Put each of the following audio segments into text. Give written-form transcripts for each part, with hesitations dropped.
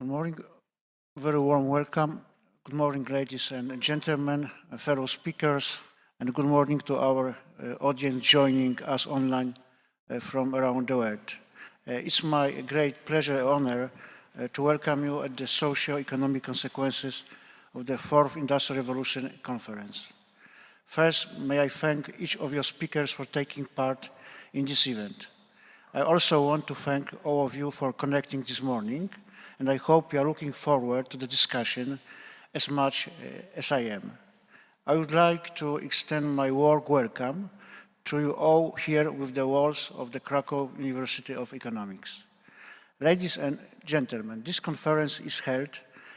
Good morning, very warm welcome. Good morning, ladies and gentlemen, fellow speakers, and good morning to our audience joining us online from around the world. It's my great pleasure and honor to welcome you at the Socio-Economic Consequences of the Fourth Industrial Revolution Conference. First, may I thank each of your speakers for taking part in this event. I also want to thank all of you for connecting this morning, and I hope you are looking forward to the discussion as much as I am. I would like to extend my warm welcome to you all here with the walls of the Krakow University of Economics. Ladies and gentlemen, this conference is held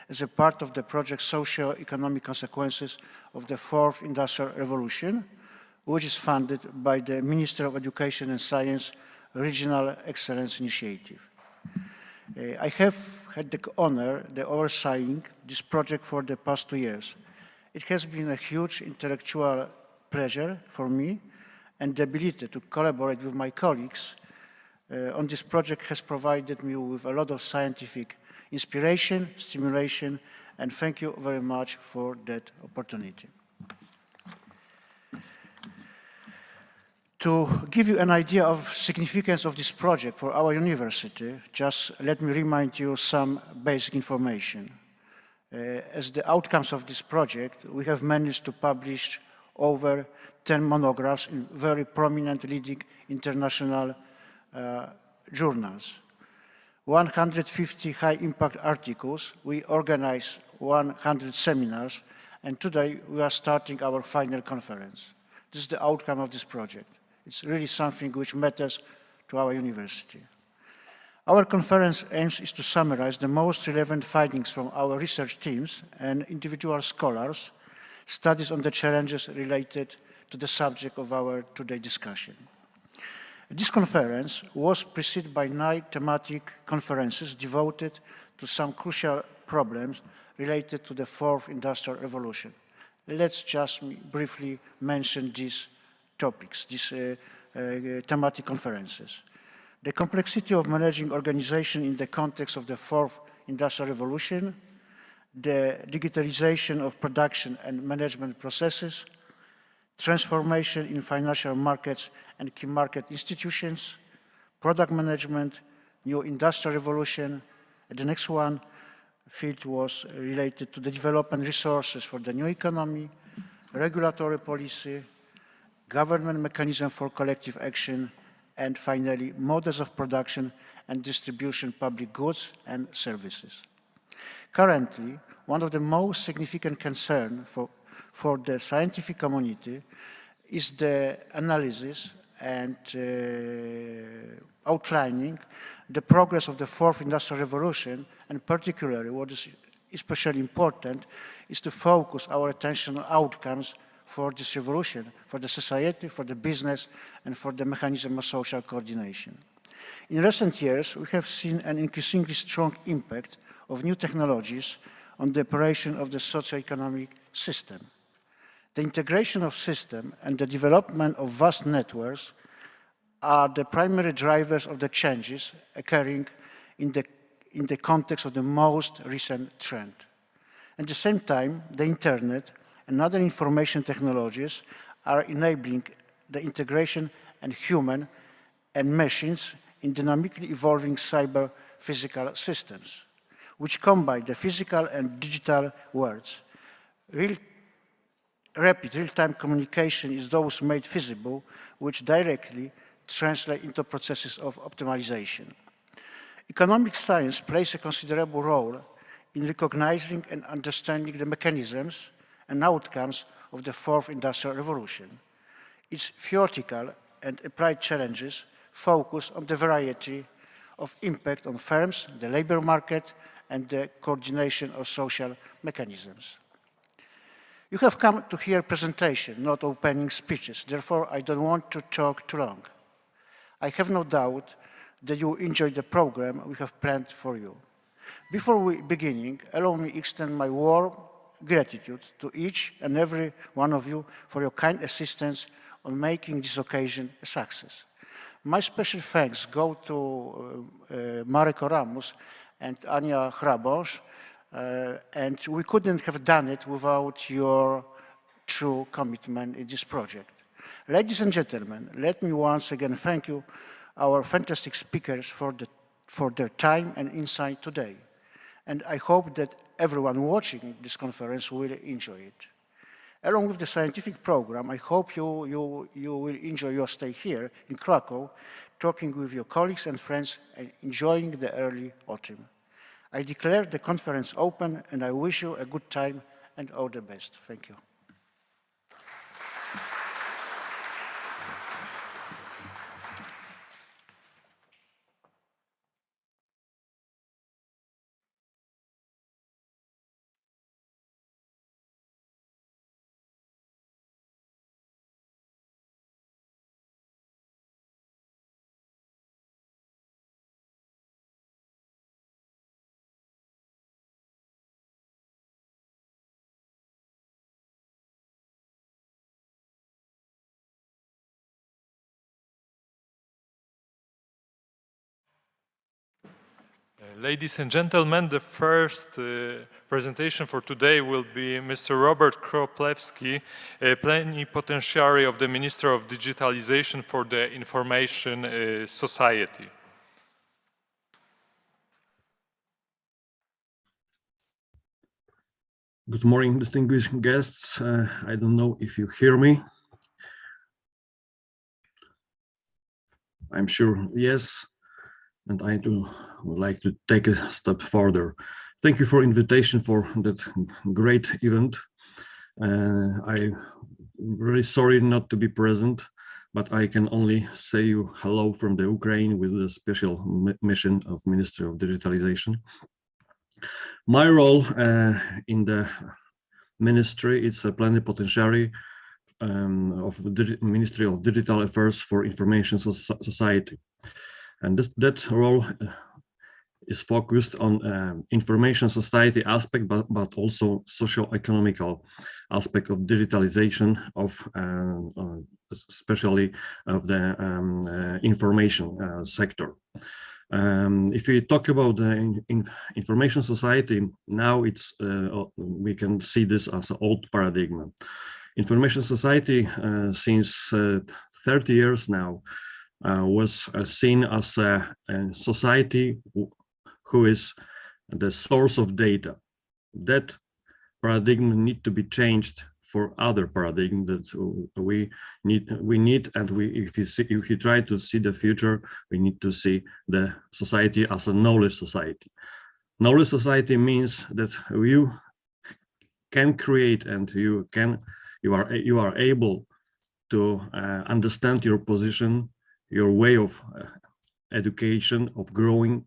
as a part of the project Socio-Economic Consequences of the Fourth Industrial Revolution, which is funded by the Ministry of Education and Science Regional Excellence Initiative. I have had the honor of overseeing this project for the past 2 years. It has been a huge intellectual pleasure for me, and the ability to collaborate with my colleagues on this project has provided me with a lot of scientific inspiration, stimulation, and thank you very much for that opportunity. To give you an idea of significance of this project for our university, just let me remind you some basic information. As the outcomes of this project, we have managed to publish over 10 monographs in very prominent leading international journals. 150 high-impact articles, we organize 100 seminars, and today we are starting our final conference. This is the outcome of this project. It's really something which matters to our university. Our conference aims is to summarize the most relevant findings from our research teams and individual scholars, studies on the challenges related to the subject of our today's discussion. This conference was preceded by 9 thematic conferences devoted to some crucial problems related to the Fourth Industrial Revolution. Let's just briefly mention these topics, these thematic conferences. The complexity of managing organization in the context of the Fourth Industrial Revolution, the digitalization of production and management processes, transformation in financial markets and key market institutions, product management, new industrial revolution. The next one field was related to the development resources for the new economy, regulatory policy, government mechanism for collective action, and finally, models of production and distribution public goods and services. Currently, one of the most significant concerns for the scientific community is the analysis and outlining the progress of the Fourth Industrial Revolution, and particularly what is especially important is to focus our attention on outcomes for this revolution, for the society, for the business, and for the mechanism of social coordination. In recent years, we have seen an increasingly strong impact of new technologies on the operation of the socio-economic system. The integration of systems and the development of vast networks are the primary drivers of the changes occurring in the context of the most recent trend. At the same time, the Internet and other information technologies are enabling the integration of human and machines in dynamically evolving cyber-physical systems, which combine the physical and digital worlds. Rapid real-time communication is those made feasible, which directly translate into processes of optimization. Economic science plays a considerable role in recognizing and understanding the mechanisms and outcomes of the Fourth Industrial Revolution. Its theoretical and applied challenges focus on the variety of impact on firms, the labor market, and the coordination of social mechanisms. You have come to hear presentation, not opening speeches. Therefore, I don't want to talk too long. I have no doubt that you enjoy the program we have planned for you. Before we begin, allow me to extend my warm gratitude to each and every one of you for your kind assistance on making this occasion a success. My special thanks go to Marek Oramus and Ania Hrabos, and we couldn't have done it without your true commitment in this project. Ladies and gentlemen, let me once again thank you, our fantastic speakers, for their time and insight today. And I hope that everyone watching this conference will enjoy it. Along with the scientific program, I hope you will enjoy your stay here in Krakow, talking with your colleagues and friends and enjoying the early autumn. I declare the conference open, and I wish you a good time and all the best. Thank you. Ladies and gentlemen, the first presentation for today will be Mr. Robert Kroplewski, Plenipotentiary of the Minister of Digitalization for the Information Society. Good morning, distinguished guests. I don't know if you hear me. I'm sure yes, and I would like to take a step further. Thank you for invitation for that great event. I'm really sorry not to be present, but I can only say you hello from the Ukraine with the special mission of Ministry of Digitalization. My role in the ministry is a plenipotentiary of the Ministry of Digital Affairs for Information Society. And that role is focused on information society aspect, but also socio-economical aspect of digitalization of especially of the information sector. If we talk about the information society, now it's we can see this as an old paradigm. Information society since 30 years now was seen as a society who is the source of data. That paradigm need to be changed for other paradigm that we need, and if you try to see the future, we need to see the society as a knowledge society. Knowledge society means that you can create and you are able to understand your position, your way of education, of growing,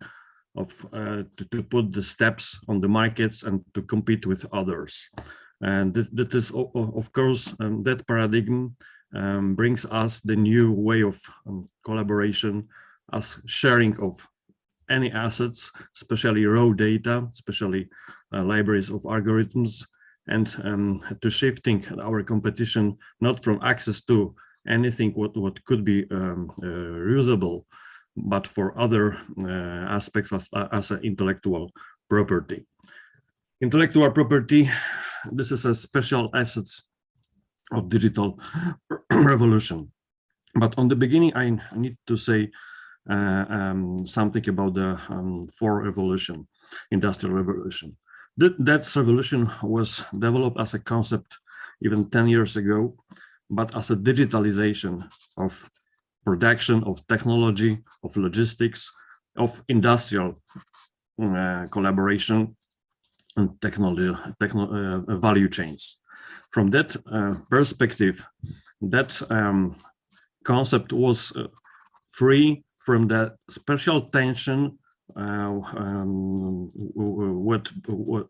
to put the steps on the markets and to compete with others. And that is, of course, that paradigm brings us the new way of collaboration as sharing of any assets, especially raw data, especially libraries of algorithms, and to shifting our competition not from access to anything what could be usable, but for other aspects as an intellectual property. Intellectual property, this is a special assets of digital revolution. But on the beginning, I need to say something about the fourth revolution, industrial revolution. That revolution was developed as a concept even 10 years ago, but as a digitalization of production, of technology, of logistics, of industrial collaboration and technology, value chains. From that perspective, that concept was free from the special tension what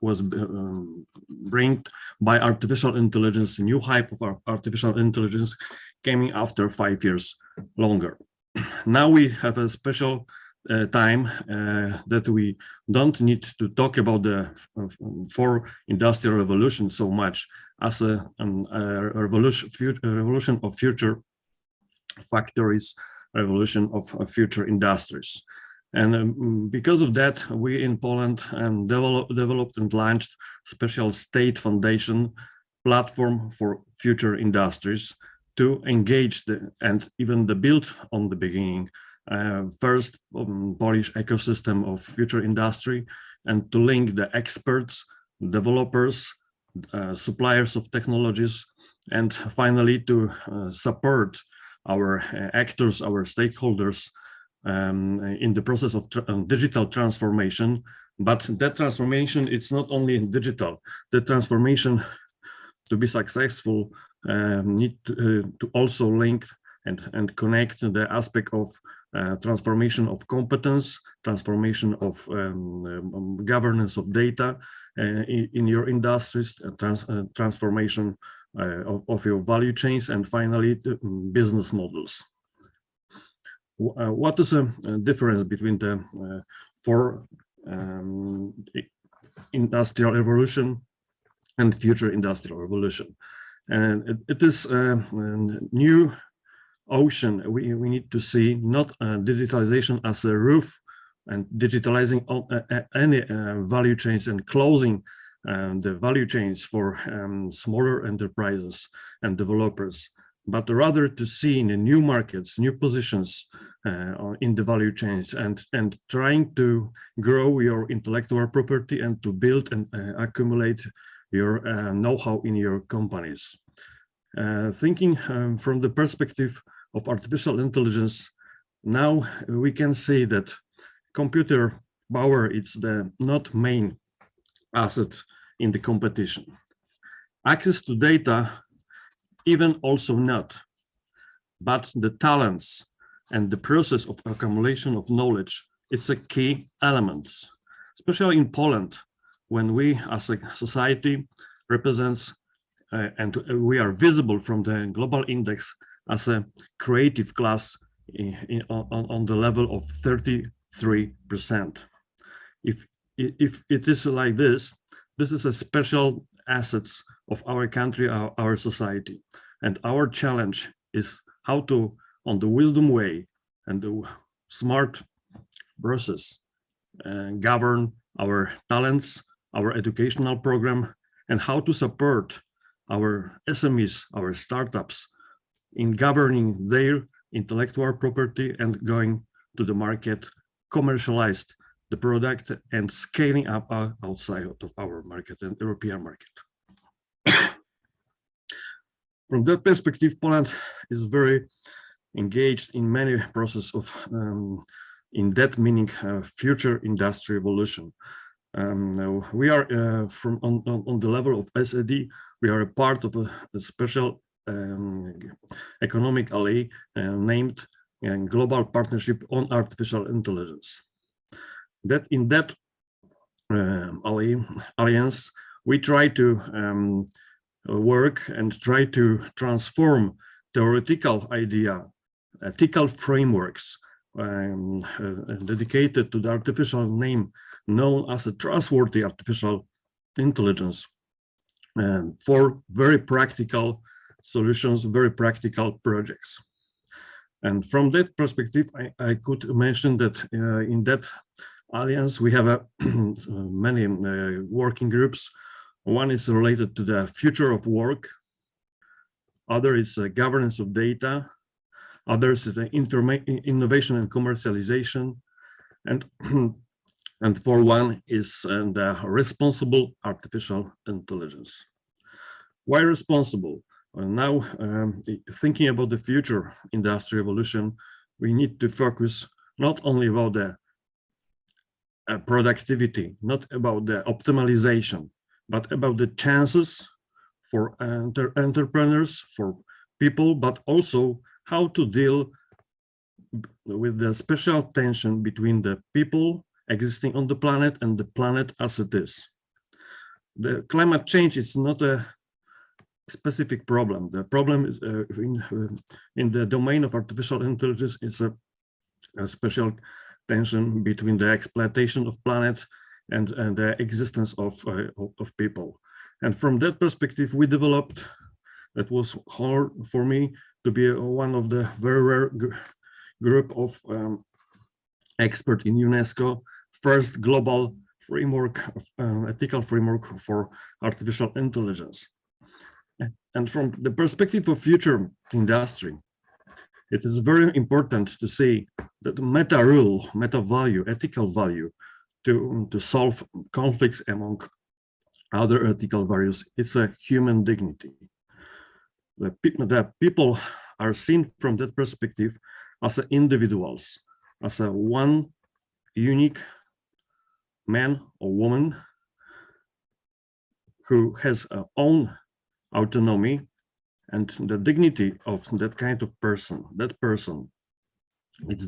was brought by artificial intelligence. A new hype of artificial intelligence came after 5 years longer. Now we have a special time that we don't need to talk about the fourth industrial revolution so much as a revolution of future factories, revolution of future industries. And because of that, we in Poland developed and launched special state foundation platform for future industries to engage and even the build on the beginning first Polish ecosystem of future industry, and to link the experts, developers, suppliers of technologies, and finally to support our actors, our stakeholders in the process of digital transformation. But that transformation, it's not only digital. The transformation, to be successful, need to also link and connect the aspect of transformation of competence, transformation of governance of data in your industries, transformation of your value chains, and finally business models. What is the difference between the four industrial revolution and future industrial revolution? And it is a new ocean. We need to see not digitalization as a roof and digitalizing any value chains and closing the value chains for smaller enterprises and developers, but rather to see in the new markets, new positions in the value chains, and trying to grow your intellectual property and to build and accumulate your know-how in your companies. Thinking from the perspective of artificial intelligence, now we can say that computer power is the not main asset in the competition. Access to data, even also not, but the talents and the process of accumulation of knowledge, it's a key element, especially in Poland, when we as a society represents and we are visible from the global index as a creative class on the level of 33%. If it is like this is a special assets of our country, our society. And our challenge is how to, on the wisdom way and the smart process, govern our talents, our educational program, and how to support our SMEs, our startups, in governing their intellectual property and going to the market, commercialized the product and scaling up outside of our market and European market. From that perspective, Poland is very engaged in many processes of, in that meaning, future industry evolution. We are on the level of SED, we are a part of a special economic ally named Global Partnership on Artificial Intelligence. That in that alliance, we try to work and try to transform theoretical idea, ethical frameworks dedicated to the artificial name known as a trustworthy artificial intelligence for very practical solutions, very practical projects. And from that perspective, I could mention that in that alliance, we have many working groups. One is related to the future of work. Other is governance of data. Others is innovation and commercialization. And for one is the responsible artificial intelligence. Why responsible? Now, thinking about the future industry evolution, we need to focus not only about the productivity, not about the optimization, but about the chances for entrepreneurs, for people, but also how to deal with the special tension between the people existing on the planet and the planet as it is. The climate change is not a specific problem. The problem is in the domain of artificial intelligence is a special tension between the exploitation of planet and the existence of people. And from that perspective, we developed, that was hard for me to be one of the very rare group of expert in UNESCO, first global framework, ethical framework for artificial intelligence. And from the perspective of future industry, it is very important to say that the meta rule, meta value, ethical value to solve conflicts among other ethical values, it's a human dignity. The people are seen from that perspective as individuals, as a one unique man or woman who has a own autonomy, and the dignity of that kind of person, it's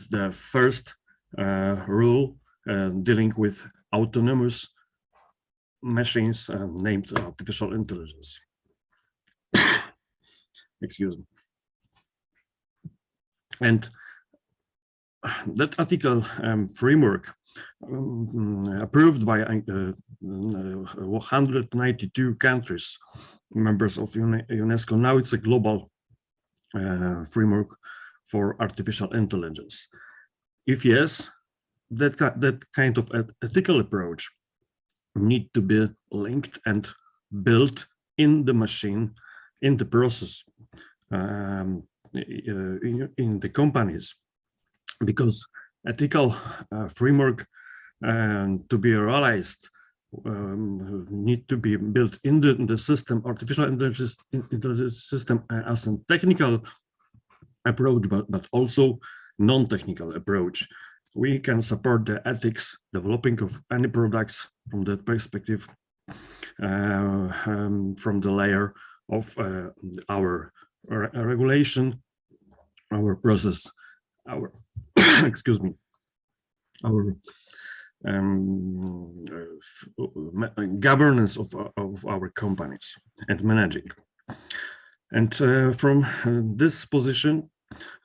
the first rule dealing with autonomous machines named artificial intelligence. Excuse me. And that ethical framework approved by 192 countries, members of UNESCO. Now it's a global framework for artificial intelligence. If yes, that kind of ethical approach need to be linked and built in the machine, in the process, in the companies, because ethical framework to be realized need to be built in the system, artificial intelligence system, as a technical approach, but also non-technical approach. We can support the ethics developing of any products from that perspective, from the layer of our regulation, our process, our excuse me, our governance of our companies and managing. And from this position,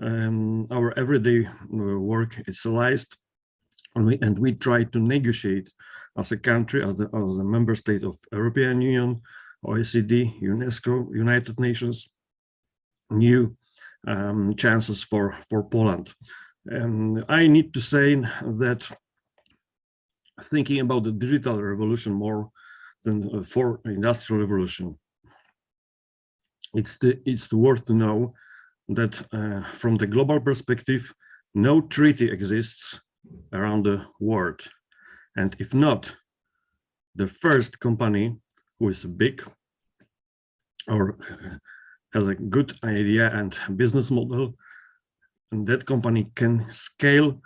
our everyday work is realized, and we try to negotiate as a country, as a member state of European Union, OECD, UNESCO, United Nations, new chances for Poland. I need to say that thinking about the digital revolution more than for industrial revolution, it's worth to know that from the global perspective, no treaty exists around the world. And if not, the first company who is big or has a good idea and business model, and that company can scale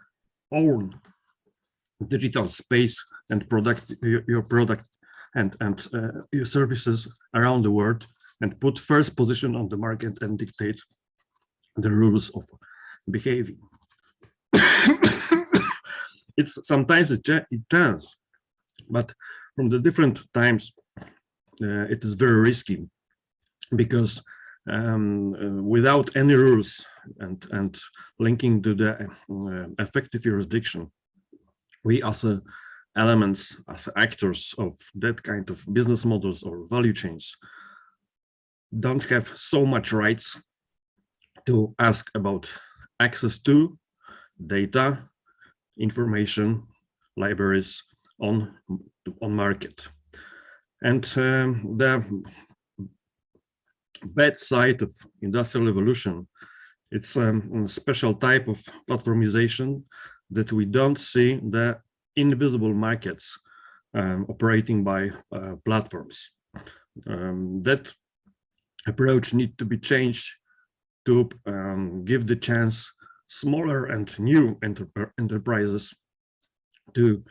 own digital space and product, your product and your services around the world, and put first position on the market and dictate the rules of behavior. It's sometimes it does, but from the different times, it is very risky, because without any rules and linking to the effective jurisdiction, we as elements, as actors of that kind of business models or value chains, don't have so much rights to ask about access to data, information, libraries on market. And the bad side of industrial evolution, it's a special type of platformization that we don't see the invisible markets operating by platforms. That approach needs to be changed to give the chance smaller and new enterprises to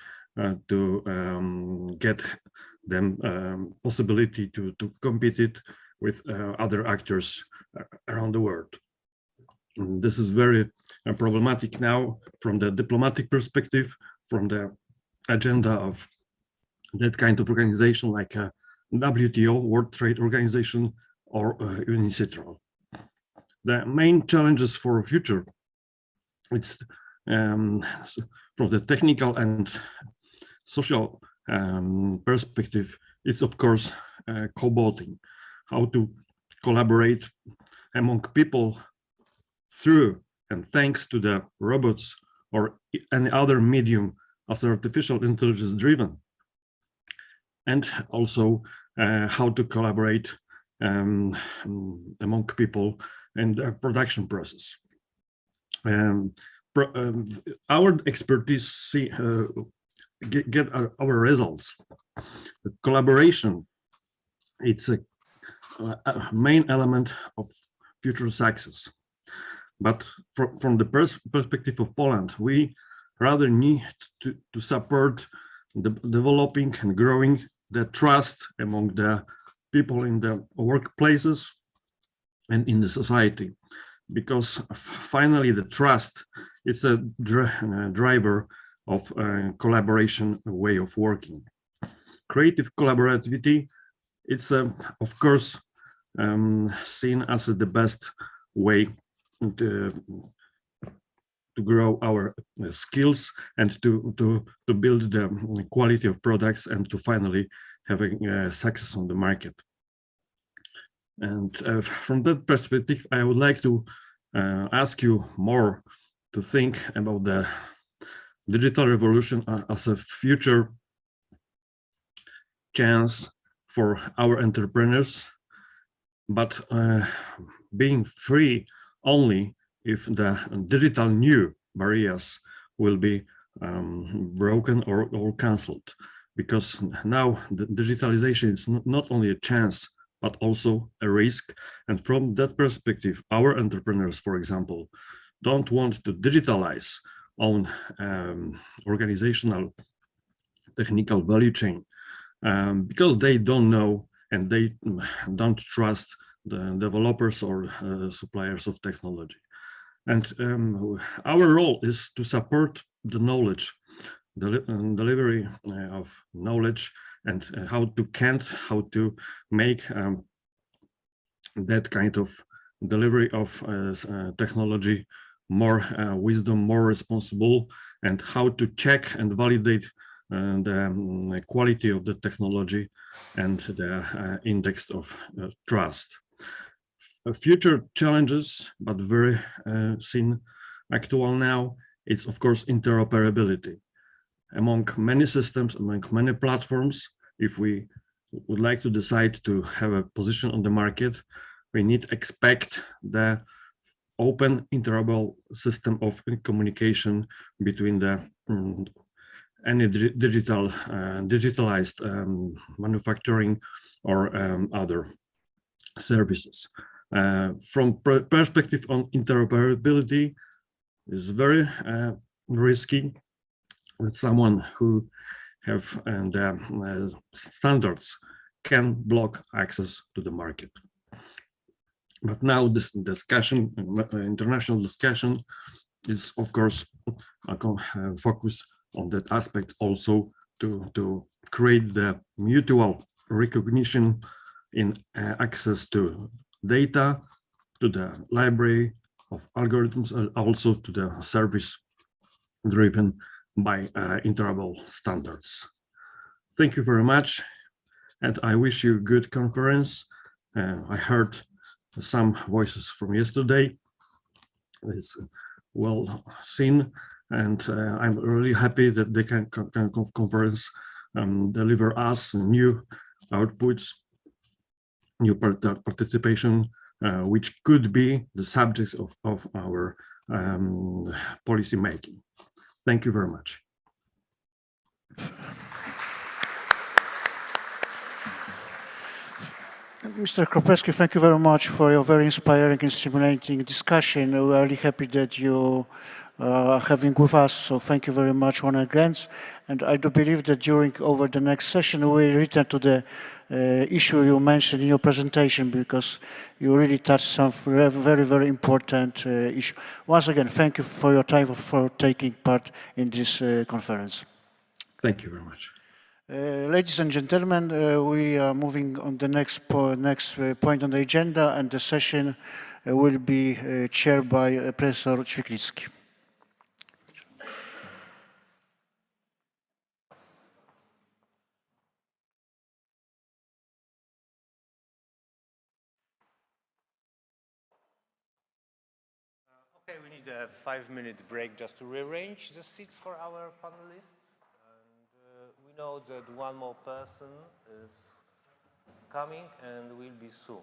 get them possibility to compete it with other actors around the world. And this is very problematic now from the diplomatic perspective, from the agenda of that kind of organization like WTO, World Trade Organization, or UNICETRAL. The main challenges for the future, it's from the technical and social perspective, it's of course coboting, how to collaborate among people through and thanks to the robots or any other medium as artificial intelligence driven, and also how to collaborate among people in the production process. Our expertise get our results. The collaboration, it's a main element of future success. But from the perspective of Poland, we rather need to support the developing and growing the trust among the people in the workplaces and in the society, because finally the trust is a driver of collaboration way of working. Creative collaborativity, it's of course seen as the best way to grow our skills and to build the quality of products and to finally having success on the market. And from that perspective, I would like to ask you more to think about the digital revolution as a future chance for our entrepreneurs, but being free only if the digital new barriers will be broken or cancelled. Because now the digitalization is not only a chance, but also a risk. And from that perspective, our entrepreneurs, for example, don't want to digitalize on organizational technical value chain because they don't know and they don't trust the developers or suppliers of technology. And our role is to support the knowledge, delivery of knowledge, and how to make that kind of delivery of technology more wisdom, more responsible, and how to check and validate the quality of the technology and the index of trust. Future challenges, but very seen actual now, it's of course interoperability among many systems, among many platforms. If we would like to decide to have a position on the market, we need to expect the open interoperable system of communication between the any digitalized manufacturing or other services. From perspective on interoperability, is very risky with someone who have standards can block access to the market. But now this discussion, international discussion, is of course focus on that aspect also to create the mutual recognition in access to data, to the library of algorithms, and also to the service driven by interoperable standards. Thank you very much, and I wish you good conference. I heard some voices from yesterday. It's well seen, and I'm really happy that they can conference deliver us new outputs, new participation, which could be the subject of our policy making. Thank you very much. Mr. Kropelski, thank you very much for your very inspiring and stimulating discussion. We are really happy that you are having with us, so thank you very much once again. And I do believe that over the next session, we will return to the issue you mentioned in your presentation, because you really touched some very, very important issue. Once again, thank you for your time, for taking part in this conference. Thank you very much. Ladies and gentlemen, we are moving on the next point on the agenda, and the session will be chaired by Professor Ćwiklicki. Okay, we need a 5-minute break just to rearrange the seats for our panelists. And we know that one more person is coming and will be soon.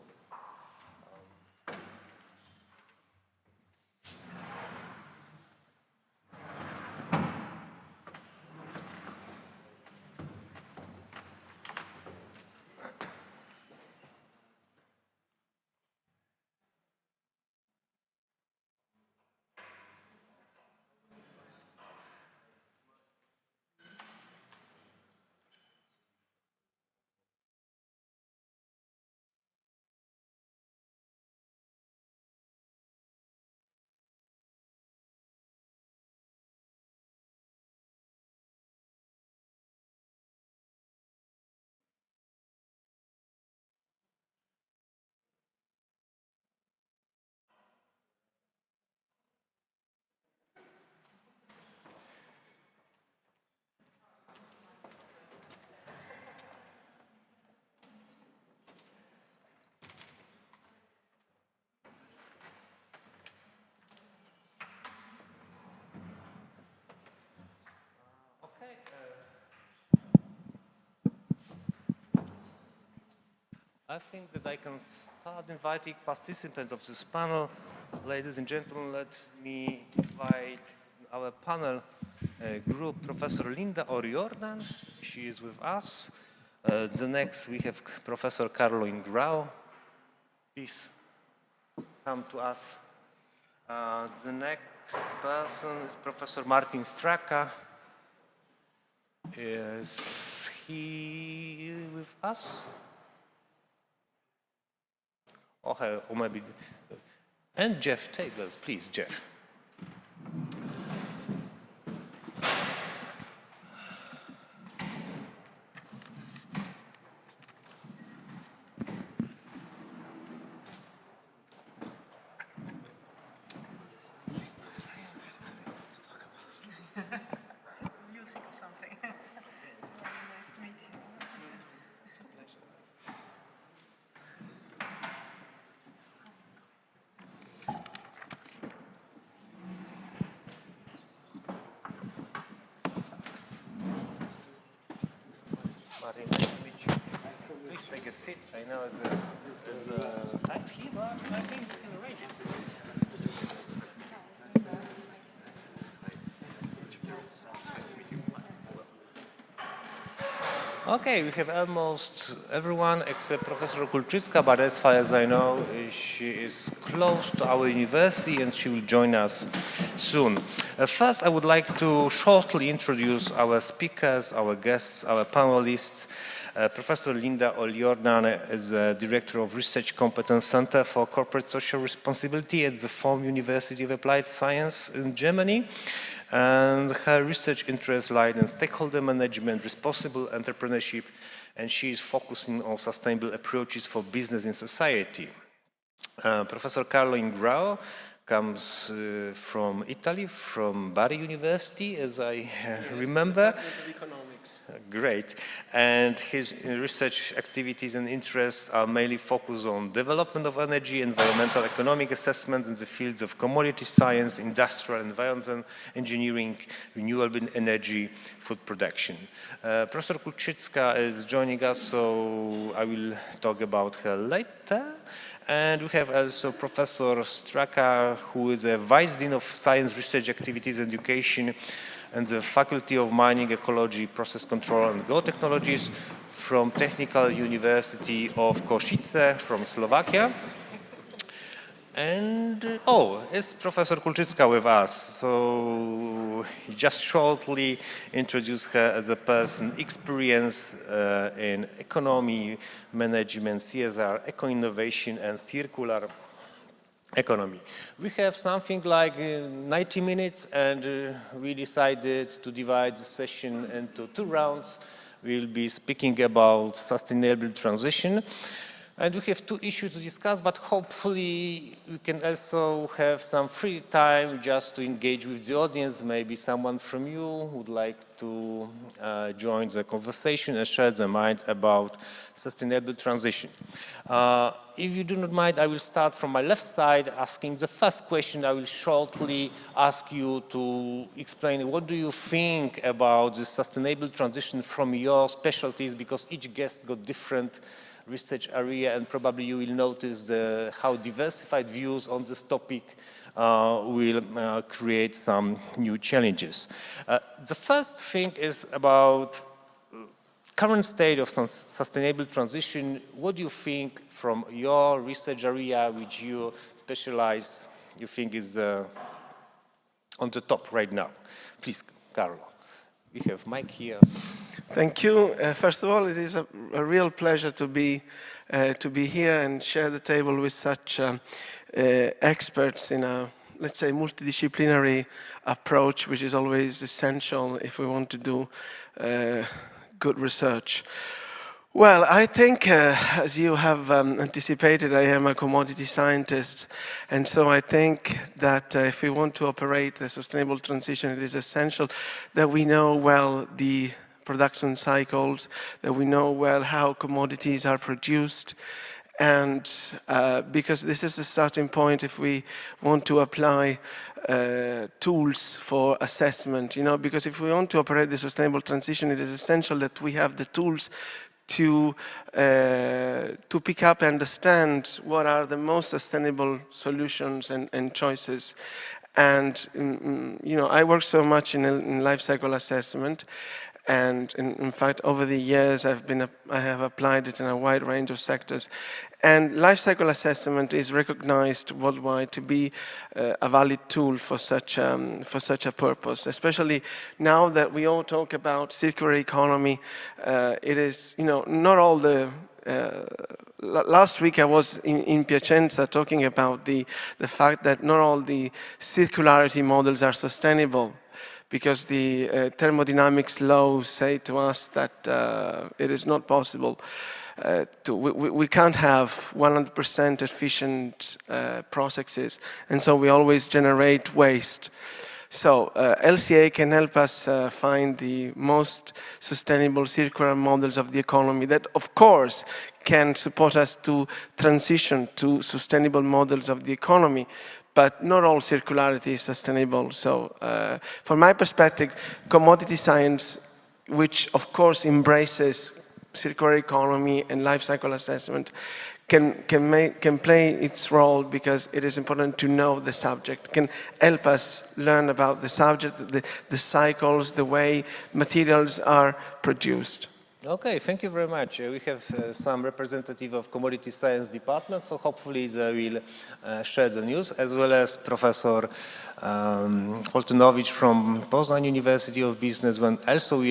I think that I can start inviting participants of this panel. Ladies and gentlemen, let me invite our panel group, Professor Linda O'Riordan. She is with us. The next we have Professor Caroline Grau. Please come to us. The next person is Professor Martin Straka. Is he with us? Or maybe, and Jeff Tables, please, Jeff. Martin, nice to meet you. Please take a seat. I know it's tight here, but I think we can arrange it. Okay, we have almost everyone except Professor Kulczycka, but as far as I know, she is close to our university and she will join us soon. First, I would like to shortly introduce our speakers, our guests, our panelists. Professor Linda O'Riordan is the Director of Research Competence Center for Corporate Social Responsibility at the Form University of Applied Science in Germany. And her research interests lie in stakeholder management, responsible entrepreneurship, and she is focusing on sustainable approaches for business in society. Professor Caroline Grau comes from Italy, from Bari University, as I remember. Great. And his research activities and interests are mainly focused on development of energy, environmental economic assessment in the fields of commodity science, industrial environmental engineering, renewable energy, food production. Professor Kulczycka is joining us, so I will talk about her later. And we have also Professor Straka, who is a Vice Dean of Science Research Activities and Education and the Faculty of Mining Ecology, Process Control and Geotechnologies from Technical University of Košice from Slovakia. And, is Professor Kulczycka with us? So just shortly introduce her as a person experienced in economy, management, CSR, eco-innovation and circular economy. We have something like 90 minutes and we decided to divide the session into 2 rounds. We'll be speaking about sustainable transition. And we have two issues to discuss, but hopefully we can also have some free time just to engage with the audience. Maybe someone from you would like to join the conversation and share their mind about sustainable transition. If you do not mind, I will start from my left side asking the first question. I will shortly ask you to explain what do you think about the sustainable transition from your specialties, because each guest got different research area, and probably you will notice how diversified views on this topic will create some new challenges. The first thing is about current state of sustainable transition. What do you think from your research area, which you specialize, you think is on the top right now? Please, Carlo. We have Mike here. Thank you. First of all, it is a real pleasure to be here and share the table with such experts in a, let's say, multidisciplinary approach, which is always essential if we want to do good research. Well, I think, as you have anticipated, I am a commodity scientist, and so I think that if we want to operate a sustainable transition, it is essential that we know well the production cycles, that we know well how commodities are produced, and because this is the starting point if we want to apply tools for assessment, because if we want to operate the sustainable transition, it is essential that we have the tools to pick up and understand what are the most sustainable solutions and choices. And I work so much in life cycle assessment, and in fact over the years I have applied it in a wide range of sectors. And life cycle assessment is recognized worldwide to be a valid tool for such a purpose, especially now that we all talk about circular economy. It is, not all the last week I was in Piacenza talking about the fact that not all the circularity models are sustainable, because the thermodynamics laws say to us that it is not possible. We can't have 100% efficient processes, and so we always generate waste. So LCA can help us find the most sustainable circular models of the economy that, of course, can support us to transition to sustainable models of the economy. But not all circularity is sustainable. So from my perspective, commodity science, which of course embraces circular economy and life cycle assessment, can play its role, because it is important to know the subject, can help us learn about the subject, the cycles, the way materials are produced. Okay, thank you very much. We have some representative of commodity science department, so hopefully they will share the news, as well as Professor Holtunowicz from Poznań University of Business, when also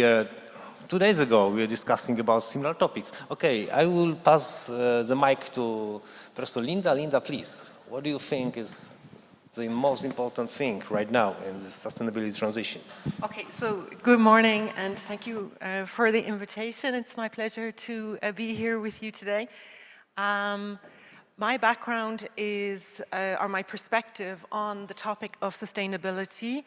2 days ago we were discussing about similar topics. Okay, I will pass the mic to Professor Linda. Linda, please, what do you think is the most important thing right now in this sustainability transition? Okay, so good morning, and thank you for the invitation. It's my pleasure to be here with you today. My background is, or my perspective on the topic of sustainability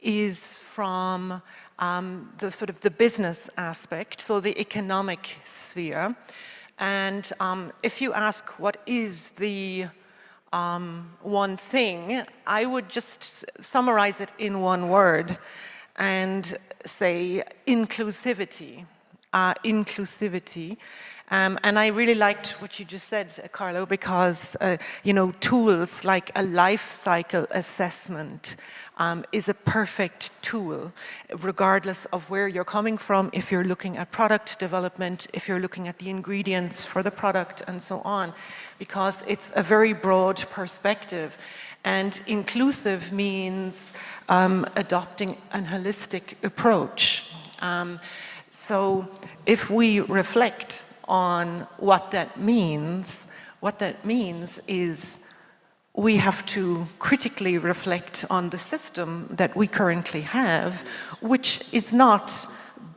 is from the business aspect, so the economic sphere. And if you ask what is the one thing, I would just summarize it in one word and say inclusivity. Inclusivity. And I really liked what you just said, Carlo, because tools like a life cycle assessment is a perfect tool, regardless of where you're coming from, if you're looking at product development, if you're looking at the ingredients for the product, and so on, because it's a very broad perspective. And inclusive means adopting an holistic approach. So if we reflect on what that means is we have to critically reflect on the system that we currently have, which is not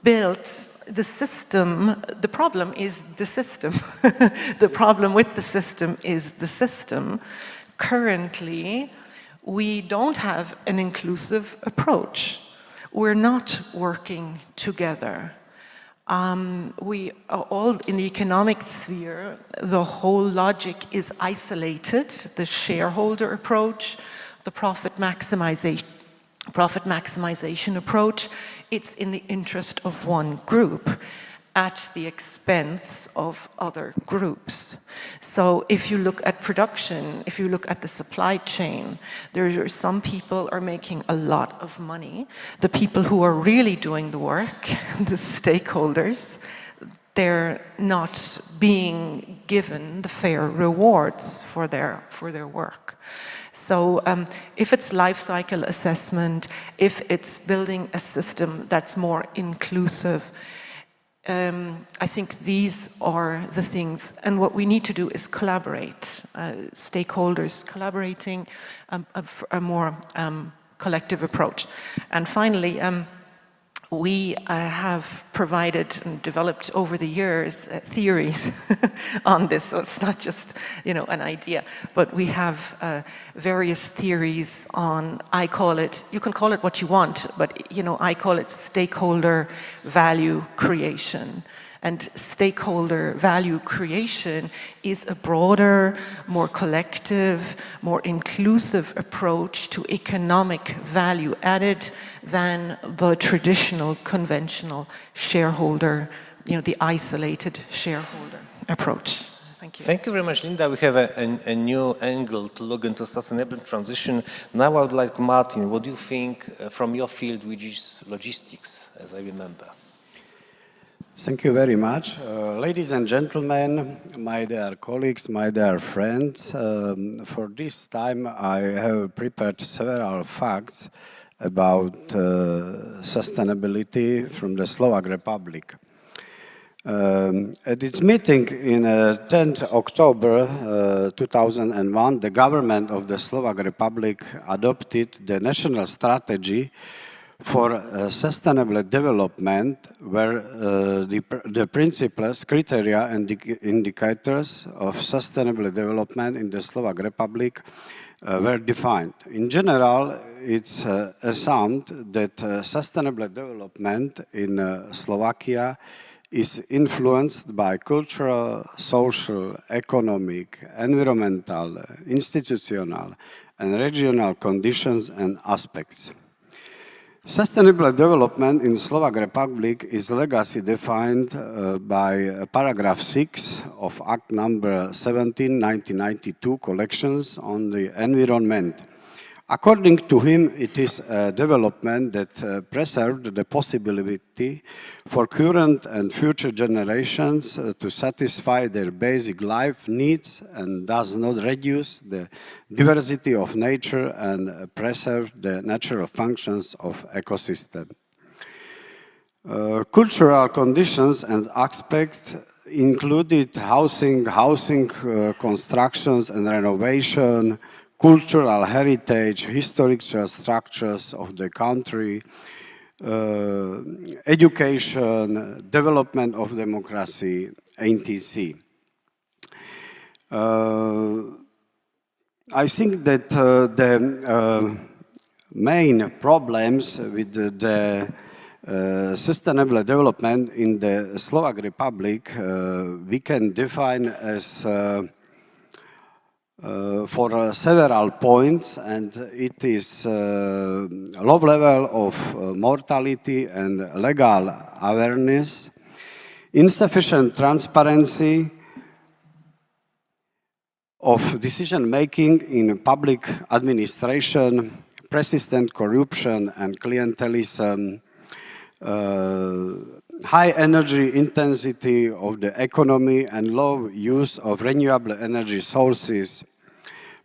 built the system, the problem is the system. The problem with the system is the system. Currently, we don't have an inclusive approach. We're not working together. We are all in the economic sphere, the whole logic is isolated, the shareholder approach, the profit maximization approach, it's in the interest of one group at the expense of other groups. So if you look at production, if you look at the supply chain, there are some people are making a lot of money. The people who are really doing the work, the stakeholders, they're not being given the fair rewards for their work. So if it's life cycle assessment, if it's building a system that's more inclusive, I think these are the things, and what we need to do is collaborate, stakeholders collaborating, a more collective approach. And finally, we have provided and developed over the years theories on this, so it's not just, an idea, but we have various theories on, I call it, you can call it what you want, but I call it stakeholder value creation. And stakeholder value creation is a broader, more collective, more inclusive approach to economic value added than the traditional, conventional shareholder, the isolated shareholder approach. Thank you. Thank you very much, Linda. We have a new angle to look into sustainable transition. Now I would like, Martin, what do you think from your field, which is logistics, as I remember? Thank you very much. Ladies and gentlemen, my dear colleagues, my dear friends, for this time I have prepared several facts about sustainability from the Slovak Republic. At its meeting in 10th October 2001, the government of the Slovak Republic adopted the national strategy for sustainable development, where the principles, criteria and indicators of sustainable development in the Slovak Republic were defined. In general, it's assumed that sustainable development in Slovakia is influenced by cultural, social, economic, environmental, institutional, and regional conditions and aspects. Sustainable development in Slovak Republic is legacy defined by paragraph 6 of Act number 17, 1992, collections on the environment. According to him, it is a development that preserved the possibility for current and future generations to satisfy their basic life needs and does not reduce the diversity of nature and preserve the natural functions of ecosystem. Cultural conditions and aspects included housing, constructions and renovation, cultural heritage, historical structures of the country, education, development of democracy, etc. I think that the main problems with the sustainable development in the Slovak Republic we can define as for several points, and it is low level of mortality and legal awareness, insufficient transparency of decision-making in public administration, persistent corruption and clientelism, high energy intensity of the economy and low use of renewable energy sources,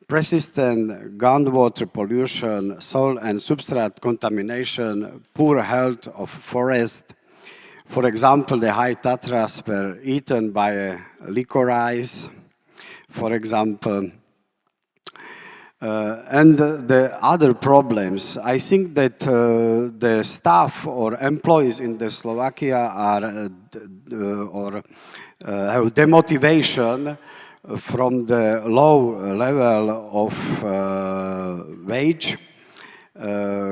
persistent groundwater pollution, soil and substrate contamination, poor health of forest. For example, the high Tatras were eaten by licorice, for example. And the other problems, I think that the staff or employees in the Slovakia are have demotivation from the low level of wage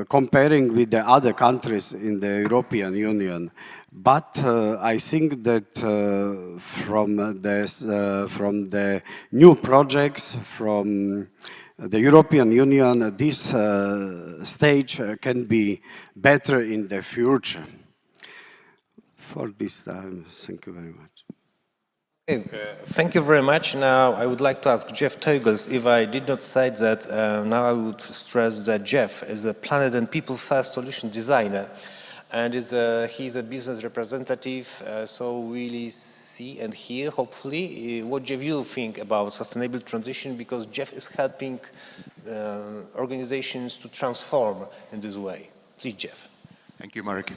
comparing with the other countries in the European Union. But I think that from the new projects, from the European Union, this stage can be better in the future. For this time, thank you very much. Thank you very much. Now I would like to ask Jeff Teugels, if I did not say that, now I would stress that Jeff is a planet and people first solution designer, and he's a business representative, so really see and hear, hopefully, what Jeff you think about sustainable transition, because Jeff is helping organizations to transform in this way. Please, Jeff. Thank you, Marek.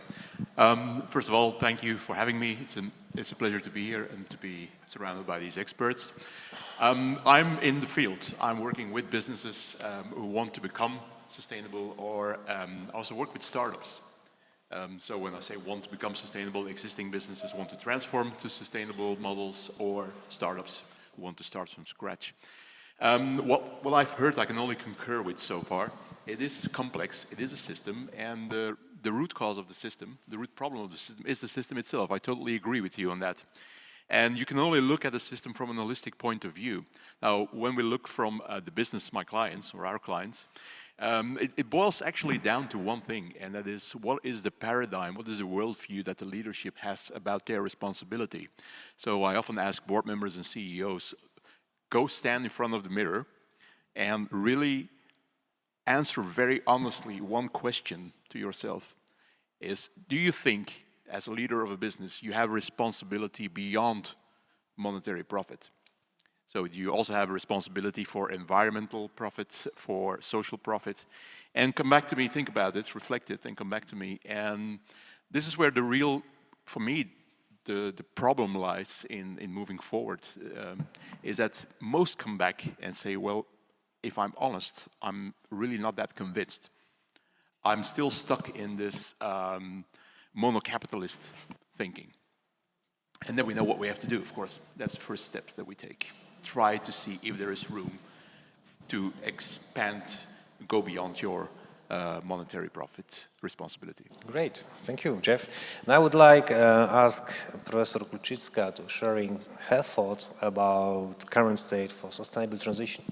First of all, thank you for having me. It's a pleasure to be here and to be surrounded by these experts. I'm in the field. I'm working with businesses who want to become sustainable, or also work with startups. So when I say want to become sustainable, existing businesses want to transform to sustainable models, or startups who want to start from scratch. What I've heard, I can only concur with so far. It is complex, it is a system, and the root cause of the system, the root problem of the system is the system itself. I totally agree with you on that. And you can only look at the system from an holistic point of view. Now, when we look from the business, my clients, or our clients, it boils actually down to one thing, and that is, what is the paradigm, what is the worldview that the leadership has about their responsibility? So I often ask board members and CEOs, go stand in front of the mirror and really answer very honestly one question to yourself, is, do you think, as a leader of a business, you have responsibility beyond monetary profit? So do you also have a responsibility for environmental profit, for social profit? And come back to me, think about it, reflect it, and come back to me. And this is where the real, for me, the problem lies in moving forward, is that most come back and say, well, if I'm honest, I'm really not that convinced. I'm still stuck in this mono-capitalist thinking. And then we know what we have to do, of course. That's the first steps that we take. Try to see if there is room to expand, go beyond your monetary profit responsibility. Great, thank you, Jeff. Now I would like ask Professor Kulczycka to sharing her thoughts about current state for sustainable transition.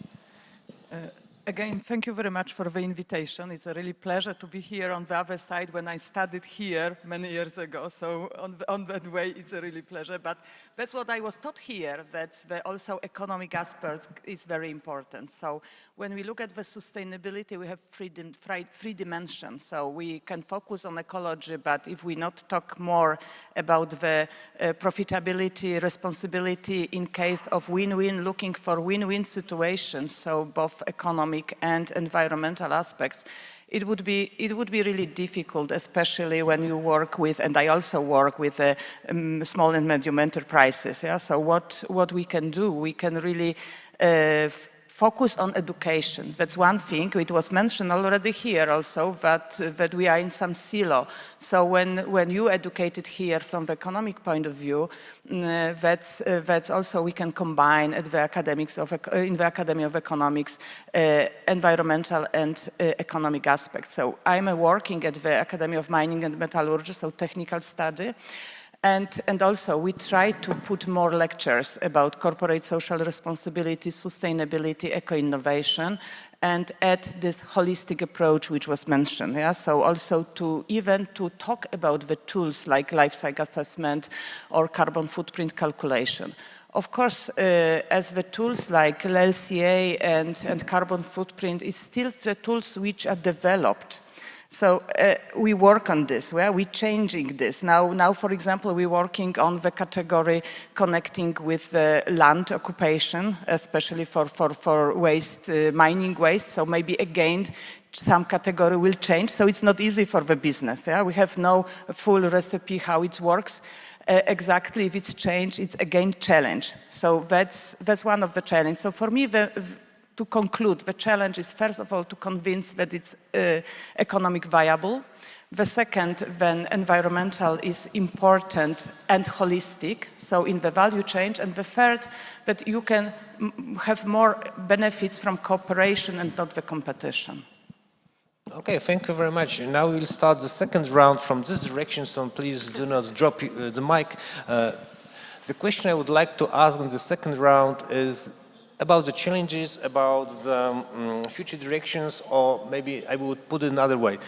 Again, thank you very much for the invitation. It's a really pleasure to be here on the other side when I studied here many years ago. So on that way, it's a really pleasure. But that's what I was taught here, that the also economic aspect is very important. So when we look at the sustainability, we have three dimensions. So we can focus on ecology, but if we not talk more about the profitability, responsibility in case of win-win, looking for win-win situations, so both economic and environmental aspects, it would be really difficult, especially when you work with, and I also work with small and medium enterprises. Yeah? So what we can do, we can really focus on education. That's one thing. It was mentioned already here also that we are in some silo. So when you educated here from the economic point of view, that's also we can combine at the in the Academy of Economics environmental and economic aspects. So I'm working at the Academy of Mining and Metallurgy, so technical study. And also we try to put more lectures about corporate social responsibility, sustainability, eco-innovation, and add this holistic approach which was mentioned. Yeah? So also to talk about the tools like life cycle assessment or carbon footprint calculation. Of course, as the tools like LCA and carbon footprint is still the tools which are developed. So we work on this, we're changing this. Now, for example, we're working on the category connecting with the land occupation, especially for waste, mining waste. So maybe again, some category will change. So it's not easy for the business. Yeah? We have no full recipe how it works. Exactly, if it's changed, it's again challenge. So that's one of the challenges. So for me, to conclude, the challenge is first of all to convince that it's economic viable. The second, then environmental is important and holistic, so in the value chain. And the third, that you can have more benefits from cooperation and not the competition. Okay, thank you very much. And now we'll start the second round from this direction, so please do not drop the mic. The question I would like to ask in the second round is about the challenges, about the future directions, or maybe I would put it another way.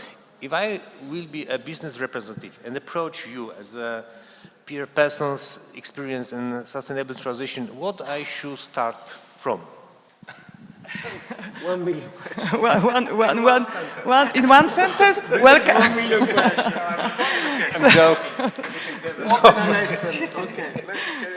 If I will be a business representative and approach you as a peer person's experience in sustainable transition, what I should start from? 1 million. In one sentence? Welcome. 1 million questions. I'm joking.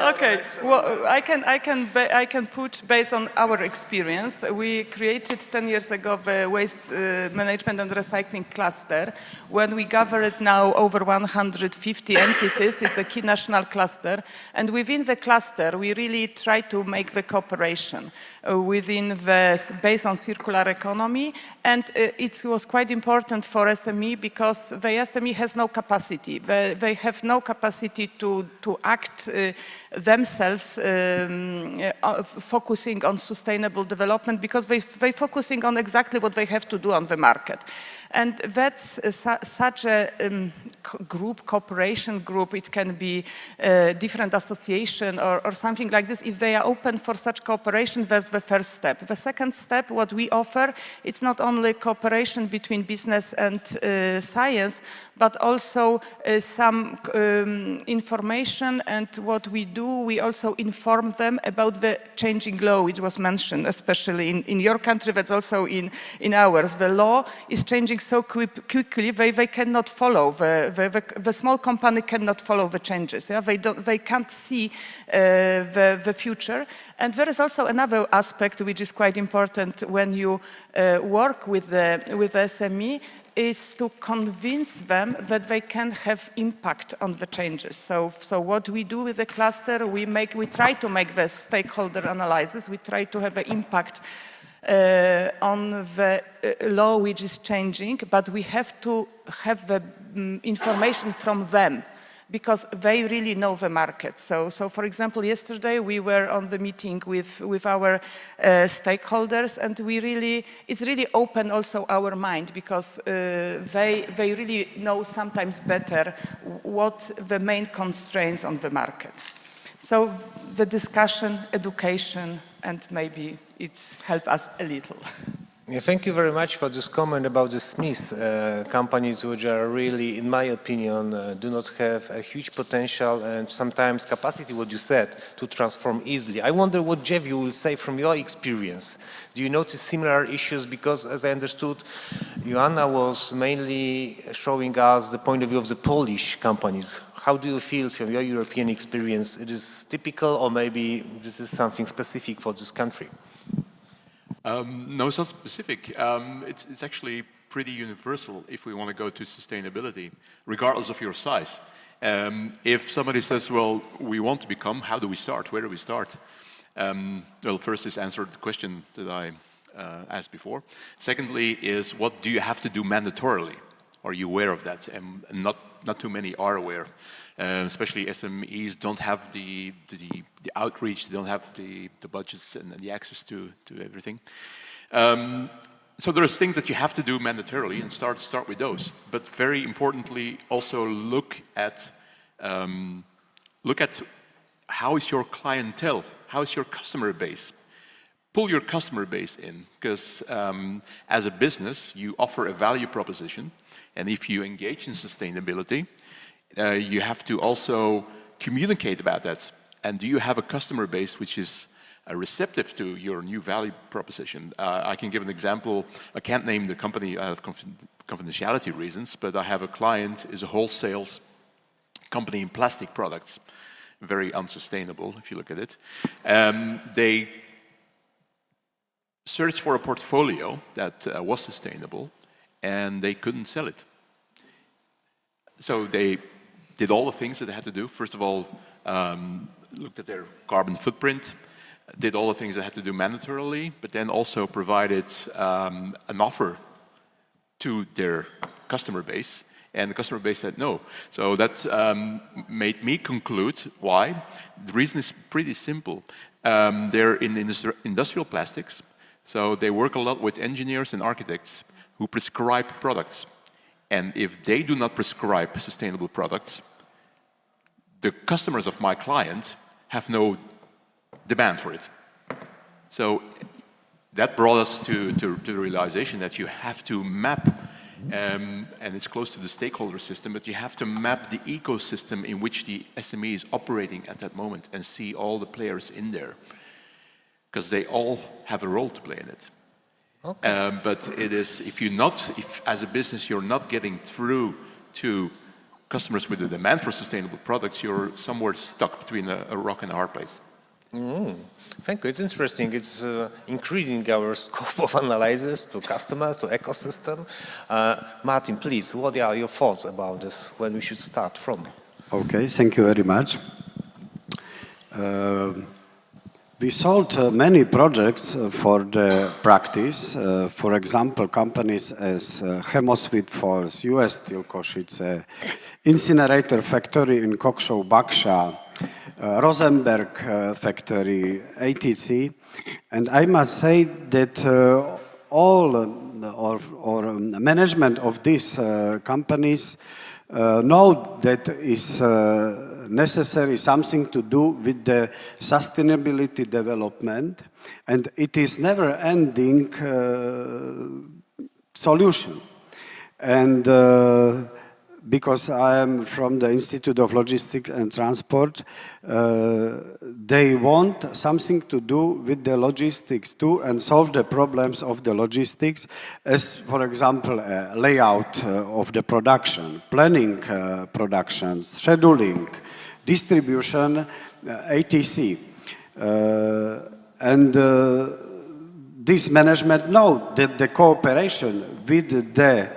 Okay, well, I can put based on our experience. We created 10 years ago the waste management and recycling cluster. When we gathered now over 150 entities, it's a key national cluster, and within the cluster we really try to make the cooperation within the based on circular economy, and it was quite important for SME because the SME has no capacity. They have no capacity to act themselves focusing on sustainable development because they're focusing on exactly what they have to do on the market. And that's such a group, cooperation group. It can be different association or something like this. If they are open for such cooperation, that's the first step. The second step, what we offer, it's not only cooperation between business and science, but also some information. And what we do, we also inform them about the changing law, which was mentioned, especially in your country, that's also in ours. The law is changing so quickly, they cannot follow. The small company cannot follow the changes. Yeah? They can't see the future. And there is also another aspect which is quite important when you work with the SME, is to convince them that they can have impact on the changes. So what we do with the cluster, we try to make the stakeholder analysis, we try to have an impact on the law which is changing, but we have to have the information from them because they really know the market. So for example, yesterday we were on the meeting with our stakeholders, and it's really open also our mind because they really know sometimes better what the main constraints on the market. So the discussion, education, and maybe it's helped us a little. Yeah, thank you very much for this comment about the SMEs companies, which are really, in my opinion, do not have a huge potential and sometimes capacity, what you said, to transform easily. I wonder what, Jeff, you will say from your experience. Do you notice similar issues? Because as I understood, Joanna was mainly showing us the point of view of the Polish companies. How do you feel from your European experience? It is typical, or maybe this is something specific for this country? No, it's not specific. It's actually pretty universal if we want to go to sustainability, regardless of your size. If somebody says, well, we want to become, how do we start? Where do we start? Well, first is answer the question that I asked before. Secondly is, what do you have to do mandatorily? Are you aware of that? And not too many are aware. Especially SMEs don't have the outreach, they don't have the budgets and the access to everything. So there's things that you have to do mandatorily, and start with those. But very importantly, also look at how is your clientele, how is your customer base. Pull your customer base in, because as a business, you offer a value proposition, and if you engage in sustainability, you have to also communicate about that. And do you have a customer base which is receptive to your new value proposition? I can give an example. I can't name the company out of confidentiality reasons, but I have a client, is a wholesale company in plastic products, very unsustainable if you look at it. They searched for a portfolio that was sustainable, and they couldn't sell it. So they did all the things that they had to do. First of all, looked at their carbon footprint, did all the things they had to do mandatorily, but then also provided an offer to their customer base, and the customer base said no. So that made me conclude why. The reason is pretty simple. They're in industrial plastics, so they work a lot with engineers and architects who prescribe products. And if they do not prescribe sustainable products, the customers of my client have no demand for it. So that brought us to the realization that you have to map, and it's close to the stakeholder system, but you have to map the ecosystem in which the SME is operating at that moment and see all the players in there, because they all have a role to play in it. Okay. But it is, if as a business you're not getting through to customers with a demand for sustainable products, you're somewhere stuck between a rock and a hard place. Thank you. It's interesting. It's increasing our scope of analysis to customers, to ecosystem. Martin, please, what are your thoughts about this, when we should start from? Okay, thank you very much. We sold many projects for the practice. For example, companies as Chemoswit Falls, US Steel Košice, Incinerator Factory in Kokshow, Baksha, Rosenberg Factory, ATC. And I must say that all or management of these companies know that is necessary something to do with the sustainability development, and it is never-ending solution. And because I am from the Institute of Logistics and Transport, they want something to do with the logistics too and solve the problems of the logistics, as for example, layout of the production, planning productions, scheduling, distribution, ATC. And this management know that the cooperation with the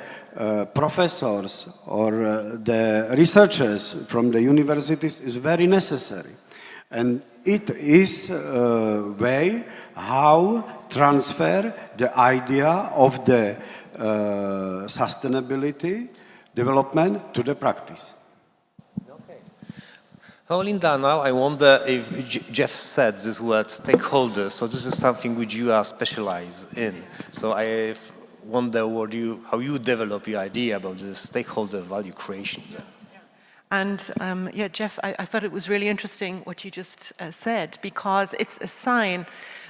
professors or the researchers from the universities is very necessary. And it is a way how transfer the idea of the sustainability development to the practice. Okay. Oh, Linda, now I wonder if Jeff said this word stakeholders, so this is something which you are specialized in. So I wonder how you develop your idea about the stakeholder value creation. And yeah, Jeff, I thought it was really interesting what you just said, because it's a sign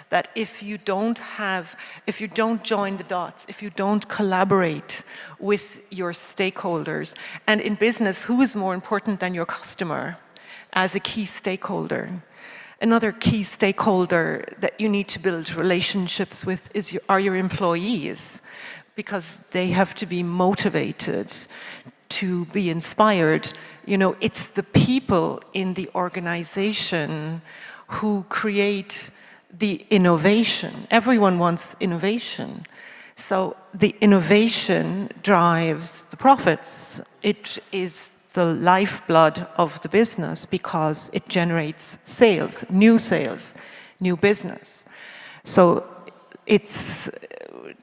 that if you don't join the dots, if you don't collaborate with your stakeholders, and in business, who is more important than your customer as a key stakeholder? Another key stakeholder that you need to build relationships with are your employees, because they have to be motivated to be inspired. You know, it's the people in the organization who create the innovation. Everyone wants innovation. So the innovation drives the profits. It is the lifeblood of the business because it generates sales, new business. So it's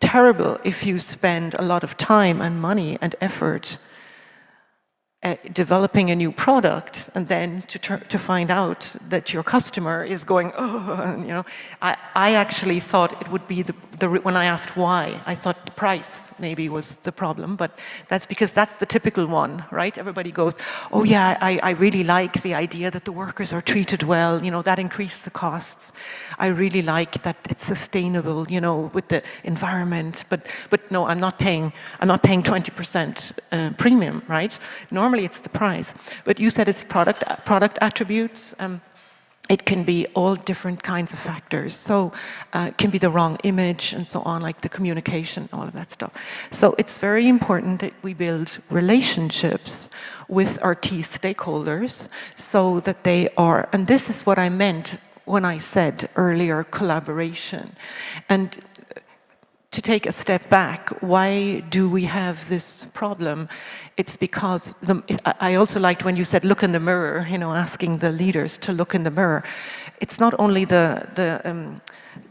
terrible if you spend a lot of time and money and effort developing a new product, and then to find out that your customer is going, oh, you know. I actually thought it would be when I asked why, I thought the price maybe was the problem, but that's because that's the typical one, right? Everybody goes, oh yeah, I really like the idea that the workers are treated well, you know, that increased the costs. I really like that it's sustainable, you know, with the environment, but no, I'm not paying 20% premium, right? Normally it's the price, but you said it's product attributes. It can be all different kinds of factors. So it can be the wrong image and so on, like the communication, all of that stuff. So it's very important that we build relationships with our key stakeholders so that they are, and this is what I meant when I said earlier collaboration. And to take a step back, why do we have this problem? It's because, I also liked when you said look in the mirror, you know, asking the leaders to look in the mirror. It's not only the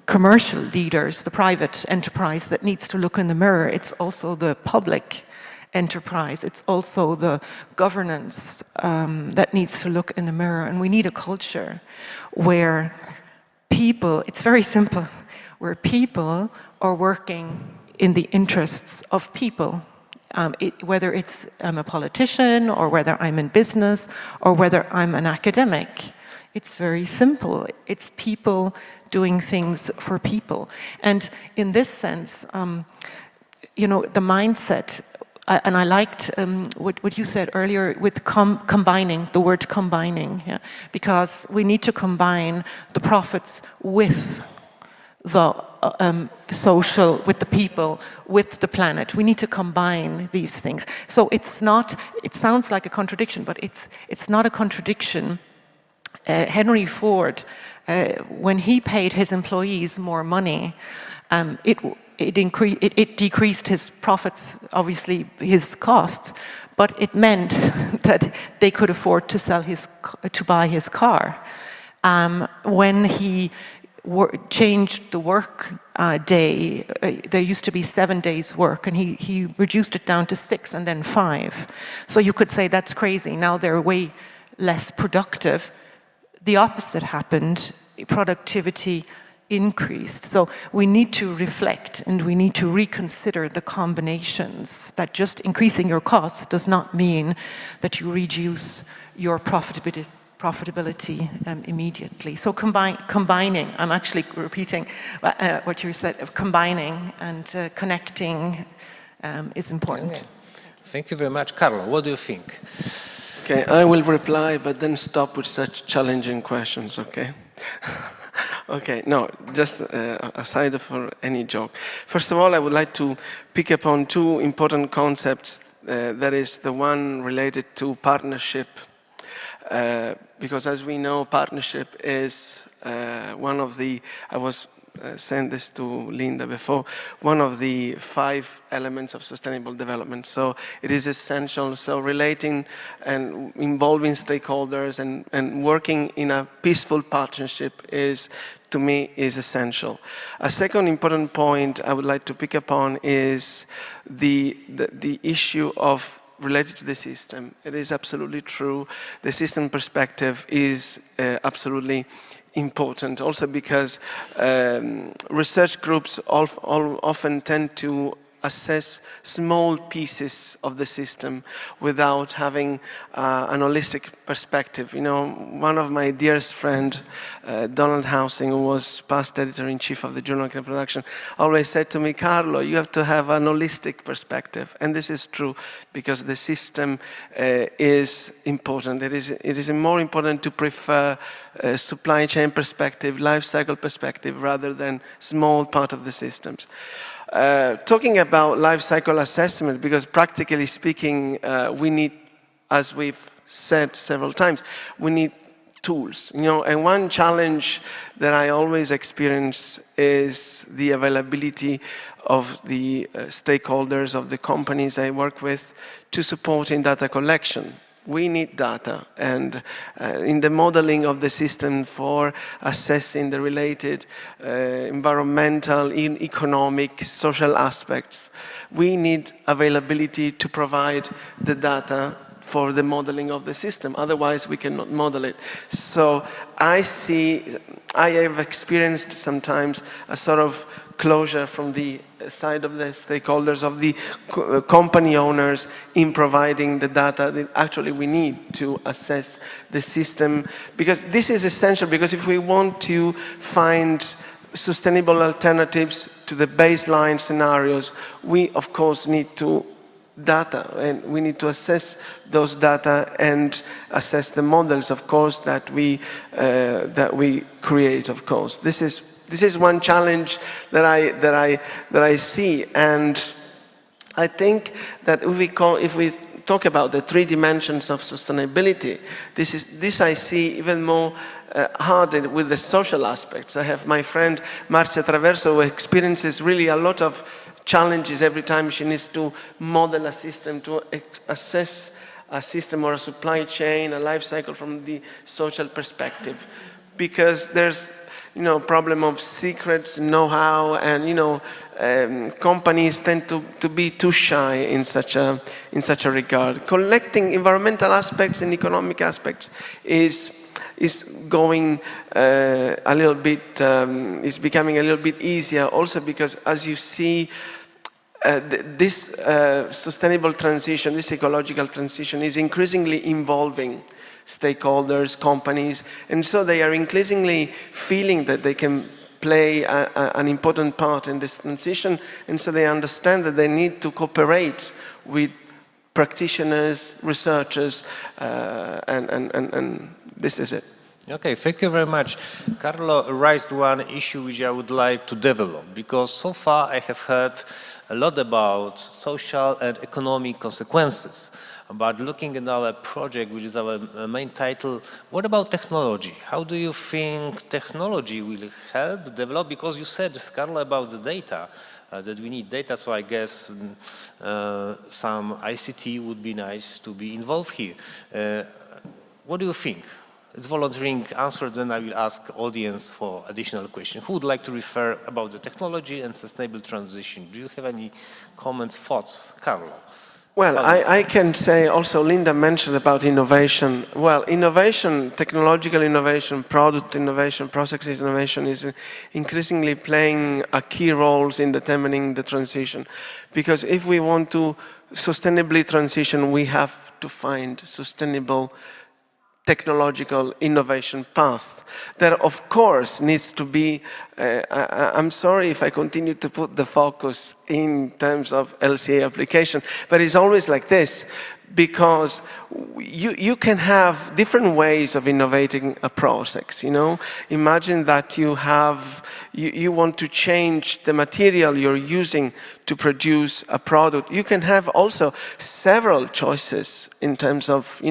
commercial leaders, the private enterprise that needs to look in the mirror, it's also the public enterprise, it's also the governance that needs to look in the mirror. And we need a culture where people, it's very simple, where people are working in the interests of people. Whether I'm a politician, or whether I'm in business, or whether I'm an academic. It's very simple. It's people doing things for people. And in this sense, you know, the mindset, and I liked what you said earlier with combining, the word combining, yeah? Because we need to combine the profits with the social, with the people, with the planet. We need to combine these things. So it's not, it sounds like a contradiction, but it's not a contradiction. Henry Ford, when he paid his employees more money, it decreased his profits, obviously his costs, but it meant that they could afford to buy his car. When he changed the work day, there used to be 7 days work, and he reduced it down to 6 and then 5. So you could say that's crazy, now they're way less productive. The opposite happened, productivity increased. So we need to reflect and we need to reconsider the combinations, that just increasing your costs does not mean that you reduce your profitability immediately. So combining, I'm actually repeating what you said, combining and connecting is important. Okay. Thank you very much. Carlo, what do you think? Okay, I will reply, but then stop with such challenging questions, okay? Okay, no, just aside for any joke. First of all, I would like to pick up on two important concepts. That is the one related to partnership. Because as we know, partnership is one of the, I was saying this to Linda before, one of the 5 elements of sustainable development. So it is essential. So relating and involving stakeholders and working in a peaceful partnership is, to me, is essential. A second important point I would like to pick up on is the issue of related to the system. It is absolutely true. The system perspective is absolutely important, also because research groups often tend to assess small pieces of the system without having an holistic perspective. You know, one of my dearest friends, Donald Housing, who was past editor-in-chief of the Journal of Economic Production, always said to me, Carlo, you have to have an holistic perspective. And this is true, because the system is important. It is more important to prefer a supply chain perspective, life cycle perspective, rather than small part of the systems. Talking about life cycle assessment, because practically speaking, we need, as we've said several times, we need tools. You know, and one challenge that I always experience is the availability of the stakeholders of the companies I work with to support in data collection. We need data, and in the modeling of the system for assessing the related environmental, economic, social aspects, we need availability to provide the data for the modeling of the system. Otherwise, we cannot model it. So I have experienced sometimes a sort of closure from the side of the stakeholders, of the company owners, in providing the data that actually we need to assess the system. Because this is essential, because if we want to find sustainable alternatives to the baseline scenarios, we of course need to data, and we need to assess those data and assess the models, of course, that we create, of course. This is one challenge that I see, and I think that if we talk about the 3 dimensions of sustainability, this I see even more hard with the social aspects. I have my friend Marcia Traverso, who experiences really a lot of challenges every time she needs to model a system, to assess a system or a supply chain, a life cycle from the social perspective, because there's problem of secrets, know-how, and companies tend to be too shy in such a regard. Collecting environmental aspects and economic aspects is going a little bit, is becoming a little bit easier, also because, as you see, this sustainable transition, this ecological transition is increasingly involving stakeholders, companies, and so they are increasingly feeling that they can play an important part in this transition, and so they understand that they need to cooperate with practitioners, researchers, and this is it. Okay, thank you very much. Carlo raised one issue which I would like to develop, because so far I have heard a lot about social and economic consequences. But looking at our project, which is our main title, what about technology? How do you think technology will help develop? Because you said, Carlo, about the data, that we need data, so I guess some ICT would be nice to be involved here. What do you think? It's volunteering answer, then I will ask audience for additional questions. Who would like to refer about the technology and sustainable transition? Do you have any comments, thoughts? Carlo? Well, I can say also, Linda mentioned about innovation. Well, innovation, technological innovation, product innovation, process innovation is increasingly playing a key role in determining the transition. Because if we want to sustainably transition, we have to find sustainable technological innovation path. That, of course, needs to be, I'm sorry if I continue to put the focus in terms of LCA application, but it's always like this, because you can have different ways of innovating a process, Imagine that you want to change the material you're using to produce a product. You can have also several choices in terms of,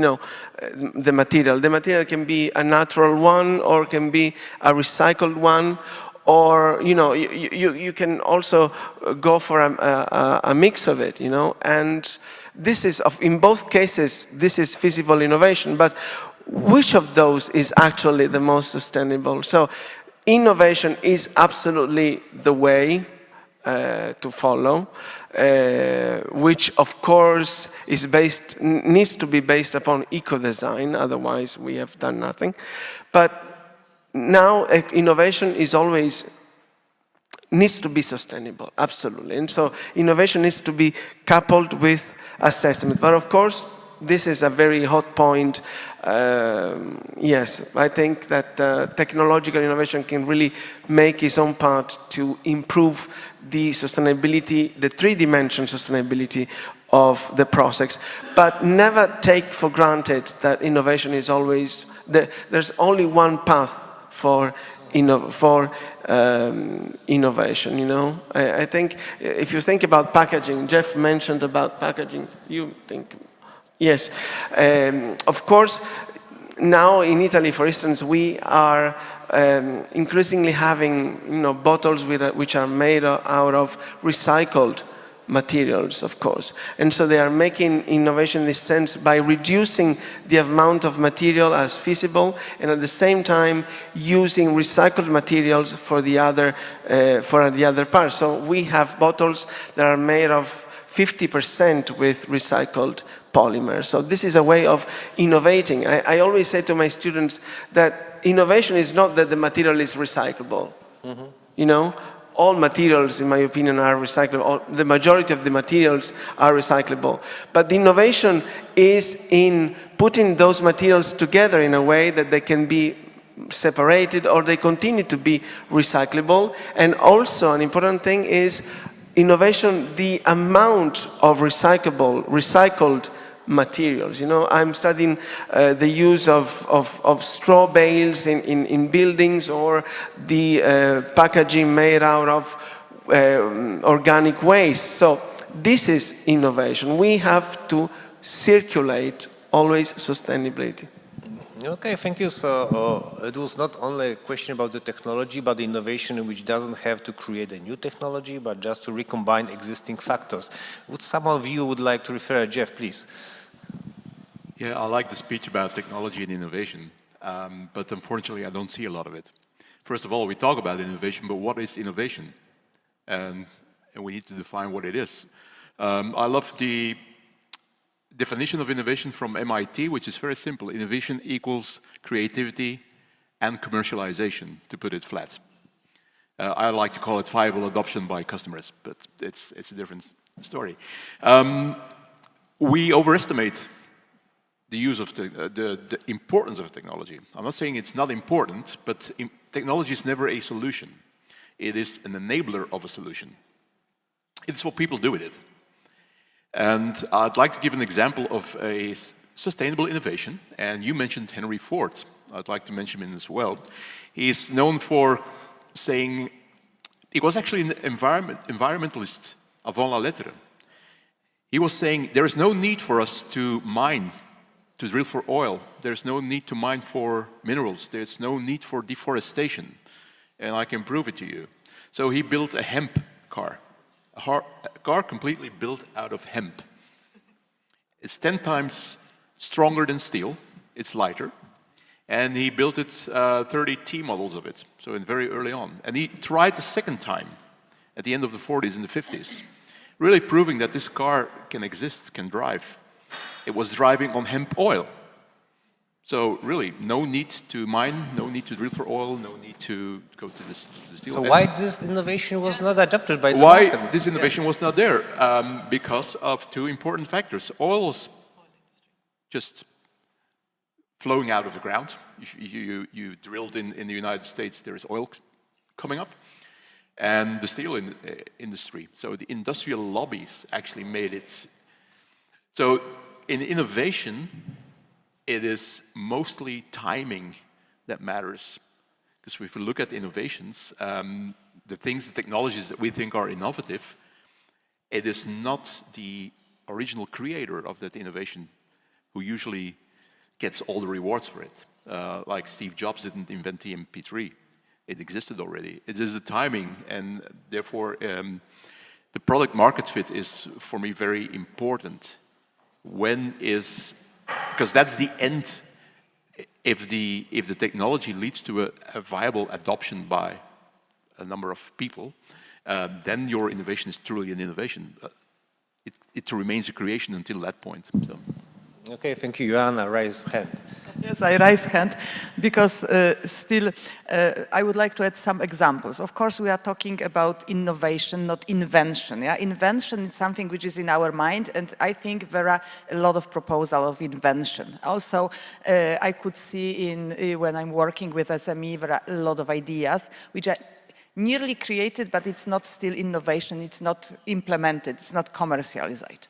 the material. The material can be a natural one, or can be a recycled one, or you can also go for a mix of it, and this is, in both cases, this is feasible innovation, but which of those is actually the most sustainable? So innovation is absolutely the way to follow, which of course needs to be based upon eco-design, otherwise we have done nothing. But now innovation needs to be sustainable, absolutely. And so innovation needs to be coupled with assessment. But of course, this is a very hot point. Yes, I think that technological innovation can really make its own part to improve the sustainability, the 3-dimension sustainability of the process. But never take for granted that innovation is always, there's only one path for innovation, I think if you think about packaging, Jeff mentioned about packaging, you think, yes. Of course, now in Italy, for instance, we are increasingly having, bottles which are made out of recycled materials, of course. And so they are making innovation in this sense by reducing the amount of material as feasible, and at the same time using recycled materials for the other part. So we have bottles that are made of 50% with recycled polymer. So this is a way of innovating. I always say to my students that innovation is not that the material is recyclable. All materials, in my opinion, are recyclable. The majority of the materials are recyclable. But the innovation is in putting those materials together in a way that they can be separated or they continue to be recyclable. And also an important thing is innovation, the amount of recycled materials. I'm studying the use of straw bales in buildings, or the packaging made out of organic waste. So this is innovation. We have to circulate always sustainability. Okay, thank you. So it was not only a question about the technology, but the innovation which doesn't have to create a new technology, but just to recombine existing factors. Would some of you would like to refer? Jeff, please. Yeah, I like the speech about technology and innovation, but unfortunately I don't see a lot of it. First of all, we talk about innovation, but what is innovation? And we need to define what it is. I love the definition of innovation from MIT, which is very simple. Innovation equals creativity and commercialization, to put it flat. I like to call it viable adoption by customers, but it's a different story. We overestimate the use of the importance of technology. I'm not saying it's not important, but technology is never a solution. It is an enabler of a solution. It's what people do with it. And I'd like to give an example of a sustainable innovation. And you mentioned Henry Ford. I'd like to mention him as well. He's known for saying, he was actually an environmentalist avant la lettre. He was saying, there is no need for us to mine, to drill for oil. There's no need to mine for minerals. There's no need for deforestation. And I can prove it to you. So he built a hemp car. A car completely built out of hemp. It's 10 times stronger than steel. It's lighter. And he built it 30 T models of it, so very early on. And he tried the second time at the end of the 40s and the 50s, really proving that this car can exist, can drive. It was driving on hemp oil. So really, no need to mine, no need to drill for oil, no need to go to the steel. So why this innovation was not adopted by the market? Why this innovation was not there? Because of two important factors. Oil is just flowing out of the ground. If you drilled in the United States, there is oil coming up. And the steel industry. So the industrial lobbies actually made it. So in innovation, it is mostly timing that matters. Because if we look at innovations, the things, the technologies that we think are innovative, it is not the original creator of that innovation who usually gets all the rewards for it. Like Steve Jobs didn't invent the MP3. It existed already. It is the timing, and therefore the product market fit is, for me, very important. When is, because that's the end. If the technology leads to a viable adoption by a number of people, then your innovation is truly an innovation. It remains a creation until that point. So. Okay, thank you. Joanna, raise hand. Yes, I raise hand because still I would like to add some examples. Of course, we are talking about innovation, not invention. Yeah? Invention is something which is in our mind, and I think there are a lot of proposals of invention. Also, I could see when I'm working with SME, there are a lot of ideas which are nearly created, but it's not still innovation, it's not implemented, it's not commercialized.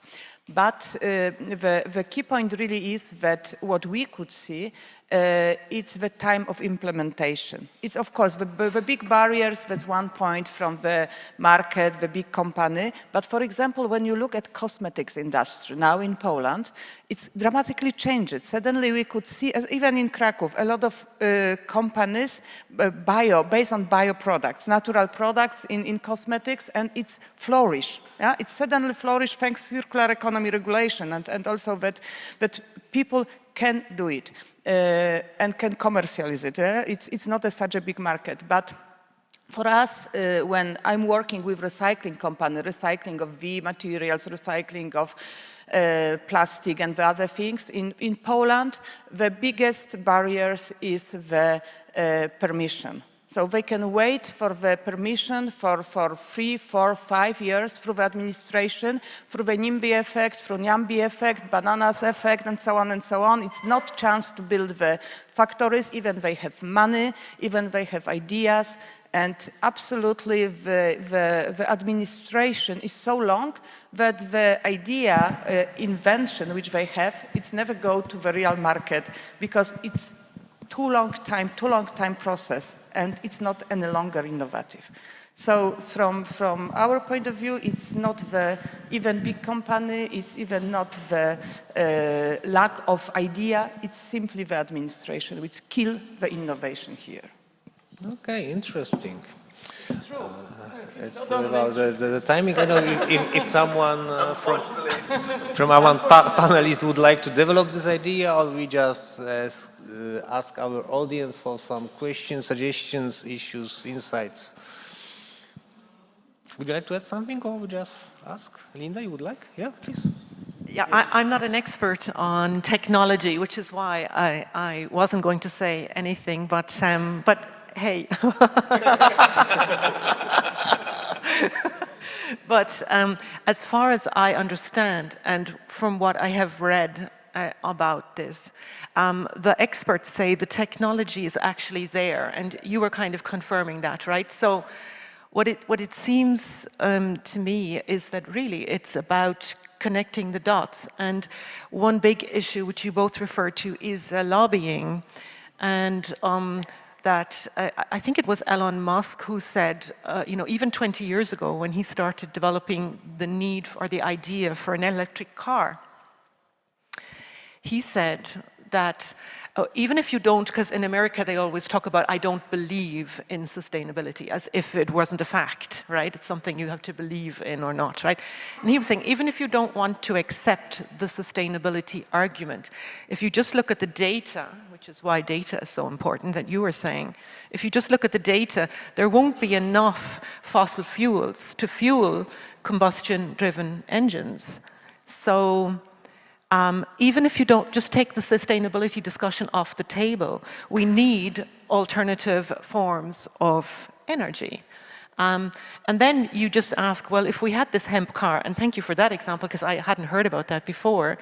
But the key point really is that what we could see, it's the time of implementation. It's of course the big barriers, that's one point from the market, the big company. But for example, when you look at cosmetics industry now in Poland, it's dramatically changed. Suddenly we could see, even in Krakow, a lot of companies based on bio products, natural products in cosmetics, and it's flourish. Yeah? It's suddenly flourished thanks to circular economy regulation, and also that people can do it and can commercialize it. It's not such a big market, but for us, when I'm working with recycling company, recycling of V materials, recycling of plastic and the other things, in Poland, the biggest barriers is the permission. So they can wait for the permission for 3, 4, 5 years through the administration, through the NIMBY effect, through NIAMBY effect, bananas effect, and so on and so on. It's not chance to build the factories, even they have money, even they have ideas, and absolutely the administration is so long that the idea, invention which they have, it's never go to the real market because it's too long time process, and it's not any longer innovative. So from our point of view, it's not the even big company, it's even not the lack of idea, it's simply the administration which kill the innovation here. Okay, interesting. It's true. It's about the timing. I know if someone from our panelists would like to develop this idea, or we just ask our audience for some questions, suggestions, issues, insights. Would you like to add something, or would you just ask? Linda, you would like? Yeah, please. Yeah, I'm not an expert on technology, which is why I wasn't going to say anything, but hey. But as far as I understand, and from what I have read about this, the experts say the technology is actually there, and you were kind of confirming that, right? So what it seems to me is that really it's about connecting the dots. And one big issue which you both referred to is lobbying, and that I think it was Elon Musk who said, you know, even 20 years ago when he started developing the need or the idea for an electric car, he said that even if you don't, because in America they always talk about, I don't believe in sustainability, as if it wasn't a fact, right? It's something you have to believe in or not, right? And he was saying, even if you don't want to accept the sustainability argument, if you just look at the data, which is why data is so important that you were saying, if you just look at the data, there won't be enough fossil fuels to fuel combustion-driven engines. So even if you don't just take the sustainability discussion off the table, we need alternative forms of energy. And then you just ask, well, if we had this hemp car, and thank you for that example, because I hadn't heard about that before,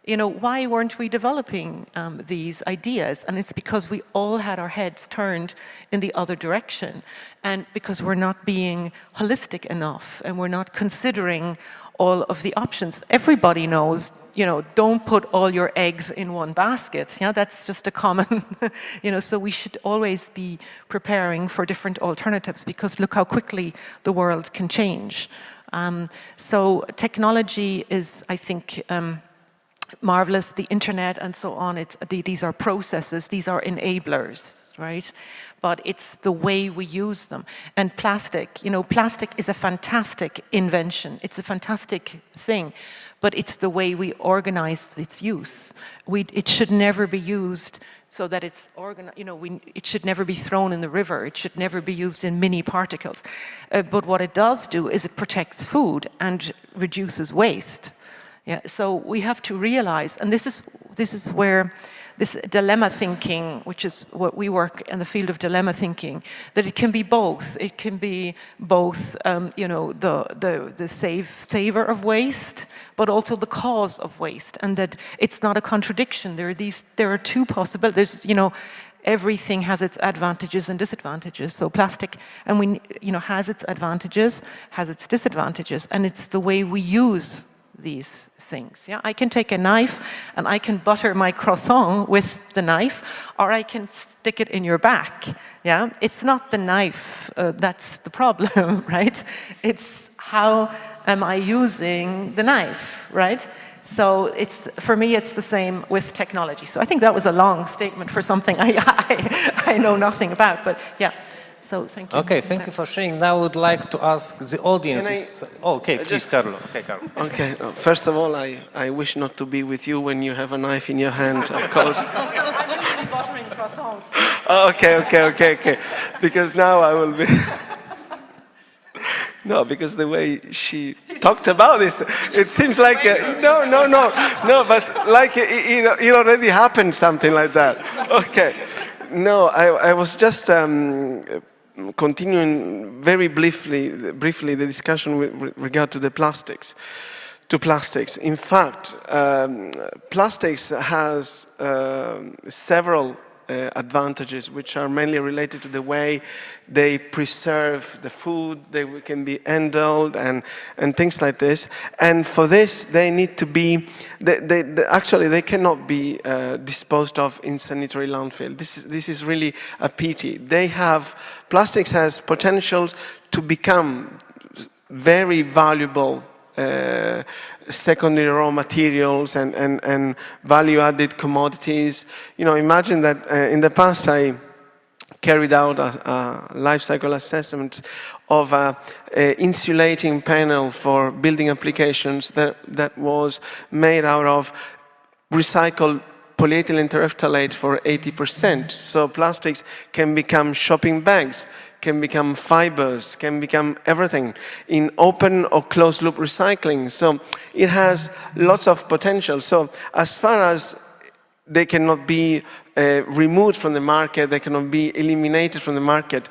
you know, why weren't we developing these ideas? And it's because we all had our heads turned in the other direction, and because we're not being holistic enough, and we're not considering all of the options. Everybody knows, you know, don't put all your eggs in one basket. Yeah, that's just a common, you know, so we should always be preparing for different alternatives, because look how quickly the world can change. So technology is, I think, marvelous, the internet and so on, these are processes, these are enablers, right? But it's the way we use them. And plastic, you know, plastic is a fantastic invention, it's a fantastic thing, but it's the way we organize its use. It should never be used so that it's it should never be thrown in the river, it should never be used in mini particles. But what it does do is it protects food and reduces waste. Yeah, so we have to realize, and this is where this dilemma thinking, which is what we work in the field of dilemma thinking, that it can be both. It can be both, you know, the saver of waste, but also the cause of waste, and that it's not a contradiction. There are two possibilities. You know, everything has its advantages and disadvantages. So plastic, and has its advantages, has its disadvantages, and it's the way we use these things. Yeah, I can take a knife and I can butter my croissant with the knife, or I can stick it in your back. Yeah, it's not the knife that's the problem, right? It's how am I using the knife, right? So for me, it's the same with technology. So I think that was a long statement for something I know nothing about, but yeah. So thank you. Okay, thank you for sharing. Now I would like to ask the audience. Okay, please, Carlo. Okay, Carlo. Okay, first of all, I wish not to be with you when you have a knife in your hand, of course. I'm really buttering croissants. Okay. Because now I will be... No, because the way she talked about this, it seems like... No, but like it already happened, something like that. Okay. No, I was just... continuing very briefly the discussion with regard to the plastics. In fact, plastics has several advantages, which are mainly related to the way they preserve the food, they can be handled and things like this. And for this, they need to be, actually they cannot be disposed of in sanitary landfill. This is really a pity. Plastics has potentials to become very valuable secondary raw materials and value-added commodities. You know, imagine that in the past I carried out a life cycle assessment of an insulating panel for building applications that was made out of recycled polyethylene terephthalate for 80%. So plastics can become shopping bags, can become fibers, can become everything in open or closed loop recycling. So it has lots of potential. So as far as they cannot be removed from the market, they cannot be eliminated from the market,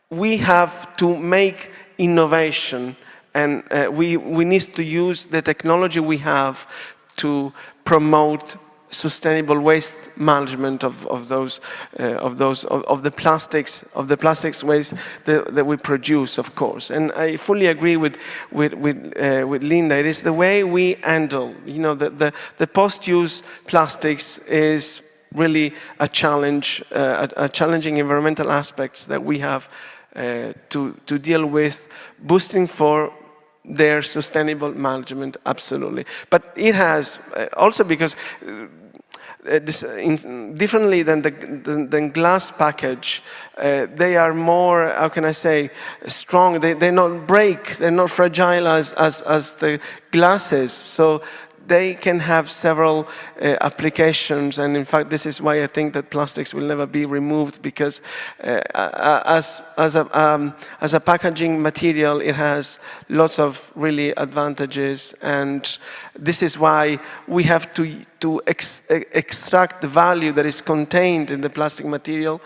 we have to make innovation, and we need to use the technology we have to promote sustainable waste management of the plastics waste that we produce, of course. And I fully agree with Linda. It is the way we handle, you know, the post-use plastics is really a challenge, a challenging environmental aspects that we have to deal with, boosting for their sustainable management, absolutely. But it has also, because differently than glass package, they are more, how can I say, strong. They not break. They're not fragile as the glasses. So they can have several applications, and in fact, this is why I think that plastics will never be removed, because as a packaging material, it has lots of really advantages, and this is why we have to extract the value that is contained in the plastic material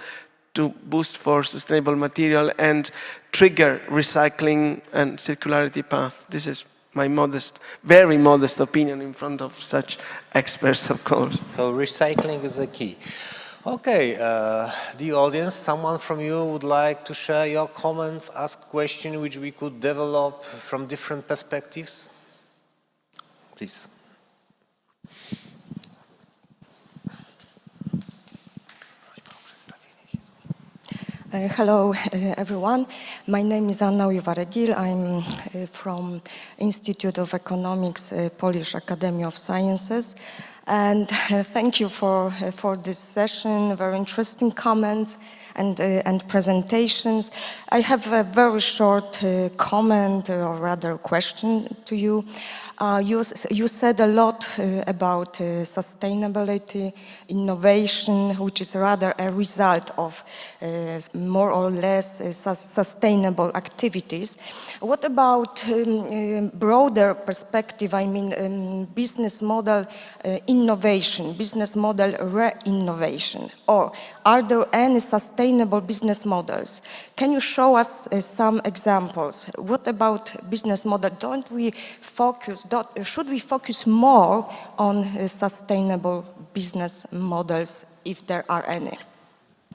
to boost for sustainable material and trigger recycling and circularity path. This is my modest, very modest opinion in front of such experts, of course. So recycling is the key. Okay, the audience, someone from you would like to share your comments, ask questions which we could develop from different perspectives? Please. Hello, everyone. My name is Anna Uiwaregil. I'm from Institute of Economics, Polish Academy of Sciences. And thank you for this session, very interesting comments and presentations. I have a very short comment, or rather question to you. You said a lot about sustainability, innovation, which is rather a result of more or less sustainable activities. What about broader perspective? I mean, business model innovation, business model re-innovation, or are there any sustainable business models? Can you show us some examples? What about business model? Should we focus more on sustainable business models, if there are any?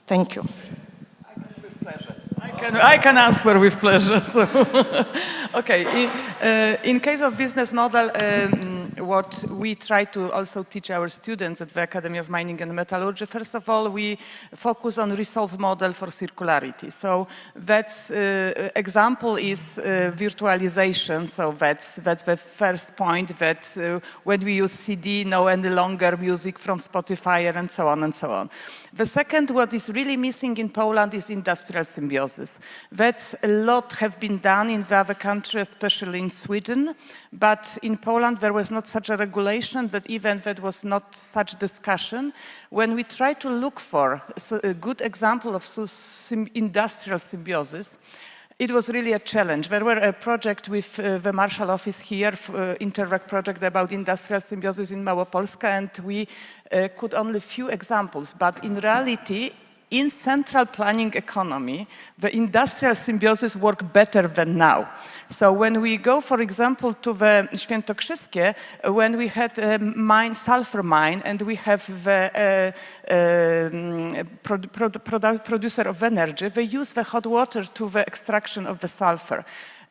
Thank you. With pleasure. I can answer with pleasure. So. Okay, in case of business model, what we try to also teach our students at the Academy of Mining and Metallurgy, first of all, we focus on resolve model for circularity. So that's example is virtualization. So that's the first point, that when we use CD, no any longer music from Spotify and so on and so on. The second, what is really missing in Poland is industrial symbiosis. That's a lot have been done in the other countries, especially in Sweden, but in Poland there was not such a regulation, that even that was not such discussion. When we try to look for a good example of industrial symbiosis, it was really a challenge. There were a project with the Marshall Office here, Interreg project about industrial symbiosis in Małopolska, and we could only few examples, but in reality, in central planning economy, the industrial symbiosis work better than now. So when we go, for example, to the Świętokrzyskie, when we had a mine, sulfur mine, and we have the producer of energy, they use the hot water to the extraction of the sulfur.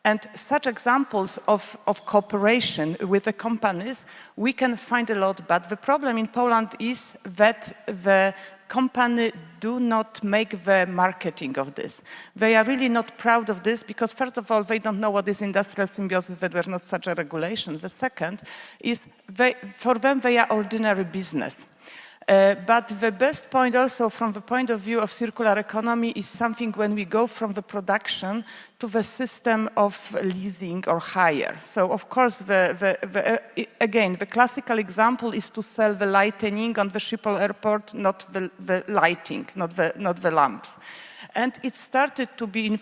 And such examples of cooperation with the companies, we can find a lot, but the problem in Poland is that the company do not make the marketing of this. They are really not proud of this because, first of all, they don't know what is industrial symbiosis, that there's not such a regulation. The second is, for them, they are ordinary business. But the best point also from the point of view of circular economy is something when we go from the production to the system of leasing or hire. So of course, again, the classical example is to sell the lightning on the Schiphol airport, not the lighting, not the lamps. And it started to be in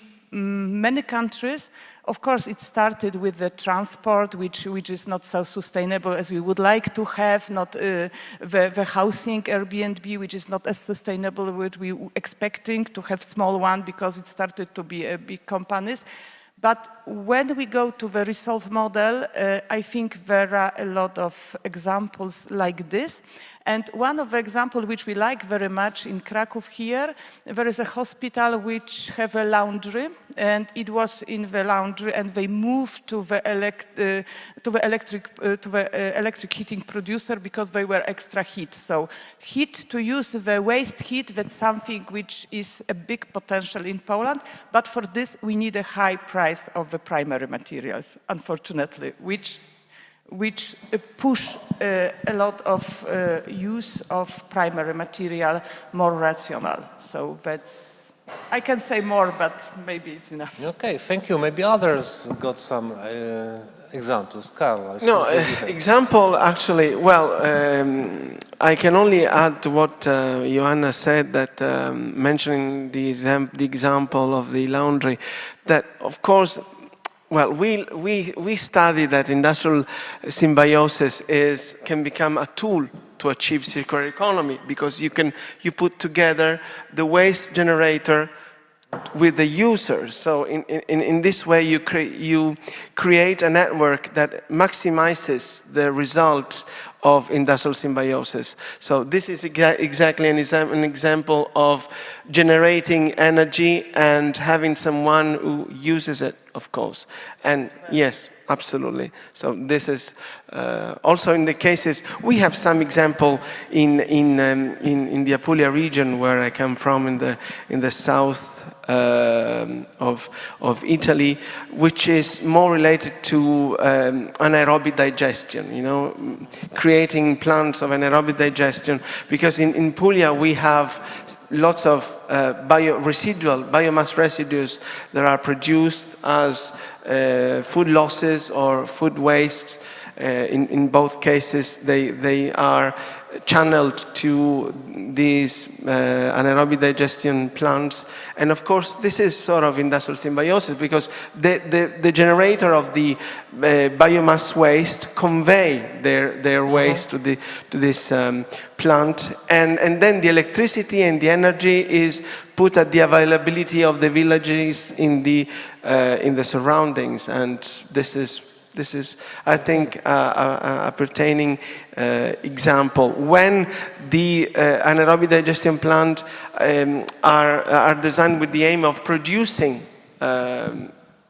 many countries. Of course, it started with the transport, which is not so sustainable as we would like to have, not the housing Airbnb, which is not as sustainable as we were expecting to have small one because it started to be big companies. But when we go to the resolve model, I think there are a lot of examples like this. And one of the examples which we like very much in Kraków here, there is a hospital which have a laundry, and it was in the laundry, and they moved to the electric heating producer because they were extra heat. So heat, to use the waste heat, that's something which is a big potential in Poland, but for this we need a high price of the primary materials, unfortunately, which push a lot of use of primary material more rational. So that's, I can say more, but maybe it's enough. Okay, thank you. Maybe others got some examples. Carl, no, example actually, well, I can only add to what Joanna said, that mentioning the example of the laundry, that of course, well, we study that industrial symbiosis can become a tool to achieve circular economy, because you put together the waste generator with the user. So in this way you create a network that maximizes the result of industrial symbiosis. So this is exactly an example of generating energy and having someone who uses it, of course. And yes, absolutely. So this is also in the cases, we have some example in the Apulia region where I come from, in the south of Italy, which is more related to anaerobic digestion, you know, creating plants of anaerobic digestion, because in Puglia we have lots of biomass residues that are produced as food losses or food waste. In both cases, they are channeled to these anaerobic digestion plants. And of course, this is sort of industrial symbiosis, because the generator of the biomass waste convey their waste to this plant, and then the electricity and the energy is put at the availability of the villages in the surroundings. And this is, I think, a pertaining example. When the anaerobic digestion plant are designed with the aim of producing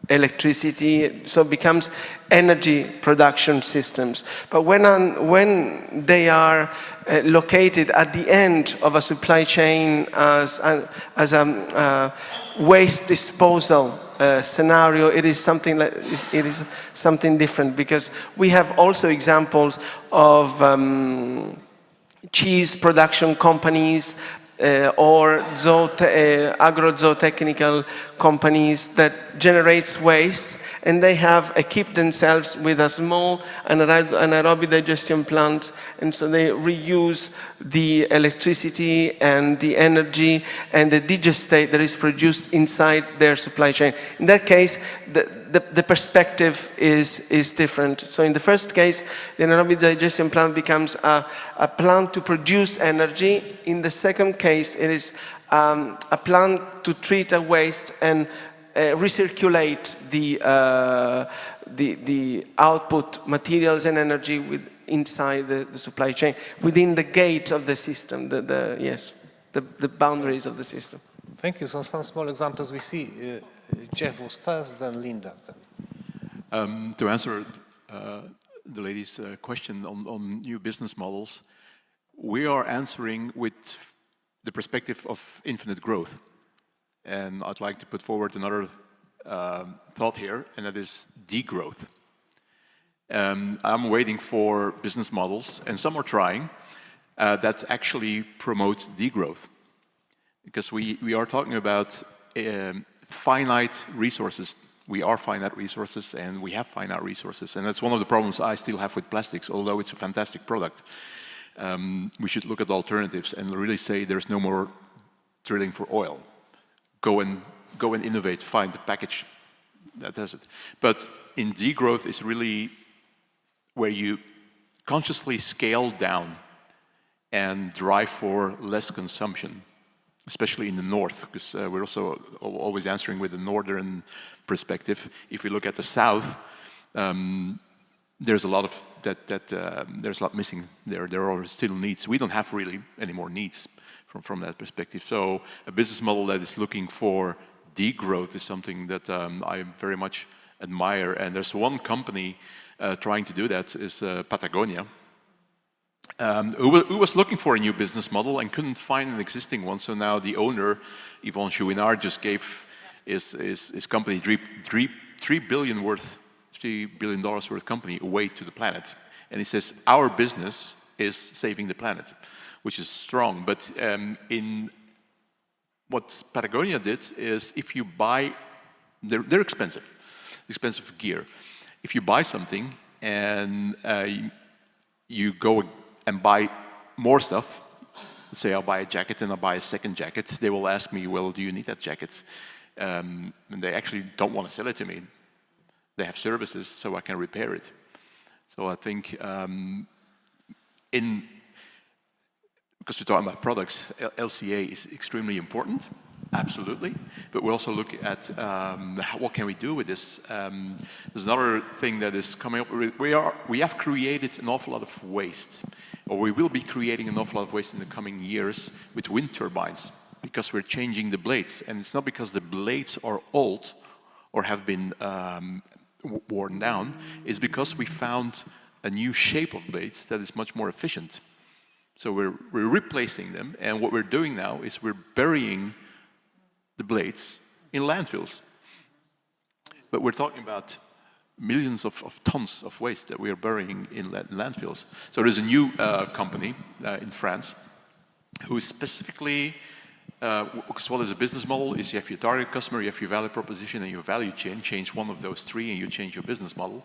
electricity, so it becomes energy production systems. But when they are located at the end of a supply chain as a waste disposal scenario, it is something different, because we have also examples of cheese production companies or agrozootechnical companies that generates waste, and they have equipped themselves with a small anaerobic digestion plant, and so they reuse the electricity and the energy and the digestate that is produced inside their supply chain. In that case, the perspective is different. So in the first case, the anaerobic digestion plant becomes a plant to produce energy. In the second case, it is a plant to treat a waste and recirculate the output materials and energy inside the supply chain, within the gate of the system, the boundaries of the system. Thank you. So some small examples we see. Jeff was first, then Linda. To answer the lady's question on new business models, we are answering with the perspective of infinite growth. And I'd like to put forward another thought here, and that is degrowth. I'm waiting for business models, and some are trying, that actually promote degrowth. Because we are talking about finite resources. We are finite resources, and we have finite resources. And that's one of the problems I still have with plastics, although it's a fantastic product. We should look at alternatives and really say there's no more drilling for oil. Go and innovate, find the package that does it. But in degrowth is really where you consciously scale down and drive for less consumption, especially in the north, because we're also always answering with the northern perspective. If we look at the south, there's a lot of there's a lot missing there. There are still needs. We don't have really any more needs from that perspective. So a business model that is looking for degrowth is something that I very much admire. And there's one company trying to do that, is Patagonia, who was looking for a new business model and couldn't find an existing one. So now the owner, Yvon Chouinard, just gave his company $3 billion worth company away to the planet. And he says, our business is saving the planet, which is strong. But in what Patagonia did is, if you buy, they're expensive gear. If you buy something and you go and buy more stuff, let's say I'll buy a jacket and I'll buy a second jacket, they will ask me, well, do you need that jacket? And they actually don't want to sell it to me. They have services, so I can repair it. So I think because we're talking about products, LCA is extremely important, absolutely. But we also look at what can we do with this. There's another thing that is coming up. We have created an awful lot of waste, or we will be creating an awful lot of waste in the coming years with wind turbines, because we're changing the blades. And it's not because the blades are old or have been worn down, it's because we found a new shape of blades that is much more efficient. So we're replacing them, and what we're doing now is we're burying the blades in landfills. But we're talking about millions of tons of waste that we are burying in landfills. So there's a new company in France who is specifically, because what is a business model is you have your target customer, you have your value proposition and your value chain. Change one of those three and you change your business model.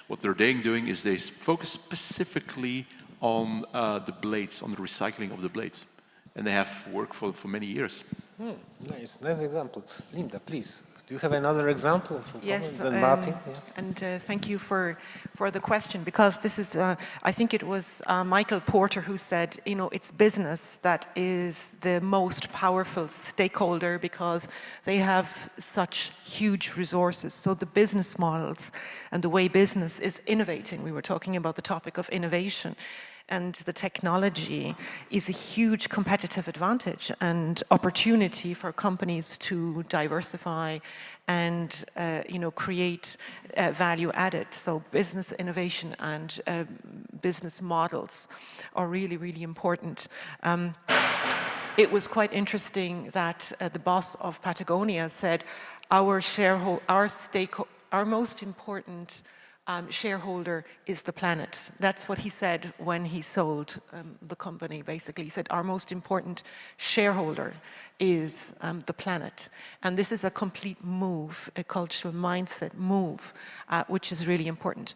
What they're doing is they focus specifically on the blades, on the recycling of the blades. And they have worked for many years. Nice example. Linda, please. Do you have another example of some yes, than Martin? Yeah. And thank you for the question, because this is, I think it was Michael Porter who said, you know, it's business that is the most powerful stakeholder because they have such huge resources. So the business models and the way business is innovating, we were talking about the topic of innovation, and the technology is a huge competitive advantage and opportunity for companies to diversify and create value added. So business innovation and business models are really, really important. It was quite interesting that the boss of Patagonia said, our most important shareholder is the planet. That's what he said when he sold the company, basically. He said, our most important shareholder is the planet. And this is a complete move, a cultural mindset move, which is really important.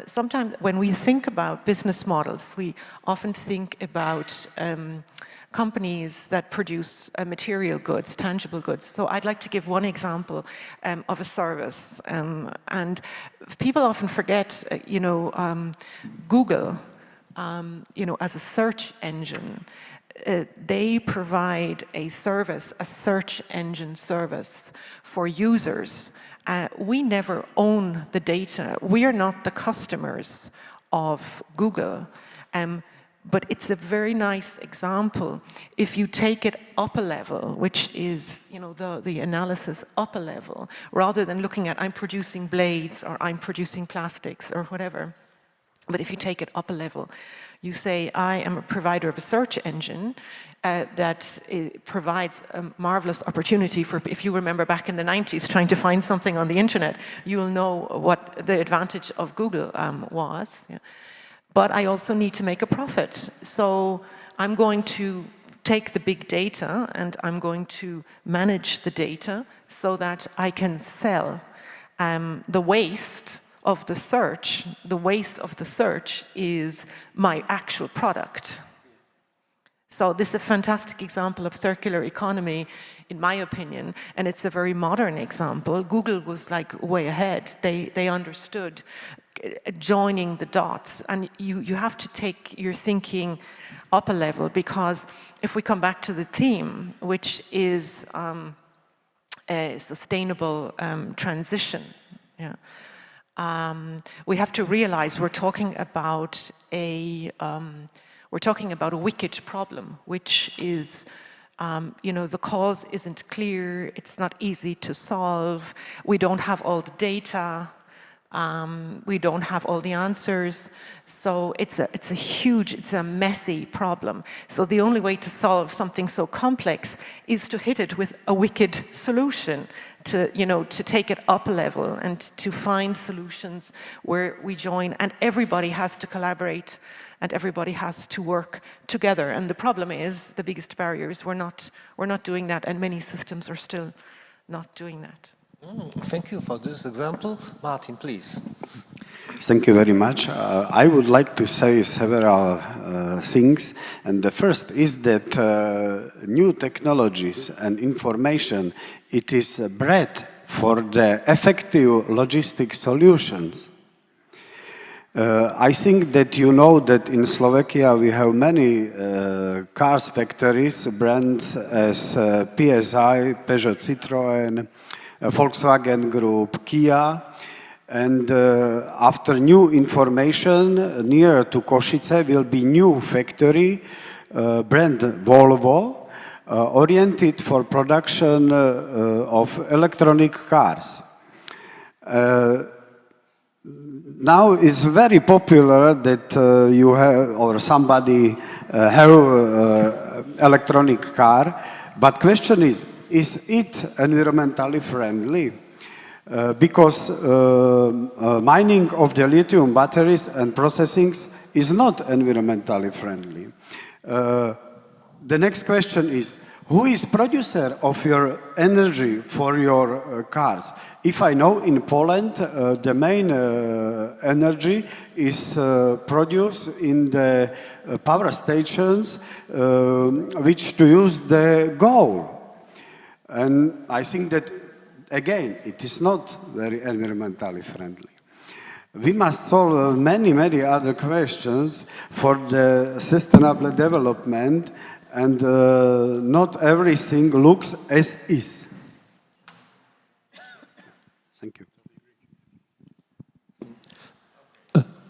Sometimes when we think about business models, we often think about companies that produce material goods, tangible goods. So I'd like to give one example of a service. And people often forget, Google, as a search engine, they provide a service, a search engine service for users. We never own the data. We are not the customers of Google. But it's a very nice example. If you take it up a level, which is, you know, the analysis up a level, rather than looking at I'm producing blades or I'm producing plastics or whatever. But if you take it up a level, you say, I am a provider of a search engine that provides a marvelous opportunity for, if you remember back in the 90s, trying to find something on the internet, you will know what the advantage of Google was. Yeah. But I also need to make a profit. So I'm going to take the big data and I'm going to manage the data so that I can sell the waste of the search. The waste of the search is my actual product. So this is a fantastic example of circular economy, in my opinion, and it's a very modern example. Google was like way ahead. They understood joining the dots, and you have to take your thinking up a level, because if we come back to the theme, which is a sustainable transition, yeah, we have to realize we're talking about a wicked problem, which is, you know, the cause isn't clear, it's not easy to solve, we don't have all the data, we don't have all the answers, so it's a huge, it's a messy problem. So the only way to solve something so complex is to hit it with a wicked solution, to, you know, to take it up a level and to find solutions where we join, and everybody has to collaborate and everybody has to work together. And the problem is, the biggest barrier is we're not doing that, and many systems are still not doing that. Thank you for this example. Martin, please. Thank you very much. I would like to say several things. And the first is that new technologies and information, it is bred for the effective logistic solutions. I think that you know that in Slovakia we have many cars factories, brands as PSI, Peugeot, Citroën, Volkswagen Group, Kia, and after new information near to Košice will be new factory, brand Volvo, oriented for production of electronic cars. Now it's very popular that you have, or somebody have electronic car, but question is it environmentally friendly? Because mining of the lithium batteries and processing is not environmentally friendly. The next question is, who is producer of your energy for your cars? If I know, in Poland, the main energy is produced in the power stations which to use the coal. And I think that, again, it is not very environmentally friendly. We must solve many, many other questions for the sustainable development, and not everything looks as is. Thank you.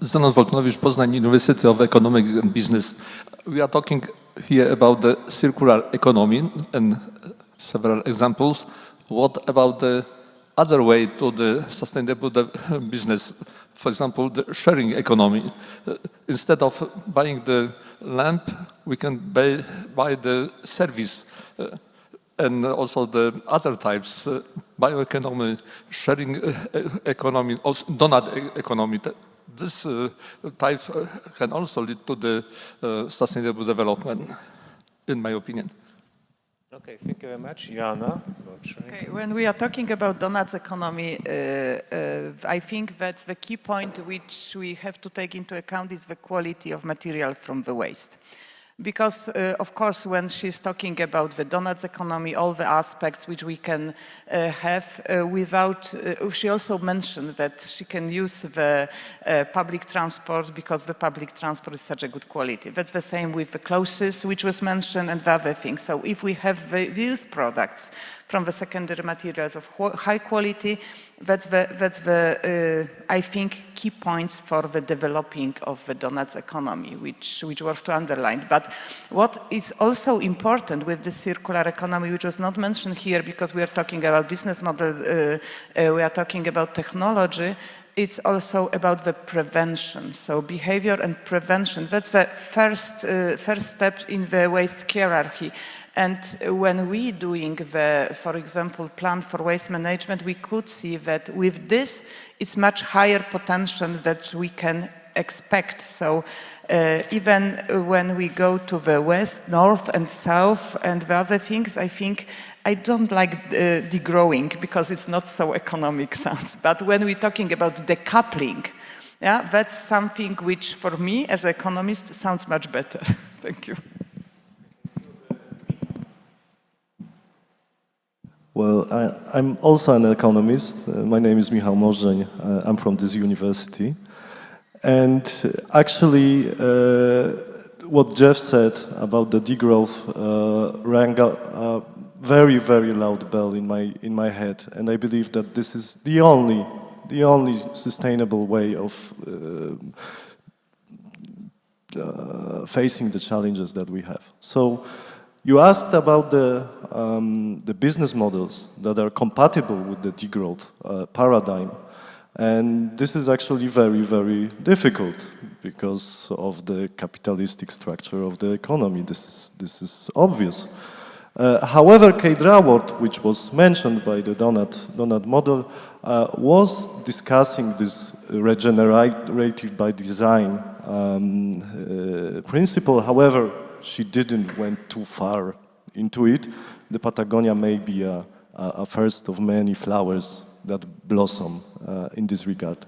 Zdenon Woltnowicz, Poznań University of Economics and Business. We are talking here about the circular economy and several examples. What about the other way to the sustainable business? For example, the sharing economy. Instead of buying the lamp, we can buy the service. And also the other types, bioeconomy, sharing economy, also donut economy. This type can also lead to the sustainable development, in my opinion. Okay, thank you very much. Jana? Okay, when we are talking about donuts economy, I think that the key point which we have to take into account is the quality of material from the waste. Because, of course, when she's talking about the donuts economy, all the aspects which we can have without, she also mentioned that she can use the public transport because the public transport is such a good quality. That's the same with the clothes, which was mentioned, and the other things. So if we have these products from the secondary materials of high quality, that's the I think, key points for the developing of the donuts economy, which worth to underline. But what is also important with the circular economy, which was not mentioned here because we are talking about business model, we are talking about technology, it's also about the prevention. So behavior and prevention, that's the first step in the waste hierarchy. And when we doing the, for example, plan for waste management, we could see that with this, it's much higher potential that we can expect. So even when we go to the west, north and south and the other things, I think I don't like degrowing because it's not so economic sounds. But when we're talking about decoupling, yeah, that's something which for me as an economist sounds much better. Thank you. Well, I'm also an economist. My name is Michał Morzeń. I'm from this university. And actually, what Jeff said about the degrowth rang a very, very loud bell in my head. And I believe that this is the only sustainable way of facing the challenges that we have. So, you asked about the business models that are compatible with the degrowth paradigm, and this is actually very, very difficult because of the capitalistic structure of the economy. This is obvious. However, Kate Raworth, which was mentioned by the donut model, was discussing this regenerative by design principle. However, she didn't went too far into it. The Patagonia may be a first of many flowers that blossom in this regard.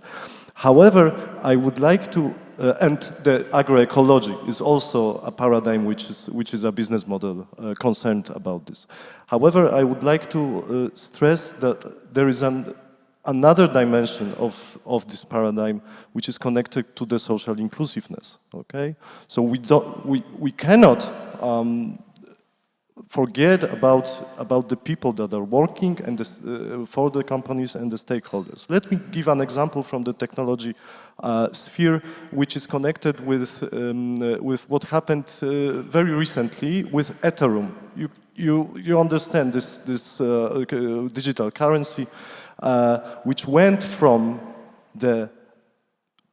However, I would like to, and the agroecology is also a paradigm which is a business model concerned about this. However, I would like to stress that there is another dimension of this paradigm which is connected to the social inclusiveness. Okay, so we cannot forget about the people that are working and for the companies and the stakeholders. Let me give an example from the technology sphere, which is connected with what happened very recently with Ethereum. You understand this digital currency, which went from the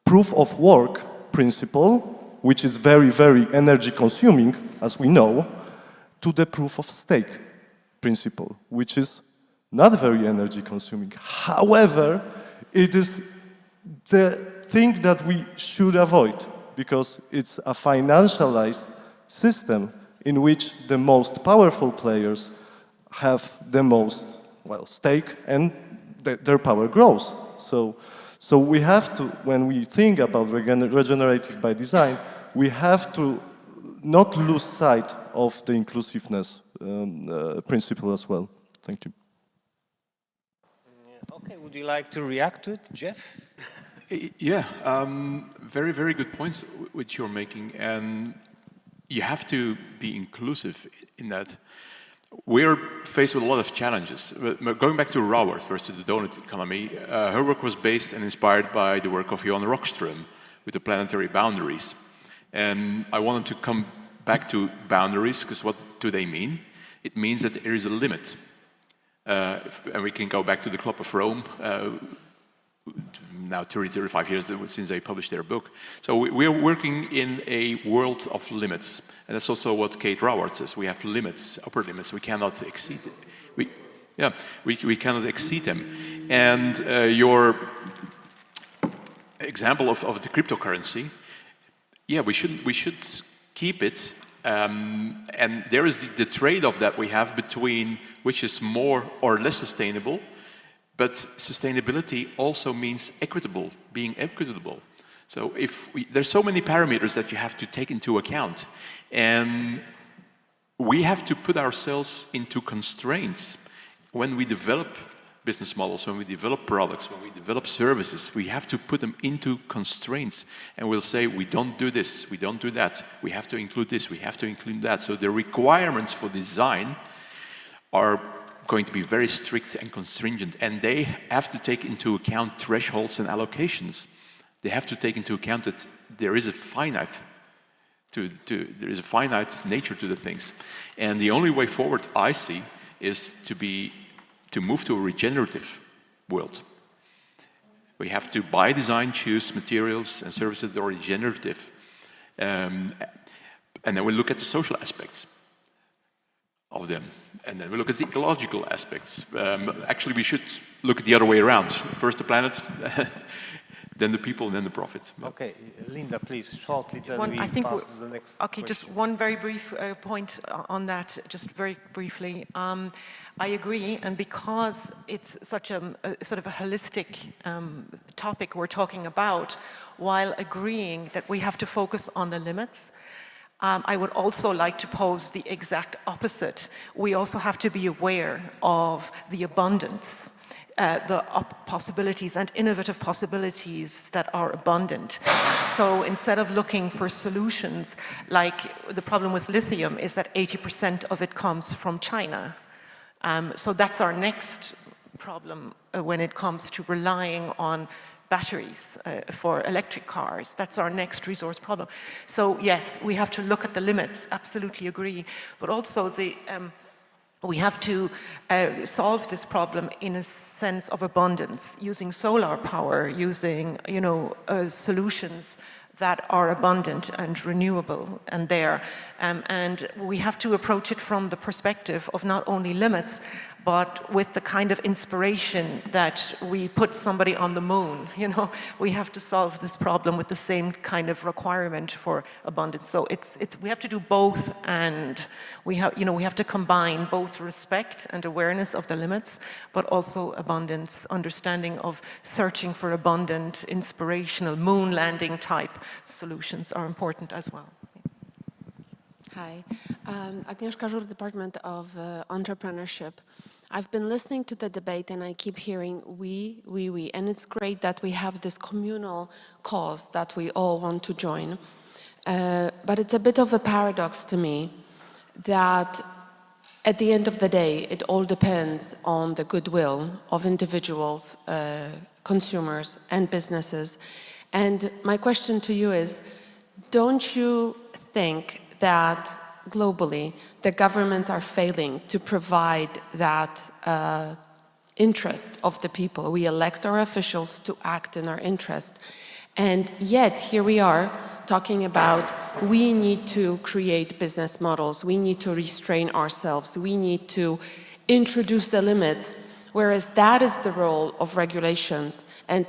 proof of work principle, which is very, very energy consuming, as we know, to the proof of stake principle, which is not very energy consuming. However, it is the thing that we should avoid because it's a financialized system in which the most powerful players have the most, well, stake and their power grows. So we have to, when we think about regenerative by design, we have to not lose sight of the inclusiveness principle as well. Thank you. Okay, would you like to react to it, Jeff? Yeah, very, very good points which you're making, and you have to be inclusive in that. We're faced with a lot of challenges. Going back to Raworth first, to the donut economy, her work was based and inspired by the work of Johan Rockström with the planetary boundaries. And I wanted to come back to boundaries, because what do they mean? It means that there is a limit. And we can go back to the Club of Rome, now 30, 35 years since they published their book. So we're working in a world of limits. And that's also what Kate Raworth says. We have limits, upper limits. We cannot exceed it. We cannot exceed them. And your example of the cryptocurrency, yeah, we should keep it. And there is the trade-off that we have between which is more or less sustainable. But sustainability also means equitable, being equitable. So there's so many parameters that you have to take into account, and we have to put ourselves into constraints when we develop business models, when we develop products, when we develop services. We have to put them into constraints, and we'll say, we don't do this, we don't do that, we have to include this, we have to include that. So the requirements for design are going to be very strict and constringent, and they have to take into account thresholds and allocations. They have to take into account that there is a finite nature to the things. And the only way forward I see is to move to a regenerative world. We have to, by design, choose materials and services that are regenerative. And then we look at the social aspects of them. And then we look at the ecological aspects. Actually, we should look at the other way around. First the planet, then the people, and then the profit. Okay, Linda, please, shortly, then we I think pass to the next okay, question. just one very brief point on that, just very briefly. I agree, and because it's such a sort of a holistic topic we're talking about, while agreeing that we have to focus on the limits, I would also like to pose the exact opposite. We also have to be aware of the abundance, the possibilities and innovative possibilities that are abundant. So instead of looking for solutions, like the problem with lithium is that 80% of it comes from China. So that's our next problem when it comes to relying on batteries for electric cars. That's our next resource problem. So yes, we have to look at the limits, absolutely agree, but also we have to solve this problem in a sense of abundance, using solar power, using solutions that are abundant and renewable and there. And we have to approach it from the perspective of not only limits, but with the kind of inspiration that we put somebody on the moon. We have to solve this problem with the same kind of requirement for abundance. So we have to do both, and we have to combine both respect and awareness of the limits, but also abundance, understanding of searching for abundant, inspirational, moon landing type solutions are important as well. Hi, Agnieszka Żur, Department of Entrepreneurship. I've been listening to the debate and I keep hearing we, and it's great that we have this communal cause that we all want to join. But it's a bit of a paradox to me that at the end of the day, it all depends on the goodwill of individuals, consumers, and businesses. And my question to you is, don't you think that globally the governments are failing to provide that interest of the people? We elect our officials to act in our interest. And yet here we are talking about we need to create business models, we need to restrain ourselves, we need to introduce the limits, whereas that is the role of regulations. And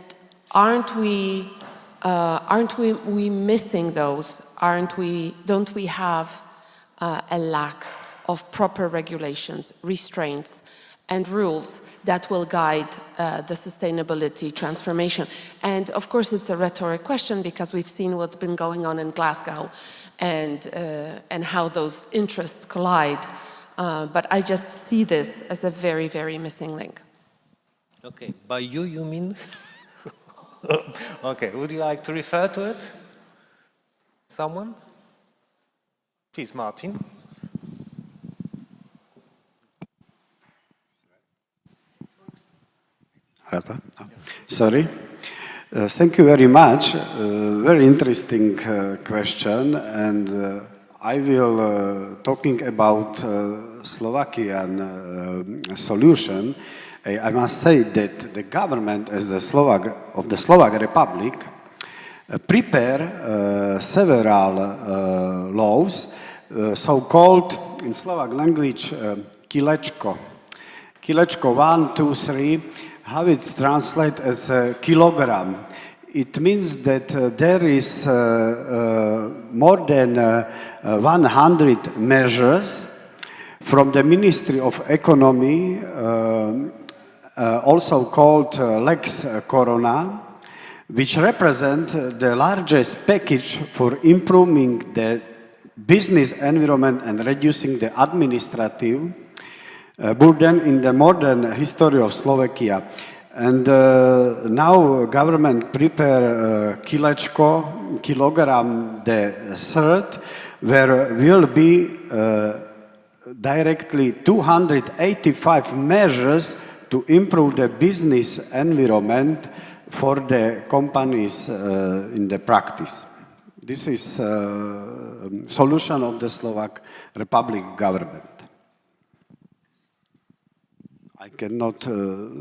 aren't we missing those? Don't we have a lack of proper regulations, restraints, and rules that will guide the sustainability transformation? And of course, it's a rhetoric question because we've seen what's been going on in Glasgow and how those interests collide. But I just see this as a very, very missing link. Okay, by you mean? Okay, would you like to refer to it? Someone? Please, Martin. Sorry. Thank you very much. Very interesting question, and I will talking about Slovakian solution. I must say that the government of the Slovak Republic prepare several laws, so-called in Slovak language kilečko. Kilečko 1, 2, 3. How it translates as a kilogram. It means that there is more than 100 measures from the Ministry of Economy, also called Lex Corona, which represent the largest package for improving the business environment and reducing the administrative burden in the modern history of Slovakia. And now government prepare kilogram the third, where will be directly 285 measures to improve the business environment for the companies in the practice. This is solution of the Slovak Republic government. I cannot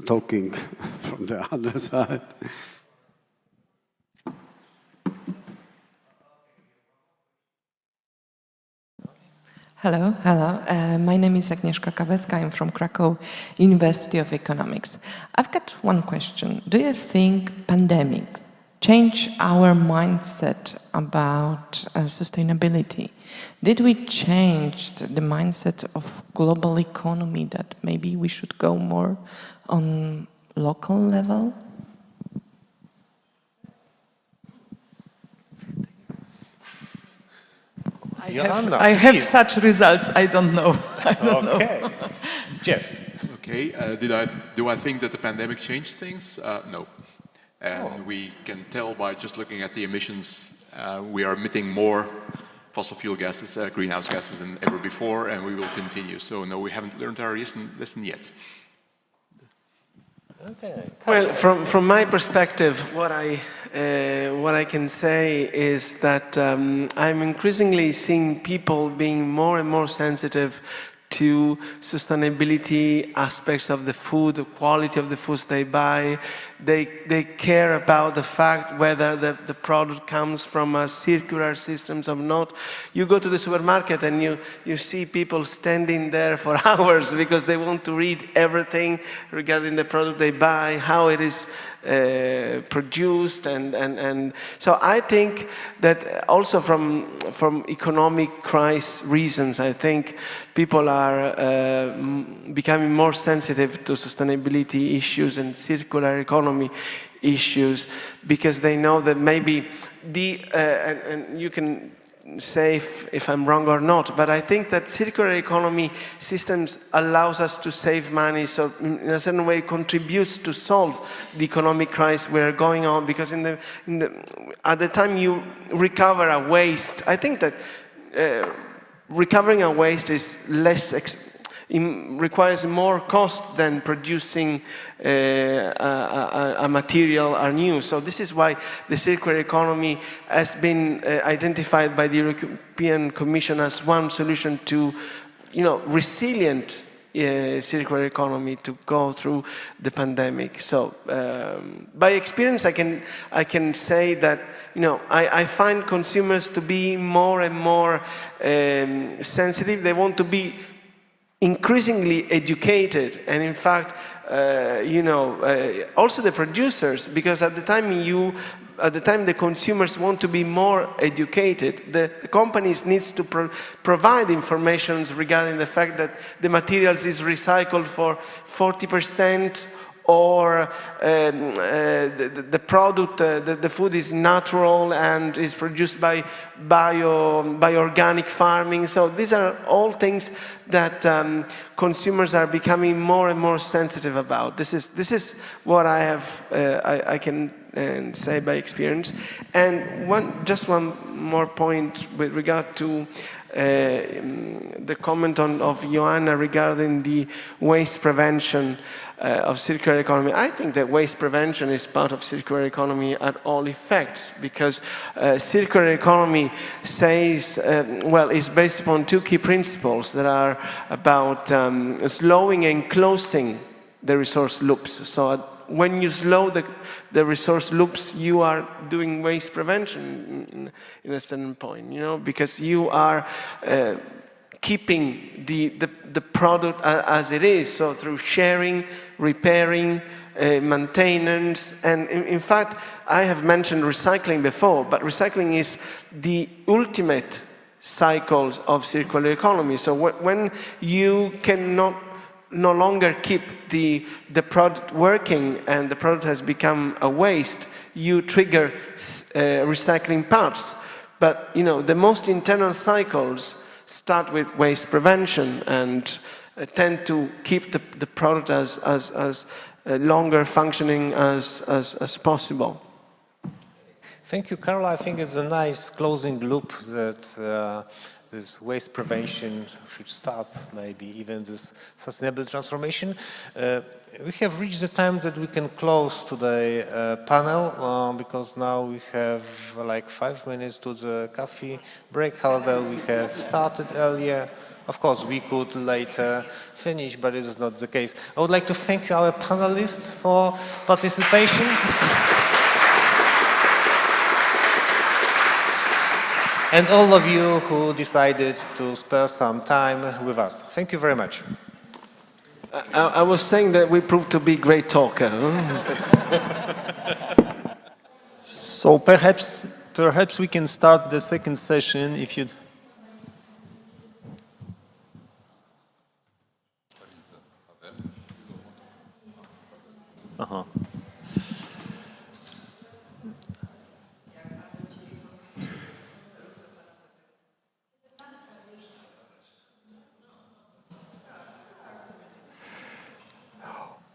talking from the other side. Hello. My name is Agnieszka Kawecka. I'm from Krakow University of Economics. I've got one question. Do you think pandemics change our mindset about sustainability? Did we change the mindset of global economy that maybe we should go more on local level? I have such results. I don't know. Okay. Jeff. Okay. Do I think that the pandemic changed things? No. And we can tell by just looking at the emissions, we are emitting more fossil fuel gases, greenhouse gases than ever before, and we will continue. So no, we haven't learned our lesson yet. Okay. Well, from my perspective, what I can say is that I'm increasingly seeing people being more and more sensitive to sustainability aspects of the food, the quality of the foods they buy. They care about the fact whether the product comes from a circular systems or not. You go to the supermarket and you see people standing there for hours because they want to read everything regarding the product they buy, how it is produced, and so I think that also from economic crisis reasons, I think people are becoming more sensitive to sustainability issues and circular economy issues, because they know that maybe and you can say if I'm wrong or not, but I think that circular economy systems allows us to save money, so in a certain way contributes to solve the economic crisis we're going on, because at the time you recover a waste, I think that recovering a waste is requires more cost than producing a material or new. So this is why the circular economy has been identified by the European Commission as one solution to, resilient circular economy to go through the pandemic. So by experience, I can say that I find consumers to be more and more sensitive. They want to be increasingly educated, and in fact, also the producers, because at the time the consumers want to be more educated, the companies needs to provide information regarding the fact that the materials is recycled for 40%, or the product, the food is natural and is produced by organic farming. So these are all things that consumers are becoming more and more sensitive about. This is what I have. I can say by experience. And just one more point with regard to the comment of Joanna regarding the waste prevention of circular economy. I think that waste prevention is part of circular economy at all effects, because circular economy says, is based upon two key principles that are about slowing and closing the resource loops. So when you slow the resource loops, you are doing waste prevention in a certain point, because you are keeping the product as it is, so through sharing, repairing, maintenance, and in fact, I have mentioned recycling before, but recycling is the ultimate cycles of circular economy. So when you cannot no longer keep the product working and the product has become a waste, you trigger recycling parts. But the most internal cycles start with waste prevention and tend to keep the product as longer functioning as possible. Thank you, Carol. I think it's a nice closing loop that this waste prevention should start, maybe even this sustainable transformation. We have reached the time that we can close today's panel because now we have like 5 minutes to the coffee break. However, we have started earlier. Of course, we could later finish, but it is not the case. I would like to thank our panelists for participation. And all of you who decided to spare some time with us. Thank you very much. I was saying that we proved to be great talkers. So perhaps we can start the second session if you...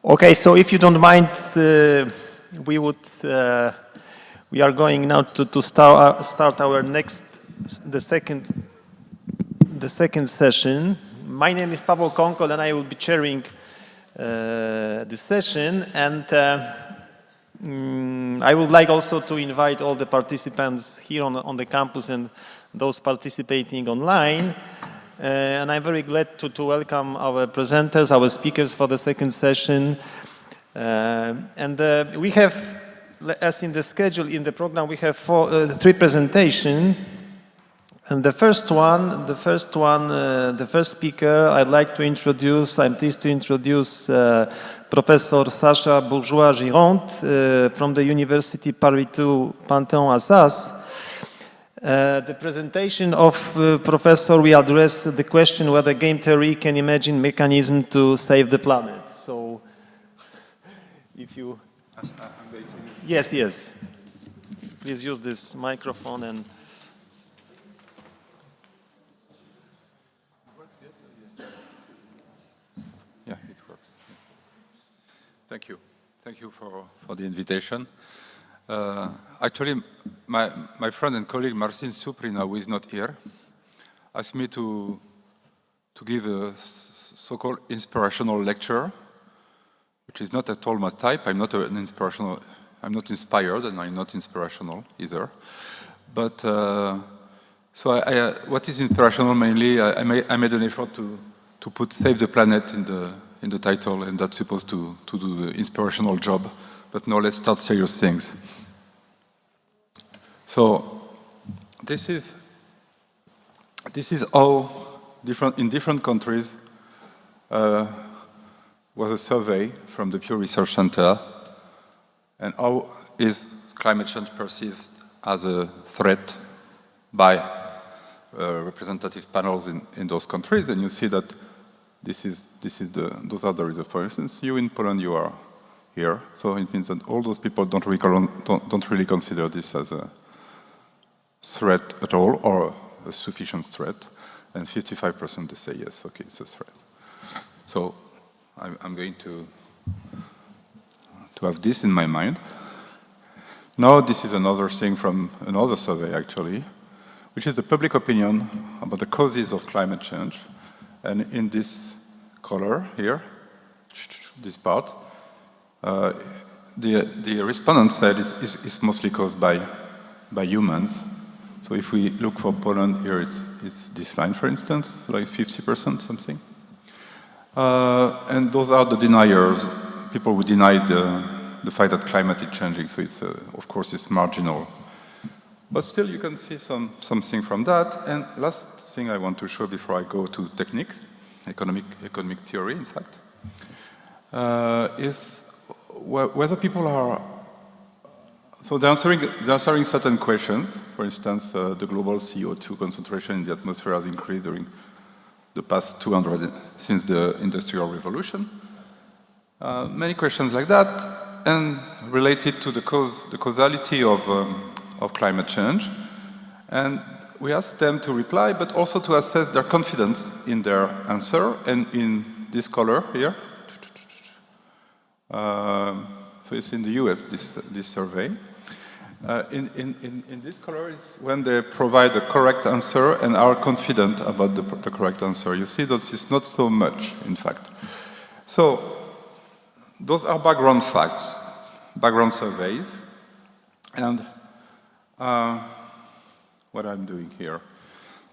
Okay, so if you don't mind, we are going now to start our the second session. My name is Paweł Konkol, and I will be chairing the session. And I would like also to invite all the participants here on the campus and those participating online. And I'm very glad to welcome our presenters, our speakers for the second session. We have, as in the schedule, in the program, we have three presentations. And the first speaker I'm pleased to introduce Professor Sasha Bourgeois-Gironde from the University Paris II Panthéon-Assas. The presentation of Professor will address the question whether game theory can imagine mechanism to save the planet. So, if you... Yes. Please use this microphone and... Yeah, it works. Thank you. Thank you for the invitation. Actually, my friend and colleague Marcin Suprina, who is not here, asked me to give a so-called inspirational lecture, which is not at all my type. I'm not inspired, and I'm not inspirational either. But what is inspirational mainly? I made an effort to put "Save the Planet" in the title, and that's supposed to do the inspirational job. But now let's start serious things. So this is how in different countries was a survey from the Pew Research Center, and how is climate change perceived as a threat by representative panels in those countries. And you see that those are the results. For instance, you in Poland, you are here, so it means that all those people don't really consider this as a threat at all, or a sufficient threat, and 55% they say yes, okay, it's a threat. So I'm going to have this in my mind. Now this is another thing from another survey actually, which is the public opinion about the causes of climate change. And in this color here, this part, the respondents said it's mostly caused by humans. So if we look for Poland, here it's this line, for instance, like 50% something. And those are the deniers, people who deny the fact that climate is changing. So it's, of course, it's marginal. But still, you can see something from that. And last thing I want to show before I go to technique, economic theory, in fact, is whether people are... So they're answering certain questions. For instance, the global CO2 concentration in the atmosphere has increased during the past 200, since the Industrial Revolution. Many questions like that. and related to the causality of climate change. And we asked them to reply, but also to assess their confidence in their answer, and in this color here. So it's in the US, this survey. In this color is when they provide a correct answer and are confident about the correct answer. You see that it's not so much, in fact. So those are background facts, background surveys. And what I'm doing here.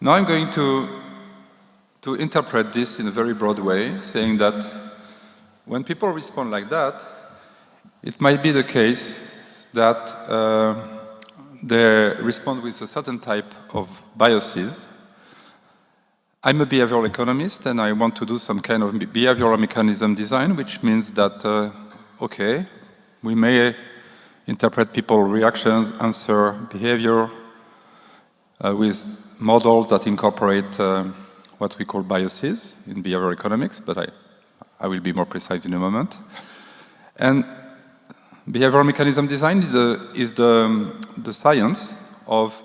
Now I'm going to interpret this in a very broad way, saying that when people respond like that, it might be the case that they respond with a certain type of biases. I'm a behavioral economist, and I want to do some kind of behavioral mechanism design, which means that, okay, we may interpret people's reactions, answer, behavior with models that incorporate what we call biases in behavioral economics, but I will be more precise in a moment. And behavioral mechanism design is the science of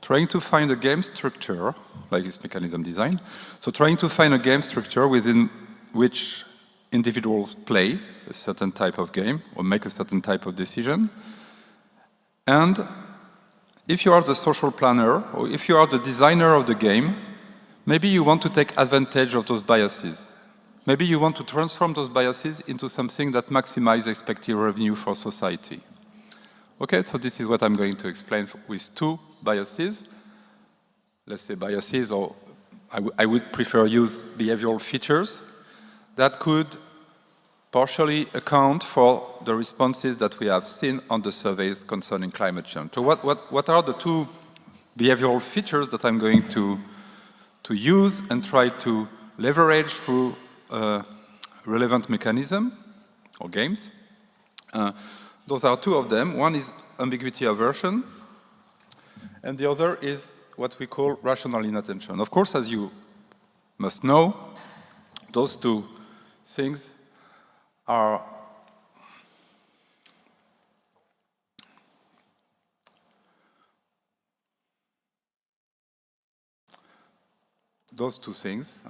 trying to find a game structure, like this mechanism design. So trying to find a game structure within which individuals play a certain type of game or make a certain type of decision. And if you are the social planner or if you are the designer of the game, maybe you want to take advantage of those biases. Maybe you want to transform those biases into something that maximizes expected revenue for society. Okay, so this is what I'm going to explain with two biases. Let's say biases, or I would prefer use behavioral features that could partially account for the responses that we have seen on the surveys concerning climate change. So what are the two behavioral features that I'm going to use and try to leverage through relevant mechanism or games? Those are two of them. One is ambiguity aversion, and the other is what we call rational inattention. Of course, as you must know, those two things are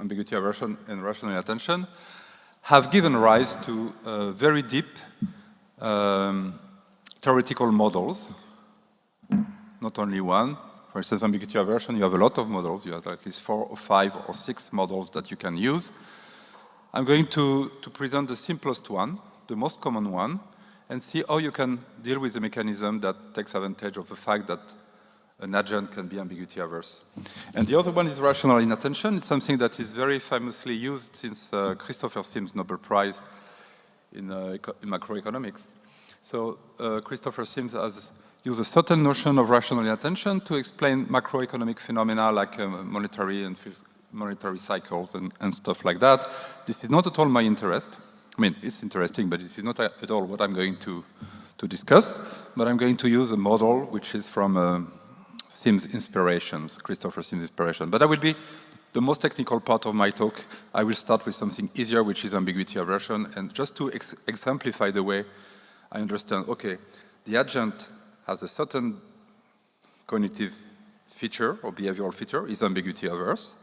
ambiguity aversion and rational inattention, have given rise to very deep theoretical models, not only one. For instance, ambiguity aversion, you have a lot of models. You have at least 4 or 5 or 6 models that you can use. I'm going to present the simplest one, the most common one, and see how you can deal with a mechanism that takes advantage of the fact that an agent can be ambiguity averse. And the other one is rational inattention. It's something that is very famously used since Christopher Sims' Nobel Prize in macroeconomics. So Christopher Sims has used a certain notion of rational inattention to explain macroeconomic phenomena like monetary cycles and stuff like that. This is not at all my interest. I mean, it's interesting, but this is not at all what I'm going to discuss. But I'm going to use a model which is from Sims' inspirations, Christopher Sims' inspiration. But that will be the most technical part of my talk. I will start with something easier, which is ambiguity aversion, and just to exemplify the way I understand, okay, the agent has a certain cognitive feature or behavioral feature, is ambiguity averse,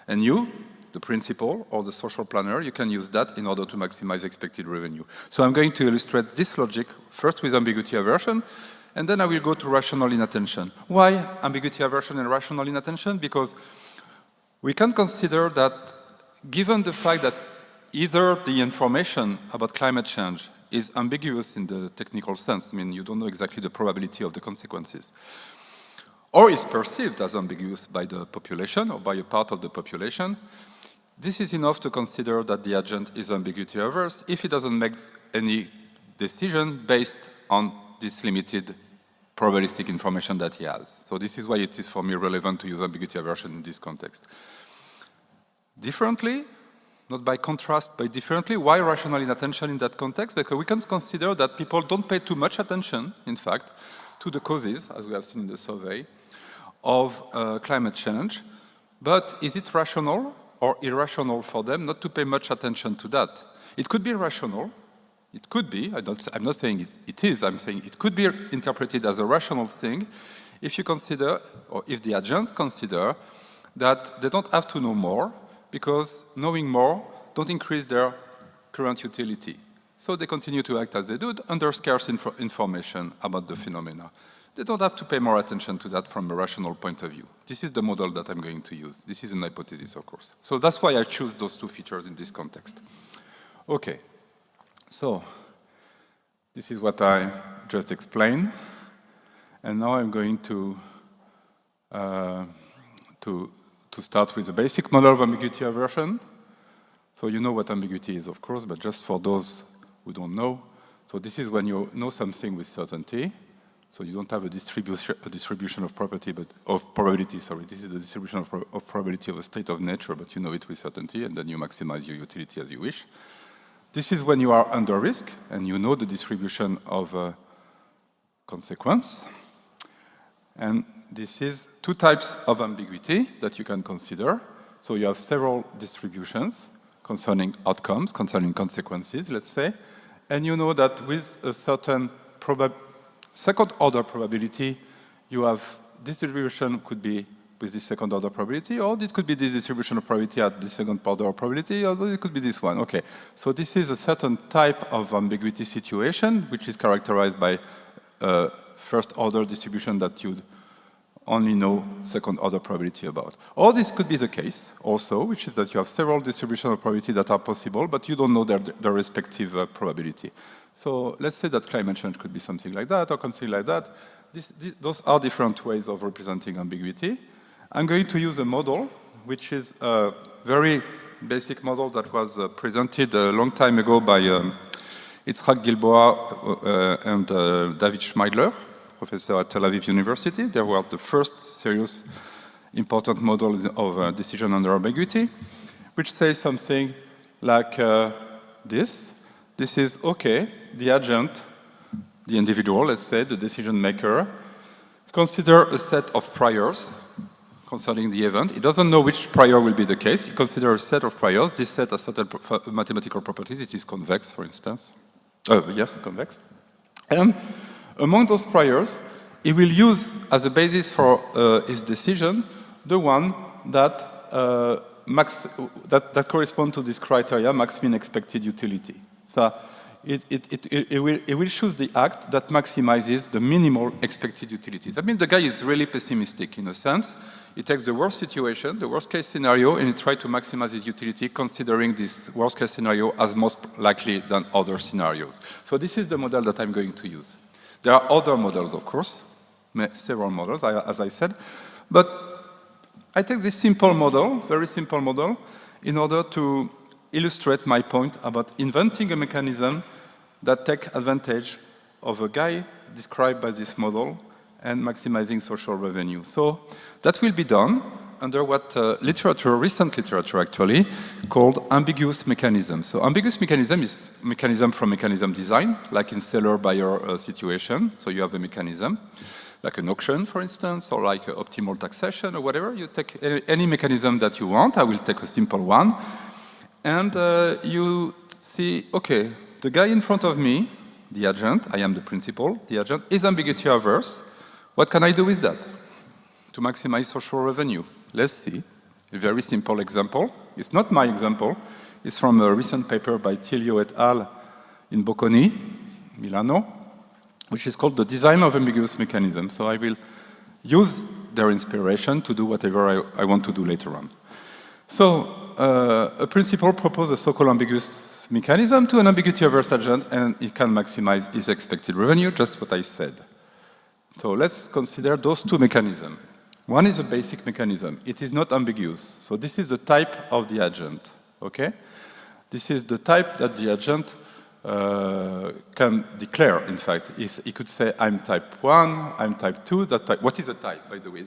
and you, the principal or the social planner, you can use that in order to maximize expected revenue. So I'm going to illustrate this logic first with ambiguity aversion, and then I will go to rational inattention. Why ambiguity aversion and rational inattention? Because we can consider that given the fact that either the information about climate change is ambiguous in the technical sense, I mean, you don't know exactly the probability of the consequences, or is perceived as ambiguous by the population or by a part of the population, this is enough to consider that the agent is ambiguity averse if he doesn't make any decision based on this limited probabilistic information that he has. So this is why it is for me relevant to use ambiguity aversion in this context. Differently, not by contrast, but differently, why rational inattention in that context? Because we can consider that people don't pay too much attention, in fact, to the causes, as we have seen in the survey, of climate change. But is it rational or irrational for them not to pay much attention to that? It could be rational It could be, I'm not saying it is, I'm saying it could be interpreted as a rational thing if you consider, or if the agents consider, that they don't have to know more, because knowing more don't increase their current utility. So they continue to act as they do under scarce information about the phenomena. They don't have to pay more attention to that from a rational point of view. This is the model that I'm going to use. This is an hypothesis, of course. So that's why I choose those two features in this context. Okay. So this is what I just explained. And now I'm going to start with the basic model of ambiguity aversion. So you know what ambiguity is, of course, but just for those who don't know. So this is when you know something with certainty. So you don't have a distribution of property, but of probability, sorry. This is the distribution of probability of a state of nature, but you know it with certainty, and then you maximize your utility as you wish. This is when you are under risk, and you know the distribution of consequence. And this is two types of ambiguity that you can consider. So you have several distributions concerning outcomes, concerning consequences, let's say. And you know that with a certain second-order probability, you have distribution could be with the second-order probability, or it could be this distribution of probability at the second-order probability, or it could be this one. Okay, so this is a certain type of ambiguity situation, which is characterized by first-order distribution that you'd only know second-order probability about. Or this could be the case also, which is that you have several distributions of probability that are possible, but you don't know their respective probability. So let's say that climate change could be something like that, or something like that. Those are different ways of representing ambiguity. I'm going to use a model, which is a very basic model that was presented a long time ago by Itzhak Gilboa and David Schmeidler, professor at Tel Aviv University. They were the first serious important model of decision under ambiguity, which says something like this. This is, okay, the agent, the individual, let's say, the decision maker, consider a set of priors concerning the event. He doesn't know which prior will be the case. He considers a set of priors. This set has certain mathematical properties. It is convex, for instance. Yes, convex. And among those priors, he will use as a basis for his decision the one that, that correspond to this criteria, max mean expected utility. So it will choose the act that maximizes the minimal expected utilities. I mean, the guy is really pessimistic in a sense. He takes the worst situation, the worst case scenario, and he tries to maximize his utility considering this worst case scenario as most likely than other scenarios. So this is the model that I'm going to use. There are other models, of course, several models, as I said, but I take this simple model, very simple model, in order to illustrate my point about inventing a mechanism that takes advantage of a guy described by this model and maximizing social revenue. So that will be done under what recent literature actually, called ambiguous mechanism. So ambiguous mechanism is mechanism from mechanism design, like in seller-buyer situation. So you have the mechanism, like an auction, for instance, or like optimal taxation or whatever. You take any mechanism that you want. I will take a simple one. And you see, okay, the guy in front of me, the agent, I am the principal, the agent is ambiguity averse. What can I do with that to maximize social revenue? Let's see. A very simple example. It's not my example. It's from a recent paper by Tilio et al. In Bocconi, Milano, which is called The Design of Ambiguous Mechanism. So I will use their inspiration to do whatever I want to do later on. So a principal proposes a so-called ambiguous mechanism to an ambiguity-averse agent, and it can maximize his expected revenue, just what I said. So let's consider those two mechanisms. One is a basic mechanism. It is not ambiguous. So this is the type of the agent, okay? This is the type that the agent can declare, in fact. He could say, I'm type 1, I'm type 2, that type. What is a type, by the way?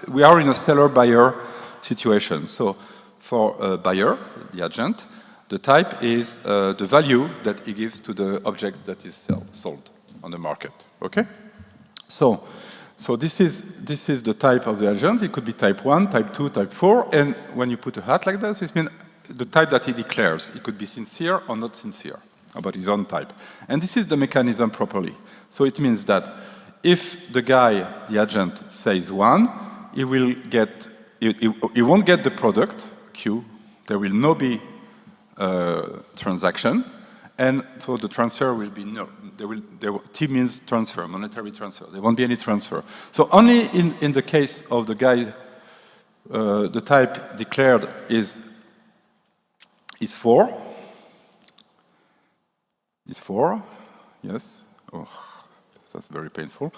We are in a seller-buyer situation. So for a buyer, the agent, the type is the value that he gives to the object that is sold on the market, okay? So this is the type of the agent. It could be type 1, type 2, type 4, and when you put a hat like this, it means the type that he declares. It could be sincere or not sincere. about his own type. And this is the mechanism properly. So it means that if the guy, the agent, says 1, he won't get the product, Q, there will not be transaction, and so the transfer will be no. T means transfer, monetary transfer. There won't be any transfer. So only in the case of the guy, the type declared is 4. Is 4, yes. Oh, that's very painful.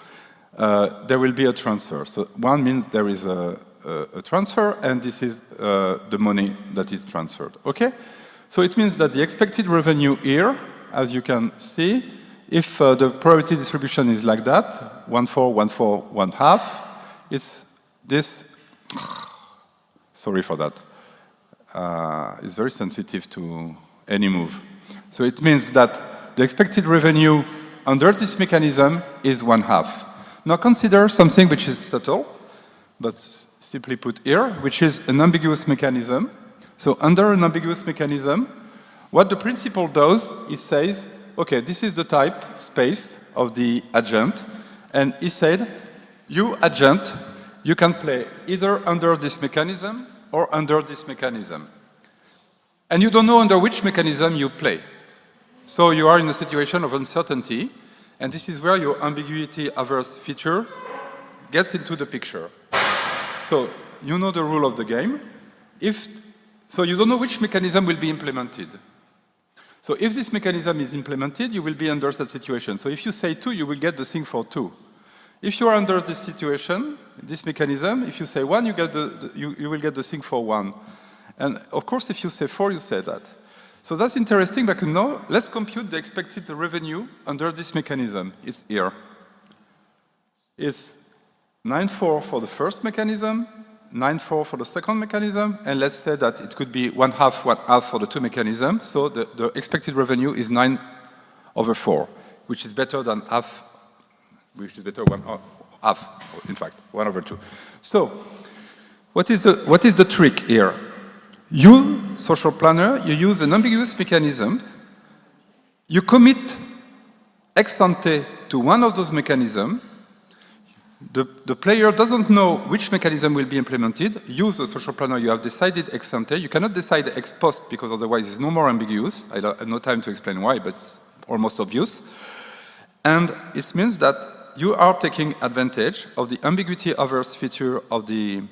There will be a transfer. So 1 means there is a transfer, and this is the money that is transferred. Okay? So it means that the expected revenue here, as you can see, if the probability distribution is like that, 1, 4, 1, 4, 1 half, it's this. Sorry for that. It's very sensitive to any move. So it means that the expected revenue under this mechanism is 1 half. Now consider something which is subtle, but simply put here, which is an ambiguous mechanism. So under an ambiguous mechanism, what the principle does is says, okay, this is the type space of the agent, and he said, you agent, you can play either under this mechanism or under this mechanism. And you don't know under which mechanism you play. So you are in a situation of uncertainty, and this is where your ambiguity averse feature gets into the picture. So you know the rule of the game. So you don't know which mechanism will be implemented. So if this mechanism is implemented, you will be under that situation. So if you say 2, you will get the thing for 2. If you are under this situation, this mechanism, if you say 1, you will get the thing for 1. And of course, if you say 4, you say that. So that's interesting, but now let's compute the expected revenue under this mechanism. It's here. It's 9.4 for the first mechanism, 9.4 for the second mechanism, and let's say that it could be 1 half for the 2 mechanisms. So the expected revenue is 9/4, which is better than half, which is better half, in fact, 1/2. So what is the trick here? You, social planner, you use an ambiguous mechanism. You commit ex ante to one of those mechanisms. The player doesn't know which mechanism will be implemented. You, the social planner, you have decided ex ante. You cannot decide ex post because otherwise it's no more ambiguous. I have no time to explain why, but it's almost obvious. And it means that you are taking advantage of the ambiguity averse feature of the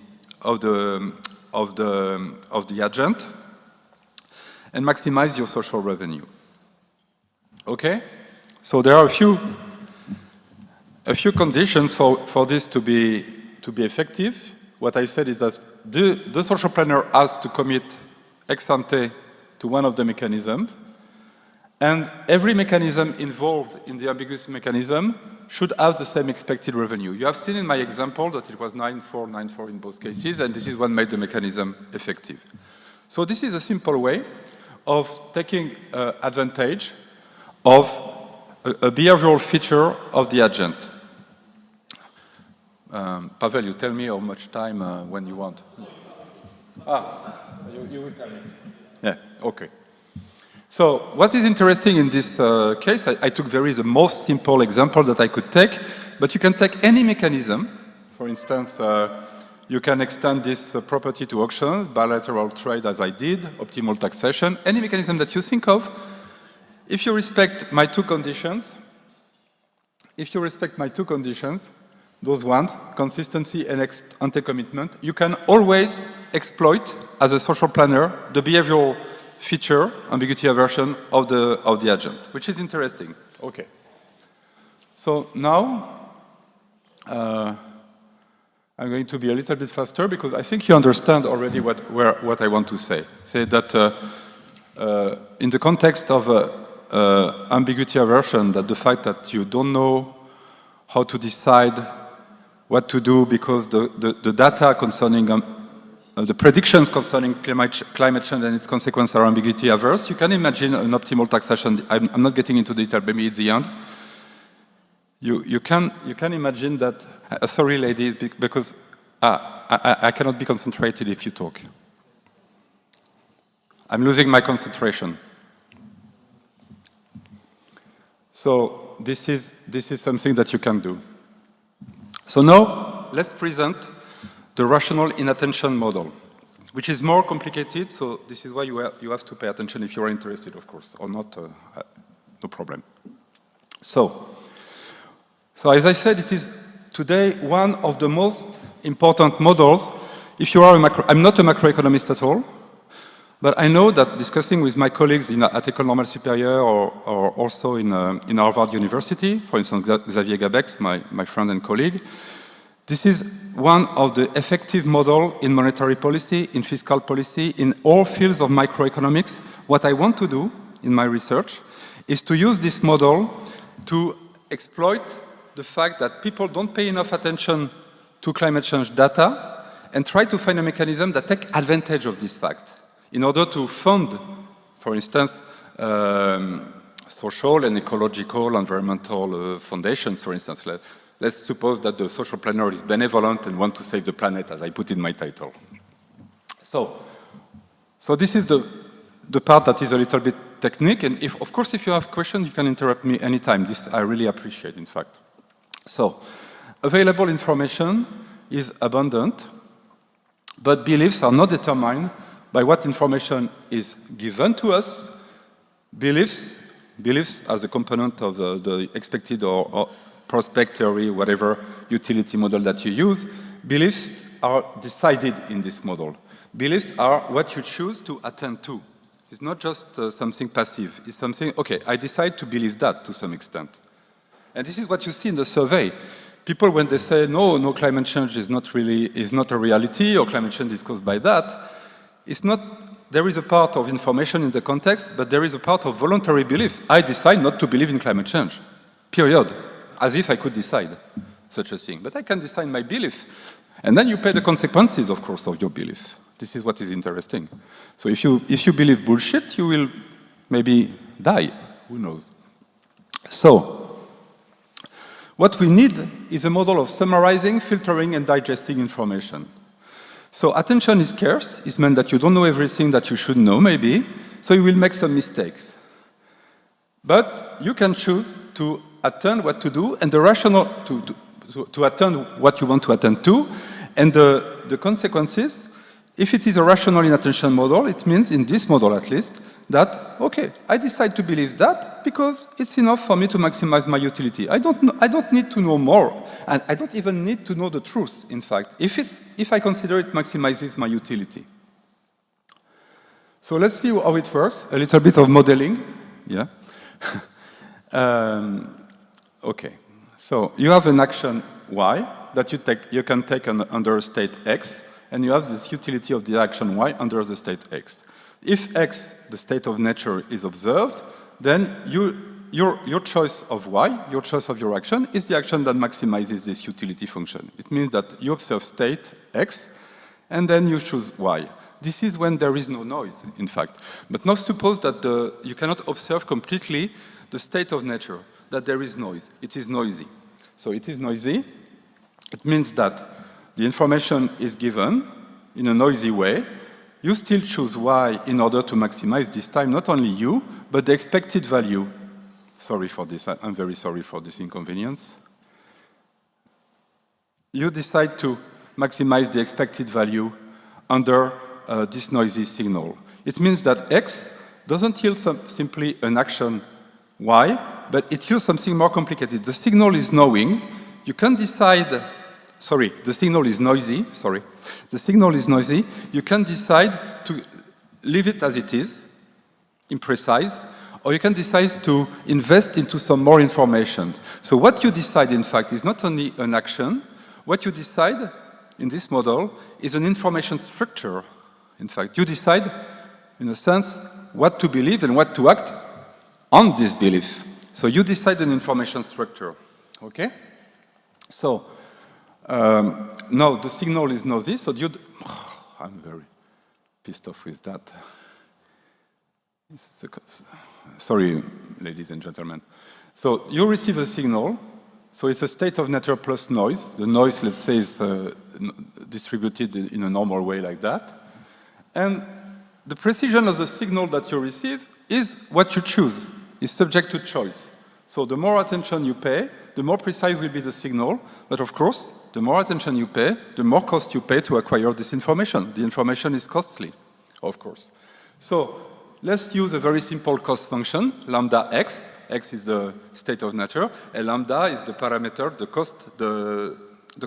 agent and maximize your social revenue. Okay? So there are a few conditions for this to be effective. What I said is that the social planner has to commit ex ante to one of the mechanisms, and every mechanism involved in the ambiguous mechanism should have the same expected revenue. You have seen in my example that it was 9.4, 9.4 in both cases, and this is what made the mechanism effective. So this is a simple way of taking advantage of a behavioral feature of the agent. Pavel, you tell me how much time when you want. You will tell me. Yeah, okay. So what is interesting in this case, I took the most simple example that I could take, but you can take any mechanism. For instance, you can extend this property to auctions, bilateral trade as I did, optimal taxation, any mechanism that you think of. If you respect my two conditions, those ones, consistency and ex ante commitment, you can always exploit, as a social planner, the behavioral feature, ambiguity aversion of the agent, which is interesting. Okay. So now, I'm going to be a little bit faster because I think you understand already what I want to say. Say that in the context of ambiguity aversion, that the fact that you don't know how to decide what to do because the data concerning the predictions concerning climate change and its consequences are ambiguity averse. You can imagine an optimal taxation. I'm not getting into detail, maybe it's the end. You can imagine that, sorry ladies, because I cannot be concentrated if you talk. I'm losing my concentration. So this is something that you can do. So now let's present the rational inattention model, which is more complicated. So this is why you have to pay attention if you are interested, of course, or not, no problem. So as I said, it is today one of the most important models. If you are I'm not a macroeconomist at all, but I know that discussing with my colleagues at École Normale Supérieure or also in Harvard University, for instance, Xavier Gabex, my friend and colleague, this is one of the effective models in monetary policy, in fiscal policy, in all fields of microeconomics. What I want to do in my research is to use this model to exploit the fact that people don't pay enough attention to climate change data and try to find a mechanism that takes advantage of this fact in order to fund, for instance, social and ecological, environmental foundations, for instance. Let's suppose that the social planner is benevolent and wants to save the planet, as I put in my title. So this is the part that is a little bit technique, and of course, if you have questions, you can interrupt me anytime. This I really appreciate, in fact. So, available information is abundant, but beliefs are not determined by what information is given to us. Beliefs as a component of the expected or prospect theory, whatever utility model that you use, beliefs are decided in this model. Beliefs are what you choose to attend to. It's not just something passive. It's something, okay, I decide to believe that to some extent. And this is what you see in the survey. People, when they say, no, climate change is not a reality, or climate change is caused by that, it's not, there is a part of information in the context, but there is a part of voluntary belief. I decide not to believe in climate change, period. As if I could decide such a thing. But I can decide my belief. And then you pay the consequences, of course, of your belief. This is what is interesting. So if you believe bullshit, you will maybe die. Who knows? So what we need is a model of summarizing, filtering, and digesting information. So attention is scarce. It means that you don't know everything that you should know, maybe. So you will make some mistakes. But you can choose to attend what to do, and the rational to attend what you want to attend to, and the consequences. If it is a rational inattention model, it means, in this model at least, that, okay, I decide to believe that because it's enough for me to maximize my utility. I don't need to know more, and I don't even need to know the truth, in fact, if I consider it maximizes my utility. So let's see how it works, a little bit of modeling. Yeah. Okay, so you have an action Y that you can take under state X, and you have this utility of the action Y under the state X. If X, the state of nature, is observed, then your choice of Y, your choice of your action, is the action that maximizes this utility function. It means that you observe state X, and then you choose Y. This is when there is no noise, in fact. But now suppose that you cannot observe completely the state of nature, that there is noise. It is noisy. So it is noisy. It means that the information is given in a noisy way. You still choose Y in order to maximize this time, not only you, but the expected value. Sorry for this. I'm very sorry for this inconvenience. You decide to maximize the expected value under this noisy signal. It means that X doesn't yield simply an action Y, but it yields something more complicated. The signal is knowing. You can decide, sorry, the signal is noisy, sorry. The signal is noisy. You can decide to leave it as it is, imprecise, or you can decide to invest into some more information. So what you decide, in fact, is not only an action. What you decide in this model is an information structure. In fact, you decide, in a sense, what to believe and what to act on this belief. So you decide an information structure, okay? So now the signal is noisy, so I'm very pissed off with that. Sorry, ladies and gentlemen. So you receive a signal, so it's a state of nature plus noise. The noise, let's say, is distributed in a normal way like that. And the precision of the signal that you receive is what you choose, is subject to choice. So the more attention you pay, the more precise will be the signal. But of course, the more attention you pay, the more cost you pay to acquire this information. The information is costly, of course. So let's use a very simple cost function, lambda x. X is the state of nature, and lambda is the parameter, the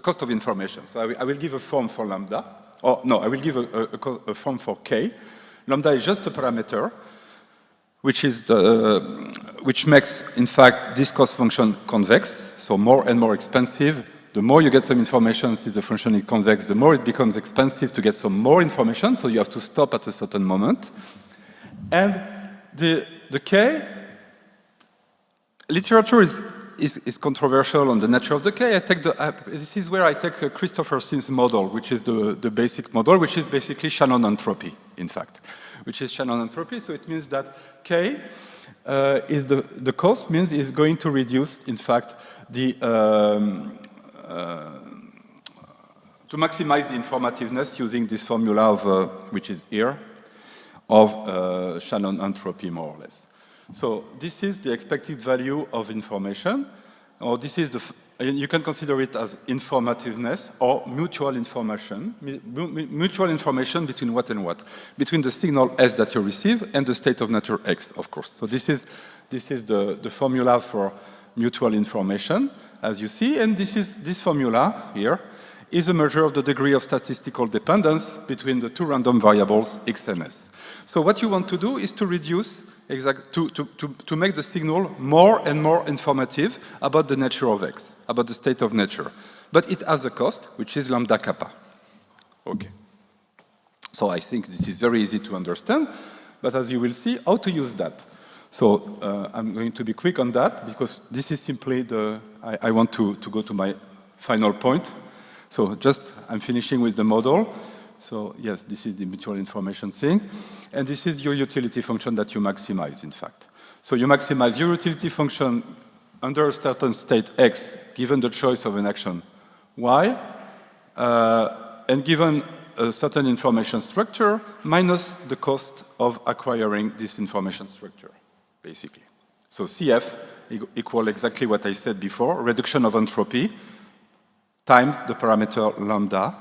cost of information. So I will give a form for lambda. Oh, no, I will give a form for k. Lambda is just a parameter, which makes, in fact, this cost function convex, so more and more expensive. The more you get some information, since the function is convex, the more it becomes expensive to get some more information, so you have to stop at a certain moment. And the k, literature is controversial on the nature of decay. This is where I take Christopher Sim's model, which is the basic model, which is basically Shannon entropy, in fact, which is Shannon entropy. So it means that k is the cost means is going to reduce, in fact, to maximize the informativeness using this formula of, which is here, of Shannon entropy, more or less. So this is the expected value of information, or this is you can consider it as informativeness or mutual information. Mutual information between what and what? Between the signal S that you receive and the state of nature X, of course. So this is the formula for mutual information, as you see, and this formula here is a measure of the degree of statistical dependence between the two random variables X and S. So what you want to do is to reduce, to make the signal more and more informative about the nature of X, about the state of nature. But it has a cost, which is lambda kappa. Okay. So I think this is very easy to understand, but as you will see, how to use that. So I'm going to be quick on that, because this is simply I want to go to my final point. So I'm finishing with the model. So yes, this is the mutual information thing. And this is your utility function that you maximize, in fact. So you maximize your utility function under a certain state X, given the choice of an action Y, and given a certain information structure, minus the cost of acquiring this information structure, basically. So CF equal exactly what I said before, reduction of entropy, times the parameter lambda,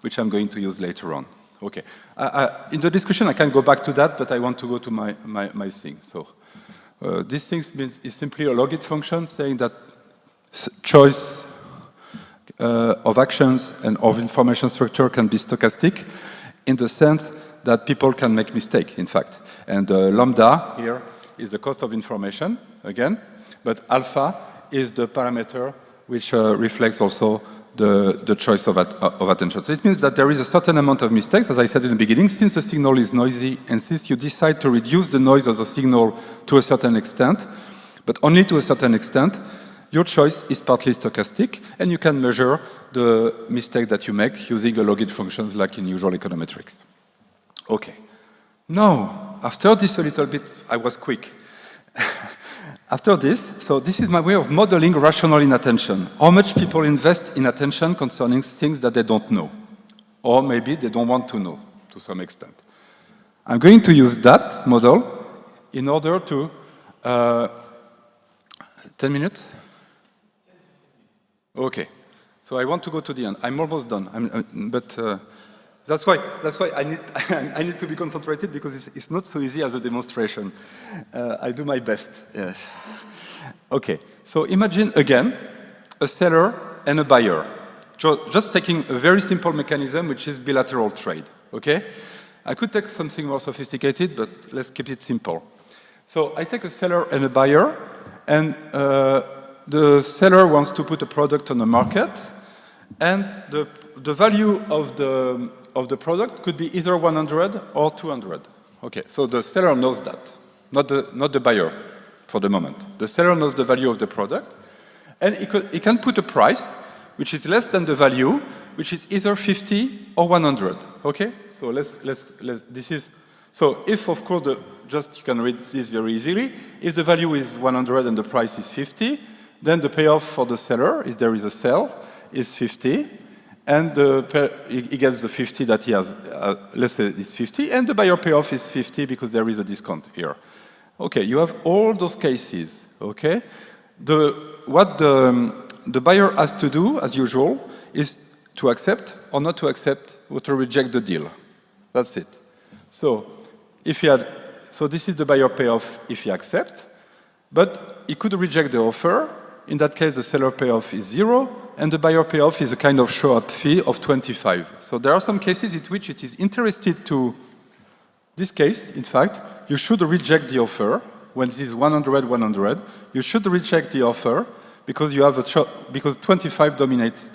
which I'm going to use later on. Okay. In the discussion, I can go back to that, but I want to go to my thing. So this thing is simply a logit function saying that choice of actions and of information structure can be stochastic in the sense that people can make mistakes, in fact. And lambda here is the cost of information, again, but alpha is the parameter which reflects also the choice of attention. So it means that there is a certain amount of mistakes, as I said in the beginning, since the signal is noisy, and since you decide to reduce the noise of the signal to a certain extent, but only to a certain extent, your choice is partly stochastic, and you can measure the mistake that you make using a logit functions like in usual econometrics. Okay. Now, after this a little bit, I was quick. After this, so this is my way of modeling rational inattention. How much people invest in attention concerning things that they don't know, or maybe they don't want to know to some extent. I'm going to use that model in order to 10 minutes? Okay. So I want to go to the end. I'm almost done. That's why I need to be concentrated, because it's not so easy as a demonstration. I do my best. Yes. Okay. So imagine again a seller and a buyer, just taking a very simple mechanism, which is bilateral trade. Okay. I could take something more sophisticated, but let's keep it simple. So I take a seller and a buyer, and the seller wants to put a product on the market, and the value of the product could be either 100 or 200. Okay, so the seller knows that, not the buyer for the moment. The seller knows the value of the product, and he can put a price which is less than the value, which is either 50 or 100. Okay, so so if of course you can read this very easily. If the value is 100 and the price is 50, then the payoff for the seller, if there is a sale, is 50. And he gets the 50 that he has, let's say it's 50, and the buyer payoff is 50 because there is a discount here. Okay, you have all those cases, okay? what the buyer has to do, as usual, is to accept or not to accept or to reject the deal. That's it. So if he had, so this is the buyer payoff if he accepts, but he could reject the offer. In that case, the seller payoff is 0, and the buyer payoff is a kind of show-up fee of 25. So there are some cases in which it is interested to, this case, in fact, you should reject the offer. When this is 100, 100, you should reject the offer because you have because 25 dominates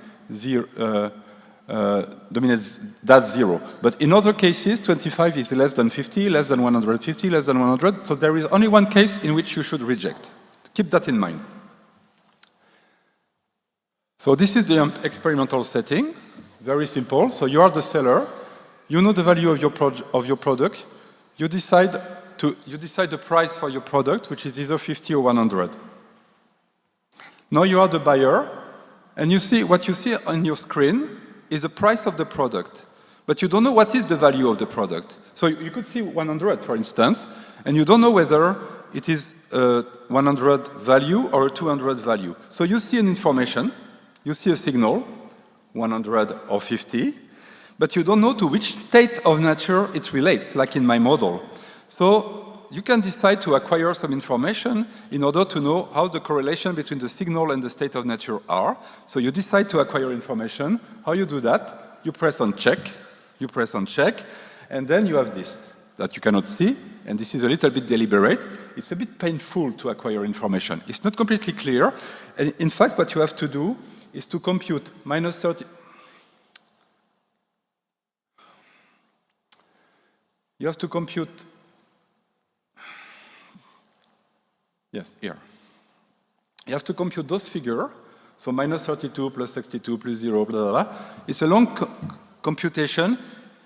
dominates that 0. But in other cases, 25 is less than 50, less than 150, less than 100. So there is only one case in which you should reject. Keep that in mind. So this is the experimental setting. Very simple. So you are the seller. You know the value of your product. You decide the price for your product, which is either 50 or 100. Now you are the buyer, and you see what you see on your screen is the price of the product, but you don't know what is the value of the product. So you could see 100, for instance, and you don't know whether it is a 100 value or a 200 value. So you see an information, you see a signal, 100 or 50, but you don't know to which state of nature it relates, like in my model. So you can decide to acquire some information in order to know how the correlation between the signal and the state of nature are. So you decide to acquire information. How you do that? You press on check, and then you have this that you cannot see, and this is a little bit deliberate. It's a bit painful to acquire information. It's not completely clear, and in fact what you have to do is to compute minus 30. You have to compute, yes, here. You have to compute those figures, so minus 32 plus 62 plus 0, blah, blah, blah. It's a long computation,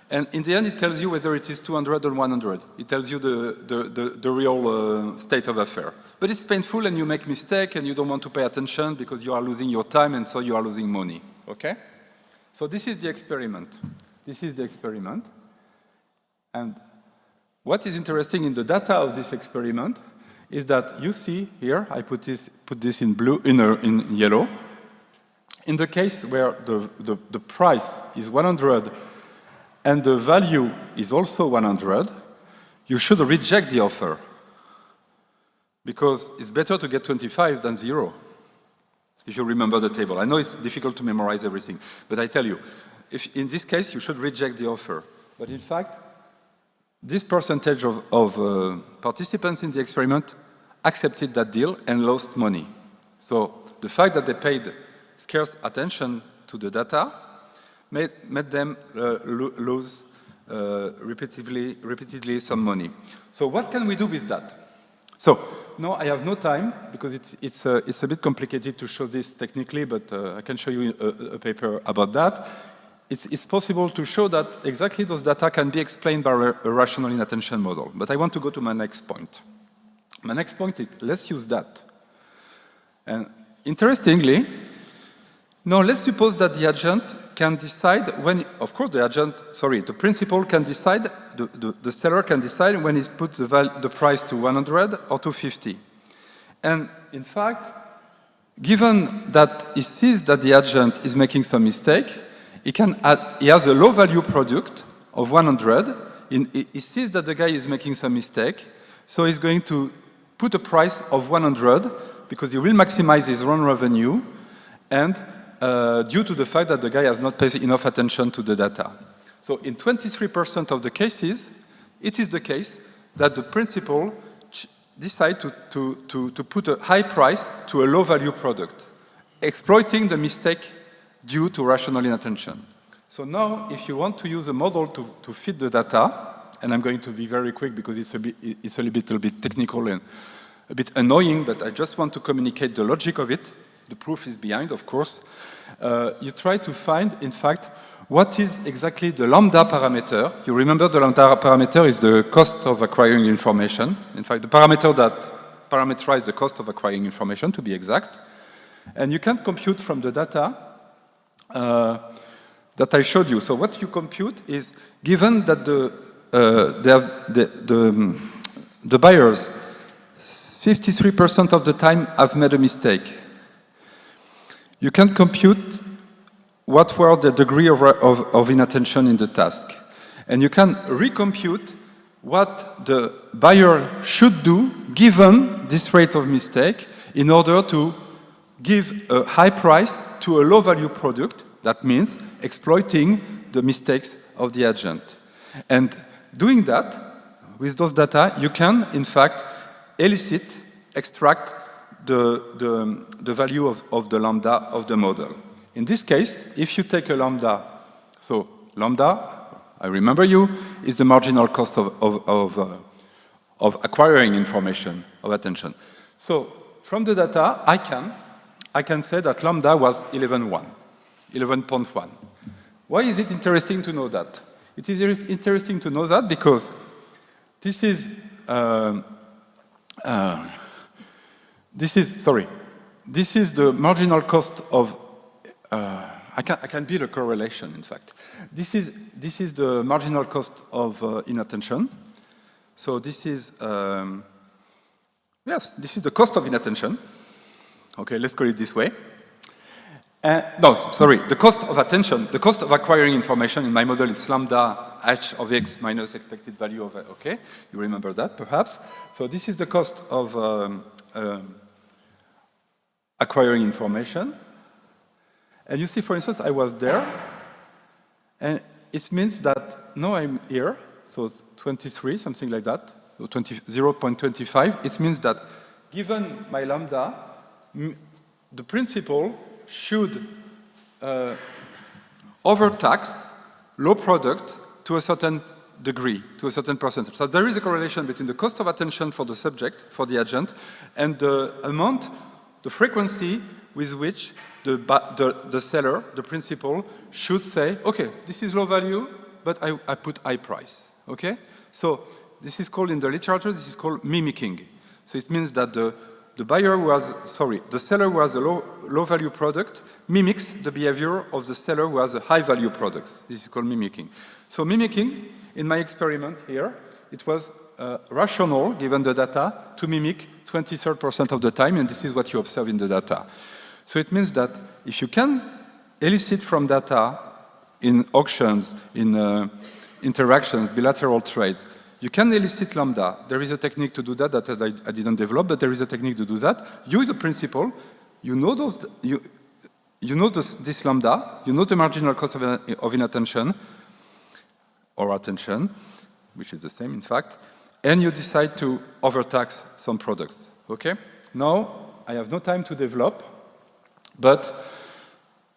and in the end it tells you whether it is 200 or 100. It tells you the real state of affair. But it's painful and you make mistake and you don't want to pay attention because you are losing your time and so you are losing money, okay? So this is the experiment. This is the experiment. And what is interesting in the data of this experiment is that you see here, I put this in blue, in yellow. In the case where the price is 100 and the value is also 100, you should reject the offer because it's better to get 25 than 0, if you remember the table. I know it's difficult to memorize everything, but I tell you, if in this case, you should reject the offer. But in fact, this percentage of participants in the experiment accepted that deal and lost money. So the fact that they paid scarce attention to the data made them lose repeatedly some money. So what can we do with that? So now I have no time because it's a bit complicated to show this technically, but I can show you a paper about that. It's possible to show that exactly those data can be explained by a rational inattention model. But I want to go to my next point. My next point is, let's use that. And interestingly, now let's suppose that the agent can decide when, of course the principal can decide, the seller can decide when he puts the price to 100 or to 50. And in fact, given that he sees that the agent is making some mistake, he has a low value product of 100, he sees that the guy is making some mistake, so he's going to put a price of 100 because he will maximize his own revenue and due to the fact that the guy has not paid enough attention to the data. So in 23% of the cases, it is the case that the principal decide to put a high price to a low value product, exploiting the mistake due to rational inattention. So now, if you want to use a model to fit the data, and I'm going to be very quick because it's a little bit technical and a bit annoying, but I just want to communicate the logic of it. The proof is behind, of course. You try to find, in fact, what is exactly the lambda parameter. You remember the lambda parameter is the cost of acquiring information. In fact, the parameter that parameterizes the cost of acquiring information, to be exact. And you can compute from the data that I showed you. So what you compute is, given that the buyers 53% of the time I've made a mistake. You can compute what were the degree of inattention in the task. And you can recompute what the buyer should do given this rate of mistake in order to give a high price to a low value product. That means exploiting the mistakes of the agent. And doing that, with those data, you can, in fact, extract the value of the lambda of the model. In this case, if you take a lambda, so lambda, I remember you, is the marginal cost of acquiring information, of attention. So from the data, I can say that lambda was 11.1. Why is it interesting to know that? It is interesting to know that because this is the marginal cost of. I can build a correlation. In fact, this is the marginal cost of inattention. So this is this is the cost of inattention. Okay, let's call it this way. No, sorry, the cost of attention, the cost of acquiring information in my model is lambda h of x minus expected value of, okay, you remember that perhaps. So this is the cost of acquiring information. And you see, for instance, I was there, and it means that now I'm here, so 23, something like that, so 0.25. It means that given my lambda, the principal should overtax low product to a certain degree, to a certain percentage. So there is a correlation between the cost of attention for the subject, for the agent, and the amount, the frequency with which the seller, the principal, should say, okay, this is low value, but I put high price, okay? So this is called, in the literature, this is called mimicking. So it means that the seller who has a low value product mimics the behavior of the seller who has a high value product. This is called mimicking. So mimicking, in my experiment here, it was rational, given the data, to mimic 23% of the time, and this is what you observe in the data. So it means that if you can elicit from data in auctions, in interactions, bilateral trades, you can elicit lambda. There is a technique to do that I didn't develop, but there is a technique to do that. You, the principal, you know this lambda, you know the marginal cost of inattention, or attention, which is the same in fact, and you decide to overtax some products, okay? Now, I have no time to develop, but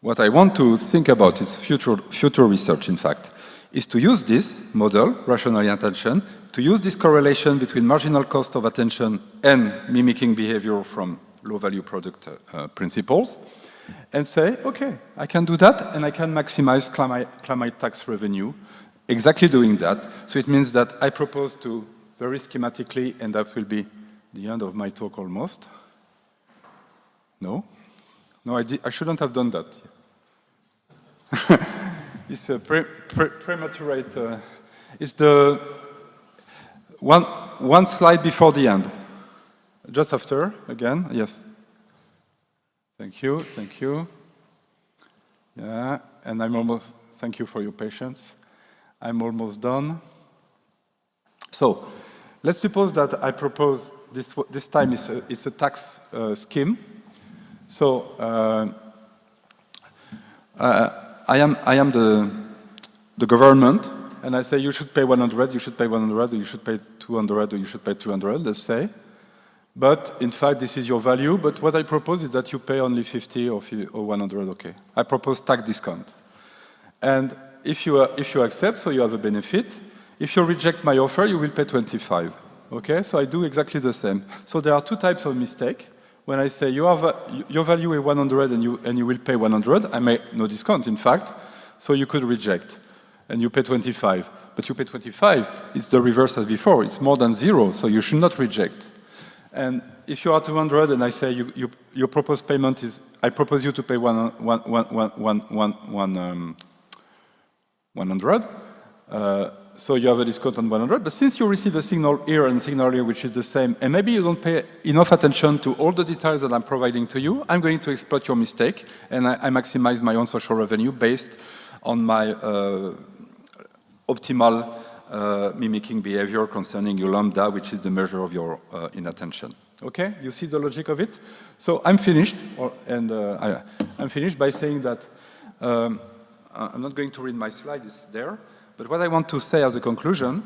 what I want to think about is future research, in fact, is to use this model, rational inattention, to use this correlation between marginal cost of attention and mimicking behavior from low-value product principles, and say, okay, I can do that, and I can maximize climate tax revenue, exactly doing that. So it means that I propose to, very schematically, and that will be the end of my talk almost. No, I shouldn't have done that. It's a prematurate. It's the one slide before the end. Just after, again, yes. Thank you. Yeah, and I'm almost, thank you for your patience. I'm almost done. So, let's suppose that I propose, this time is a tax scheme. So, I am the government, and I say you should pay 100, you should pay 100, or you should pay 200, or you should pay 200, let's say. But in fact, this is your value, but what I propose is that you pay only 50 or 100, okay. I propose tax discount. And if you accept, so you have a benefit. If you reject my offer, you will pay 25, okay? So I do exactly the same. So there are two types of mistake. When I say your value is 100 and you will pay 100, I make no discount, in fact, so you could reject, and you pay 25. But you pay 25, it's the reverse as before, it's more than 0, so you should not reject. And if you are 200 and I say your proposed payment is, I propose you to pay 100, So you have a discount on 100, but since you receive a signal here and a signal here which is the same, and maybe you don't pay enough attention to all the details that I'm providing to you, I'm going to exploit your mistake, and I maximize my own social revenue based on my optimal mimicking behavior concerning your lambda, which is the measure of your inattention. Okay, you see the logic of it? So I'm finished, I'm finished by saying that I'm not going to read my slide, it's there. But what I want to say as a conclusion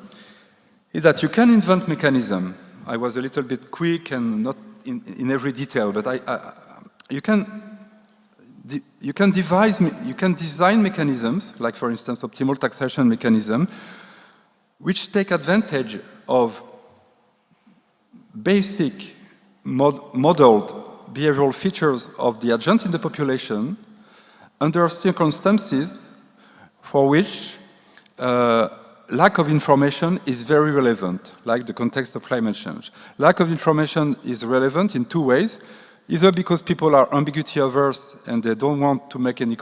is that you can invent mechanism. I was a little bit quick and not in every detail, but you can design mechanisms, like for instance optimal taxation mechanism, which take advantage of basic modeled behavioral features of the agent in the population under circumstances for which lack of information is very relevant, like the context of climate change. Lack of information is relevant in two ways, either because people are ambiguity averse and they don't want to make any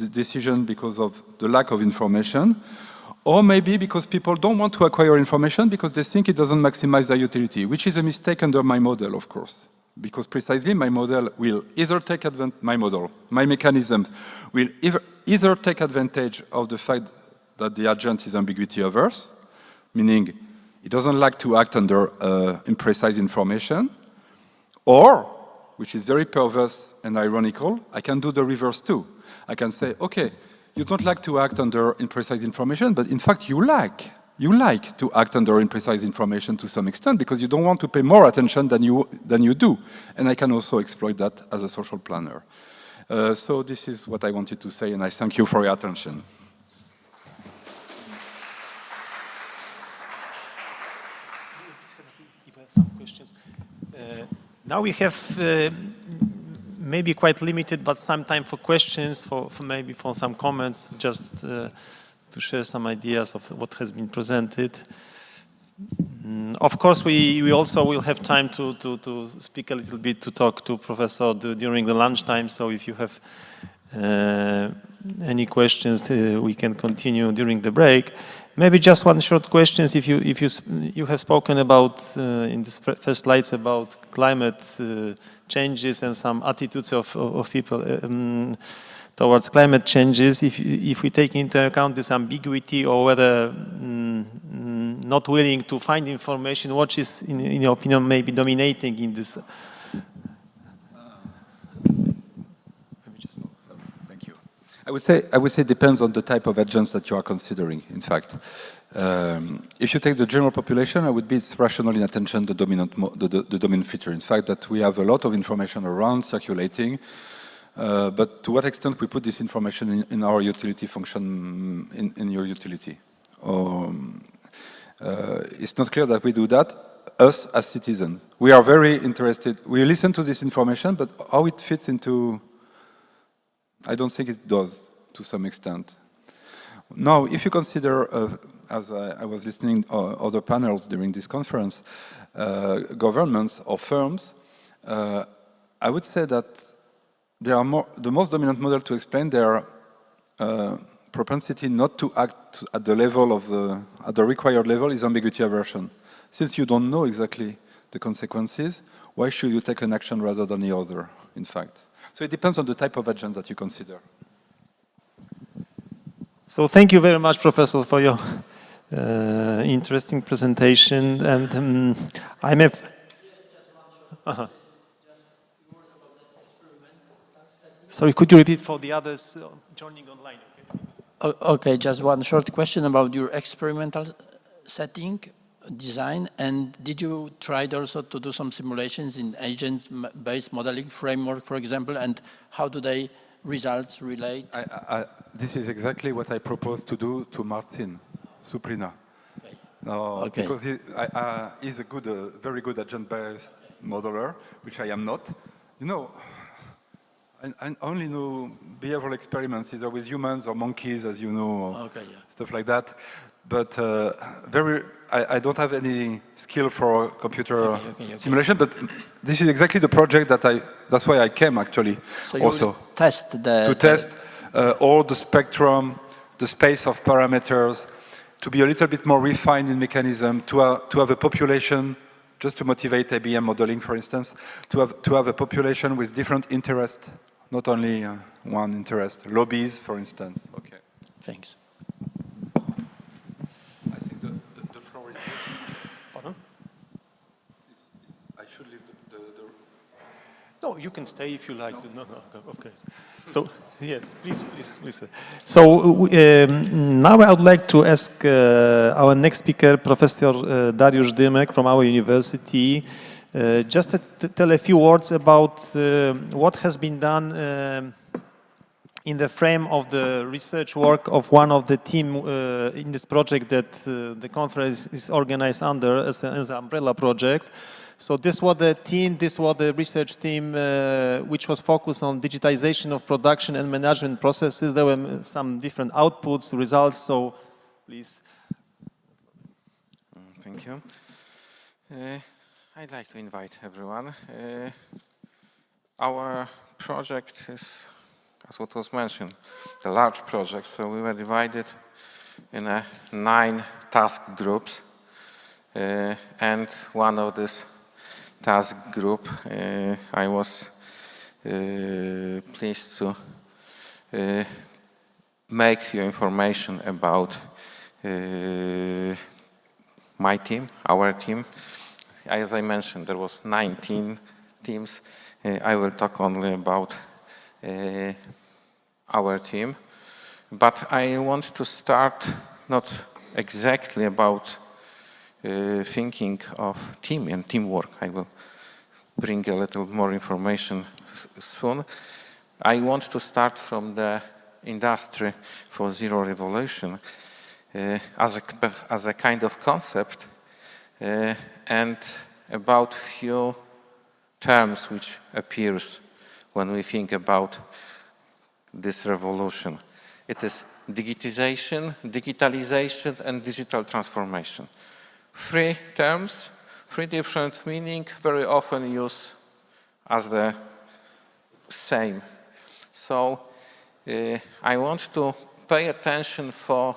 decision because of the lack of information, or maybe because people don't want to acquire information because they think it doesn't maximize their utility, which is a mistake under my model, of course. Because precisely my model will either take advantage, my mechanisms will either take advantage of the fact that the agent is ambiguity averse, meaning it doesn't like to act under imprecise information, or, which is very perverse and ironical, I can do the reverse too. I can say, okay, you don't like to act under imprecise information, but in fact you like to act under imprecise information to some extent because you don't want to pay more attention than you do. And I can also exploit that as a social planner. So this is what I wanted to say, and I thank you for your attention. Now we have maybe quite limited, but some time for questions, for maybe for some comments, just to share some ideas of what has been presented. Of course, we also will have time to speak a little bit, to talk to Professor during the lunchtime. So if you have any questions, we can continue during the break. Maybe just one short question. If you have spoken about in the first slides about climate changes and some attitudes of people towards climate changes, if we take into account this ambiguity or whether not willing to find information, what is, in your opinion, maybe dominating in this? I would say it depends on the type of agents that you are considering, in fact. If you take the general population, I would be rational inattention the dominant feature. In fact, that we have a lot of information around circulating, but to what extent we put this information in our utility function, in your utility? It's not clear that we do that, us as citizens. We are very interested, we listen to this information, but how it fits into, I don't think it does, to some extent. Now, if you consider, as I was listening to other panels during this conference, governments or firms, I would say that they are the most dominant model to explain their propensity not to act at the level of at the required level is ambiguity aversion. Since you don't know exactly the consequences, why should you take an action rather than the other, in fact? So it depends on the type of agent that you consider. So thank you very much, Professor, for your interesting presentation. And I may... Sorry, could you repeat for the others joining online? Okay, just one short question about your experimental setting, design, and did you try also to do some simulations in agents-based modeling framework, for example, and how do they results relate? This is exactly what I proposed to do to Martin Suprina. Okay. No, okay. Because he's a very good agent-based modeler, which I am not. You know, I only know behavioral experiments, either with humans or monkeys, as you know, or stuff like that. But I don't have any skill for computer simulation, but this is exactly the project that's why I came actually. So you also test all the spectrum, the space of parameters, to be a little bit more refined in mechanism, to have a population, just to motivate ABM modeling, for instance, to have a population with different interests, not only one interest, lobbies, for instance. Okay. Thanks. I think the floor is yours. Pardon? I should leave the... No, you can stay if you like. No, okay. So, yes, please. So now I would like to ask our next speaker, Professor Dariusz Dymek from our university, just to tell a few words about what has been done in the frame of the research work of one of the team in this project that the conference is organized under as an umbrella project. So this was the research team which was focused on digitization of production and management processes. There were some different outputs, results, so please. Thank you. I'd like to invite everyone. Our project is, as what was mentioned, a large project, so we were divided in 9 task groups, and one of these task group, I was pleased to make few information about my team, our team. As I mentioned, there was 19 teams. I will talk only about our team, but I want to start not exactly about thinking of team and teamwork. I will bring a little more information soon. I want to start from the industry for zero revolution as a kind of concept and about few terms which appears when we think about this revolution. It is digitization, digitalization, and digital transformation. 3 terms, 3 different meanings, very often used as the same. So I want to pay attention for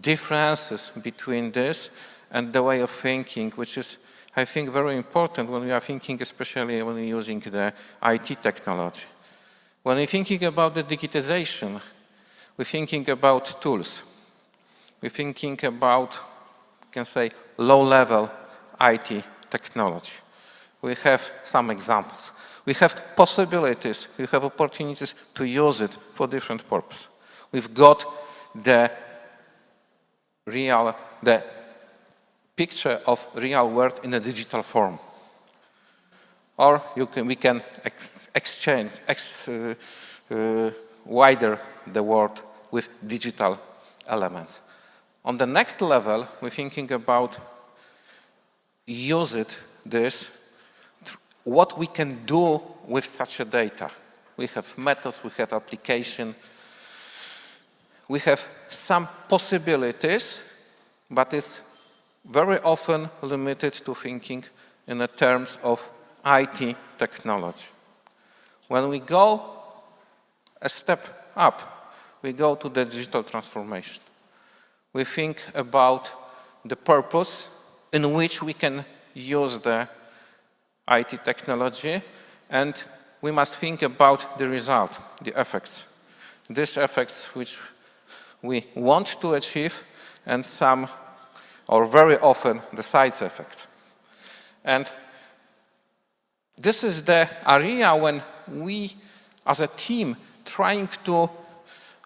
differences between this and the way of thinking, which is, I think, very important when we are thinking, especially when we're using the IT technology. When we're thinking about the digitization, we're thinking about tools. We're thinking about, you can say, low-level IT technology. We have some examples. We have possibilities, we have opportunities to use it for different purposes. We've got the picture of real world in a digital form. Or we can exchange, wider the world with digital elements. On the next level, we're thinking about what we can do with such a data. We have methods, we have application, we have some possibilities, but it's very often limited to thinking in the terms of IT technology. When we go a step up, we go to the digital transformation. We think about the purpose in which we can use the IT technology, and we must think about the result, the effects. These effects which we want to achieve, and some, or very often, the side effects. And this is the area when we, as a team, trying to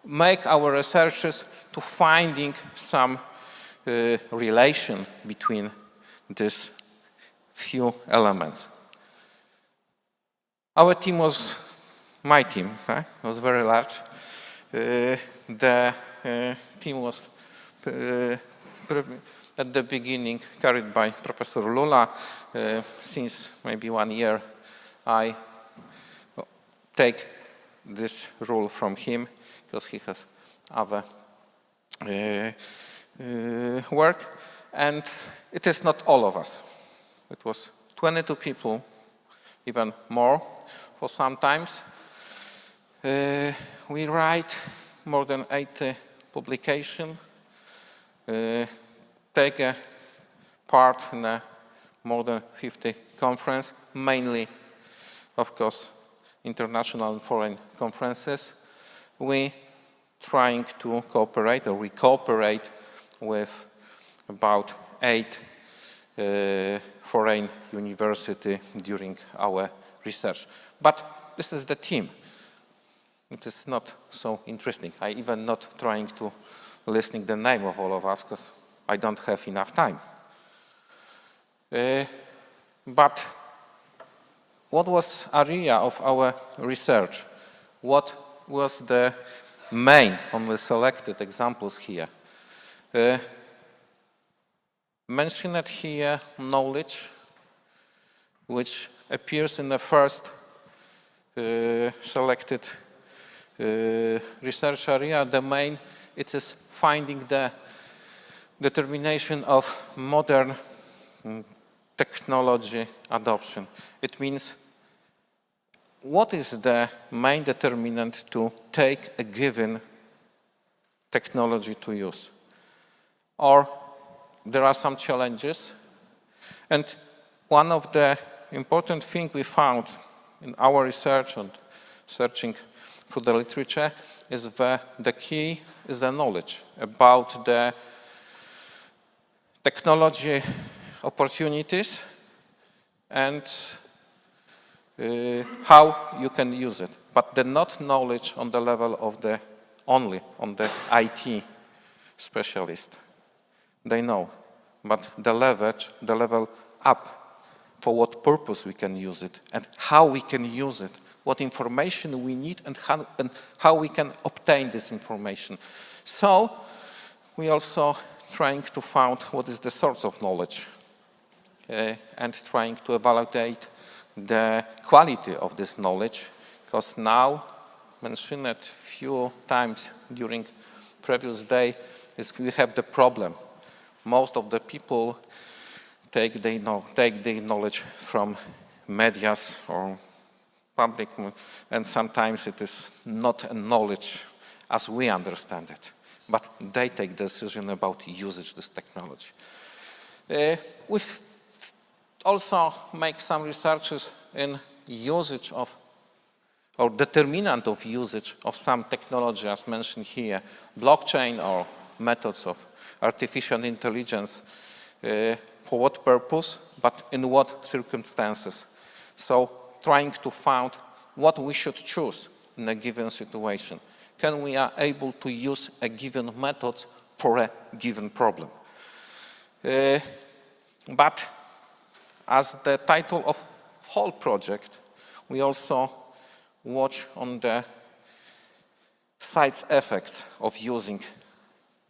make our researches to finding some relation between these few elements. Our team was, my team, was very large. The team was at the beginning carried by Professor Lula. Since maybe 1 year, I take this role from him because he has other work. And it is not all of us. It was 22 people, even more for some times. We write more than 80 publications. take a part in a more than 50 conferences, mainly, of course, international and foreign conferences. We trying to cooperate, or we cooperate with about 8 foreign universities during our research. But this is the team. It is not so interesting. I even not trying to listing the name of all of us because I don't have enough time. But what was area of our research? What was the main, only selected examples here? Mentioned here knowledge, which appears in the first selected research area. The main, it is finding the determination of modern technology adoption. It means what is the main determinant to take a given technology to use? Or there are some challenges. And one of the important things we found in our research and searching for the literature is the key is the knowledge about the technology opportunities and how you can use it. But the not knowledge on the level of the only on the IT specialist. They know, but the level up for what purpose we can use it and how we can use it, what information we need and how we can obtain this information. So we also trying to find what is the source of knowledge and trying to evaluate the quality of this knowledge, because now, mentioned a few times during previous day, is we have the problem. Most of the people take their knowledge from medias or public, and sometimes it is not a knowledge as we understand it, but they take decision about usage this technology. We also make some researches in usage of or determinant of usage of some technology as mentioned here, blockchain or methods of artificial intelligence, for what purpose, but in what circumstances. So trying to find what we should choose in a given situation. Can we are able to use a given method for a given problem? But as the title of whole project, we also watch on the side effects of using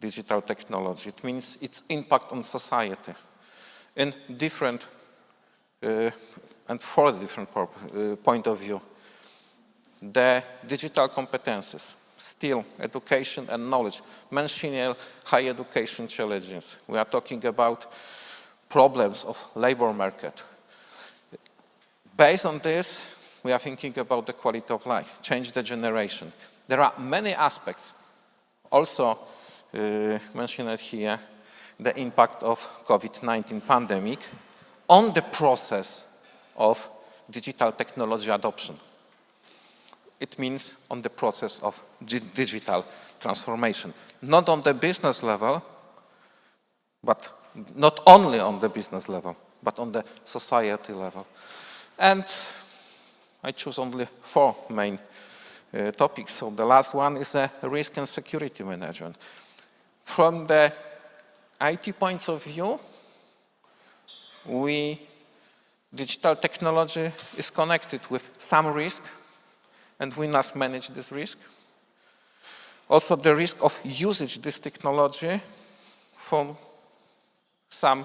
digital technology. It means its impact on society in different and for a different point of view. The digital competences, still education and knowledge, mentioning high education challenges. We are talking about problems of labor market. Based on this, we are thinking about the quality of life, change the generation. There are many aspects. Also mentioned here, the impact of COVID-19 pandemic on the process of digital technology adoption. It means on the process of digital transformation, not on the business level, but not only on the business level, but on the society level. And I choose only 4 main topics. So the last one is risk and security management. From the IT points of view, digital technology is connected with some risk, and we must manage this risk. Also the risk of usage this technology for some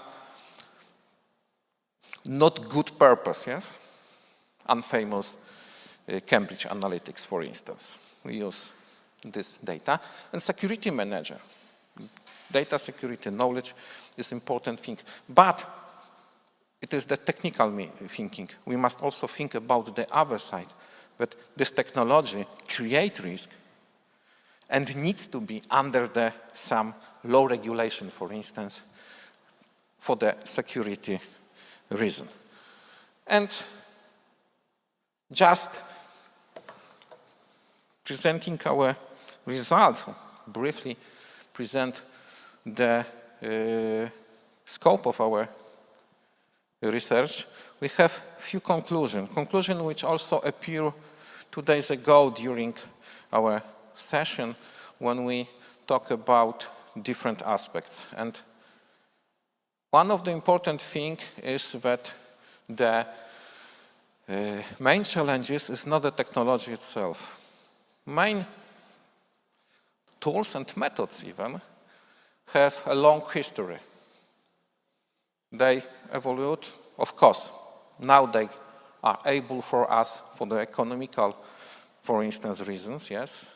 not good purpose, yes? Unfamous Cambridge Analytics, for instance. We use this data. And security manager. Data security knowledge is important thing. But it is the technical thinking. We must also think about the other side, that this technology creates risk and needs to be under some law regulation, for instance, for the security reason. And just presenting our results, briefly present the scope of our research, we have few conclusions which also appear 2 days ago during our session when we talk about different aspects. And one of the important things is that the main challenges is not the technology itself. Main tools and methods even have a long history. They evolved, of course. Now they are able for us, for the economical, for instance, reasons, yes,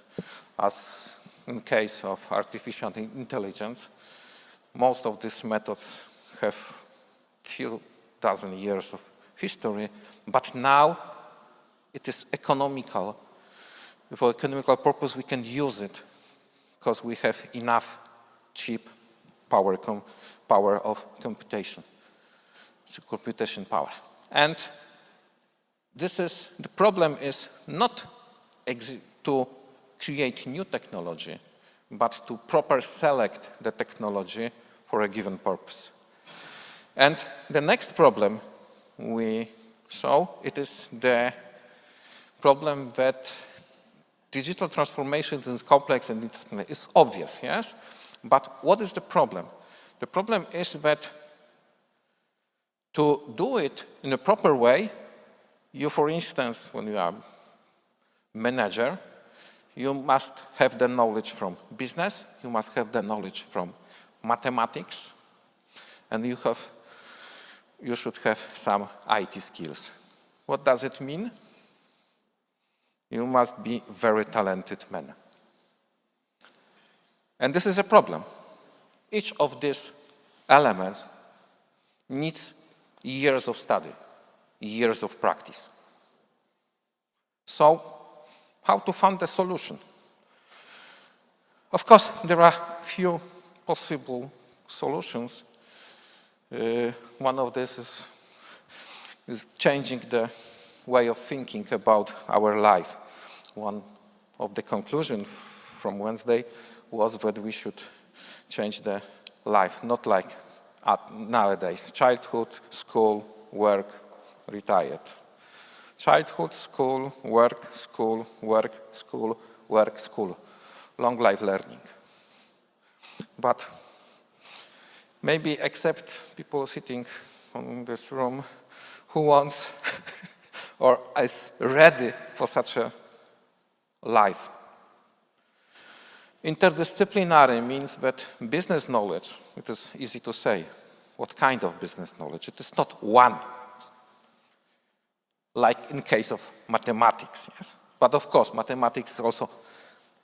as in case of artificial intelligence. Most of these methods have few dozen years of history, but now it is economical. For economical purpose, we can use it because we have enough cheap power of computation, computation power. And this is, the problem is not to create new technology, but to properly select the technology for a given purpose. And the next problem we saw, it is the problem that digital transformation is complex and it's obvious, yes? But what is the problem? The problem is that to do it in a proper way, you, for instance, when you are manager, you must have the knowledge from business, you must have the knowledge from mathematics, and you should have some IT skills. What does it mean? You must be very talented man. And this is a problem. Each of these elements needs years of study, years of practice. So, how to find the solution? Of course, there are few possible solutions. One of this is changing the way of thinking about our life. One of the conclusions from Wednesday was that we should change the life, not like nowadays. Childhood, school, work, retired. Childhood, school, work, school, work, school, work, school. Long life learning. But maybe except people sitting in this room who wants or is ready for such a life. Interdisciplinary means that business knowledge, it is easy to say. What kind of business knowledge? It is not one, like in case of mathematics, yes? But of course, mathematics is also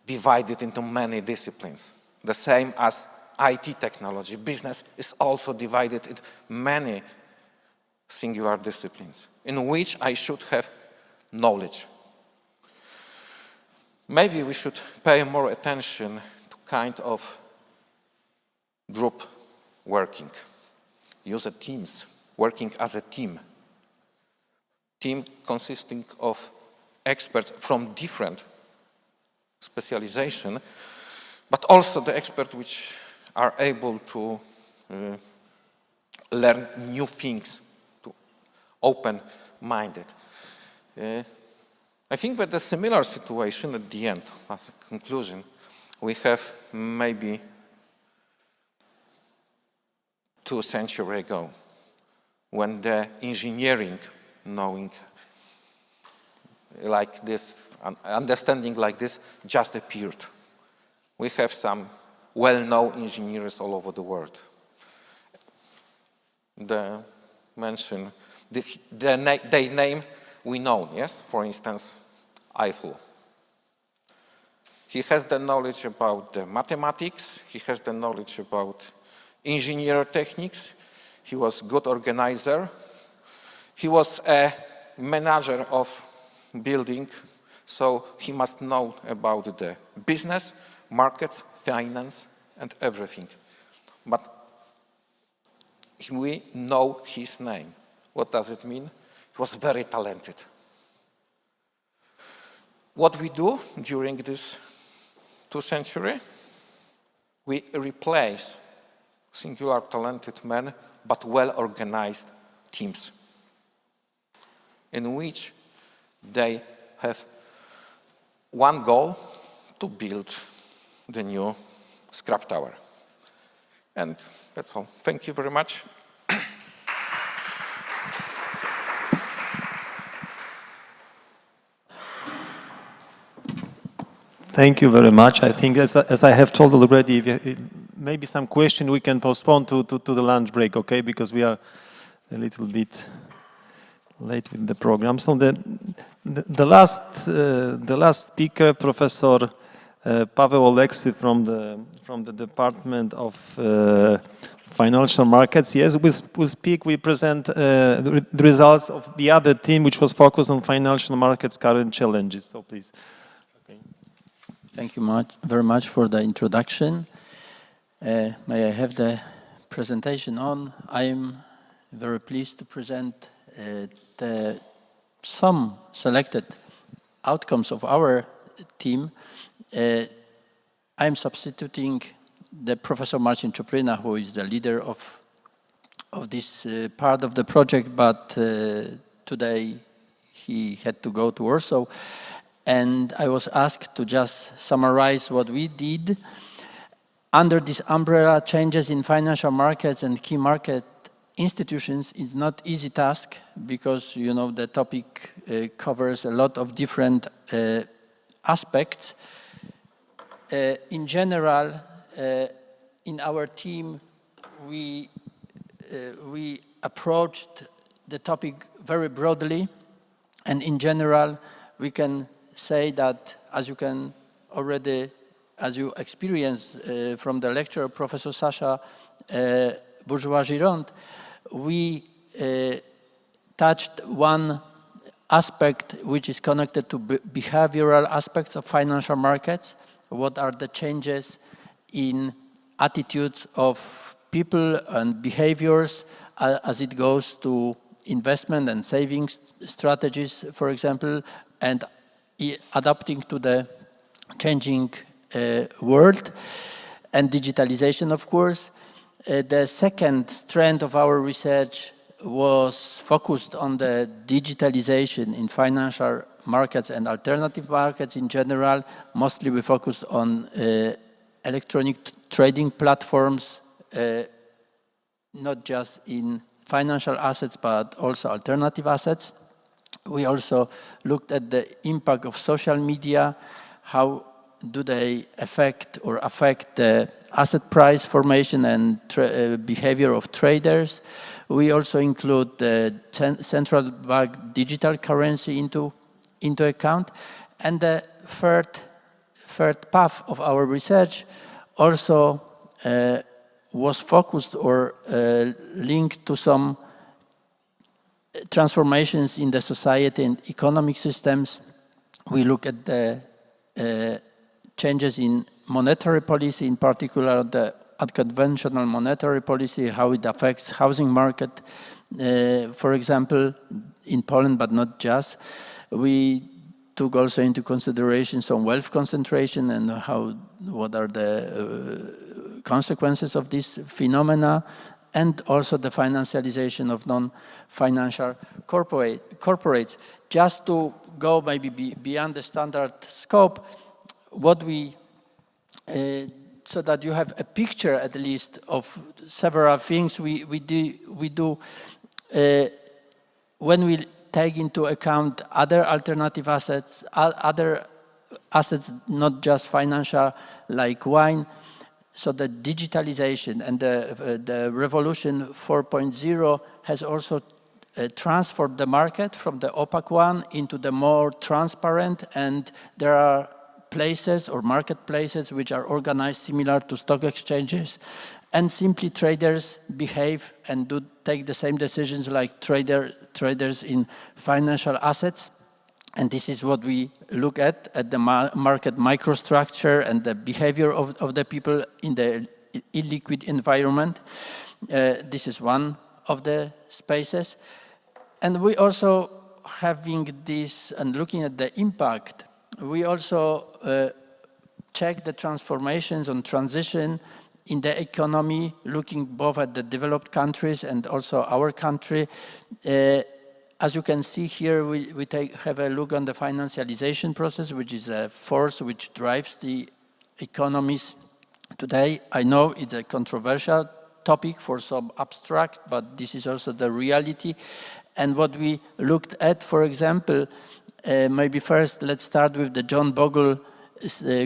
divided into many disciplines. The same as IT technology. Business is also divided into many singular disciplines in which I should have knowledge. Maybe we should pay more attention to kind of group working. Use teams, working as a team. Team consisting of experts from different specialization, but also the experts which are able to learn new things, to open-minded. I think that a similar situation at the end, as a conclusion, we have maybe 2 centuries ago, when the engineering knowing like this, understanding like this just appeared. We have some well-known engineers all over the world. Their name we know, yes? For instance, Eiffel. He has the knowledge about the mathematics, he has the knowledge about engineer techniques, he was a good organizer, he was a manager of building, so he must know about the business, markets, finance, and everything. But we know his name. What does it mean? He was very talented. What we do during this 2nd century, we replace singular talented men, but well-organized teams, in which they have one goal: to build the new scrap tower. And that's all. Thank you very much. Thank you very much. I think, as I have told already, maybe some question we can postpone to the lunch break, okay? Because we are a little bit late with the program. So the last speaker, Professor Paweł Oleksy from the Department of Financial Markets, yes, will speak. We present the results of the other team, which was focused on financial markets' current challenges. So please. Thank you very much for the introduction. May I have the presentation on? I am very pleased to present some selected outcomes of our team. I am substituting the Professor Marcin Czupryna, who is the leader of this part of the project, but today he had to go to Warsaw. And I was asked to just summarize what we did. Under this umbrella, changes in financial markets and key market institutions is not easy task, because the topic covers a lot of different aspects. In general, in our team, we approached the topic very broadly, and in general, we can say that, as you experienced from the lecture of Professor Sasha Bourgeois, we touched one aspect which is connected to behavioral aspects of financial markets. What are the changes in attitudes of people and behaviors as it goes to investment and savings strategies, for example, and adapting to the changing world, and digitalization, of course. The second strand of our research was focused on the digitalization in financial markets and alternative markets in general. Mostly we focused on electronic trading platforms, not just in financial assets, but also alternative assets. We also looked at the impact of social media, how do they affect the asset price formation and behavior of traders. We also include the central bank digital currency into account. And the third path of our research also was focused or linked to some transformations in the society and economic systems. We look at the changes in monetary policy, in particular the unconventional monetary policy, how it affects housing market, for example, in Poland, but not just. We took also into consideration some wealth concentration and what are the consequences of this phenomena, and also the financialization of non-financial corporates. Just to go maybe beyond the standard scope, what we, so that you have a picture at least of several things we do when we take into account other alternative assets, other assets, not just financial, like wine. So the digitalization and the revolution 4.0 has also transformed the market from the opaque one into the more transparent, and there are places or marketplaces which are organized similar to stock exchanges, and simply traders behave and do take the same decisions like traders in financial assets. And this is what we look at the market microstructure and the behavior of the people in the illiquid environment. This is one of the spaces. And we also, having this and looking at the impact, we also check the transformations and transition in the economy, looking both at the developed countries and also our country. As you can see here, we have a look on the financialization process, which is a force which drives the economies today. I know it's a controversial topic for some abstract, but this is also the reality. And what we looked at, for example, maybe first let's start with the John Bogle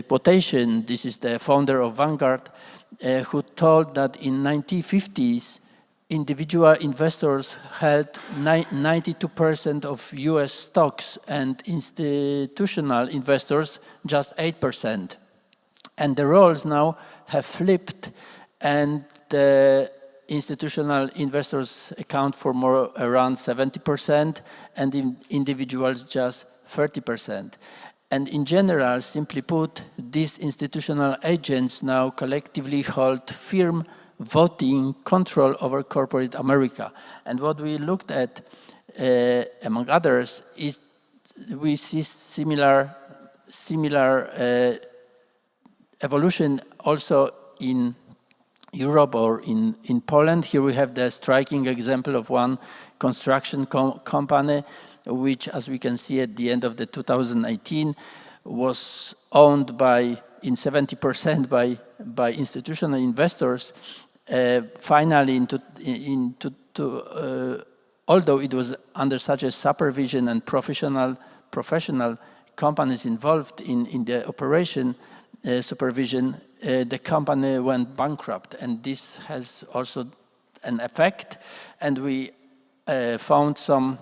quotation. This is the founder of Vanguard, who told that in 1950s, individual investors held 92% of US stocks and institutional investors just 8%. And the roles now have flipped, and the institutional investors account for more around 70% and individuals just 30%. And in general, simply put, these institutional agents now collectively hold firm voting control over corporate America. And what we looked at, among others, is we see similar evolution also in Europe or in Poland. Here we have the striking example of one construction company, which, as we can see at the end of the 2018, was owned by, in 70% by institutional investors. Finally, although it was under such a supervision and professional companies involved in the operation supervision, the company went bankrupt, and this has also an effect. And we found some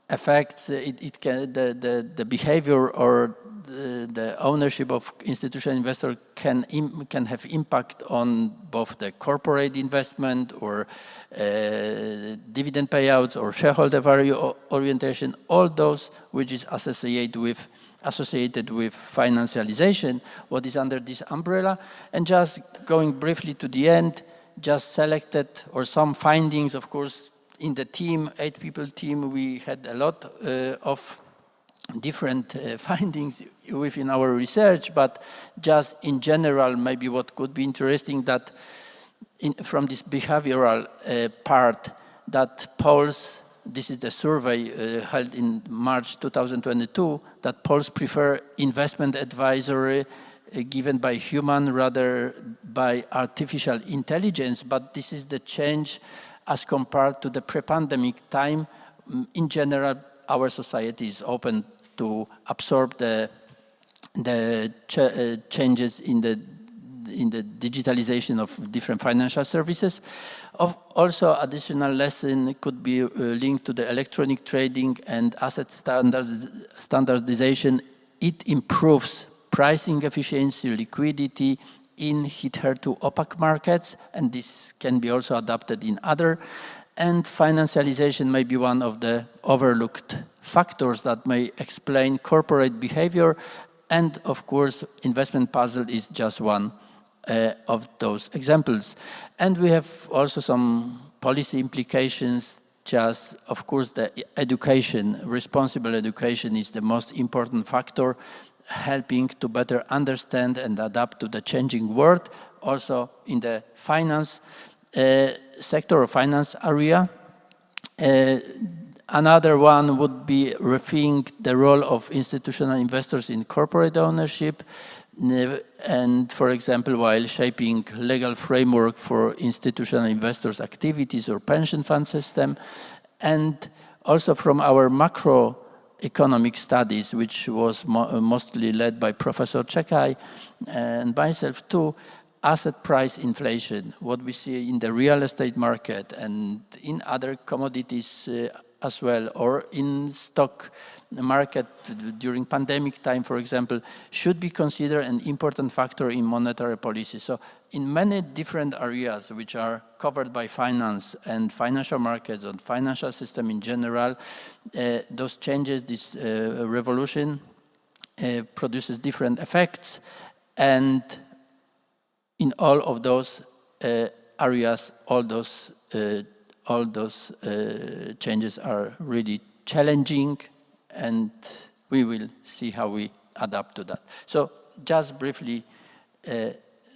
effects. The behavior or the ownership of institutional investor can have impact on both the corporate investment or dividend payouts or shareholder value orientation, all those which is associated with financialization, what is under this umbrella. And just going briefly to the end, just selected or some findings. Of course, in the team, 8-people team, we had a lot of different findings within our research, but just in general, maybe what could be interesting that from this behavioral part, that Poles, this is the survey held in March 2022, that Poles prefer investment advisory given by human rather by artificial intelligence, but this is the change as compared to the pre-pandemic time. In general, our society is open to absorb the changes in the digitalization of different financial services. Also, additional lesson could be linked to the electronic trading and asset standardization. It improves pricing efficiency, liquidity in hitherto opaque markets, and this can be also adapted in other. And financialization may be one of the overlooked factors that may explain corporate behavior. And of course, investment puzzle is just one of those examples. And we have also some policy implications. Just, of course, the education, responsible education is the most important factor, helping to better understand and adapt to the changing world, also in the finance sector or finance area. Another one would be rethink the role of institutional investors in corporate ownership, and for example, while shaping legal framework for institutional investors' activities or pension fund system. And also from our macroeconomic studies, which was mostly led by Professor Czekaj and myself too, asset price inflation, what we see in the real estate market and in other commodities as well, or in stock market during pandemic time, for example, should be considered an important factor in monetary policy. So in many different areas which are covered by finance and financial markets and financial system in general, those changes, this revolution produces different effects, and in all of those areas, all those changes are really challenging, and we will see how we adapt to that. So just briefly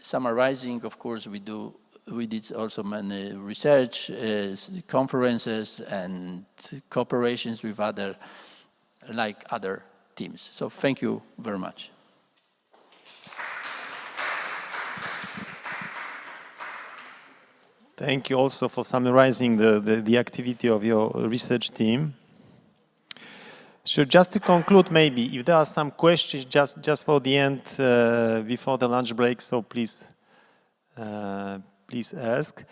summarizing, of course, we did also many research conferences and cooperations with other teams. So thank you very much. Thank you also for summarizing the activity of your research team. So just to conclude, maybe, if there are some questions just for the end, before the lunch break, so please ask.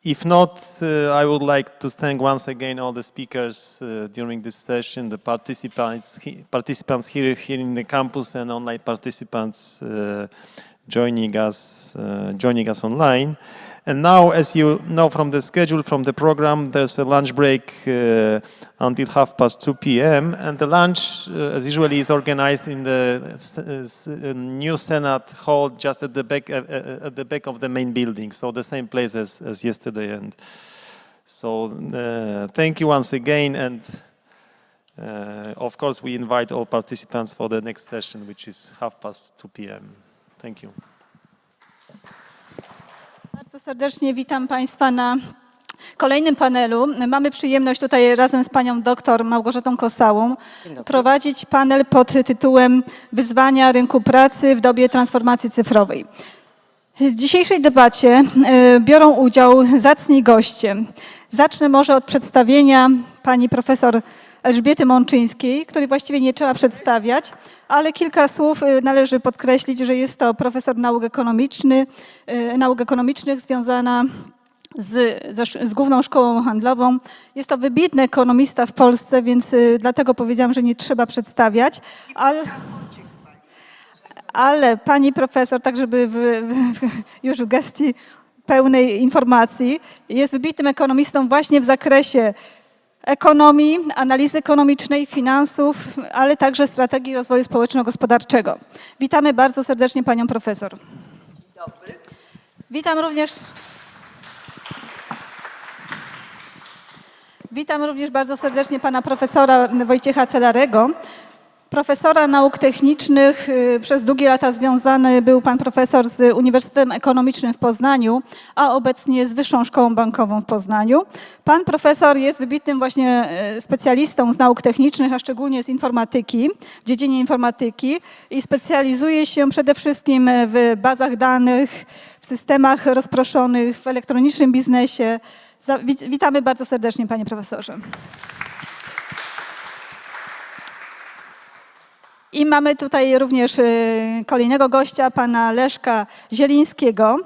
If not, I would like to thank once again all the speakers during this session, the participants here in the campus and online participants joining us online. And now, as you know from the schedule, from the program, there's a lunch break until 2:30 p.m. And the lunch, as usually, is organized in the new Senate hall, just at the back of the main building. So the same place as yesterday. And so thank you once again. And of course, we invite all participants for the next session, which is 2:30 p.m. Thank you. Bardzo serdecznie witam Państwa na kolejnym panelu. Mamy przyjemność tutaj razem z panią doktor Małgorzatą Kosałą prowadzić panel pod tytułem Wyzwania rynku pracy w dobie transformacji cyfrowej. W dzisiejszej debacie biorą udział zacni goście. Zacznę może od przedstawienia pani profesor Elżbiety Mączyńskiej, której właściwie nie trzeba przedstawiać, ale kilka słów należy podkreślić, że jest to profesor nauk ekonomicznych związana z Główną Szkołą Handlową. Jest to wybitny ekonomista w Polsce, więc dlatego powiedziałam, że nie trzeba przedstawiać. Ale pani profesor, tak żeby już w gestii pełnej informacji, jest wybitnym ekonomistą właśnie w zakresie ekonomii, analizy ekonomicznej, finansów, ale także strategii rozwoju społeczno-gospodarczego. Witamy bardzo serdecznie panią profesor. Dzień dobry. Witam również bardzo serdecznie pana profesora Wojciecha Celarego. Profesora nauk technicznych, przez długie lata związany był pan profesor z Uniwersytetem Ekonomicznym w Poznaniu, a obecnie z Wyższą Szkołą Bankową w Poznaniu. Pan profesor jest wybitnym właśnie specjalistą z nauk technicznych, a szczególnie z informatyki, w dziedzinie informatyki i specjalizuje się przede wszystkim w bazach danych, w systemach rozproszonych, w elektronicznym biznesie. Witamy bardzo serdecznie, panie profesorze. I mamy tutaj również kolejnego gościa, pana Leszka Zielińskiego.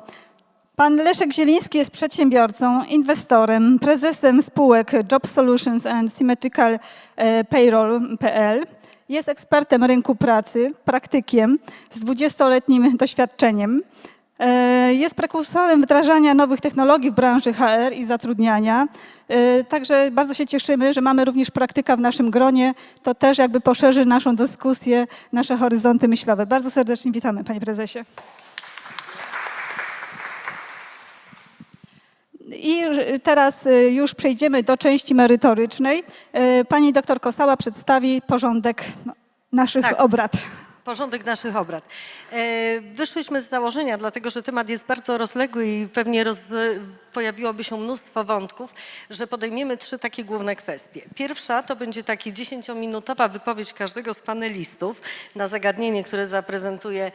Pan Leszek Zieliński jest przedsiębiorcą, inwestorem, prezesem spółek Job Solutions and Symmetrical Payroll.pl. Jest ekspertem rynku pracy, praktykiem z 20-letnim doświadczeniem. Jest prekursorem wdrażania nowych technologii w branży HR i zatrudniania. Także bardzo się cieszymy, że mamy również praktyka w naszym gronie. To też jakby poszerzy naszą dyskusję, nasze horyzonty myślowe. Bardzo serdecznie witamy, panie prezesie. I teraz już przejdziemy do części merytorycznej. Pani doktor Kosała przedstawi porządek naszych obrad. Porządek naszych obrad. Wyszłyśmy z założenia, dlatego że temat jest bardzo rozległy i pewnie pojawiłoby się mnóstwo wątków, że podejmiemy 3 takie główne kwestie. Pierwsza to będzie taka 10-minutowa wypowiedź każdego z panelistów na zagadnienie, które zaprezentuje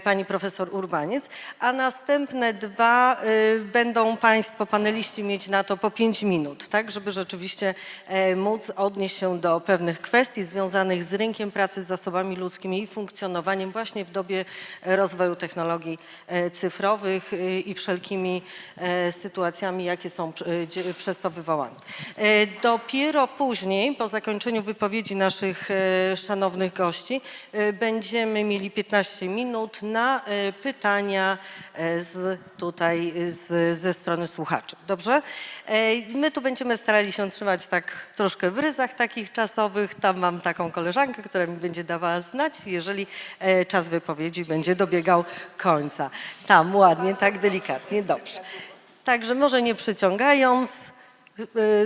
pani profesor Urbaniec, a następne 2 będą państwo paneliści mieć na to po 5 minut, tak, żeby rzeczywiście móc odnieść się do pewnych kwestii związanych z rynkiem pracy, z zasobami ludzkimi i funkcjonowaniem funkcjonowaniem właśnie w dobie rozwoju technologii cyfrowych i wszelkimi sytuacjami, jakie są przez to wywołane. Dopiero później, po zakończeniu wypowiedzi naszych szanownych gości, będziemy mieli 15 minut na pytania ze strony słuchaczy. Dobrze? My tu będziemy starali się trzymać tak troszkę w ryzach takich czasowych. Tam mam taką koleżankę, która mi będzie dawała znać, jeżeli czas wypowiedzi będzie dobiegał końca. Tam ładnie, tak delikatnie, dobrze. Także może nie przyciągając,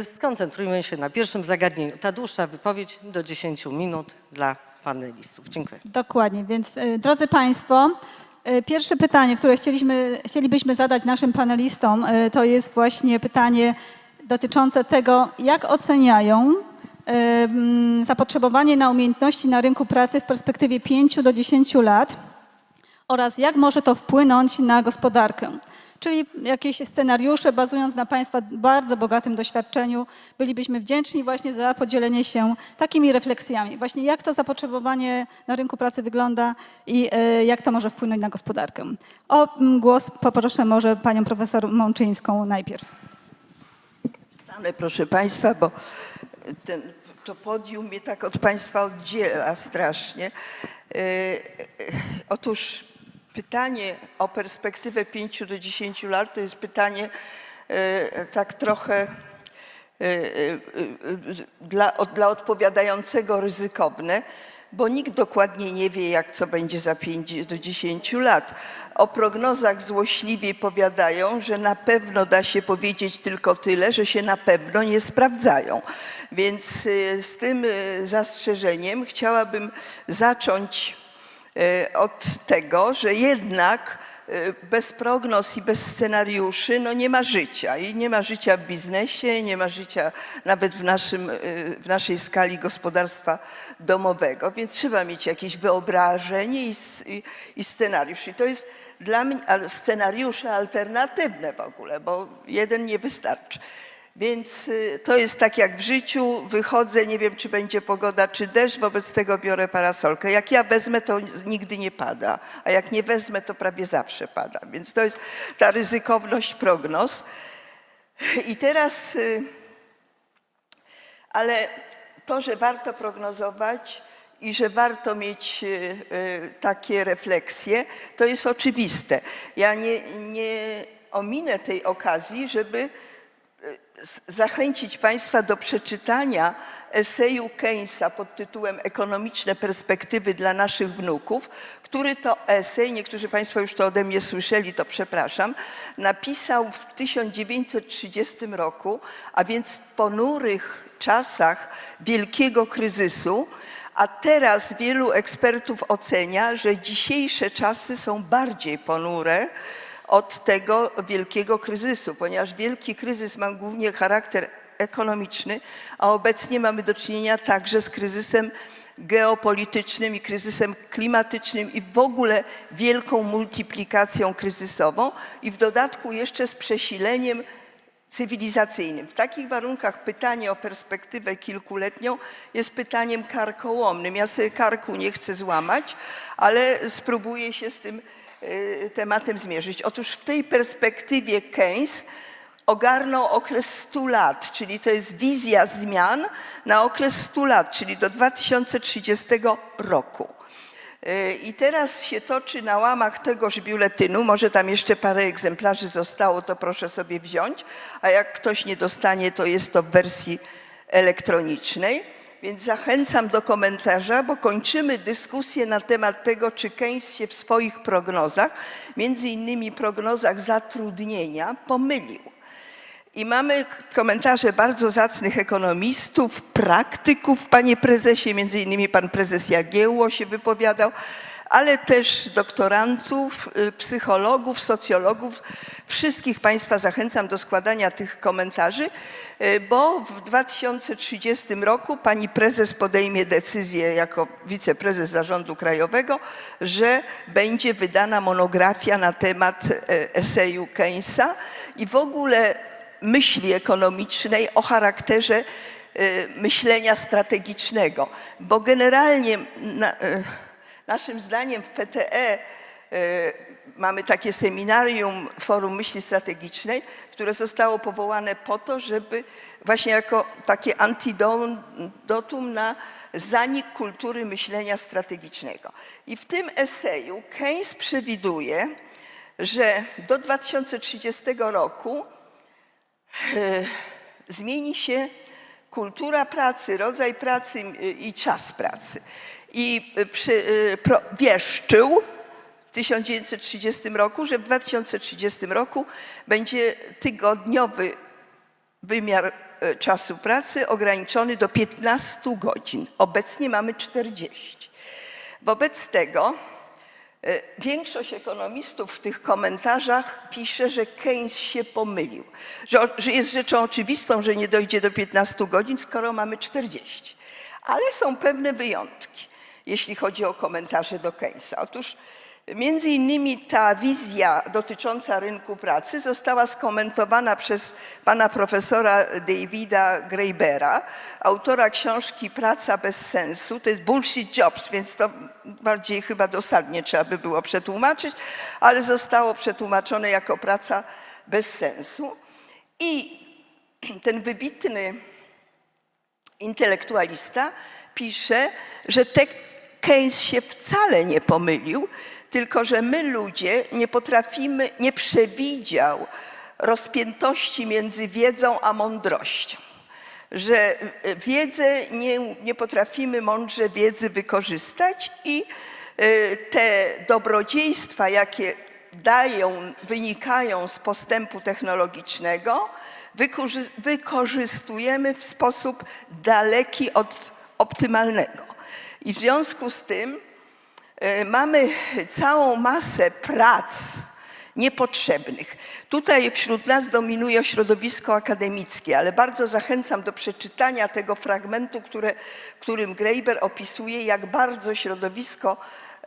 skoncentrujmy się na pierwszym zagadnieniu. Ta dłuższa wypowiedź do 10 minut dla panelistów. Dziękuję. Dokładnie, więc drodzy Państwo, pierwsze pytanie, które chcielibyśmy zadać naszym panelistom, to jest właśnie pytanie dotyczące tego, jak oceniają zapotrzebowanie na umiejętności na rynku pracy w perspektywie 5 do 10 lat oraz jak może to wpłynąć na gospodarkę. Czyli jakieś scenariusze, bazując na Państwa bardzo bogatym doświadczeniu, bylibyśmy wdzięczni właśnie za podzielenie się takimi refleksjami. Właśnie jak to zapotrzebowanie na rynku pracy wygląda i jak to może wpłynąć na gospodarkę. O głos poproszę może Panią Profesor Mączyńską najpierw. Stanę, proszę Państwa, bo to podium mnie tak od Państwa oddziela strasznie. Otóż pytanie o perspektywę 5 do 10 lat to jest pytanie tak trochę dla odpowiadającego ryzykowne, bo nikt dokładnie nie wie, jak co będzie za 5 do 10 lat. O prognozach złośliwie powiadają, że na pewno da się powiedzieć tylko tyle, że się na pewno nie sprawdzają. Więc z tym zastrzeżeniem chciałabym zacząć od tego, że jednak bez prognoz i bez scenariuszy no nie ma życia. I nie ma życia w biznesie, nie ma życia nawet w naszej skali gospodarstwa domowego. Więc trzeba mieć jakieś wyobrażenie i scenariusz. I to jest dla mnie scenariusze alternatywne w ogóle, bo jeden nie wystarczy. Więc to jest tak jak w życiu, wychodzę, nie wiem czy będzie pogoda czy deszcz, wobec tego biorę parasolkę. Jak ja wezmę, to nigdy nie pada, a jak nie wezmę, to prawie zawsze pada. Więc to jest ta ryzykowność prognoz. I teraz, ale to, że warto prognozować i że warto mieć takie refleksje, to jest oczywiste. Ja nie ominę tej okazji, żeby zachęcić Państwa do przeczytania eseju Keynesa pod tytułem Ekonomiczne perspektywy dla naszych wnuków, który to esej, niektórzy Państwo już to ode mnie słyszeli, to przepraszam, napisał w 1930 roku, a więc w ponurych czasach wielkiego kryzysu, a teraz wielu ekspertów ocenia, że dzisiejsze czasy są bardziej ponure od tego wielkiego kryzysu, ponieważ wielki kryzys ma głównie charakter ekonomiczny, a obecnie mamy do czynienia także z kryzysem geopolitycznym i kryzysem klimatycznym i w ogóle wielką multiplikacją kryzysową i w dodatku jeszcze z przesileniem cywilizacyjnym. W takich warunkach pytanie o perspektywę kilkuletnią jest pytaniem karkołomnym. Ja sobie karku nie chcę złamać, ale spróbuję się z tym tematem zmierzyć. Otóż w tej perspektywie Keynes ogarnął okres 100 lat, czyli to jest wizja zmian na okres 100 lat, czyli do 2030 roku. I teraz się toczy na łamach tegoż biuletynu, może tam jeszcze parę egzemplarzy zostało, to proszę sobie wziąć, a jak ktoś nie dostanie, to jest to w wersji elektronicznej. Więc zachęcam do komentarza, bo kończymy dyskusję na temat tego, czy Keynes się w swoich prognozach, między innymi prognozach zatrudnienia, pomylił. I mamy komentarze bardzo zacnych ekonomistów, praktyków, panie prezesie, między innymi pan prezes Jagiełło się wypowiadał, ale też doktorantów, psychologów, socjologów. Wszystkich Państwa zachęcam do składania tych komentarzy, bo w 2030 roku pani prezes podejmie decyzję jako wiceprezes Zarządu Krajowego, że będzie wydana monografia na temat eseju Keynesa i w ogóle myśli ekonomicznej o charakterze myślenia strategicznego, bo generalnie Naszym zdaniem w PTE mamy takie seminarium Forum Myśli Strategicznej, które zostało powołane po to, żeby właśnie jako takie antidotum na zanik kultury myślenia strategicznego. I w tym eseju Keynes przewiduje, że do 2030 roku zmieni się kultura pracy, rodzaj pracy i czas pracy. I wieszczył w 1930 roku, że w 2030 roku będzie tygodniowy wymiar czasu pracy ograniczony do 15 godzin. Obecnie mamy 40. Wobec tego większość ekonomistów w tych komentarzach pisze, że Keynes się pomylił, że jest rzeczą oczywistą, że nie dojdzie do 15 godzin, skoro mamy 40. Ale są pewne wyjątki, jeśli chodzi o komentarze do Keynesa. Otóż między innymi ta wizja dotycząca rynku pracy została skomentowana przez pana profesora Davida Graebera, autora książki Praca bez sensu. To jest bullshit jobs, więc to bardziej chyba dosadnie trzeba by było przetłumaczyć, ale zostało przetłumaczone jako praca bez sensu. I ten wybitny intelektualista pisze, że Keynes się wcale nie pomylił, tylko że my ludzie nie przewidział rozpiętości między wiedzą a mądrością. Że nie potrafimy mądrze wiedzy wykorzystać i te dobrodziejstwa, jakie wynikają z postępu technologicznego, wykorzystujemy w sposób daleki od optymalnego. I w związku z tym mamy całą masę prac niepotrzebnych. Tutaj wśród nas dominuje środowisko akademickie, ale bardzo zachęcam do przeczytania tego fragmentu, którym Graeber opisuje, jak bardzo środowisko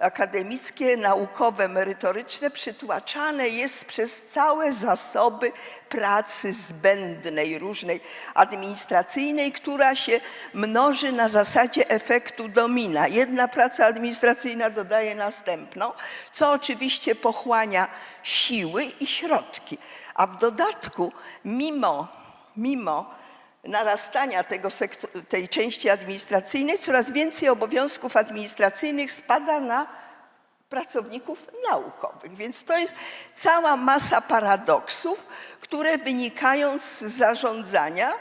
akademickie, naukowe, merytoryczne przytłaczane jest przez całe zasoby pracy zbędnej, różnej administracyjnej, która się mnoży na zasadzie efektu domina. Jedna praca administracyjna dodaje następną, co oczywiście pochłania siły i środki. A w dodatku, mimo narastania tej części administracyjnej, coraz więcej obowiązków administracyjnych spada na pracowników naukowych. Więc to jest cała masa paradoksów, które wynikają z zarządzania.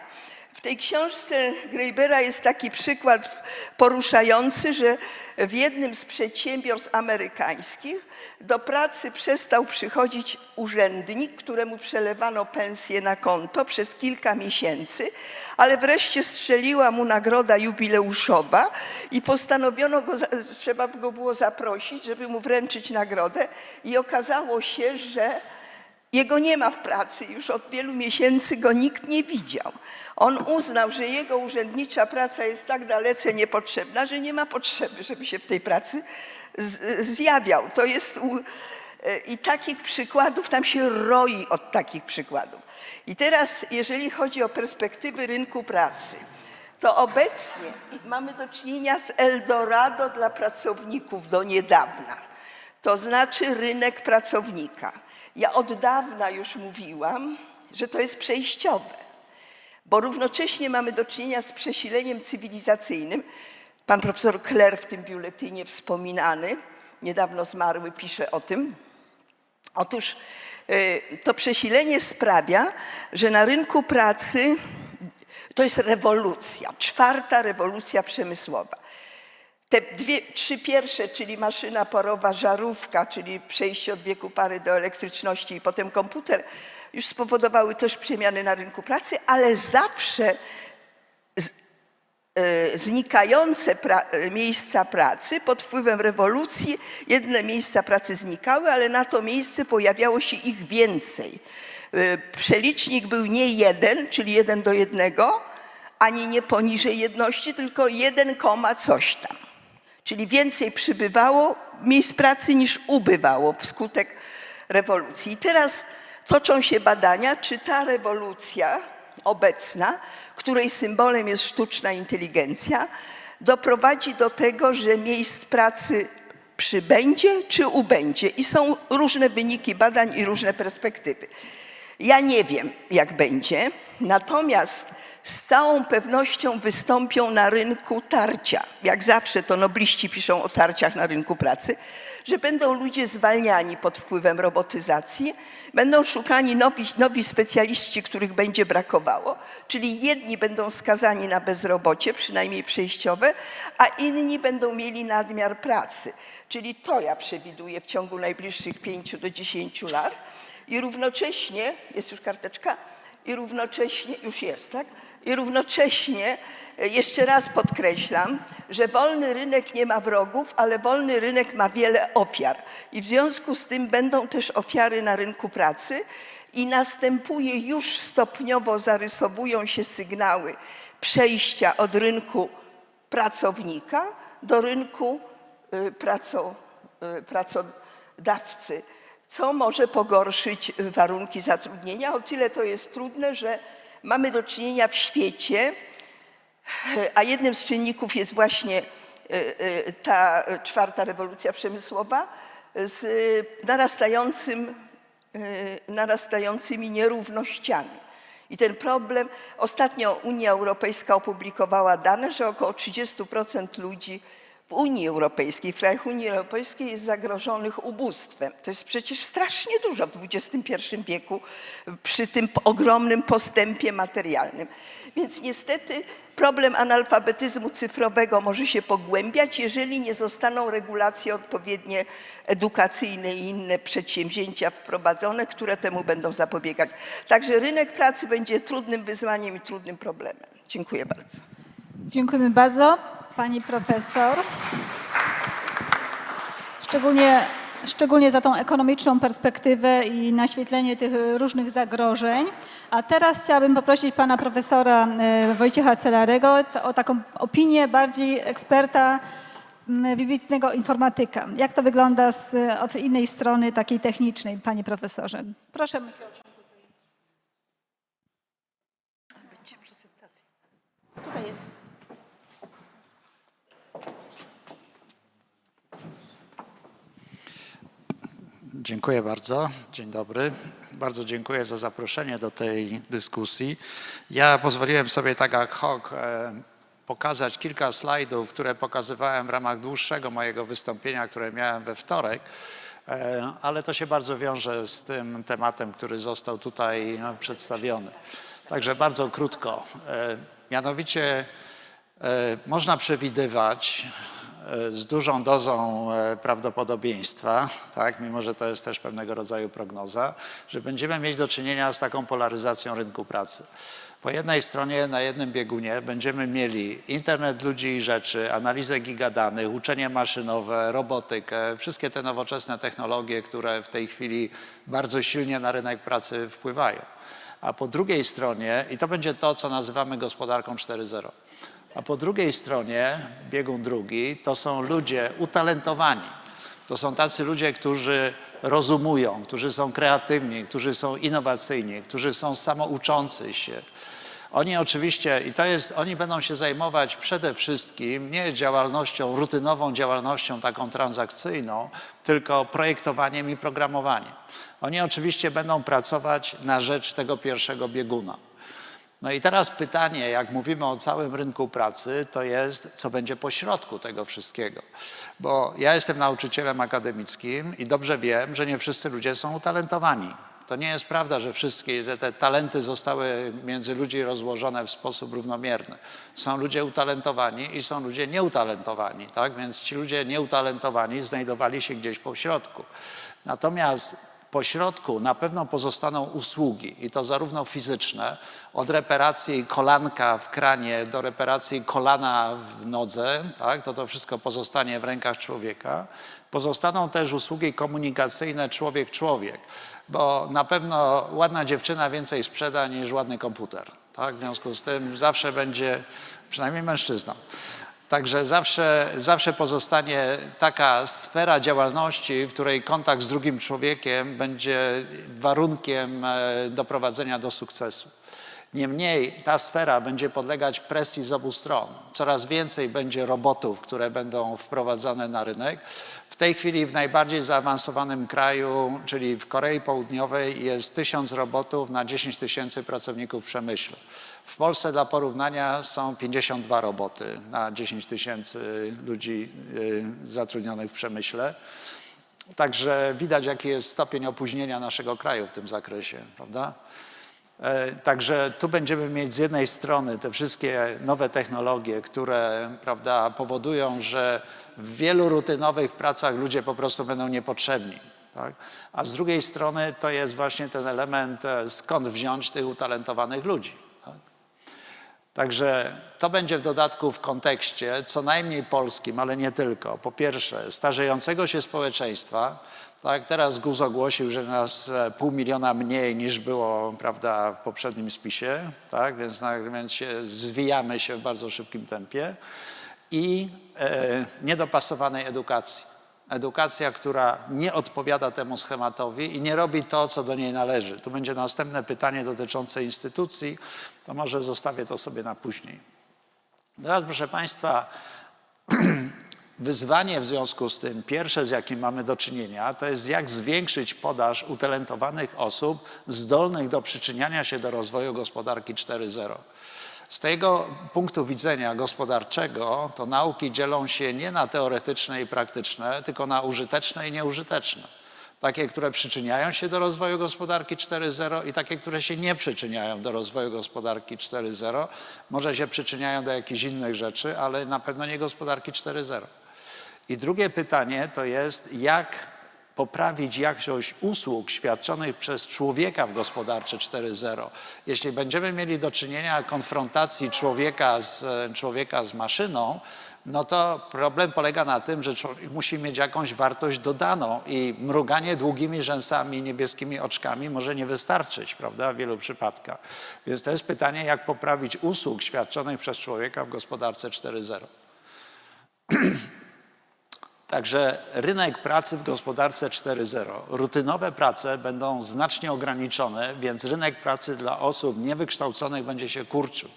W tej książce Graebera jest taki przykład poruszający, że w jednym z przedsiębiorstw amerykańskich do pracy przestał przychodzić urzędnik, któremu przelewano pensję na konto przez kilka miesięcy, ale wreszcie strzeliła mu nagroda jubileuszowa i postanowiono trzeba go było zaprosić, żeby mu wręczyć nagrodę i okazało się, że jego nie ma w pracy, już od wielu miesięcy go nikt nie widział. On uznał, że jego urzędnicza praca jest tak dalece niepotrzebna, że nie ma potrzeby, żeby się w tej pracy zjawiał. To jest i takich przykładów, tam się roi od takich przykładów. I teraz, jeżeli chodzi o perspektywy rynku pracy, to obecnie mamy do czynienia z Eldorado dla pracowników do niedawna. To znaczy rynek pracownika. Ja od dawna już mówiłam, że to jest przejściowe, bo równocześnie mamy do czynienia z przesileniem cywilizacyjnym. Pan profesor Kler w tym biuletynie wspominany, niedawno zmarły, pisze o tym. Otóż to przesilenie sprawia, że na rynku pracy to jest rewolucja, czwarta rewolucja przemysłowa. Te trzy pierwsze, czyli maszyna parowa, żarówka, czyli przejście od wieku pary do elektryczności i potem komputer, już spowodowały też przemiany na rynku pracy, ale zawsze znikające miejsca pracy pod wpływem rewolucji, jedne miejsca pracy znikały, ale na to miejsce pojawiało się ich więcej. Przelicznik był nie 1, czyli 1 do 1, ani nie poniżej jedności, tylko 1, coś tam. Czyli więcej przybywało miejsc pracy niż ubywało wskutek rewolucji. I teraz toczą się badania, czy ta rewolucja obecna, której symbolem jest sztuczna inteligencja, doprowadzi do tego, że miejsc pracy przybędzie czy ubędzie i są różne wyniki badań i różne perspektywy. Ja nie wiem, jak będzie, natomiast z całą pewnością wystąpią na rynku tarcia. Jak zawsze to nobliści piszą o tarciach na rynku pracy, że będą ludzie zwalniani pod wpływem robotyzacji, będą szukani nowi specjaliści, których będzie brakowało, czyli jedni będą skazani na bezrobocie, przynajmniej przejściowe, a inni będą mieli nadmiar pracy. Czyli to ja przewiduję w ciągu najbliższych 5 do 10 lat i równocześnie, jest już karteczka, i równocześnie, już jest, tak? I równocześnie jeszcze raz podkreślam, że wolny rynek nie ma wrogów, ale wolny rynek ma wiele ofiar. I w związku z tym będą też ofiary na rynku pracy i następuje już stopniowo, zarysowują się sygnały przejścia od rynku pracownika do rynku pracodawcy, co może pogorszyć warunki zatrudnienia. O tyle to jest trudne, że mamy do czynienia w świecie, a jednym z czynników jest właśnie ta czwarta rewolucja przemysłowa, z narastającymi nierównościami. I ten problem, ostatnio Unia Europejska opublikowała dane, że około 30% ludzi w Unii Europejskiej, w krajach Unii Europejskiej jest zagrożonych ubóstwem. To jest przecież strasznie dużo w XXI wieku przy tym ogromnym postępie materialnym. Więc niestety problem analfabetyzmu cyfrowego może się pogłębiać, jeżeli nie zostaną regulacje odpowiednie edukacyjne i inne przedsięwzięcia wprowadzone, które temu będą zapobiegać. Także rynek pracy będzie trudnym wyzwaniem i trudnym problemem. Dziękuję bardzo. Dziękujemy bardzo. Pani profesor, szczególnie za tą ekonomiczną perspektywę i naświetlenie tych różnych zagrożeń. A teraz chciałabym poprosić pana profesora Wojciecha Celarego o taką opinię bardziej eksperta, wybitnego informatyka. Jak to wygląda od innej strony, takiej technicznej, panie profesorze? Proszę. Tutaj jest. Dziękuję bardzo. Dzień dobry. Bardzo dziękuję za zaproszenie do tej dyskusji. Ja pozwoliłem sobie tak ad hoc pokazać kilka slajdów, które pokazywałem w ramach dłuższego mojego wystąpienia, które miałem we wtorek, ale to się bardzo wiąże z tym tematem, który został tutaj przedstawiony. Także bardzo krótko. Mianowicie można przewidywać z dużą dozą prawdopodobieństwa, tak, mimo że to jest też pewnego rodzaju prognoza, że będziemy mieć do czynienia z taką polaryzacją rynku pracy. Po jednej stronie, na jednym biegunie będziemy mieli internet ludzi i rzeczy, analizę gigadanych, uczenie maszynowe, robotykę, wszystkie te nowoczesne technologie, które w tej chwili bardzo silnie na rynek pracy wpływają. A po drugiej stronie, i to będzie to, co nazywamy gospodarką 4.0, a po drugiej stronie, biegun drugi, to są ludzie utalentowani. To są tacy ludzie, którzy rozumują, którzy są kreatywni, którzy są innowacyjni, którzy są samouczący się. Oni oczywiście, oni będą się zajmować przede wszystkim nie działalnością, rutynową działalnością taką transakcyjną, tylko projektowaniem i programowaniem. Oni oczywiście będą pracować na rzecz tego pierwszego bieguna. No i teraz pytanie, jak mówimy o całym rynku pracy, to jest, co będzie pośrodku tego wszystkiego. Bo ja jestem nauczycielem akademickim i dobrze wiem, że nie wszyscy ludzie są utalentowani. To nie jest prawda, że te talenty zostały między ludzi rozłożone w sposób równomierny. Są ludzie utalentowani i są ludzie nieutalentowani, tak? Więc ci ludzie nieutalentowani znajdowali się gdzieś po środku. Natomiast po środku na pewno pozostaną usługi i to zarówno fizyczne, od reparacji kolanka w kranie do reparacji kolana w nodze, tak? To wszystko pozostanie w rękach człowieka. Pozostaną też usługi komunikacyjne człowiek-człowiek, bo na pewno ładna dziewczyna więcej sprzeda niż ładny komputer. Tak? W związku z tym zawsze będzie, przynajmniej mężczyzną. Także zawsze pozostanie taka sfera działalności, w której kontakt z drugim człowiekiem będzie warunkiem doprowadzenia do sukcesu. Niemniej ta sfera będzie podlegać presji z obu stron. Coraz więcej będzie robotów, które będą wprowadzane na rynek. W tej chwili w najbardziej zaawansowanym kraju, czyli w Korei Południowej, jest 1000 robotów na 10 000 pracowników w przemyśle. W Polsce dla porównania są 52 roboty na 10 000 ludzi zatrudnionych w przemyśle. Także widać, jaki jest stopień opóźnienia naszego kraju w tym zakresie, prawda? Także tu będziemy mieć z jednej strony te wszystkie nowe technologie, które, prawda, powodują, że w wielu rutynowych pracach ludzie po prostu będą niepotrzebni. Tak? A z drugiej strony to jest właśnie ten element, skąd wziąć tych utalentowanych ludzi. Tak? Także to będzie w dodatku w kontekście co najmniej polskim, ale nie tylko. Po pierwsze, starzejącego się społeczeństwa. Tak, teraz GUS ogłosił, że nas 500 000 mniej niż było, prawda, w poprzednim spisie, tak, więc zwijamy się w bardzo szybkim tempie i niedopasowanej edukacji. Edukacja, która nie odpowiada temu schematowi i nie robi to, co do niej należy. Tu będzie następne pytanie dotyczące instytucji, to może zostawię to sobie na później. Teraz, proszę Państwa, wyzwanie w związku z tym, pierwsze z jakim mamy do czynienia, to jest jak zwiększyć podaż utalentowanych osób zdolnych do przyczyniania się do rozwoju gospodarki 4.0. Z tego punktu widzenia gospodarczego to nauki dzielą się nie na teoretyczne i praktyczne, tylko na użyteczne i nieużyteczne. Takie, które przyczyniają się do rozwoju gospodarki 4.0 i takie, które się nie przyczyniają do rozwoju gospodarki 4.0. Może się przyczyniają do jakichś innych rzeczy, ale na pewno nie gospodarki 4.0. I drugie pytanie to jest, jak poprawić jakość usług świadczonych przez człowieka w gospodarce 4.0. Jeśli będziemy mieli do czynienia konfrontacji człowieka z maszyną, no to problem polega na tym, że człowiek musi mieć jakąś wartość dodaną i mruganie długimi rzęsami, niebieskimi oczkami może nie wystarczyć, prawda, w wielu przypadkach. Więc to jest pytanie, jak poprawić usług świadczonych przez człowieka w gospodarce 4.0. Także rynek pracy w gospodarce 4.0. Rutynowe prace będą znacznie ograniczone, więc rynek pracy dla osób niewykształconych będzie się kurczył.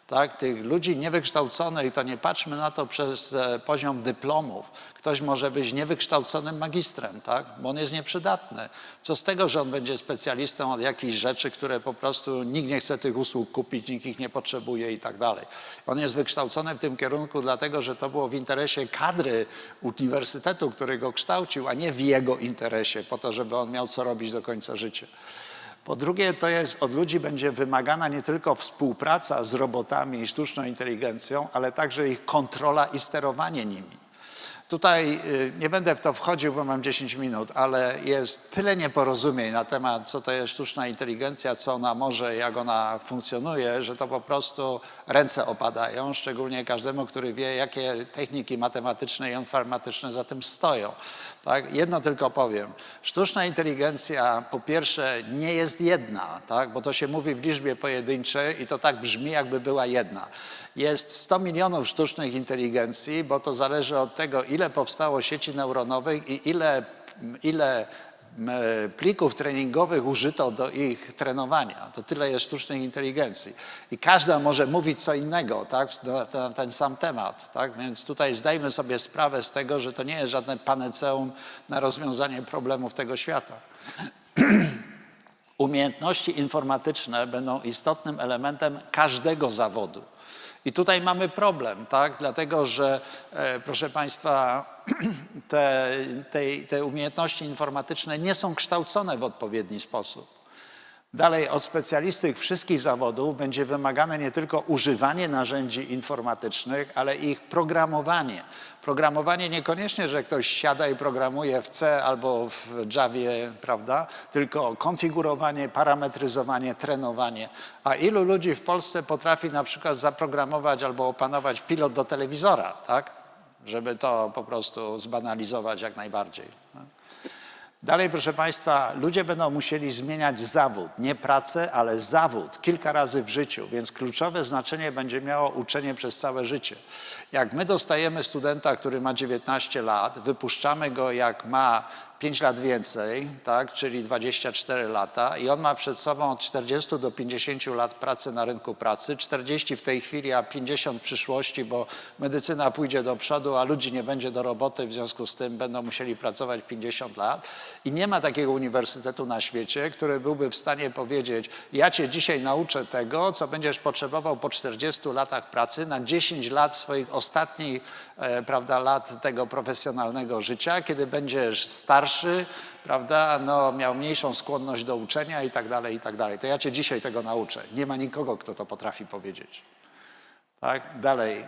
Tak? Tych ludzi niewykształconych, to nie patrzmy na to przez poziom dyplomów. Ktoś może być niewykształconym magistrem, tak? Bo on jest nieprzydatny. Co z tego, że on będzie specjalistą od jakichś rzeczy, które po prostu nikt nie chce tych usług kupić, nikt ich nie potrzebuje i tak dalej. On jest wykształcony w tym kierunku dlatego, że to było w interesie kadry uniwersytetu, który go kształcił, a nie w jego interesie, po to, żeby on miał co robić do końca życia. Po drugie, to jest, od ludzi będzie wymagana nie tylko współpraca z robotami i sztuczną inteligencją, ale także ich kontrola i sterowanie nimi. Tutaj nie będę w to wchodził, bo mam 10 minut, ale jest tyle nieporozumień na temat, co to jest sztuczna inteligencja, co ona może, jak ona funkcjonuje, że to po prostu ręce opadają, szczególnie każdemu, który wie, jakie techniki matematyczne i informatyczne za tym stoją. Tak? Jedno tylko powiem. Sztuczna inteligencja po pierwsze nie jest jedna, tak? Bo to się mówi w liczbie pojedynczej i to tak brzmi, jakby była jedna. Jest 100 milionów sztucznych inteligencji, bo to zależy od tego, ile powstało sieci neuronowych i ile plików treningowych użyto do ich trenowania. To tyle jest sztucznej inteligencji. I każda może mówić co innego, tak, na ten sam temat. Tak? Więc tutaj zdajmy sobie sprawę z tego, że to nie jest żadne panaceum na rozwiązanie problemów tego świata. Umiejętności informatyczne będą istotnym elementem każdego zawodu. I tutaj mamy problem, tak? Dlatego że, proszę Państwa, te umiejętności informatyczne nie są kształcone w odpowiedni sposób. Dalej, od specjalistów wszystkich zawodów będzie wymagane nie tylko używanie narzędzi informatycznych, ale ich programowanie. Programowanie niekoniecznie, że ktoś siada i programuje w C albo w Javie, prawda? Tylko konfigurowanie, parametryzowanie, trenowanie. A ilu ludzi w Polsce potrafi na przykład zaprogramować albo opanować pilot do telewizora, tak? Żeby to po prostu zbanalizować jak najbardziej. Dalej, proszę Państwa, ludzie będą musieli zmieniać zawód, nie pracę, ale zawód kilka razy w życiu, więc kluczowe znaczenie będzie miało uczenie przez całe życie. Jak my dostajemy studenta, który ma 19 lat, wypuszczamy go jak ma 5 lat więcej, tak, czyli 24 lata i on ma przed sobą od 40 do 50 lat pracy na rynku pracy, 40 w tej chwili, a 50 w przyszłości, bo medycyna pójdzie do przodu, a ludzi nie będzie do roboty, w związku z tym będą musieli pracować 50 lat i nie ma takiego uniwersytetu na świecie, który byłby w stanie powiedzieć, ja cię dzisiaj nauczę tego, co będziesz potrzebował po 40 latach pracy na 10 lat swoich ostatnich, prawda, lat tego profesjonalnego życia, kiedy będziesz starszy, prawda, no, miał mniejszą skłonność do uczenia i tak dalej, i tak dalej. To ja cię dzisiaj tego nauczę. Nie ma nikogo, kto to potrafi powiedzieć. Tak? Dalej.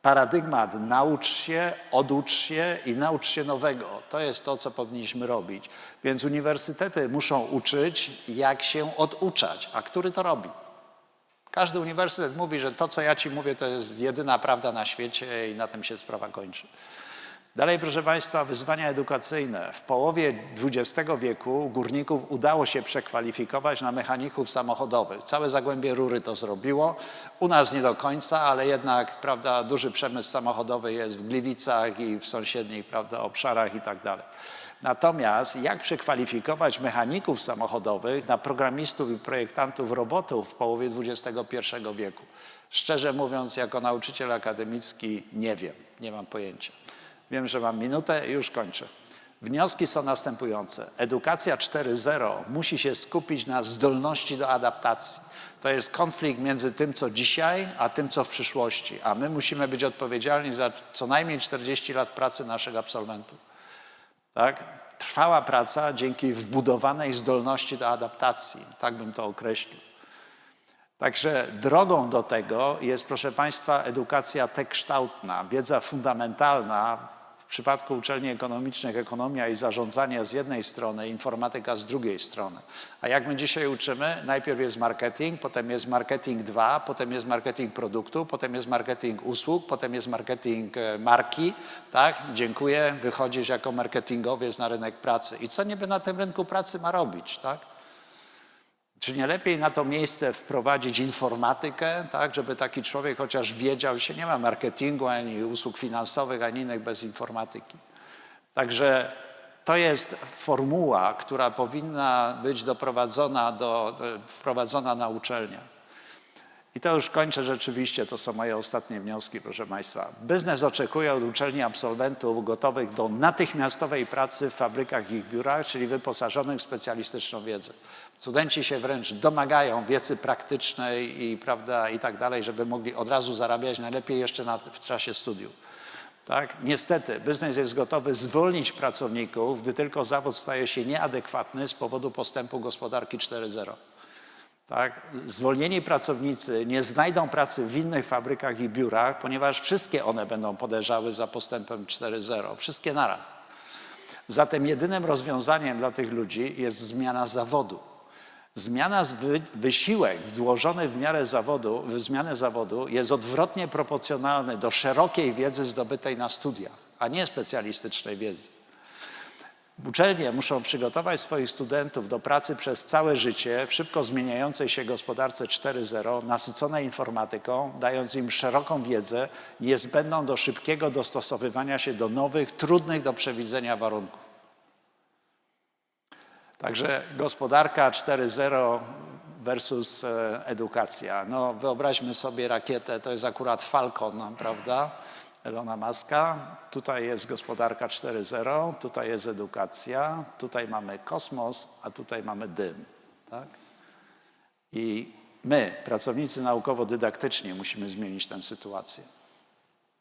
Paradygmat naucz się, oducz się i naucz się nowego. To jest to, co powinniśmy robić. Więc uniwersytety muszą uczyć, jak się oduczać. A który to robi? Każdy uniwersytet mówi, że to, co ja ci mówię, to jest jedyna prawda na świecie i na tym się sprawa kończy. Dalej, proszę Państwa, wyzwania edukacyjne. W połowie XX wieku górników udało się przekwalifikować na mechaników samochodowych. Całe Zagłębie Rury to zrobiło. U nas nie do końca, ale jednak, prawda, duży przemysł samochodowy jest w Gliwicach i w sąsiednich, prawda, obszarach i tak dalej. Natomiast jak przekwalifikować mechaników samochodowych na programistów i projektantów robotów w połowie XXI wieku? Szczerze mówiąc, jako nauczyciel akademicki nie wiem, nie mam pojęcia. Wiem, że mam minutę i już kończę. Wnioski są następujące. Edukacja 4.0 musi się skupić na zdolności do adaptacji. To jest konflikt między tym, co dzisiaj, a tym, co w przyszłości. A my musimy być odpowiedzialni za co najmniej 40 lat pracy naszych absolwentów. Tak? Trwała praca dzięki wbudowanej zdolności do adaptacji. Tak bym to określił. Także drogą do tego jest, proszę Państwa, edukacja tekształtna, wiedza fundamentalna, w przypadku uczelni ekonomicznych ekonomia i zarządzanie z jednej strony, informatyka z drugiej strony. A jak my dzisiaj uczymy? Najpierw jest marketing, potem jest marketing 2, potem jest marketing produktu, potem jest marketing usług, potem jest marketing marki. Tak? Dziękuję, wychodzisz jako marketingowiec na rynek pracy. I co niby na tym rynku pracy ma robić? Tak? Czy nie lepiej na to miejsce wprowadzić informatykę, tak, żeby taki człowiek chociaż wiedział, że nie ma marketingu, ani usług finansowych, ani innych bez informatyki. Także to jest formuła, która powinna być wprowadzona na uczelniach. I to już kończę rzeczywiście, to są moje ostatnie wnioski, proszę Państwa. Biznes oczekuje od uczelni absolwentów gotowych do natychmiastowej pracy w fabrykach i ich biurach, czyli wyposażonych w specjalistyczną wiedzę. Studenci się wręcz domagają wiedzy praktycznej i, prawda, i tak dalej, żeby mogli od razu zarabiać, najlepiej jeszcze w czasie studiów. Tak? Niestety, biznes jest gotowy zwolnić pracowników, gdy tylko zawód staje się nieadekwatny z powodu postępu gospodarki 4.0. Tak? Zwolnieni pracownicy nie znajdą pracy w innych fabrykach i biurach, ponieważ wszystkie one będą podążały za postępem 4.0. Wszystkie naraz. Zatem jedynym rozwiązaniem dla tych ludzi jest zmiana zawodu. Wysiłek włożony w zmianę zawodu jest odwrotnie proporcjonalny do szerokiej wiedzy zdobytej na studiach, a nie specjalistycznej wiedzy. Uczelnie muszą przygotować swoich studentów do pracy przez całe życie w szybko zmieniającej się gospodarce 4.0, nasyconej informatyką, dając im szeroką wiedzę niezbędną do szybkiego dostosowywania się do nowych, trudnych do przewidzenia warunków. Także gospodarka 4.0 versus edukacja. No, wyobraźmy sobie rakietę, to jest akurat Falcon, prawda? Elona Muska. Tutaj jest gospodarka 4.0, tutaj jest edukacja, tutaj mamy kosmos, a tutaj mamy dym. Tak? I my, pracownicy naukowo-dydaktyczni, musimy zmienić tę sytuację.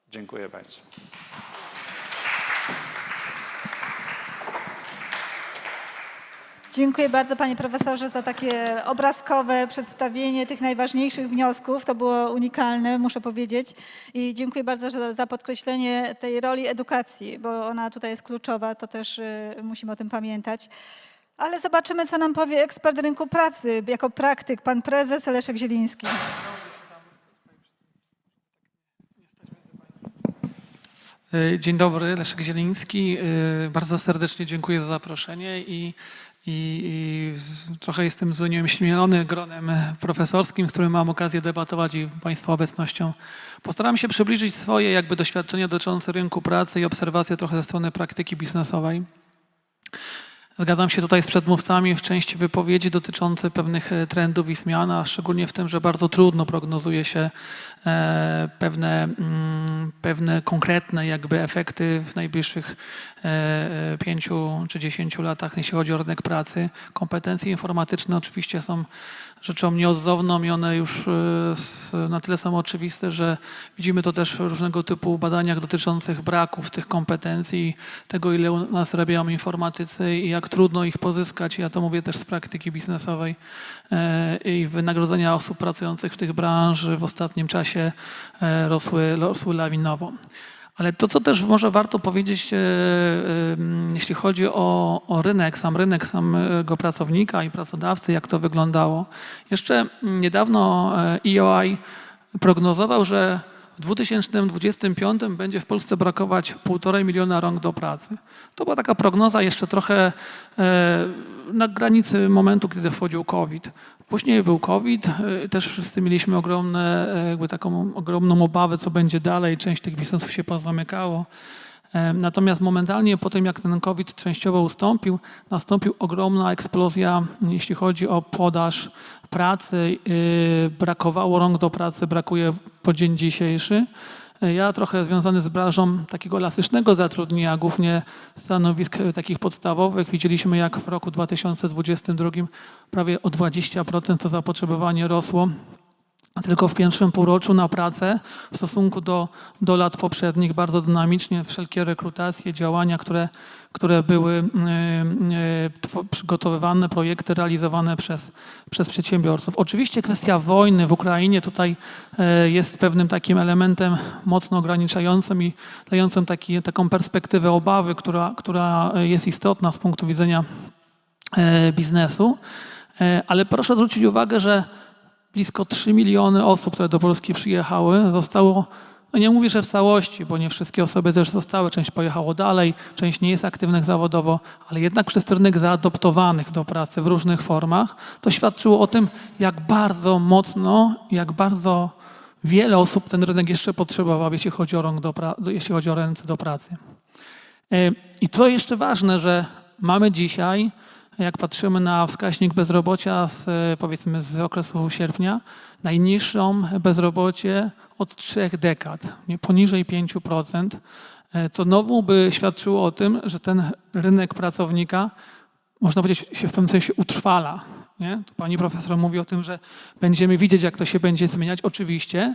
Dziękuję Państwu. Dziękuję bardzo Panie Profesorze za takie obrazkowe przedstawienie tych najważniejszych wniosków. To było unikalne, muszę powiedzieć. I dziękuję bardzo za podkreślenie tej roli edukacji, bo ona tutaj jest kluczowa, to też musimy o tym pamiętać. Ale zobaczymy, co nam powie ekspert rynku pracy, jako praktyk, pan prezes Leszek Zieliński. Dzień dobry, Leszek Zieliński. Bardzo serdecznie dziękuję za zaproszenie i trochę jestem zanieśmielony gronem profesorskim, w którym mam okazję debatować i Państwa obecnością. Postaram się przybliżyć swoje doświadczenia dotyczące rynku pracy i obserwacje trochę ze strony praktyki biznesowej. Zgadzam się tutaj z przedmówcami w części wypowiedzi dotyczącej pewnych trendów i zmian, a szczególnie w tym, że bardzo trudno prognozuje się pewne konkretne jakby efekty w najbliższych 5 czy 10 latach, jeśli chodzi o rynek pracy. Kompetencje informatyczne oczywiście są rzeczą nieodzowną i one już na tyle są oczywiste, że widzimy to też w różnego typu badaniach dotyczących braków tych kompetencji, tego ile u nas zarabiają informatycy i jak trudno ich pozyskać. Ja to mówię też z praktyki biznesowej i wynagrodzenia osób pracujących w tych branży w ostatnim czasie rosły lawinowo. Ale to, co też może warto powiedzieć, jeśli chodzi o rynek, sam rynek samego pracownika i pracodawcy, jak to wyglądało. Jeszcze niedawno EY prognozował, że w 2025 będzie w Polsce brakować 1,5 miliona rąk do pracy. To była taka prognoza jeszcze trochę na granicy momentu, kiedy wchodził COVID. Później był COVID, też wszyscy mieliśmy taką ogromną obawę, co będzie dalej. Część tych biznesów się pozamykało. Natomiast momentalnie po tym, jak ten COVID częściowo ustąpił, nastąpiła ogromna eksplozja, jeśli chodzi o podaż pracy. Brakowało rąk do pracy, brakuje po dzień dzisiejszy. Ja trochę związany z branżą takiego elastycznego zatrudnienia, głównie stanowisk takich podstawowych. Widzieliśmy, jak w roku 2022 prawie o 20% to zapotrzebowanie rosło. A tylko w pierwszym półroczu na pracę w stosunku do lat poprzednich bardzo dynamicznie wszelkie rekrutacje, działania, które były przygotowywane, projekty realizowane przez przedsiębiorców. Oczywiście kwestia wojny w Ukrainie tutaj jest pewnym takim elementem mocno ograniczającym i dającym taką perspektywę obawy, która jest istotna z punktu widzenia biznesu. Ale proszę zwrócić uwagę, że blisko 3 miliony osób, które do Polski przyjechały, zostało, no nie mówię, że w całości, bo nie wszystkie osoby też zostały, część pojechało dalej, część nie jest aktywnych zawodowo, ale jednak przez rynek zaadoptowanych do pracy w różnych formach, to świadczyło o tym, jak bardzo mocno, jak bardzo wiele osób ten rynek jeszcze potrzebował, jeśli chodzi o ręce do pracy. I co jeszcze ważne, że mamy dzisiaj, jak patrzymy na wskaźnik bezrobocia powiedzmy z okresu sierpnia, najniższą bezrobocie od 3 dekad, poniżej 5%, co znowu by świadczyło o tym, że ten rynek pracownika, można powiedzieć, się w pewnym sensie utrwala. Nie? Tu pani profesor mówi o tym, że będziemy widzieć, jak to się będzie zmieniać. Oczywiście.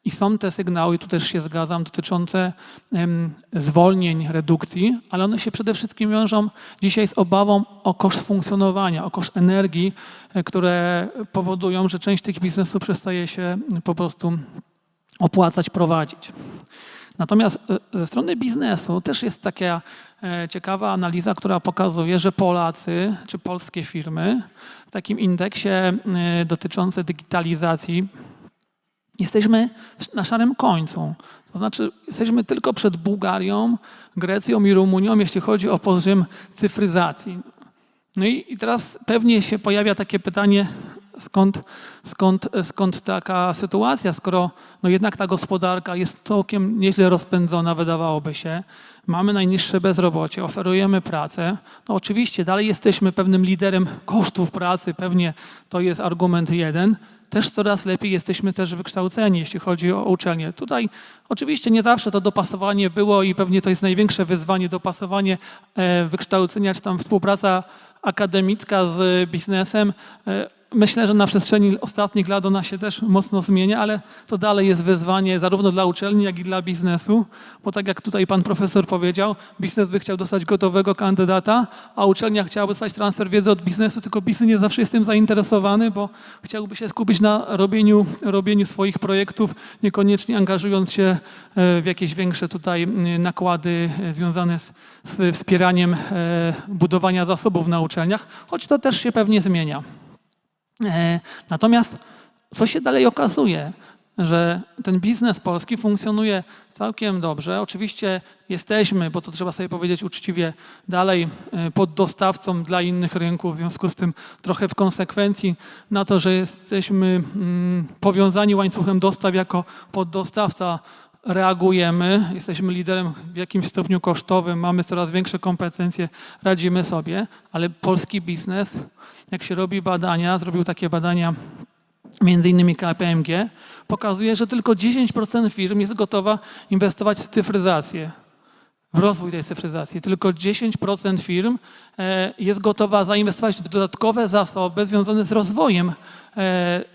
I są te sygnały, tu też się zgadzam, dotyczące zwolnień, redukcji, ale one się przede wszystkim wiążą dzisiaj z obawą o koszt funkcjonowania, o koszt energii, które powodują, że część tych biznesów przestaje się po prostu opłacać, prowadzić. Natomiast ze strony biznesu też jest taka ciekawa analiza, która pokazuje, że Polacy czy polskie firmy w takim indeksie dotyczącym digitalizacji jesteśmy na szarym końcu. To znaczy jesteśmy tylko przed Bułgarią, Grecją i Rumunią, jeśli chodzi o poziom cyfryzacji. No i teraz pewnie się pojawia takie pytanie, skąd taka sytuacja, skoro no jednak ta gospodarka jest całkiem nieźle rozpędzona, wydawałoby się. Mamy najniższe bezrobocie, oferujemy pracę. No oczywiście dalej jesteśmy pewnym liderem kosztów pracy, pewnie to jest argument jeden. Też coraz lepiej jesteśmy też wykształceni, jeśli chodzi o uczelnie. Tutaj oczywiście nie zawsze to dopasowanie było i pewnie to jest największe wyzwanie, dopasowanie wykształcenia, czy tam współpraca akademicka z biznesem. Myślę, że na przestrzeni ostatnich lat ona się też mocno zmienia, ale to dalej jest wyzwanie zarówno dla uczelni, jak i dla biznesu, bo tak jak tutaj pan profesor powiedział, biznes by chciał dostać gotowego kandydata, a uczelnia chciałaby dostać transfer wiedzy od biznesu, tylko biznes nie zawsze jest tym zainteresowany, bo chciałby się skupić na robieniu swoich projektów, niekoniecznie angażując się w jakieś większe tutaj nakłady związane z wspieraniem budowania zasobów na uczelniach, choć to też się pewnie zmienia. Natomiast co się dalej okazuje, że ten biznes polski funkcjonuje całkiem dobrze. Oczywiście jesteśmy, bo to trzeba sobie powiedzieć uczciwie, dalej poddostawcą dla innych rynków, w związku z tym trochę w konsekwencji na to, że jesteśmy powiązani łańcuchem dostaw jako poddostawca, reagujemy, jesteśmy liderem w jakimś stopniu kosztowym, mamy coraz większe kompetencje, radzimy sobie, ale polski biznes, jak się robi badania, zrobił takie badania między innymi KPMG, pokazuje, że tylko 10% firm jest gotowa inwestować w cyfryzację, w rozwój tej cyfryzacji. Tylko 10% firm jest gotowa zainwestować w dodatkowe zasoby związane z rozwojem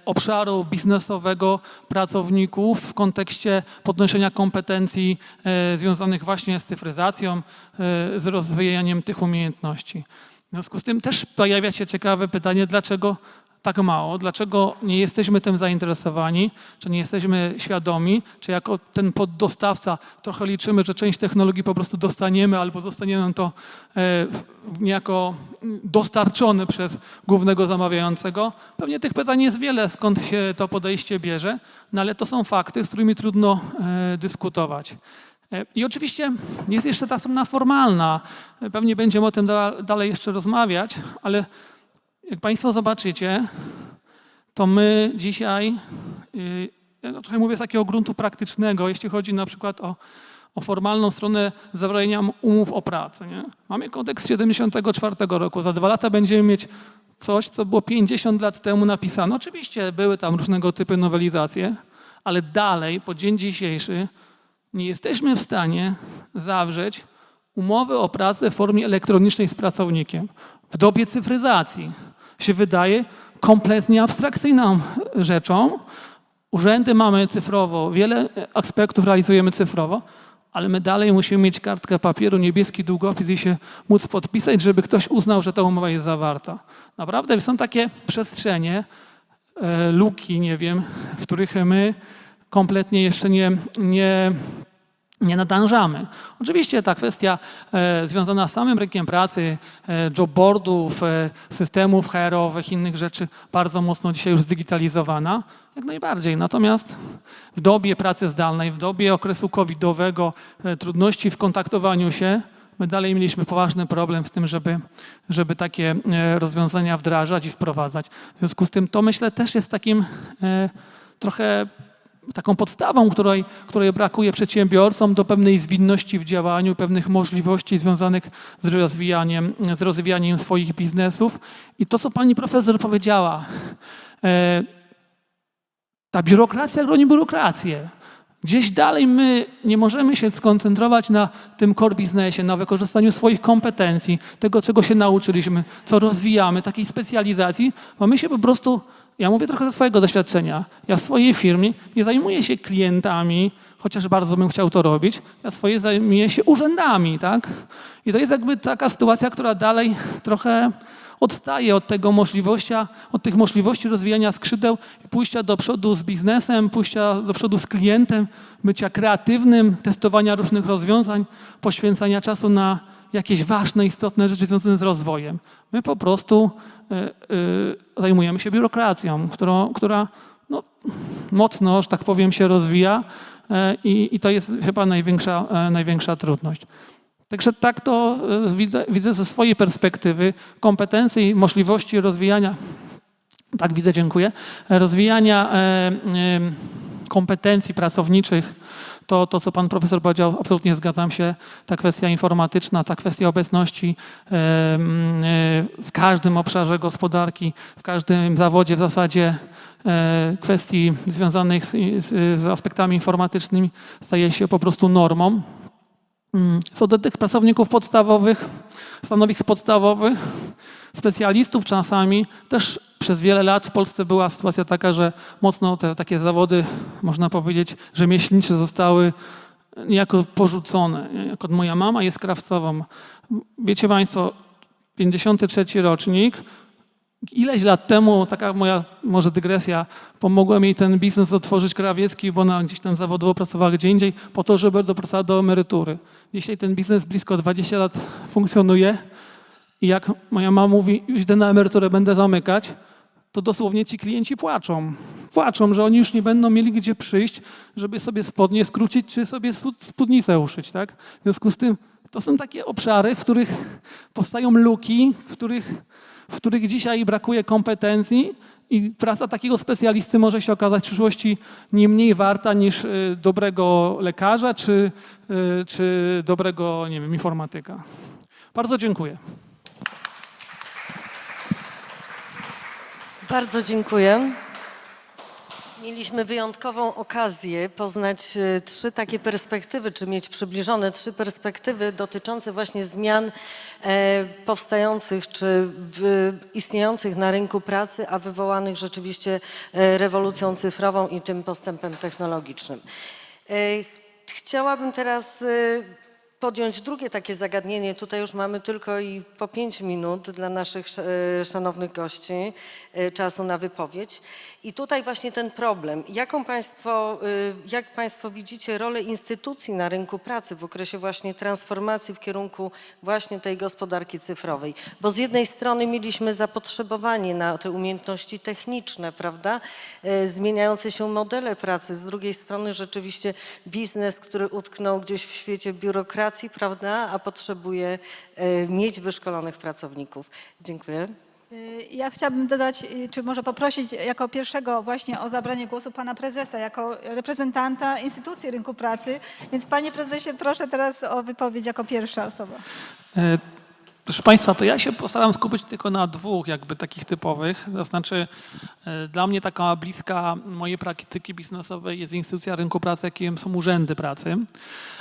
obszaru biznesowego pracowników w kontekście podnoszenia kompetencji związanych właśnie z cyfryzacją, z rozwijaniem tych umiejętności. W związku z tym też pojawia się ciekawe pytanie, dlaczego tak mało, dlaczego nie jesteśmy tym zainteresowani, czy nie jesteśmy świadomi, czy jako ten poddostawca trochę liczymy, że część technologii po prostu dostaniemy albo zostanie nam to niejako dostarczone przez głównego zamawiającego. Pewnie tych pytań jest wiele, skąd się to podejście bierze, no ale to są fakty, z którymi trudno dyskutować. I oczywiście jest jeszcze ta strona formalna, pewnie będziemy o tym dalej jeszcze rozmawiać, ale jak Państwo zobaczycie, to my dzisiaj, ja trochę mówię z takiego gruntu praktycznego, jeśli chodzi na przykład o formalną stronę zawierania umów o pracę. Nie? Mamy kodeks 74 roku, za 2 lata będziemy mieć coś, co było 50 lat temu napisane. Oczywiście były tam różnego typu nowelizacje, ale dalej, po dzień dzisiejszy, nie jesteśmy w stanie zawrzeć umowy o pracę w formie elektronicznej z pracownikiem. W dobie cyfryzacji się wydaje kompletnie abstrakcyjną rzeczą. Urzędy mamy cyfrowo, wiele aspektów realizujemy cyfrowo, ale my dalej musimy mieć kartkę papieru, niebieski długopis i się móc podpisać, żeby ktoś uznał, że ta umowa jest zawarta. Naprawdę są takie przestrzenie, luki, nie wiem, w których my kompletnie jeszcze nie nadążamy. Oczywiście ta kwestia związana z samym rynkiem pracy, jobboardów, systemów HR-owych, innych rzeczy bardzo mocno dzisiaj już zdigitalizowana, jak najbardziej. Natomiast w dobie pracy zdalnej, w dobie okresu covidowego, trudności w kontaktowaniu się, my dalej mieliśmy poważny problem z tym, żeby takie rozwiązania wdrażać i wprowadzać. W związku z tym to myślę też jest takim trochę taką podstawą, której brakuje przedsiębiorcom do pewnej zwinności w działaniu, pewnych możliwości związanych z rozwijaniem swoich biznesów. I to, co pani profesor powiedziała, ta biurokracja broni biurokrację. Gdzieś dalej my nie możemy się skoncentrować na tym core biznesie, na wykorzystaniu swoich kompetencji, tego, czego się nauczyliśmy, co rozwijamy, takiej specjalizacji, bo my się po prostu, ja mówię trochę ze swojego doświadczenia, ja w swojej firmie nie zajmuję się klientami, chociaż bardzo bym chciał to robić, ja zajmuję się urzędami, tak? I to jest jakby taka sytuacja, która dalej trochę odstaje od tych możliwości rozwijania skrzydeł i pójścia do przodu z biznesem, pójścia do przodu z klientem, bycia kreatywnym, testowania różnych rozwiązań, poświęcania czasu na jakieś ważne, istotne rzeczy związane z rozwojem. My po prostu zajmujemy się biurokracją, która no, mocno, że tak powiem, się rozwija i to jest chyba największa trudność. Także tak to widzę ze swojej perspektywy, kompetencji, możliwości rozwijania, tak widzę, dziękuję, rozwijania kompetencji pracowniczych, to co pan profesor powiedział, absolutnie zgadzam się, ta kwestia informatyczna, ta kwestia obecności w każdym obszarze gospodarki, w każdym zawodzie w zasadzie kwestii związanych z aspektami informatycznymi staje się po prostu normą. Co do tych pracowników podstawowych, stanowisk podstawowych, specjalistów czasami, też przez wiele lat w Polsce była sytuacja taka, że mocno te takie zawody, można powiedzieć, rzemieślnicze zostały niejako porzucone. Moja mama jest krawcową. Wiecie Państwo, 53 rocznik, ileś lat temu, taka moja może dygresja, pomogłem jej ten biznes otworzyć krawiecki, bo ona gdzieś tam zawodowo pracowała gdzie indziej, po to, żeby dopracowała do emerytury. Dzisiaj ten biznes blisko 20 lat funkcjonuje i jak moja mama mówi, już idę na emeryturę, będę zamykać, to dosłownie ci klienci płaczą. Płaczą, że oni już nie będą mieli gdzie przyjść, żeby sobie spodnie skrócić, czy sobie spódnicę uszyć. Tak? W związku z tym to są takie obszary, w których powstają luki, w których dzisiaj brakuje kompetencji I praca takiego specjalisty może się okazać w przyszłości nie mniej warta niż dobrego lekarza czy dobrego, nie wiem, informatyka. Bardzo dziękuję. Bardzo dziękuję. Mieliśmy wyjątkową okazję poznać trzy takie perspektywy, czy mieć przybliżone trzy perspektywy dotyczące właśnie zmian powstających czy istniejących na rynku pracy, a wywołanych rzeczywiście rewolucją cyfrową i tym postępem technologicznym. Chciałabym teraz podjąć drugie takie zagadnienie. Tutaj już mamy tylko i po 5 minut dla naszych szanownych gości czasu na wypowiedź. I tutaj właśnie ten problem. Jak Państwo widzicie rolę instytucji na rynku pracy w okresie właśnie transformacji w kierunku właśnie tej gospodarki cyfrowej? Bo z jednej strony mieliśmy zapotrzebowanie na te umiejętności techniczne, prawda? Zmieniające się modele pracy. Z drugiej strony rzeczywiście biznes, który utknął gdzieś w świecie biurokracji, prawda? A potrzebuje mieć wyszkolonych pracowników. Dziękuję. Ja chciałabym dodać, czy może poprosić jako pierwszego właśnie o zabranie głosu pana prezesa, jako reprezentanta instytucji rynku pracy. Więc panie prezesie, proszę teraz o wypowiedź jako pierwsza osoba. Proszę Państwa, to ja się postaram skupić tylko na dwóch jakby takich typowych. To znaczy dla mnie taka bliska mojej praktyki biznesowej jest instytucja rynku pracy, jakim są urzędy pracy,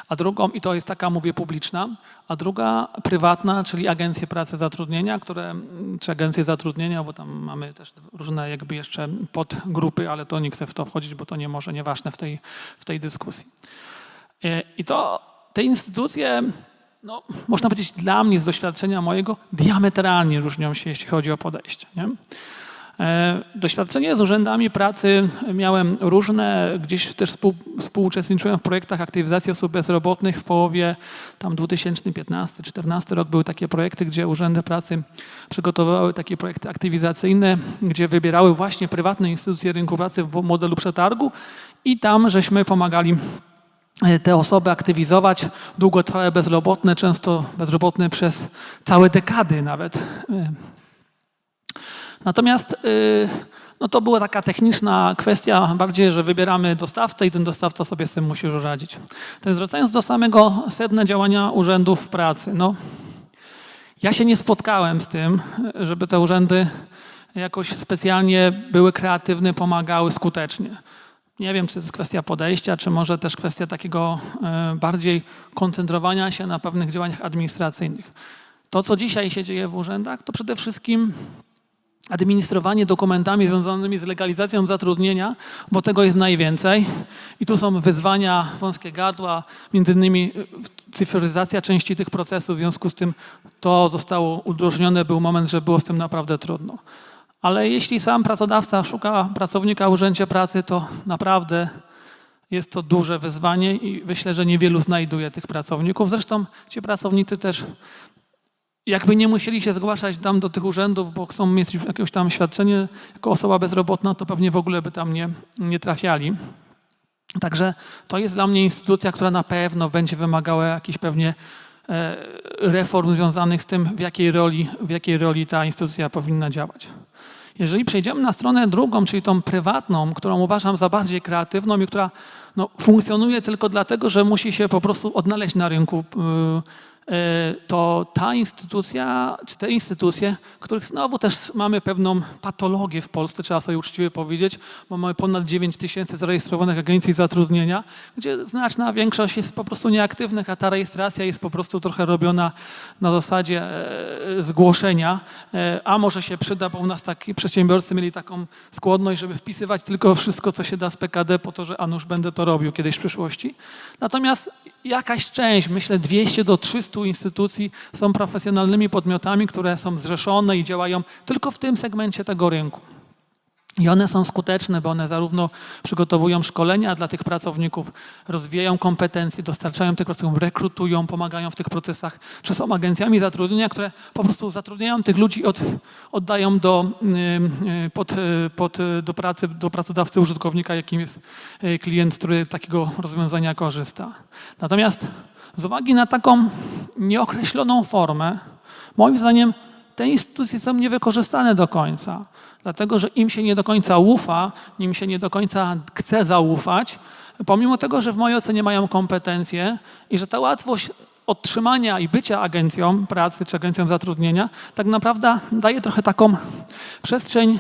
a drugą, i to jest taka, mówię, publiczna, a druga prywatna, czyli agencje pracy zatrudnienia, czy agencje zatrudnienia, bo tam mamy też różne jakby jeszcze podgrupy, ale to nie chcę w to wchodzić, bo to nieważne w tej dyskusji. I to te instytucje, no, można powiedzieć dla mnie z doświadczenia mojego, diametralnie różnią się, jeśli chodzi o podejście. Nie? Doświadczenie z urzędami pracy miałem różne, gdzieś też współuczestniczyłem w projektach aktywizacji osób bezrobotnych w połowie tam 2015-2014 rok. Były takie projekty, gdzie urzędy pracy przygotowywały takie projekty aktywizacyjne, gdzie wybierały właśnie prywatne instytucje rynku pracy w modelu przetargu i tam żeśmy pomagali te osoby aktywizować, długotrwałe bezrobotne, często bezrobotne przez całe dekady nawet. Natomiast no to była taka techniczna kwestia bardziej, że wybieramy dostawcę i ten dostawca sobie z tym musi już radzić. Więc wracając do samego sedna działania urzędów pracy. No, ja się nie spotkałem z tym, żeby te urzędy jakoś specjalnie były kreatywne, pomagały skutecznie. Nie wiem, czy to jest kwestia podejścia, czy może też kwestia takiego bardziej koncentrowania się na pewnych działaniach administracyjnych. To, co dzisiaj się dzieje w urzędach, to przede wszystkim administrowanie dokumentami związanymi z legalizacją zatrudnienia, bo tego jest najwięcej. I tu są wyzwania, wąskie gardła, między innymi cyfryzacja części tych procesów, w związku z tym to zostało udrożnione, był moment, że było z tym naprawdę trudno. Ale jeśli sam pracodawca szuka pracownika w urzędzie pracy, to naprawdę jest to duże wyzwanie i myślę, że niewielu znajduje tych pracowników. Zresztą ci pracownicy też jakby nie musieli się zgłaszać tam do tych urzędów, bo chcą mieć jakieś tam świadczenie jako osoba bezrobotna, to pewnie w ogóle by tam nie trafiali. Także to jest dla mnie instytucja, która na pewno będzie wymagała jakichś pewnie reform związanych z tym, w jakiej roli ta instytucja powinna działać. Jeżeli przejdziemy na stronę drugą, czyli tą prywatną, którą uważam za bardziej kreatywną i która no, funkcjonuje tylko dlatego, że musi się po prostu odnaleźć na rynku, to ta instytucja, czy te instytucje, których znowu też mamy pewną patologię w Polsce, trzeba sobie uczciwie powiedzieć, bo mamy ponad 9 000 zarejestrowanych agencji zatrudnienia, gdzie znaczna większość jest po prostu nieaktywnych, a ta rejestracja jest po prostu trochę robiona na zasadzie zgłoszenia, a może się przyda, bo u nas taki przedsiębiorcy mieli taką skłonność, żeby wpisywać tylko wszystko, co się da z PKD, po to, że a nuż będę to robił kiedyś w przyszłości. Natomiast jakaś część, myślę 200 do 300 instytucji są profesjonalnymi podmiotami, które są zrzeszone i działają tylko w tym segmencie tego rynku. I one są skuteczne, bo one zarówno przygotowują szkolenia dla tych pracowników, rozwijają kompetencje, dostarczają tych pracowników, rekrutują, pomagają w tych procesach, czy są agencjami zatrudnienia, które po prostu zatrudniają tych ludzi, oddają do pracy, do pracodawcy, użytkownika, jakim jest klient, który takiego rozwiązania korzysta. Natomiast z uwagi na taką nieokreśloną formę, moim zdaniem te instytucje są niewykorzystane do końca, dlatego że im się nie do końca ufa, im się nie do końca chce zaufać, pomimo tego, że w mojej ocenie mają kompetencje i że ta łatwość otrzymania i bycia agencją pracy czy agencją zatrudnienia tak naprawdę daje trochę taką przestrzeń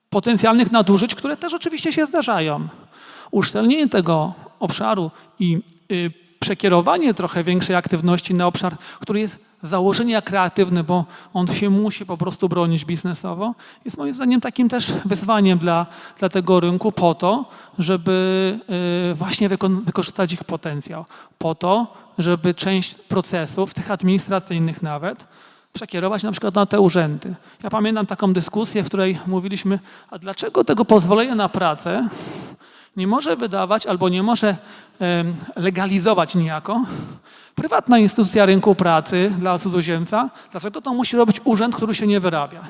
potencjalnych nadużyć, które też oczywiście się zdarzają. Uszczelnienie tego obszaru i przekierowanie trochę większej aktywności na obszar, który jest z założenia kreatywny, bo on się musi po prostu bronić biznesowo, jest moim zdaniem takim też wyzwaniem dla tego rynku po to, żeby właśnie wykorzystać ich potencjał. Po to, żeby część procesów, tych administracyjnych nawet, przekierować na przykład na te urzędy. Ja pamiętam taką dyskusję, w której mówiliśmy, a dlaczego tego pozwolenia na pracę nie może wydawać albo nie może legalizować niejako prywatna instytucja rynku pracy dla cudzoziemca, dlaczego to musi robić urząd, który się nie wyrabia.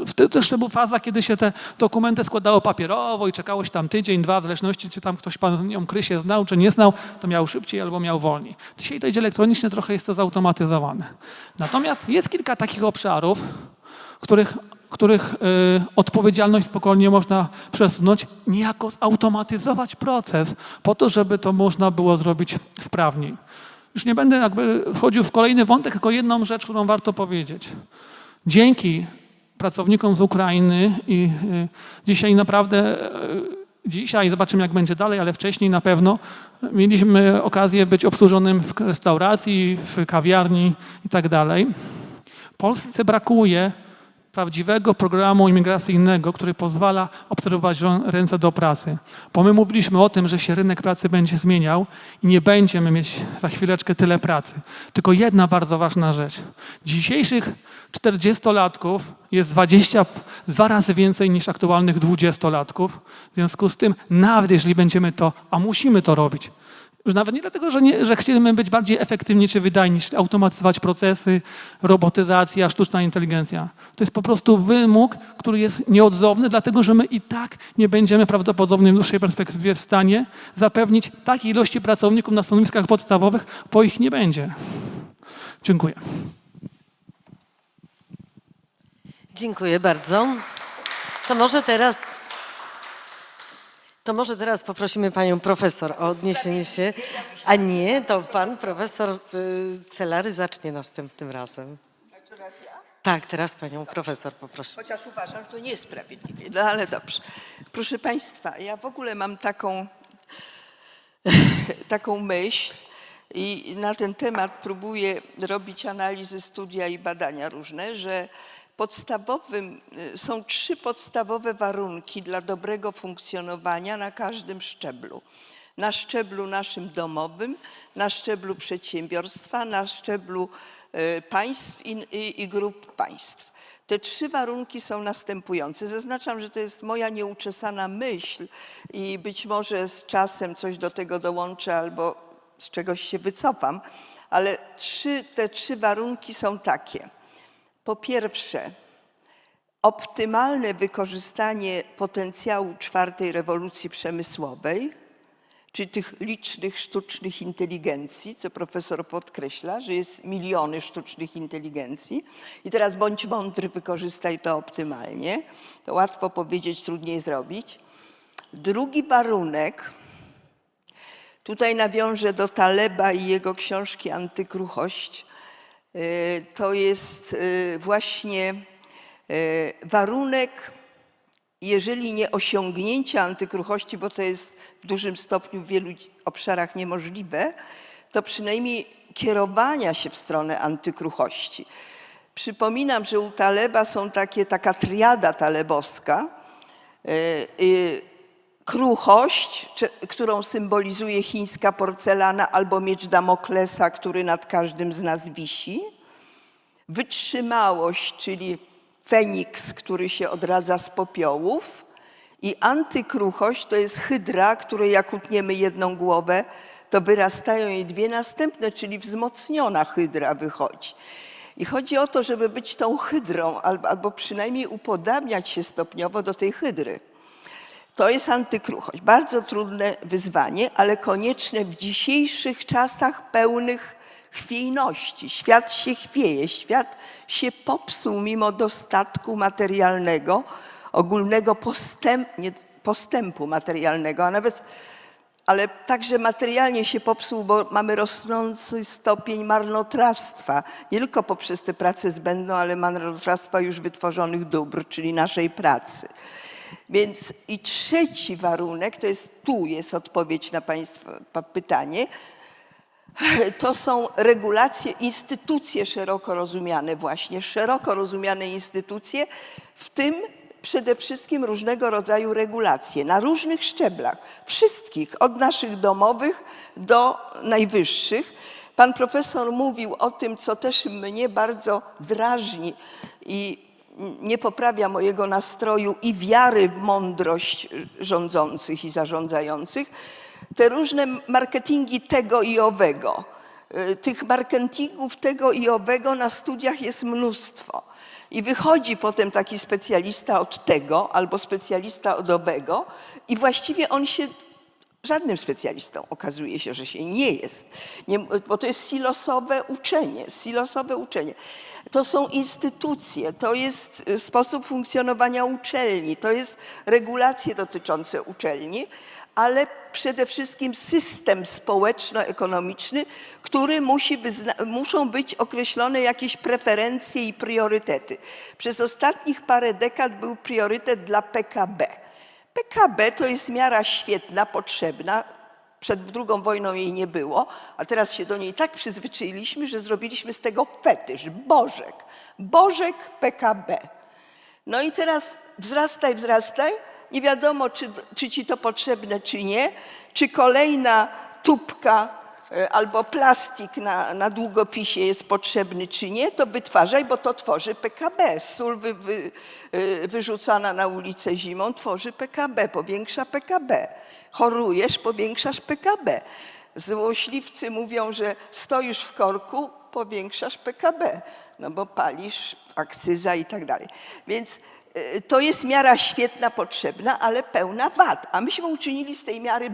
Wtedy też była faza, kiedy się te dokumenty składało papierowo i czekało się tam tydzień, dwa, w zależności czy tam ktoś panią Krysię znał, czy nie znał, to miał szybciej albo miał wolniej. Dzisiaj to idzie elektronicznie, trochę jest to zautomatyzowane. Natomiast jest kilka takich obszarów, których odpowiedzialność spokojnie można przesunąć, niejako zautomatyzować proces po to, żeby to można było zrobić sprawniej. Już nie będę jakby wchodził w kolejny wątek, tylko jedną rzecz, którą warto powiedzieć. Dzięki pracownikom z Ukrainy i dzisiaj naprawdę, dzisiaj zobaczymy jak będzie dalej, ale wcześniej na pewno mieliśmy okazję być obsłużonym w restauracji, w kawiarni i tak dalej. Polsce brakuje prawdziwego programu imigracyjnego, który pozwala obserwować ręce do pracy. Bo my mówiliśmy o tym, że się rynek pracy będzie zmieniał i nie będziemy mieć za chwileczkę tyle pracy. Tylko jedna bardzo ważna rzecz. Dzisiejszych 40-latków jest 2 razy więcej niż aktualnych 20-latków. W związku z tym, nawet jeśli będziemy to, a musimy to robić, już nawet nie dlatego, że chcemy być bardziej efektywni czy wydajni, czyli automatyzować procesy, robotyzacja, sztuczna inteligencja. To jest po prostu wymóg, który jest nieodzowny, dlatego że my i tak nie będziemy prawdopodobnie w dłuższej perspektywie w stanie zapewnić takiej ilości pracowników na stanowiskach podstawowych, bo ich nie będzie. Dziękuję. Dziękuję bardzo. To może teraz poprosimy panią profesor o odniesienie się. A nie, to pan profesor Celary zacznie następnym razem. Teraz ja? Tak, teraz panią profesor poproszę. Chociaż uważam, że to niesprawiedliwie, no ale dobrze. Proszę państwa, ja w ogóle mam taką myśl i na ten temat próbuję robić analizy, studia i badania różne, że są 3 podstawowe warunki dla dobrego funkcjonowania na każdym szczeblu. Na szczeblu naszym domowym, na szczeblu przedsiębiorstwa, na szczeblu państw i grup państw. Te 3 warunki są następujące. Zaznaczam, że to jest moja nieuczesana myśl i być może z czasem coś do tego dołączę albo z czegoś się wycofam, ale te 3 warunki są takie. Po pierwsze, optymalne wykorzystanie potencjału 4. rewolucji przemysłowej, czyli tych licznych sztucznych inteligencji, co profesor podkreśla, że jest miliony sztucznych inteligencji. I teraz bądź mądry, wykorzystaj to optymalnie. To łatwo powiedzieć, trudniej zrobić. Drugi warunek, tutaj nawiążę do Taleba i jego książki Antykruchość, to jest właśnie warunek, jeżeli nie osiągnięcia antykruchości, bo to jest w dużym stopniu w wielu obszarach niemożliwe, to przynajmniej kierowania się w stronę antykruchości. Przypominam, że u Taleba są taka triada talebowska, kruchość, którą symbolizuje chińska porcelana albo miecz Damoklesa, który nad każdym z nas wisi. Wytrzymałość, czyli Feniks, który się odradza z popiołów. I antykruchość to jest hydra, której jak utniemy jedną głowę, to wyrastają jej 2 następne, czyli wzmocniona hydra wychodzi. I chodzi o to, żeby być tą hydrą, albo przynajmniej upodabniać się stopniowo do tej hydry. To jest antykruchość. Bardzo trudne wyzwanie, ale konieczne w dzisiejszych czasach pełnych chwiejności. Świat się chwieje, świat się popsuł mimo dostatku materialnego, ogólnego postępu materialnego, ale także materialnie się popsuł, bo mamy rosnący stopień marnotrawstwa, nie tylko poprzez tę pracę zbędną, ale marnotrawstwa już wytworzonych dóbr, czyli naszej pracy. Więc i trzeci warunek, tu jest odpowiedź na Państwa pytanie, to są regulacje, instytucje szeroko rozumiane właśnie, szeroko rozumiane instytucje, w tym przede wszystkim różnego rodzaju regulacje na różnych szczeblach, wszystkich, od naszych domowych do najwyższych. Pan profesor mówił o tym, co też mnie bardzo drażni i nie poprawia mojego nastroju i wiary w mądrość rządzących i zarządzających, te różne marketingi tego i owego. Tych marketingów tego i owego na studiach jest mnóstwo. I wychodzi potem taki specjalista od tego albo specjalista od owego i właściwie on się żadnym specjalistą okazuje się, że się nie jest, bo to jest silosowe uczenie. To są instytucje, to jest sposób funkcjonowania uczelni, to jest regulacje dotyczące uczelni, ale przede wszystkim system społeczno-ekonomiczny, który muszą być określone jakieś preferencje i priorytety. Przez ostatnich parę dekad był priorytet dla PKB. PKB to jest miara świetna, potrzebna. Przed II wojną jej nie było, a teraz się do niej tak przyzwyczailiśmy, że zrobiliśmy z tego fetysz, bożek PKB. No i teraz wzrastaj, nie wiadomo, czy ci to potrzebne, czy nie, czy kolejna tubka albo plastik na długopisie jest potrzebny, czy nie, to wytwarzaj, bo to tworzy PKB. Sól wyrzucana na ulicę zimą tworzy PKB, powiększa PKB. Chorujesz, powiększasz PKB. Złośliwcy mówią, że stoisz w korku, powiększasz PKB, no bo palisz, akcyza i tak dalej. Więc to jest miara świetna, potrzebna, ale pełna wad. A myśmy uczynili z tej miary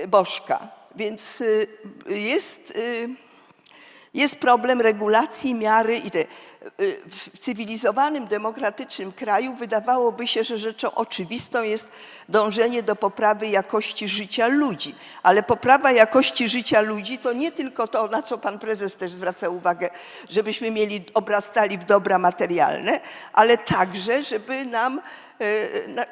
bożka. Więc jest problem regulacji, miary i w cywilizowanym, demokratycznym kraju wydawałoby się, że rzeczą oczywistą jest dążenie do poprawy jakości życia ludzi. Ale poprawa jakości życia ludzi to nie tylko to, na co pan prezes też zwraca uwagę, żebyśmy obrastali w dobra materialne, ale także, żeby nam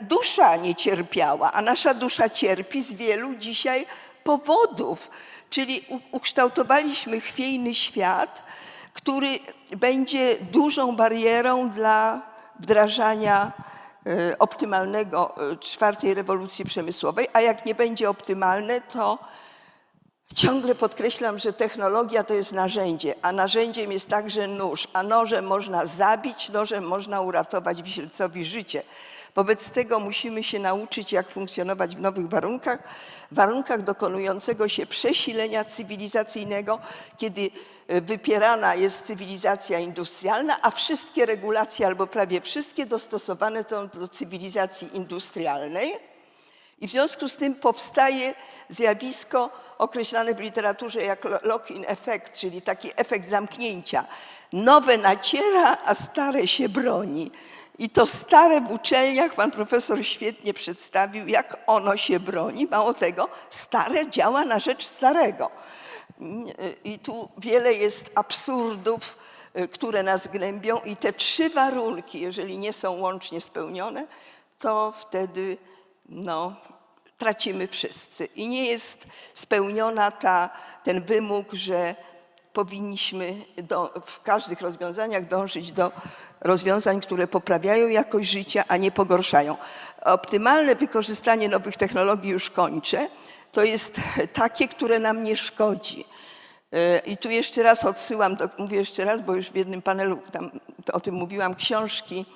dusza nie cierpiała, a nasza dusza cierpi z wielu dzisiaj powodów. Czyli ukształtowaliśmy chwiejny świat, który będzie dużą barierą dla wdrażania optymalnego czwartej rewolucji przemysłowej, a jak nie będzie optymalne, to ciągle podkreślam, że technologia to jest narzędzie, a narzędziem jest także nóż, a nożem można zabić, nożem można uratować wisielcowi życie. Wobec tego musimy się nauczyć, jak funkcjonować w nowych warunkach dokonującego się przesilenia cywilizacyjnego, kiedy wypierana jest cywilizacja industrialna, a wszystkie regulacje, albo prawie wszystkie, dostosowane są do cywilizacji industrialnej. I w związku z tym powstaje zjawisko określane w literaturze jak lock-in effect, czyli taki efekt zamknięcia. Nowe naciera, a stare się broni. I to stare w uczelniach pan profesor świetnie przedstawił, jak ono się broni. Mało tego, stare działa na rzecz starego. I tu wiele jest absurdów, które nas gnębią i te trzy warunki, jeżeli nie są łącznie spełnione, to wtedy tracimy wszyscy. I nie jest spełniona ten wymóg, że powinniśmy w każdych rozwiązaniach dążyć do rozwiązań, które poprawiają jakość życia, a nie pogarszają. Optymalne wykorzystanie nowych technologii, już kończę, to jest takie, które nam nie szkodzi. I tu jeszcze raz odsyłam, mówię jeszcze raz, bo już w jednym panelu o tym mówiłam, książki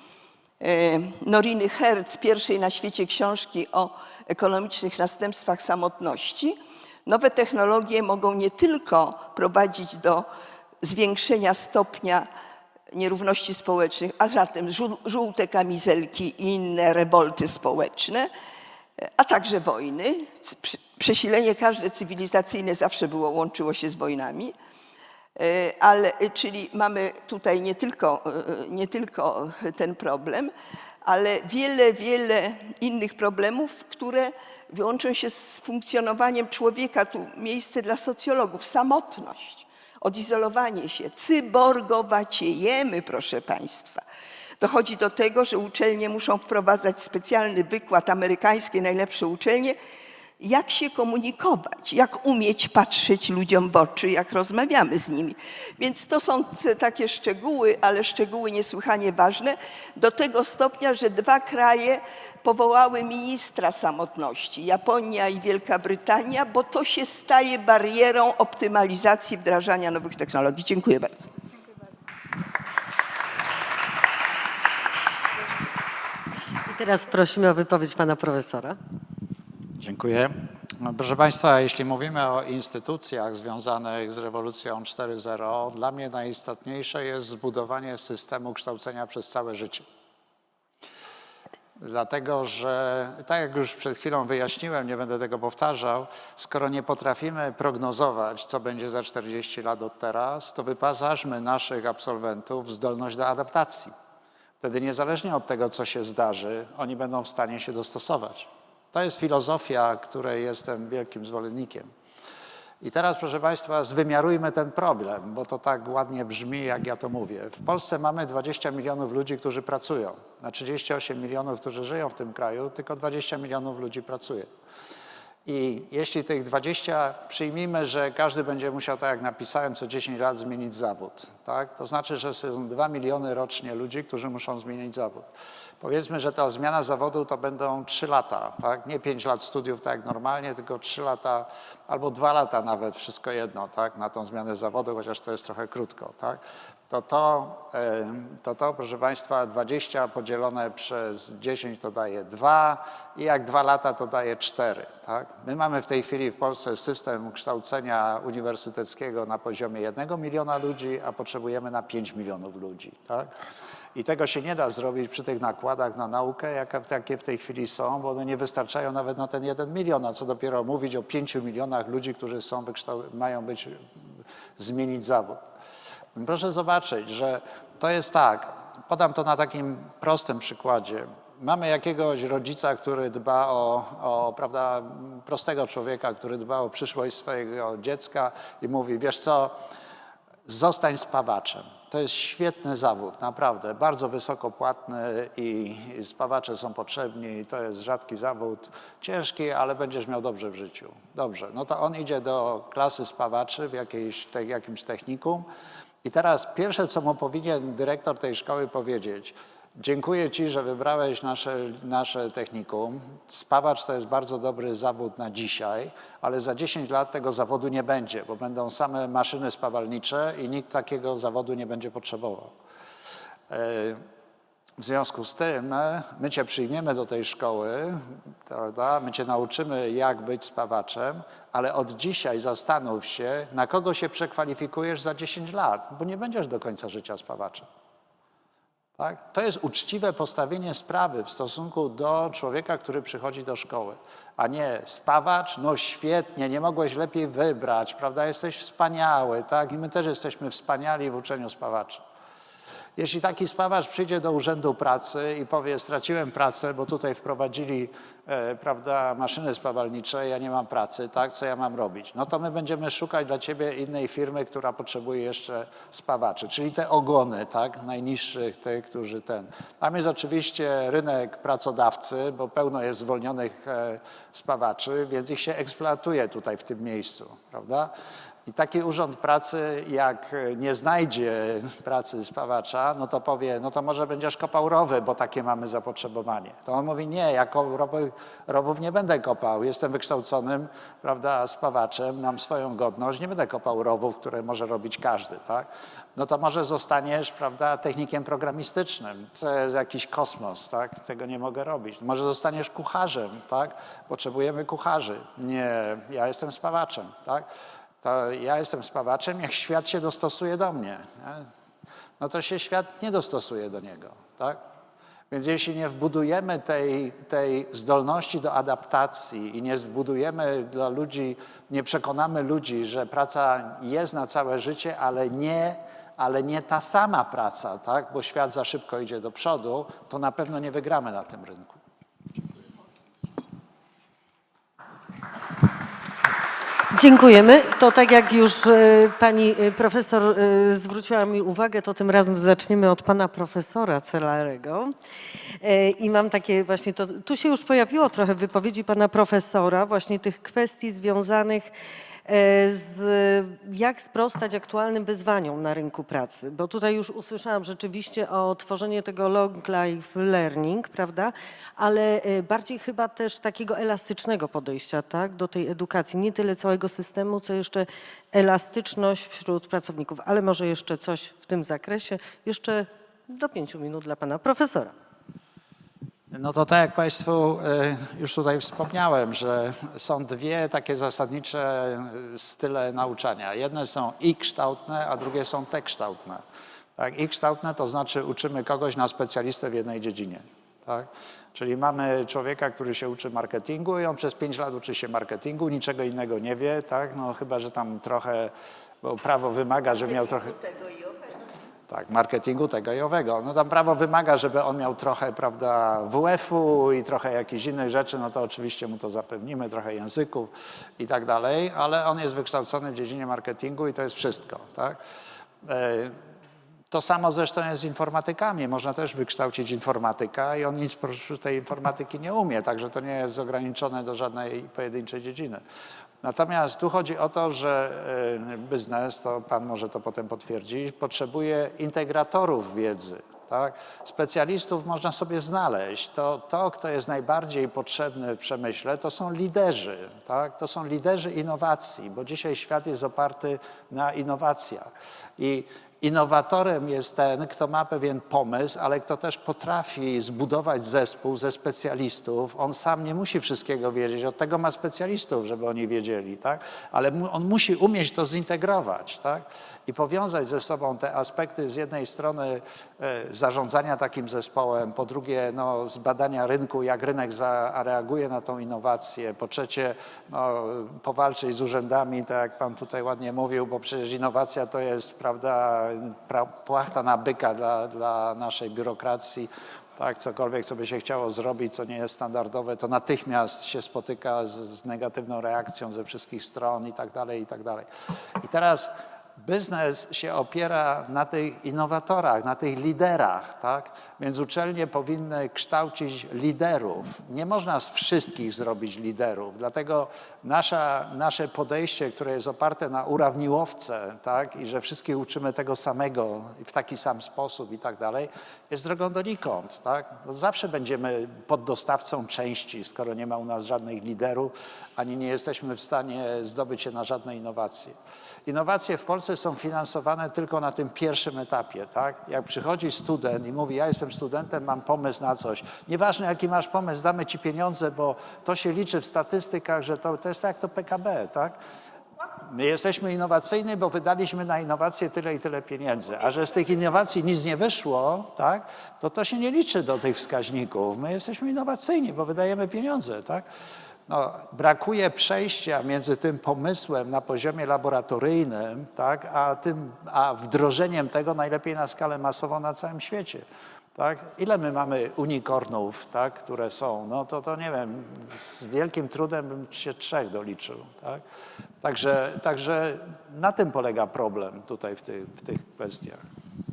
Noriny Herz, pierwszej na świecie książki o ekonomicznych następstwach samotności. Nowe technologie mogą nie tylko prowadzić do zwiększenia stopnia nierówności społecznych, a zatem żółte kamizelki i inne rewolty społeczne, a także wojny, przesilenie każde cywilizacyjne zawsze łączyło się z wojnami, czyli mamy tutaj nie tylko ten problem, ale wiele innych problemów, które łączą się z funkcjonowaniem człowieka. Tu miejsce dla socjologów. Samotność, odizolowanie się, cyborgowaciejemy, proszę Państwa. Dochodzi do tego, że uczelnie muszą wprowadzać specjalny wykład, amerykańskie najlepsze uczelnie, jak się komunikować, jak umieć patrzeć ludziom w oczy, jak rozmawiamy z nimi. Więc to są takie szczegóły, ale szczegóły niesłychanie ważne, do tego stopnia, że 2 kraje powołały ministra samotności, Japonia i Wielka Brytania, bo to się staje barierą optymalizacji wdrażania nowych technologii. Dziękuję bardzo. I teraz prosimy o wypowiedź pana profesora. Dziękuję. No, proszę Państwa, jeśli mówimy o instytucjach związanych z rewolucją 4.0, dla mnie najistotniejsze jest zbudowanie systemu kształcenia przez całe życie. Dlatego, że tak jak już przed chwilą wyjaśniłem, nie będę tego powtarzał, skoro nie potrafimy prognozować, co będzie za 40 lat od teraz, to wyposażmy naszych absolwentów w zdolność do adaptacji. Wtedy niezależnie od tego, co się zdarzy, oni będą w stanie się dostosować. To jest filozofia, której jestem wielkim zwolennikiem. I teraz, proszę Państwa, zwymiarujmy ten problem, bo to tak ładnie brzmi, jak ja to mówię. W Polsce mamy 20 milionów ludzi, którzy pracują. Na 38 milionów, którzy żyją w tym kraju, tylko 20 milionów ludzi pracuje. I jeśli tych 20, przyjmijmy, że każdy będzie musiał, tak jak napisałem, co 10 lat zmienić zawód, tak? To znaczy, że są 2 miliony rocznie ludzi, którzy muszą zmienić zawód. Powiedzmy, że ta zmiana zawodu to będą 3 lata, tak? Nie 5 lat studiów, tak jak normalnie, tylko 3 lata albo 2 lata nawet, wszystko jedno, tak? Na tą zmianę zawodu, chociaż to jest trochę krótko, tak? To, proszę Państwa, 20 podzielone przez 10 to daje 2 i jak 2 lata to daje 4. Tak? My mamy w tej chwili w Polsce system kształcenia uniwersyteckiego na poziomie 1 miliona ludzi, a potrzebujemy na 5 milionów ludzi. Tak? I tego się nie da zrobić przy tych nakładach na naukę, jakie w tej chwili są, bo one nie wystarczają nawet na ten 1 milion, a co dopiero mówić o 5 milionach ludzi, którzy mają zmienić zawód. Proszę zobaczyć, że to jest tak, podam to na takim prostym przykładzie. Mamy jakiegoś rodzica, który dba prawda, prostego człowieka, który dba o przyszłość swojego dziecka i mówi, wiesz co, zostań spawaczem. To jest świetny zawód, naprawdę, bardzo wysoko płatny i spawacze są potrzebni. To jest rzadki zawód, ciężki, ale będziesz miał dobrze w życiu. Dobrze, no to on idzie do klasy spawaczy w jakimś technikum. I teraz pierwsze, co mu powinien dyrektor tej szkoły powiedzieć, dziękuję Ci, że wybrałeś nasze technikum. Spawacz to jest bardzo dobry zawód na dzisiaj, ale za 10 lat tego zawodu nie będzie, bo będą same maszyny spawalnicze i nikt takiego zawodu nie będzie potrzebował. W związku z tym my Cię przyjmiemy do tej szkoły, prawda? My Cię nauczymy, jak być spawaczem, ale od dzisiaj zastanów się, na kogo się przekwalifikujesz za 10 lat, bo nie będziesz do końca życia spawaczem. Tak? To jest uczciwe postawienie sprawy w stosunku do człowieka, który przychodzi do szkoły, a nie spawacz, no świetnie, nie mogłeś lepiej wybrać, prawda? Jesteś wspaniały, tak? I my też jesteśmy wspaniali w uczeniu spawaczy. Jeśli taki spawacz przyjdzie do Urzędu Pracy i powie, straciłem pracę, bo tutaj wprowadzili prawda, maszyny spawalnicze, ja nie mam pracy, tak, co ja mam robić? No to my będziemy szukać dla ciebie innej firmy, która potrzebuje jeszcze spawaczy, czyli te ogony, tak, najniższych, tych, którzy Tam jest oczywiście rynek pracodawcy, bo pełno jest zwolnionych spawaczy, więc ich się eksploatuje tutaj w tym miejscu, prawda? I taki urząd pracy, jak nie znajdzie pracy spawacza, no to powie, no to może będziesz kopał rowy, bo takie mamy zapotrzebowanie. To on mówi, nie, ja rowów nie będę kopał, jestem wykształconym, prawda, spawaczem, mam swoją godność, nie będę kopał rowów, które może robić każdy, tak? No to może zostaniesz, prawda, technikiem programistycznym, to jest jakiś kosmos, tak? Tego nie mogę robić. Może zostaniesz kucharzem, tak? Potrzebujemy kucharzy. Nie, ja jestem spawaczem, tak? To ja jestem spawaczem, jak świat się dostosuje do mnie. Nie? No to się świat nie dostosuje do niego. Tak? Więc jeśli nie wbudujemy tej zdolności do adaptacji i nie wbudujemy dla ludzi, nie przekonamy ludzi, że praca jest na całe życie, ale nie ta sama praca, tak? Bo świat za szybko idzie do przodu, to na pewno nie wygramy na tym rynku. Dziękujemy. To tak jak już pani profesor zwróciła mi uwagę, to tym razem zaczniemy od pana profesora Celarego. I mam takie właśnie, tu się już pojawiło trochę w wypowiedzi pana profesora, właśnie tych kwestii związanych z jak sprostać aktualnym wyzwaniom na rynku pracy. Bo tutaj już usłyszałam rzeczywiście o tworzeniu tego long life learning, prawda? Ale bardziej chyba też takiego elastycznego podejścia, tak? Do tej edukacji. Nie tyle całego systemu, co jeszcze elastyczność wśród pracowników. Ale może jeszcze coś w tym zakresie. Jeszcze do 5 minut dla pana profesora. No to tak jak Państwu już tutaj wspomniałem, że są dwie takie zasadnicze style nauczania. Jedne są i-kształtne, a drugie są t-kształtne. Tak? I-kształtne to znaczy uczymy kogoś na specjalistę w jednej dziedzinie. Tak? Czyli mamy człowieka, który się uczy marketingu i on przez 5 lat uczy się marketingu, niczego innego nie wie, tak? No chyba że tam trochę, bo prawo wymaga, żeby miał trochę... Tak, marketingu tego i owego. No tam prawo wymaga, żeby on miał trochę, prawda, WF-u i trochę jakichś innych rzeczy, no to oczywiście mu to zapewnimy, trochę języków i tak dalej, ale on jest wykształcony w dziedzinie marketingu i to jest wszystko, tak? To samo zresztą jest z informatykami. Można też wykształcić informatyka i on nic oprócz tej informatyki nie umie, także to nie jest ograniczone do żadnej pojedynczej dziedziny. Natomiast tu chodzi o to, że biznes, to pan może to potem potwierdzić, potrzebuje integratorów wiedzy. Tak? Specjalistów można sobie znaleźć. To, kto jest najbardziej potrzebny w przemyśle, to są liderzy. Tak? To są liderzy innowacji, bo dzisiaj świat jest oparty na innowacjach. I innowatorem jest ten, kto ma pewien pomysł, ale kto też potrafi zbudować zespół ze specjalistów. On sam nie musi wszystkiego wiedzieć, od tego ma specjalistów, żeby oni wiedzieli, tak? Ale on musi umieć to zintegrować, tak? I powiązać ze sobą te aspekty z jednej strony zarządzania takim zespołem, po drugie no, zbadania rynku, jak rynek zareaguje na tą innowację, po trzecie no, powalczyć z urzędami, tak jak pan tutaj ładnie mówił, bo przecież innowacja to jest, prawda, płachta na byka dla naszej biurokracji. Tak, cokolwiek, co by się chciało zrobić, co nie jest standardowe, to natychmiast się spotyka z negatywną reakcją ze wszystkich stron i tak dalej, i tak dalej. I teraz biznes się opiera na tych innowatorach, na tych liderach, tak? Więc uczelnie powinny kształcić liderów. Nie można z wszystkich zrobić liderów, dlatego nasze podejście, które jest oparte na urawniłowce, tak? I że wszystkich uczymy tego samego w taki sam sposób i tak dalej, jest drogą donikąd, tak? Bo zawsze będziemy poddostawcą części, skoro nie ma u nas żadnych liderów, ani nie jesteśmy w stanie zdobyć się na żadne innowacje. Innowacje w Polsce są finansowane tylko na tym pierwszym etapie, tak? Jak przychodzi student i mówi, ja jestem studentem, mam pomysł na coś. Nieważne jaki masz pomysł, damy ci pieniądze, bo to się liczy w statystykach, że to jest tak jak to PKB, tak? My jesteśmy innowacyjni, bo wydaliśmy na innowacje tyle i tyle pieniędzy, a że z tych innowacji nic nie wyszło, tak? To się nie liczy do tych wskaźników. My jesteśmy innowacyjni, bo wydajemy pieniądze, tak? No, brakuje przejścia między tym pomysłem na poziomie laboratoryjnym, tak, a wdrożeniem tego najlepiej na skalę masową na całym świecie. Tak? Ile my mamy unicornów, tak, które są? No to nie wiem, z wielkim trudem bym się 3 doliczył. Tak? Także na tym polega problem tutaj w tych kwestiach.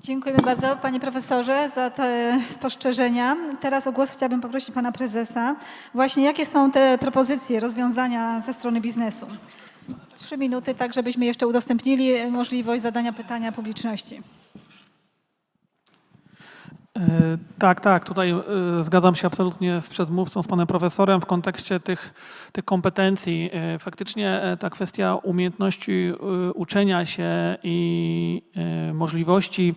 Dziękujemy bardzo panie profesorze za te spostrzeżenia. Teraz o głos chciałabym poprosić pana prezesa. Właśnie jakie są te propozycje, rozwiązania ze strony biznesu? 3 minuty, tak żebyśmy jeszcze udostępnili możliwość zadania pytania publiczności. Tak, tutaj zgadzam się absolutnie z przedmówcą, z panem profesorem w kontekście tych kompetencji. Faktycznie ta kwestia umiejętności uczenia się i możliwości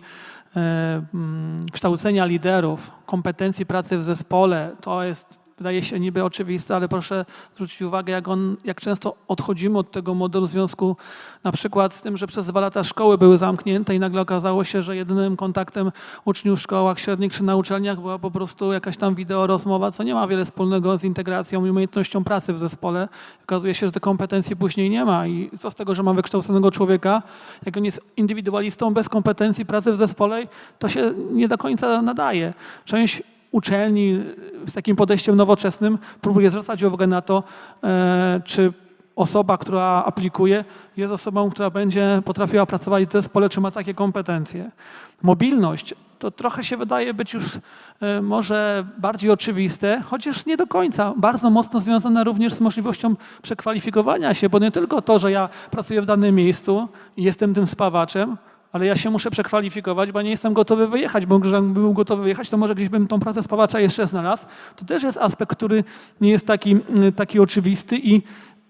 kształcenia liderów, kompetencji pracy w zespole, to jest wydaje się niby oczywiste, ale proszę zwrócić uwagę, jak często odchodzimy od tego modelu w związku na przykład z tym, że przez 2 lata szkoły były zamknięte i nagle okazało się, że jedynym kontaktem uczniów w szkołach średnich czy na uczelniach była po prostu jakaś tam wideo rozmowa, co nie ma wiele wspólnego z integracją i umiejętnością pracy w zespole. Okazuje się, że te kompetencji później nie ma i co z tego, że mam wykształconego człowieka, jak on jest indywidualistą bez kompetencji pracy w zespole, to się nie do końca nadaje. Część uczelni z takim podejściem nowoczesnym próbuje zwracać uwagę na to, czy osoba, która aplikuje, jest osobą, która będzie potrafiła pracować w zespole, czy ma takie kompetencje. Mobilność to trochę się wydaje być już może bardziej oczywiste, chociaż nie do końca. Bardzo mocno związane również z możliwością przekwalifikowania się, bo nie tylko to, że ja pracuję w danym miejscu i jestem tym spawaczem, ale ja się muszę przekwalifikować, bo nie jestem gotowy wyjechać, bo gdybym był gotowy wyjechać, to może gdzieś bym tą pracę spawacza jeszcze znalazł. To też jest aspekt, który nie jest taki oczywisty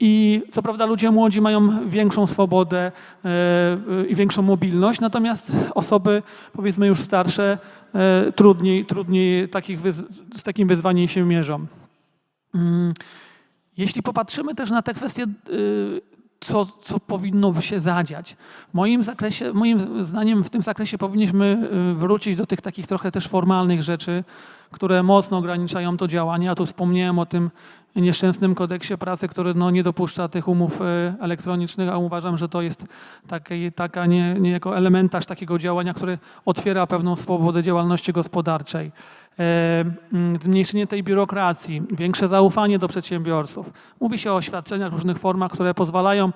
i co prawda ludzie młodzi mają większą swobodę i większą mobilność, natomiast osoby powiedzmy już starsze trudniej z takim wyzwaniem się mierzą. Jeśli popatrzymy też na te kwestie, co powinno by się zadziać. Moim zdaniem w tym zakresie powinniśmy wrócić do tych takich trochę też formalnych rzeczy, które mocno ograniczają to działanie. Ja tu wspomniałem o tym nieszczęsnym kodeksie pracy, który nie dopuszcza tych umów elektronicznych, a uważam, że to jest taka niejako elementarz takiego działania, który otwiera pewną swobodę działalności gospodarczej. Zmniejszenie tej biurokracji, większe zaufanie do przedsiębiorców. Mówi się o świadczeniach w różnych formach, które pozwalają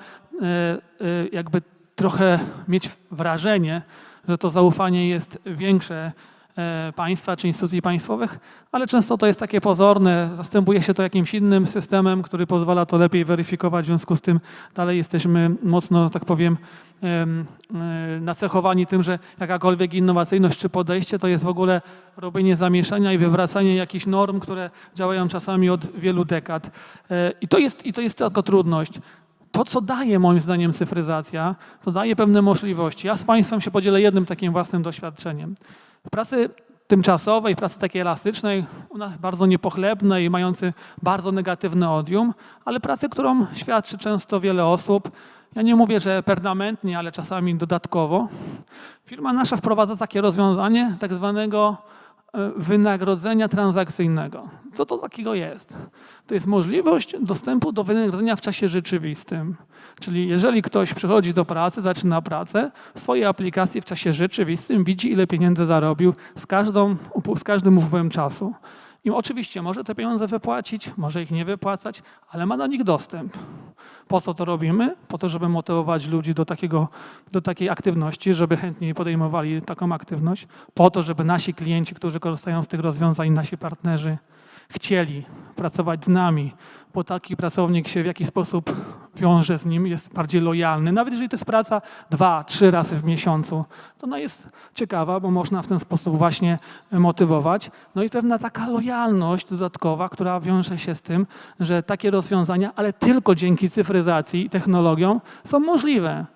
jakby trochę mieć wrażenie, że to zaufanie jest większe państwa czy instytucji państwowych, ale często to jest takie pozorne, zastępuje się to jakimś innym systemem, który pozwala to lepiej weryfikować, w związku z tym dalej jesteśmy mocno, tak powiem, nacechowani tym, że jakakolwiek innowacyjność czy podejście to jest w ogóle robienie zamieszania i wywracanie jakichś norm, które działają czasami od wielu dekad. I to jest tylko trudność. To, co daje moim zdaniem cyfryzacja, to daje pewne możliwości. Ja z Państwem się podzielę jednym takim własnym doświadczeniem. W pracy tymczasowej, pracy takiej elastycznej, u nas bardzo niepochlebnej, mający bardzo negatywny odium, ale pracy, którą świadczy często wiele osób. Ja nie mówię, że permanentnie, ale czasami dodatkowo. Firma nasza wprowadza takie rozwiązanie tak zwanego wynagrodzenia transakcyjnego. Co to takiego jest? To jest możliwość dostępu do wynagrodzenia w czasie rzeczywistym. Czyli jeżeli ktoś przychodzi do pracy, zaczyna pracę, w swojej aplikacji w czasie rzeczywistym widzi, ile pieniędzy zarobił z każdym upływem czasu. I oczywiście może te pieniądze wypłacić, może ich nie wypłacać, ale ma do nich dostęp. Po co to robimy? Po to, żeby motywować ludzi do takiej aktywności, żeby chętniej podejmowali taką aktywność. Po to, żeby nasi klienci, którzy korzystają z tych rozwiązań, nasi partnerzy chcieli pracować z nami, bo taki pracownik się w jakiś sposób wiąże z nim, jest bardziej lojalny. Nawet jeżeli to jest praca 2-3 razy w miesiącu, to ona jest ciekawa, bo można w ten sposób właśnie motywować. No i pewna taka lojalność dodatkowa, która wiąże się z tym, że takie rozwiązania, ale tylko dzięki cyfryzacji i technologiom są możliwe.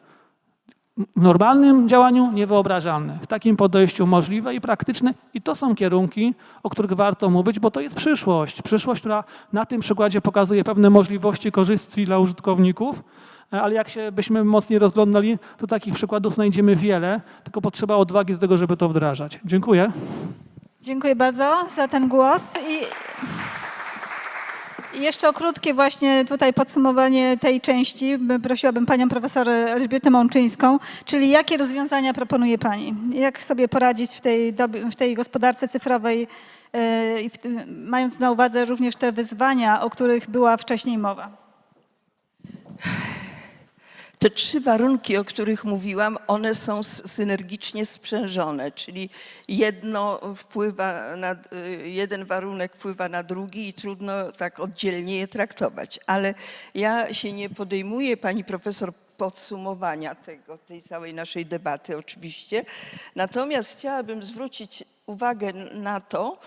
W normalnym działaniu niewyobrażalne, w takim podejściu możliwe i praktyczne i to są kierunki, o których warto mówić, bo to jest przyszłość. Przyszłość, która na tym przykładzie pokazuje pewne możliwości, korzyści dla użytkowników, ale jak się byśmy mocniej rozglądali, to takich przykładów znajdziemy wiele, tylko potrzeba odwagi do tego, żeby to wdrażać. Dziękuję. Dziękuję bardzo za ten głos. I jeszcze o krótkie właśnie tutaj podsumowanie tej części. Prosiłabym panią profesor Elżbietę Mączyńską, czyli jakie rozwiązania proponuje pani? Jak sobie poradzić w tej gospodarce cyfrowej, mając na uwadze również te wyzwania, o których była wcześniej mowa? Te 3 warunki, o których mówiłam, one są synergicznie sprzężone, czyli jeden warunek wpływa na drugi i trudno tak oddzielnie je traktować. Ale ja się nie podejmuję, pani profesor, podsumowania tej całej naszej debaty oczywiście. Natomiast chciałabym zwrócić uwagę na to,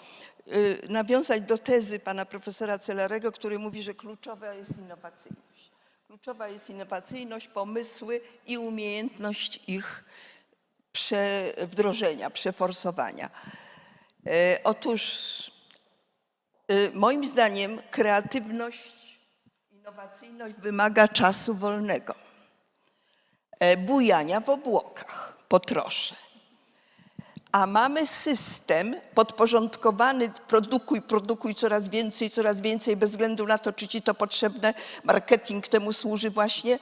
nawiązać do tezy pana profesora Celerego, który mówi, że kluczowa jest innowacyjność. Kluczowa jest innowacyjność, pomysły i umiejętność ich wdrożenia, przeforsowania. Otóż Moim zdaniem kreatywność, innowacyjność wymaga czasu wolnego, bujania w obłokach, po trosze. A mamy system podporządkowany, produkuj coraz więcej, bez względu na to, czy ci to potrzebne, marketing temu służy właśnie.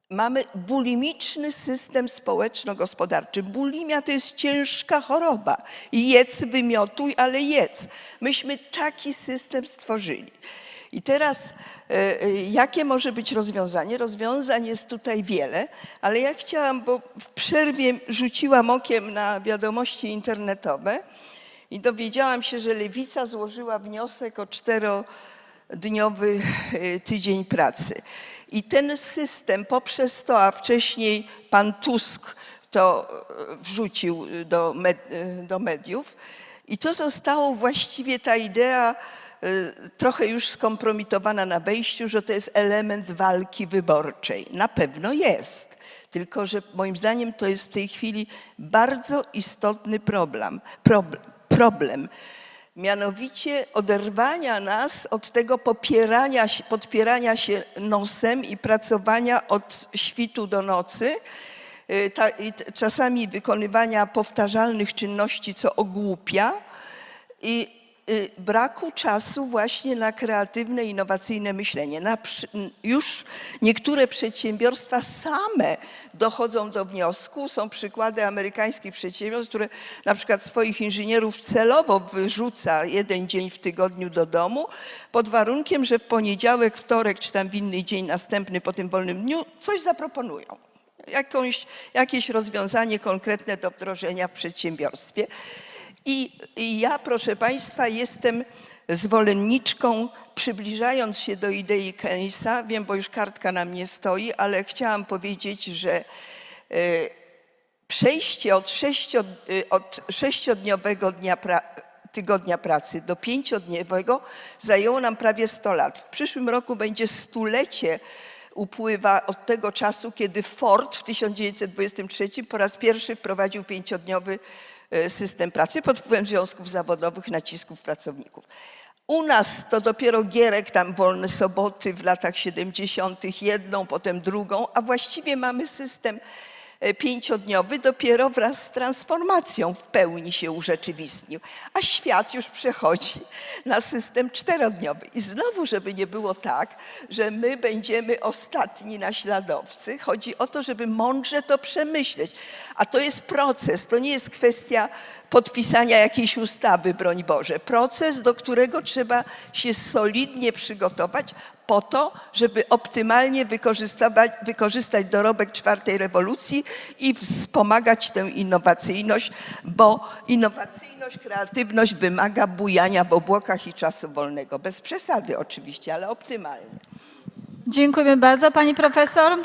Mamy bulimiczny system społeczno-gospodarczy. Bulimia to jest ciężka choroba. Jedz, wymiotuj, ale jedz. Myśmy taki system stworzyli. I teraz jakie może być rozwiązanie? Rozwiązań jest tutaj wiele, ale ja chciałam, bo w przerwie rzuciłam okiem na wiadomości internetowe i dowiedziałam się, że Lewica złożyła wniosek o 4-dniowy tydzień pracy. I ten system poprzez to, a wcześniej pan Tusk to wrzucił do mediów i to zostało właściwie ta idea trochę już skompromitowana na wejściu, że to jest element walki wyborczej. Na pewno jest, tylko że moim zdaniem to jest w tej chwili bardzo istotny problem. Mianowicie oderwania nas od tego podpierania się nosem i pracowania od świtu do nocy, czasami wykonywania powtarzalnych czynności, co ogłupia, i braku czasu właśnie na kreatywne, innowacyjne myślenie. Już niektóre przedsiębiorstwa same dochodzą do wniosku, są przykłady amerykańskich przedsiębiorstw, które na przykład swoich inżynierów celowo wyrzuca 1 dzień w tygodniu do domu, pod warunkiem, że w poniedziałek, wtorek czy tam w inny dzień następny po tym wolnym dniu coś zaproponują. Jakieś rozwiązanie konkretne do wdrożenia w przedsiębiorstwie. I ja, proszę Państwa, jestem zwolenniczką, przybliżając się do idei Keynesa, wiem, bo już kartka na mnie stoi, ale chciałam powiedzieć, że przejście od 6-dniowego tygodnia pracy do 5-dniowego zajęło nam prawie 100 lat. W przyszłym roku będzie 100-lecie upływa od tego czasu, kiedy Ford w 1923 po raz pierwszy wprowadził 5-dniowy system pracy pod wpływem związków zawodowych, nacisków pracowników. U nas to dopiero Gierek, tam wolne soboty w latach 70., jedną, potem drugą, a właściwie mamy system 5-dniowy dopiero wraz z transformacją w pełni się urzeczywistnił. A świat już przechodzi na system 4-dniowy. I znowu, żeby nie było tak, że my będziemy ostatni naśladowcy, chodzi o to, żeby mądrze to przemyśleć. A to jest proces, to nie jest kwestia podpisania jakiejś ustawy, broń Boże. Proces, do którego trzeba się solidnie przygotować po to, żeby optymalnie wykorzystać dorobek 4. rewolucji i wspomagać tę innowacyjność, bo innowacyjność, kreatywność wymaga bujania w obłokach i czasu wolnego. Bez przesady oczywiście, ale optymalnie. Dziękujemy bardzo, pani profesor.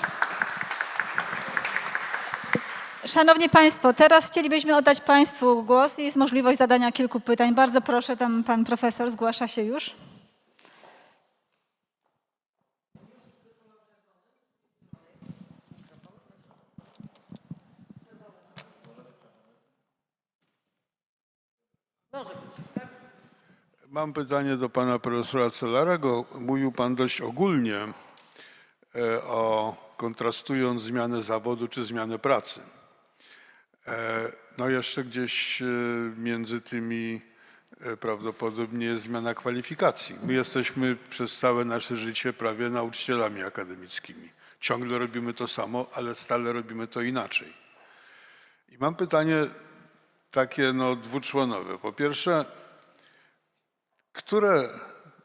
Szanowni Państwo, teraz chcielibyśmy oddać Państwu głos i jest możliwość zadania kilku pytań. Bardzo proszę, tam pan profesor zgłasza się już. Mam pytanie do pana profesora Celarego. Mówił pan dość ogólnie, kontrastując zmianę zawodu czy zmianę pracy. No jeszcze gdzieś między tymi prawdopodobnie jest zmiana kwalifikacji. My jesteśmy przez całe nasze życie prawie nauczycielami akademickimi. Ciągle robimy to samo, ale stale robimy to inaczej. I mam pytanie takie dwuczłonowe. Po pierwsze, które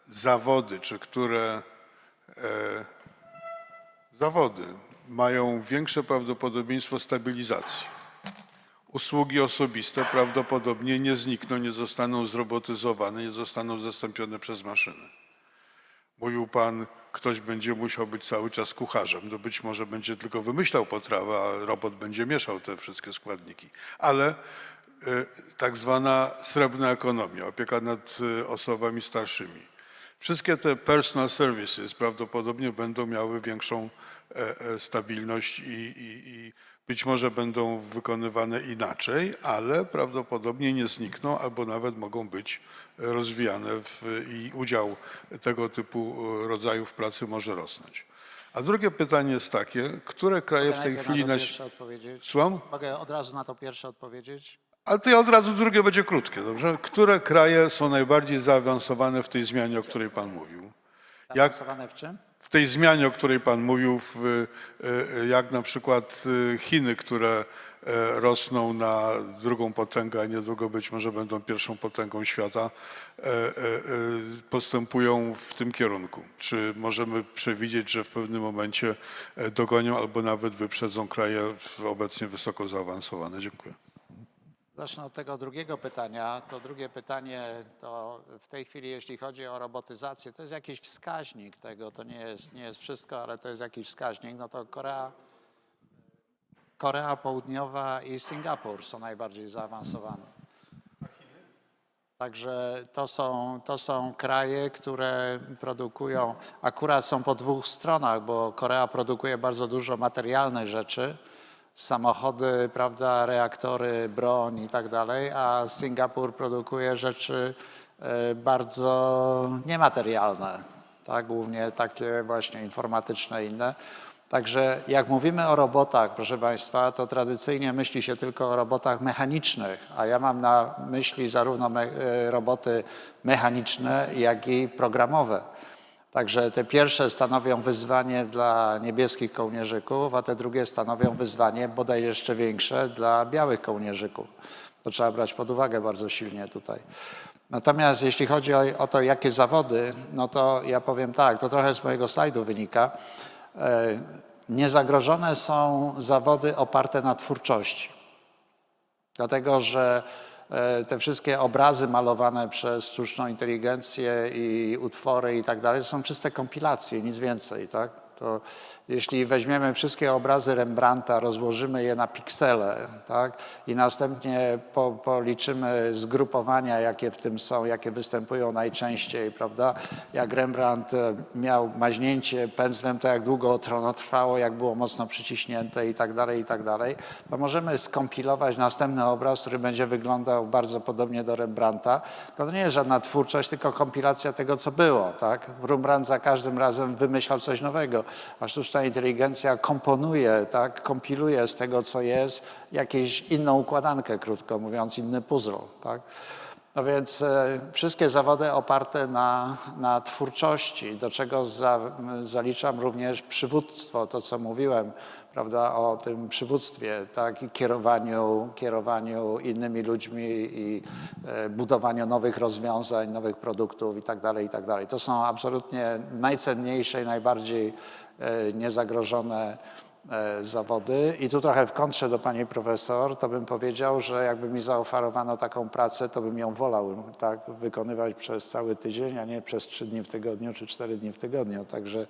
zawody, czy które zawody mają większe prawdopodobieństwo stabilizacji? Usługi osobiste prawdopodobnie nie znikną, nie zostaną zrobotyzowane, nie zostaną zastąpione przez maszyny. Mówił pan, ktoś będzie musiał być cały czas kucharzem. No być może będzie tylko wymyślał potrawę, a robot będzie mieszał te wszystkie składniki. Ale tak zwana srebrna ekonomia, opieka nad osobami starszymi. Wszystkie te personal services prawdopodobnie będą miały większą stabilność i Być może będą wykonywane inaczej, ale prawdopodobnie nie znikną albo nawet mogą być rozwijane i udział tego typu rodzajów pracy może rosnąć. A drugie pytanie jest takie, które kraje w tej chwili... Słucham? Mogę od razu na to pierwsze odpowiedzieć? Ale to ja od razu drugie będzie krótkie, dobrze? Które kraje są najbardziej zaawansowane w tej zmianie, o której Pan mówił? Zaawansowane w czym? W tej zmianie, o której Pan mówił, jak na przykład Chiny, które rosną na drugą potęgę, a niedługo być może będą pierwszą potęgą świata, postępują w tym kierunku. Czy możemy przewidzieć, że w pewnym momencie dogonią albo nawet wyprzedzą kraje obecnie wysoko zaawansowane? Dziękuję. Zacznę od tego drugiego pytania. To drugie pytanie to w tej chwili, jeśli chodzi o robotyzację, to jest jakiś wskaźnik tego, to nie jest wszystko, ale to jest jakiś wskaźnik. No to Korea Południowa i Singapur są najbardziej zaawansowane. Także to są kraje, które produkują, akurat są po dwóch stronach, bo Korea produkuje bardzo dużo materialnych rzeczy, samochody, prawda, reaktory, broń i tak dalej, a Singapur produkuje rzeczy bardzo niematerialne, tak, głównie takie właśnie informatyczne i inne. Także jak mówimy o robotach, proszę Państwa, to tradycyjnie myśli się tylko o robotach mechanicznych, a ja mam na myśli zarówno roboty mechaniczne, jak i programowe. Także te pierwsze stanowią wyzwanie dla niebieskich kołnierzyków, a te drugie stanowią wyzwanie bodaj jeszcze większe dla białych kołnierzyków. To trzeba brać pod uwagę bardzo silnie tutaj. Natomiast jeśli chodzi o to, jakie zawody, no to ja powiem tak, to trochę z mojego slajdu wynika. Niezagrożone są zawody oparte na twórczości. Dlatego, że te wszystkie obrazy malowane przez sztuczną inteligencję i utwory i tak dalej są czyste kompilacje, nic więcej, tak? To jeśli weźmiemy wszystkie obrazy Rembrandta, rozłożymy je na piksele, tak? I następnie policzymy zgrupowania, jakie w tym są, jakie występują najczęściej, prawda? Jak Rembrandt miał maźnięcie pędzlem, to jak długo ono trwało, jak było mocno przyciśnięte i tak dalej, to możemy skompilować następny obraz, który będzie wyglądał bardzo podobnie do Rembrandta. To nie jest żadna twórczość, tylko kompilacja tego, co było, tak? Rembrandt za każdym razem wymyślał coś nowego, a sztuczna inteligencja komponuje, tak, kompiluje z tego, co jest, jakąś inną układankę, krótko mówiąc, inny puzzle. Tak? No więc wszystkie zawody oparte na twórczości, do czego zaliczam również przywództwo, to co mówiłem, prawda, o tym przywództwie, tak, i kierowaniu innymi ludźmi i budowaniu nowych rozwiązań, nowych produktów i tak dalej, i tak dalej. To są absolutnie najcenniejsze i najbardziej niezagrożone zawody. I tu trochę w kontrze do pani profesor, to bym powiedział, że jakby mi zaoferowano taką pracę, to bym ją wolał, tak, wykonywać przez cały tydzień, a nie przez 3 dni w tygodniu czy 4 dni w tygodniu. Także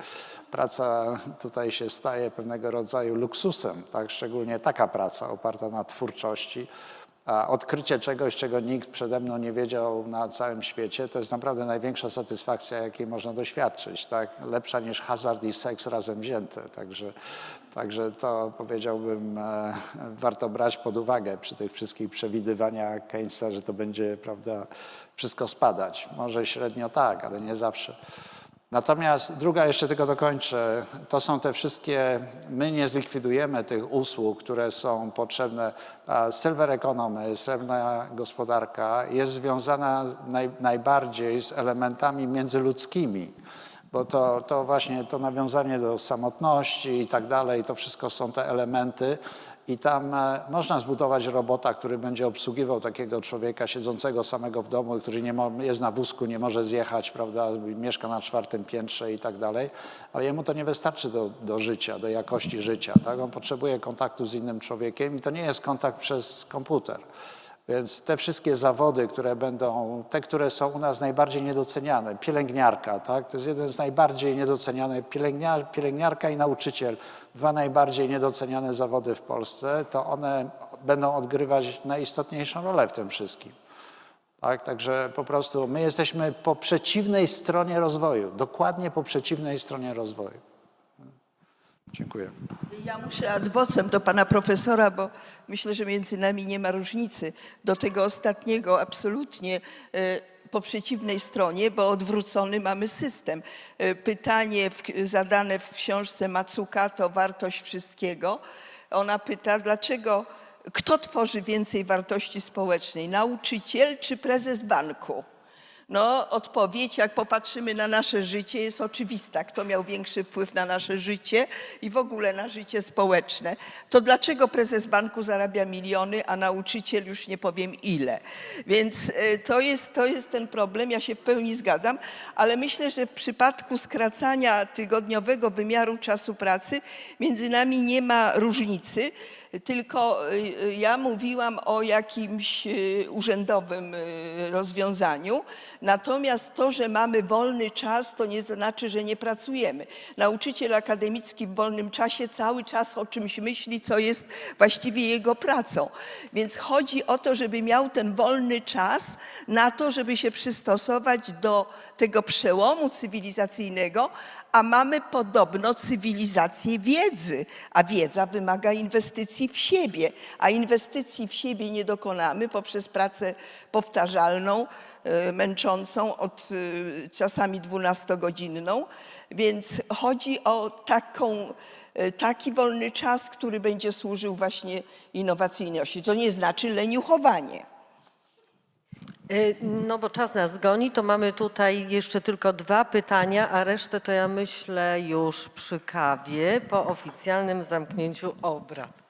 praca tutaj się staje pewnego rodzaju luksusem, tak, szczególnie taka praca oparta na twórczości. A odkrycie czegoś, czego nikt przede mną nie wiedział na całym świecie, to jest naprawdę największa satysfakcja, jakiej można doświadczyć. Tak? Lepsza niż hazard i seks razem wzięte. Także to powiedziałbym, warto brać pod uwagę przy tych wszystkich przewidywaniach Keynesa, że to będzie, prawda, wszystko spadać. Może średnio tak, ale nie zawsze. Natomiast druga, jeszcze tylko dokończę, to są te wszystkie, my nie zlikwidujemy tych usług, które są potrzebne. Ta silver economy, srebrna gospodarka jest związana najbardziej z elementami międzyludzkimi, bo to właśnie to nawiązanie do samotności i tak dalej, to wszystko są te elementy. I tam można zbudować robota, który będzie obsługiwał takiego człowieka siedzącego samego w domu, który jest na wózku, nie może zjechać, prawda, mieszka na 4. piętrze i tak dalej, ale jemu to nie wystarczy do życia, do jakości życia. Tak? On potrzebuje kontaktu z innym człowiekiem i to nie jest kontakt przez komputer. Więc te wszystkie zawody, które będą, te, które są u nas najbardziej niedoceniane, pielęgniarka, tak? To jest jeden z najbardziej niedocenianych, pielęgniarka i nauczyciel, 2 najbardziej niedoceniane zawody w Polsce, to one będą odgrywać najistotniejszą rolę w tym wszystkim. Tak? Także po prostu my jesteśmy po przeciwnej stronie rozwoju, dokładnie po przeciwnej stronie rozwoju. Dziękuję. Ja muszę ad vocem do pana profesora, bo myślę, że między nami nie ma różnicy. Do tego ostatniego absolutnie po przeciwnej stronie, bo odwrócony mamy system. Pytanie zadane w książce Matsuka to wartość wszystkiego. Ona pyta, kto tworzy więcej wartości społecznej, nauczyciel czy prezes banku? No, odpowiedź, jak popatrzymy na nasze życie, jest oczywista. Kto miał większy wpływ na nasze życie i w ogóle na życie społeczne? To dlaczego prezes banku zarabia miliony, a nauczyciel już nie powiem ile? Więc to jest ten problem, ja się w pełni zgadzam, ale myślę, że w przypadku skracania tygodniowego wymiaru czasu pracy między nami nie ma różnicy, tylko ja mówiłam o jakimś urzędowym rozwiązaniu. Natomiast to, że mamy wolny czas, to nie znaczy, że nie pracujemy. Nauczyciel akademicki w wolnym czasie cały czas o czymś myśli, co jest właściwie jego pracą. Więc chodzi o to, żeby miał ten wolny czas na to, żeby się przystosować do tego przełomu cywilizacyjnego, a mamy podobno cywilizację wiedzy, a wiedza wymaga inwestycji w siebie, a inwestycji w siebie nie dokonamy poprzez pracę powtarzalną, męczącą, czasami 12-godzinną, więc chodzi o taki wolny czas, który będzie służył właśnie innowacyjności. To nie znaczy leniuchowanie. No bo czas nas goni, to mamy tutaj jeszcze tylko 2 pytania, a resztę to ja myślę już przy kawie, po oficjalnym zamknięciu obrad.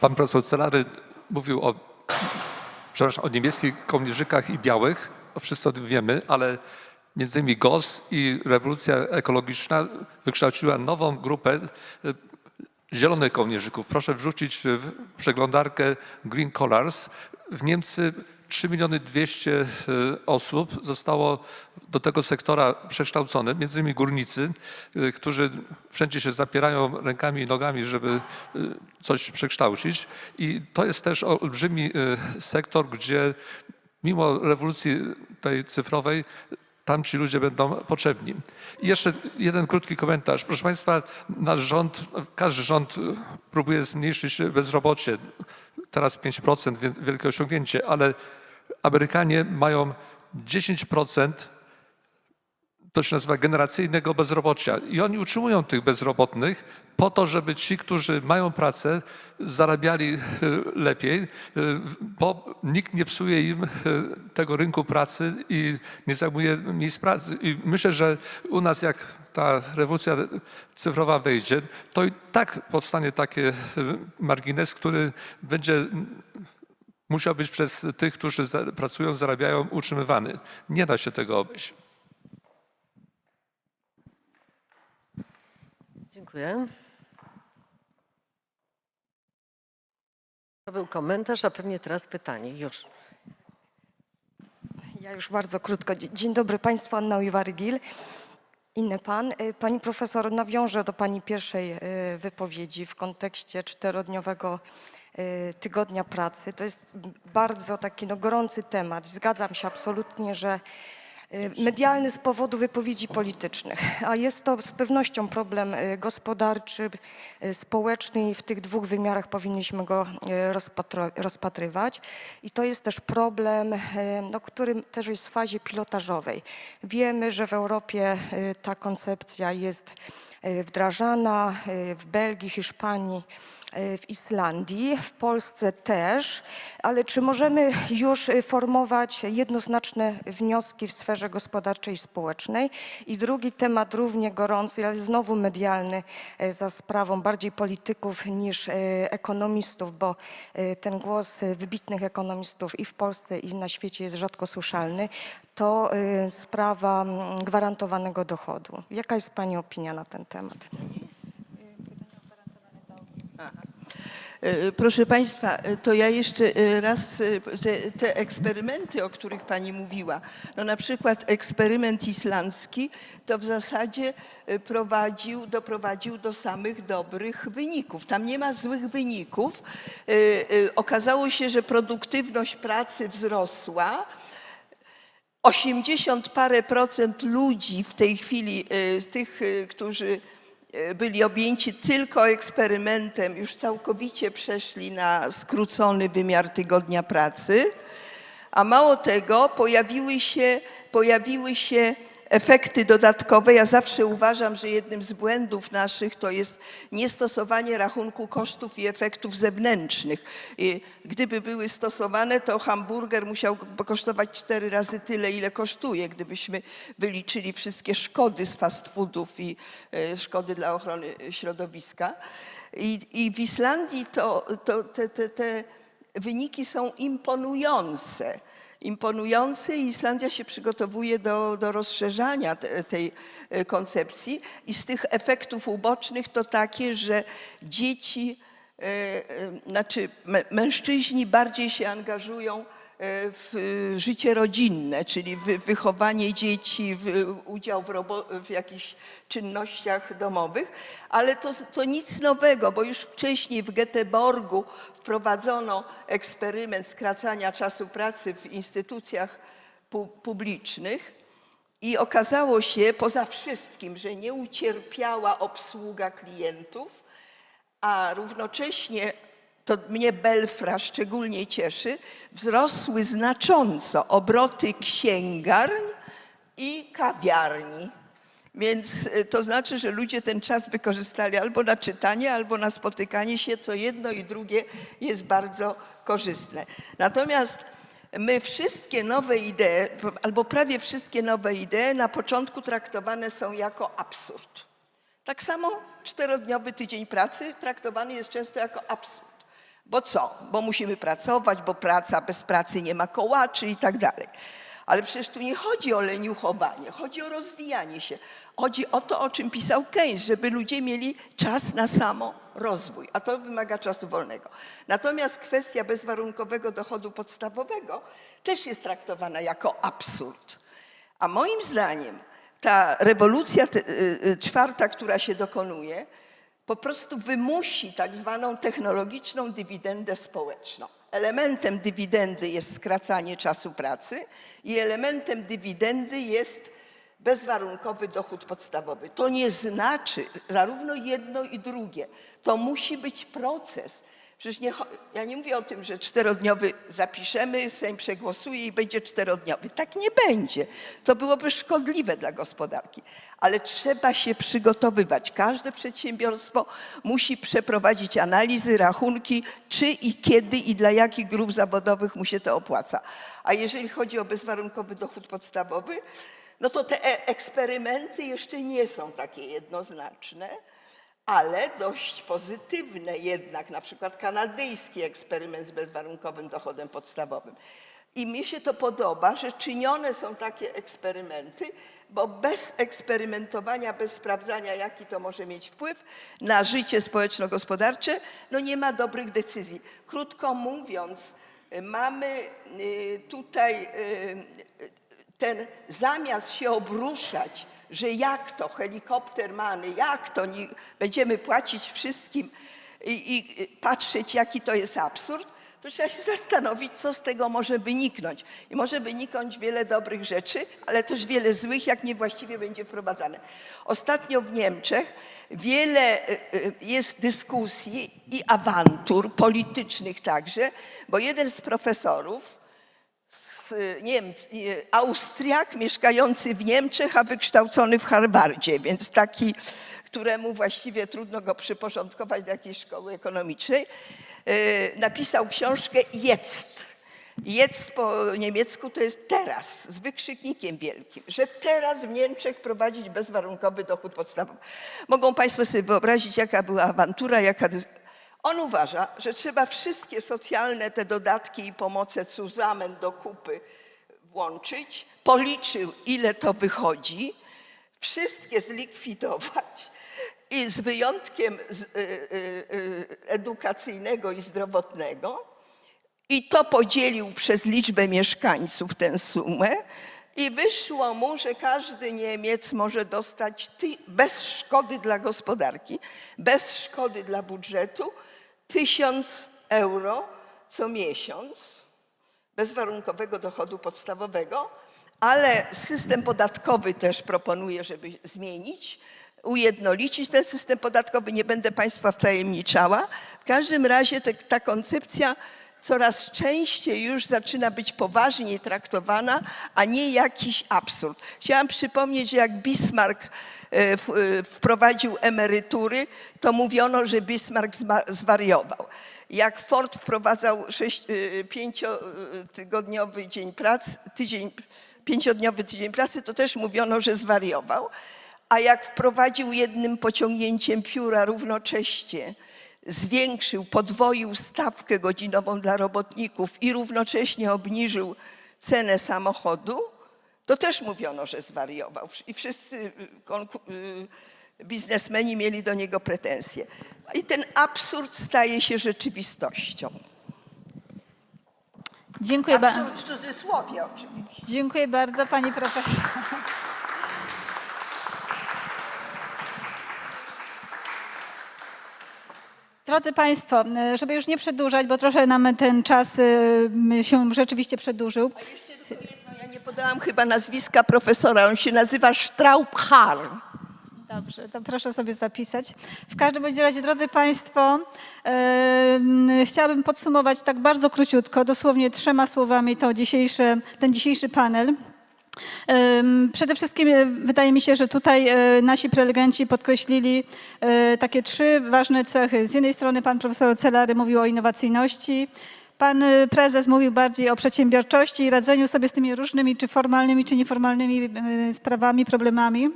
Pan profesor Celary mówił o niebieskich kołnierzykach i białych, wszyscy o tym wiemy, ale między innymi GOS i rewolucja ekologiczna wykształciła nową grupę zielonych kołnierzyków. Proszę wrzucić w przeglądarkę Green Collars. W Niemcy 3 200 000 osób zostało do tego sektora przekształcone, między innymi górnicy, którzy wszędzie się zapierają rękami i nogami, żeby coś przekształcić. I to jest też olbrzymi sektor, gdzie mimo rewolucji tej cyfrowej tam ci ludzie będą potrzebni. I jeszcze jeden krótki komentarz. Proszę Państwa, nasz rząd, każdy rząd próbuje zmniejszyć bezrobocie. Teraz 5%, więc wielkie osiągnięcie, ale Amerykanie mają 10%, to się nazywa generacyjnego bezrobocia. I oni utrzymują tych bezrobotnych po to, żeby ci, którzy mają pracę, zarabiali lepiej, bo nikt nie psuje im tego rynku pracy i nie zajmuje miejsc pracy. I myślę, że u nas jak ta rewolucja cyfrowa wejdzie, to i tak powstanie taki margines, który będzie musiał być przez tych, którzy pracują, zarabiają, utrzymywany. Nie da się tego obejść. Dziękuję. To był komentarz, a pewnie teraz pytanie. Już. Ja już bardzo krótko. Dzień dobry Państwu, Anna Iwarygil. Inny pan. Pani profesor, nawiążę do Pani pierwszej wypowiedzi w kontekście 4-dniowego tygodnia pracy. To jest bardzo taki gorący temat. Zgadzam się absolutnie, że medialny z powodu wypowiedzi politycznych, a jest to z pewnością problem gospodarczy, społeczny i w tych 2 wymiarach powinniśmy go rozpatrywać. I to jest też problem, który też jest w fazie pilotażowej. Wiemy, że w Europie ta koncepcja jest wdrażana, w Belgii, Hiszpanii, w Islandii, w Polsce też, ale czy możemy już formować jednoznaczne wnioski w sferze gospodarczej i społecznej? I drugi temat równie gorący, ale znowu medialny, za sprawą bardziej polityków niż ekonomistów, bo ten głos wybitnych ekonomistów i w Polsce i na świecie jest rzadko słyszalny, to sprawa gwarantowanego dochodu. Jaka jest Pani opinia na ten temat? Proszę Państwa, to ja jeszcze raz te eksperymenty, o których Pani mówiła, no na przykład eksperyment islandzki, to w zasadzie doprowadził do samych dobrych wyników. Tam nie ma złych wyników. Okazało się, że produktywność pracy wzrosła. 80 parę procent ludzi w tej chwili, z tych, którzy byli objęci tylko eksperymentem, już całkowicie przeszli na skrócony wymiar tygodnia pracy, a mało tego, pojawiły się efekty dodatkowe. Ja zawsze uważam, że jednym z błędów naszych to jest niestosowanie rachunku kosztów i efektów zewnętrznych. Gdyby były stosowane, to hamburger musiałby kosztować 4 razy tyle, ile kosztuje, gdybyśmy wyliczyli wszystkie szkody z fast foodów i szkody dla ochrony środowiska. I w Islandii te wyniki są imponujące i Islandia się przygotowuje do rozszerzania tej koncepcji i z tych efektów ubocznych to takie, że dzieci, mężczyźni bardziej się angażują w życie rodzinne, czyli wychowanie dzieci, udział w jakichś czynnościach domowych, ale to nic nowego, bo już wcześniej w Göteborgu wprowadzono eksperyment skracania czasu pracy w instytucjach publicznych i okazało się poza wszystkim, że nie ucierpiała obsługa klientów, a równocześnie to mnie Belfra szczególnie cieszy, wzrosły znacząco obroty księgarni i kawiarni. Więc to znaczy, że ludzie ten czas wykorzystali albo na czytanie, albo na spotykanie się, co jedno i drugie jest bardzo korzystne. Natomiast my wszystkie nowe idee, albo prawie wszystkie nowe idee na początku traktowane są jako absurd. Tak samo 4-dniowy tydzień pracy traktowany jest często jako absurd. Bo co? Bo musimy pracować, bo bez pracy nie ma kołaczy i tak dalej. Ale przecież tu nie chodzi o leniuchowanie, chodzi o rozwijanie się. Chodzi o to, o czym pisał Keynes, żeby ludzie mieli czas na samorozwój, a to wymaga czasu wolnego. Natomiast kwestia bezwarunkowego dochodu podstawowego też jest traktowana jako absurd. A moim zdaniem ta rewolucja czwarta, która się dokonuje, po prostu wymusi tak zwaną technologiczną dywidendę społeczną. Elementem dywidendy jest skracanie czasu pracy i elementem dywidendy jest bezwarunkowy dochód podstawowy. To nie znaczy zarówno jedno i drugie. To musi być proces. Przecież ja nie mówię o tym, że 4-dniowy zapiszemy, Sejm przegłosuje i będzie 4-dniowy. Tak nie będzie. To byłoby szkodliwe dla gospodarki. Ale trzeba się przygotowywać. Każde przedsiębiorstwo musi przeprowadzić analizy, rachunki, czy i kiedy i dla jakich grup zawodowych mu się to opłaca. A jeżeli chodzi o bezwarunkowy dochód podstawowy, no to te eksperymenty jeszcze nie są takie jednoznaczne, ale dość pozytywne jednak, na przykład kanadyjski eksperyment z bezwarunkowym dochodem podstawowym. I mi się to podoba, że czynione są takie eksperymenty, bo bez eksperymentowania, bez sprawdzania, jaki to może mieć wpływ na życie społeczno-gospodarcze, no nie ma dobrych decyzji. Krótko mówiąc, mamy tutaj ten zamiast się obruszać, że jak to helikoptermany, jak to nie, będziemy płacić wszystkim i patrzeć, jaki to jest absurd, to trzeba się zastanowić, co z tego może wyniknąć. I może wyniknąć wiele dobrych rzeczy, ale też wiele złych, jak niewłaściwie będzie wprowadzane. Ostatnio w Niemczech wiele jest dyskusji i awantur politycznych także, bo jeden z profesorów, Austriak mieszkający w Niemczech, a wykształcony w Harvardzie, więc taki, któremu właściwie trudno go przyporządkować do jakiejś szkoły ekonomicznej, napisał książkę Jetzt. Jetzt po niemiecku to jest teraz, z wykrzyknikiem wielkim, że teraz w Niemczech wprowadzić bezwarunkowy dochód podstawowy. Mogą Państwo sobie wyobrazić, jaka była awantura, On uważa, że trzeba wszystkie socjalne te dodatki i pomoce zusammen do kupy włączyć, policzył, ile to wychodzi, wszystkie zlikwidować i z wyjątkiem edukacyjnego i zdrowotnego i to podzielił przez liczbę mieszkańców tę sumę i wyszło mu, że każdy Niemiec może dostać bez szkody dla gospodarki, bez szkody dla budżetu 1000 euro co miesiąc bezwarunkowego dochodu podstawowego, ale system podatkowy też proponuje, żeby zmienić, ujednolicić ten system podatkowy. Nie będę Państwa wtajemniczała. W każdym razie ta koncepcja coraz częściej już zaczyna być poważnie traktowana, a nie jakiś absurd. Chciałam przypomnieć, że jak Bismarck wprowadził emerytury, to mówiono, że Bismarck zwariował. Jak Ford wprowadzał 5-tygodniowy dzień pracy, 5-dniowy tydzień pracy, to też mówiono, że zwariował. A jak wprowadził jednym pociągnięciem pióra równocześnie, zwiększył, podwoił stawkę godzinową dla robotników i równocześnie obniżył cenę samochodu, to też mówiono, że zwariował. I wszyscy biznesmeni mieli do niego pretensje. I ten absurd staje się rzeczywistością. Dziękuję bardzo. Absurd w cudzysłowie oczywiście. Dziękuję bardzo, pani profesor. Drodzy Państwo, żeby już nie przedłużać, bo trochę nam ten czas się rzeczywiście przedłużył. A jeszcze tylko jedno, ja nie podałam chyba nazwiska profesora, on się nazywa Straub-Haar. Dobrze, to proszę sobie zapisać. W każdym bądź razie, drodzy Państwo, chciałabym podsumować tak bardzo króciutko, dosłownie 3 słowami ten dzisiejszy panel. Przede wszystkim wydaje mi się, że tutaj nasi prelegenci podkreślili takie 3 ważne cechy. Z jednej strony pan profesor Celary mówił o innowacyjności, pan prezes mówił bardziej o przedsiębiorczości i radzeniu sobie z tymi różnymi, czy formalnymi, czy nieformalnymi sprawami, problemami.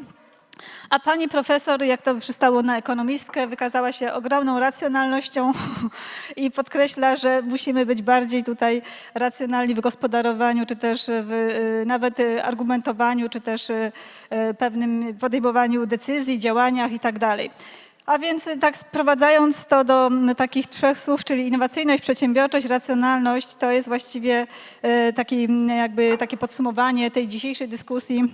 A pani profesor, jak to przystało na ekonomistkę, wykazała się ogromną racjonalnością i podkreśla, że musimy być bardziej tutaj racjonalni w gospodarowaniu, czy też w nawet argumentowaniu, czy też pewnym podejmowaniu decyzji, działaniach i tak dalej. A więc tak sprowadzając to do takich 3 słów, czyli innowacyjność, przedsiębiorczość, racjonalność, to jest właściwie takie podsumowanie tej dzisiejszej dyskusji,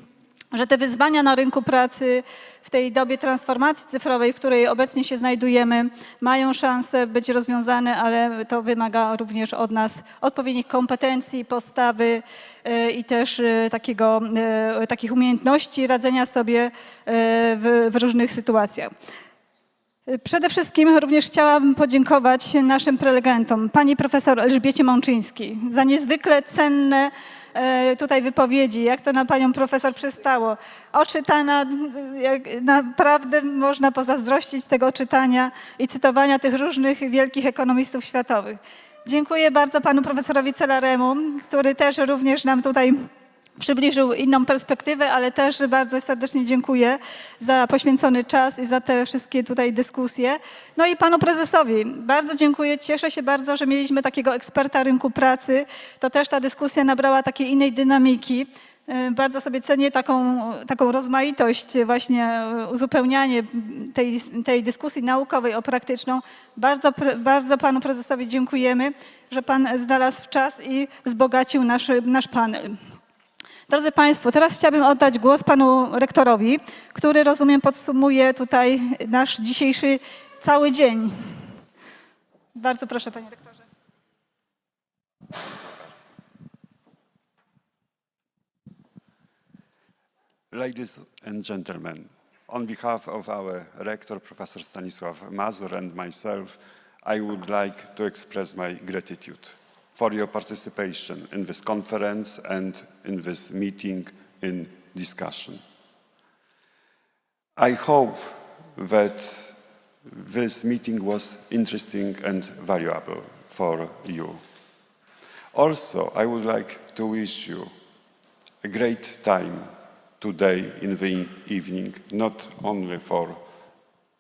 że te wyzwania na rynku pracy w tej dobie transformacji cyfrowej, w której obecnie się znajdujemy, mają szansę być rozwiązane, ale to wymaga również od nas odpowiednich kompetencji, postawy i też takich umiejętności radzenia sobie w różnych sytuacjach. Przede wszystkim również chciałam podziękować naszym prelegentom, pani profesor Elżbiecie Mączyńskiej za niezwykle cenne tutaj wypowiedzi, jak to na panią profesor przystało. Oczytana, naprawdę można pozazdrościć tego czytania i cytowania tych różnych wielkich ekonomistów światowych. Dziękuję bardzo panu profesorowi Celaremu, który też również nam tutaj przybliżył inną perspektywę, ale też bardzo serdecznie dziękuję za poświęcony czas i za te wszystkie tutaj dyskusje. No i panu prezesowi bardzo dziękuję. Cieszę się bardzo, że mieliśmy takiego eksperta rynku pracy. To też ta dyskusja nabrała takiej innej dynamiki. Bardzo sobie cenię taką rozmaitość, właśnie uzupełnianie tej dyskusji naukowej o praktyczną. Bardzo panu prezesowi dziękujemy, że pan znalazł czas i wzbogacił nasz panel. Drodzy Państwo, teraz chciałabym oddać głos panu rektorowi, który, rozumiem, podsumuje tutaj nasz dzisiejszy cały dzień. Bardzo proszę, panie rektorze. Ladies and gentlemen, on behalf of our rector, Professor Stanisław Mazur, and myself, I would like to express my gratitude for your participation in this conference and in this meeting in discussion. I hope that this meeting was interesting and valuable for you. Also, I would like to wish you a great time today in the evening, not only for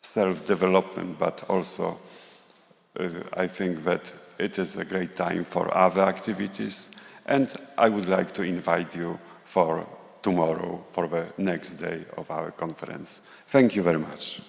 self-development, but also I think that it is a great time for other activities, and I would like to invite you for tomorrow, for the next day of our conference. Thank you very much.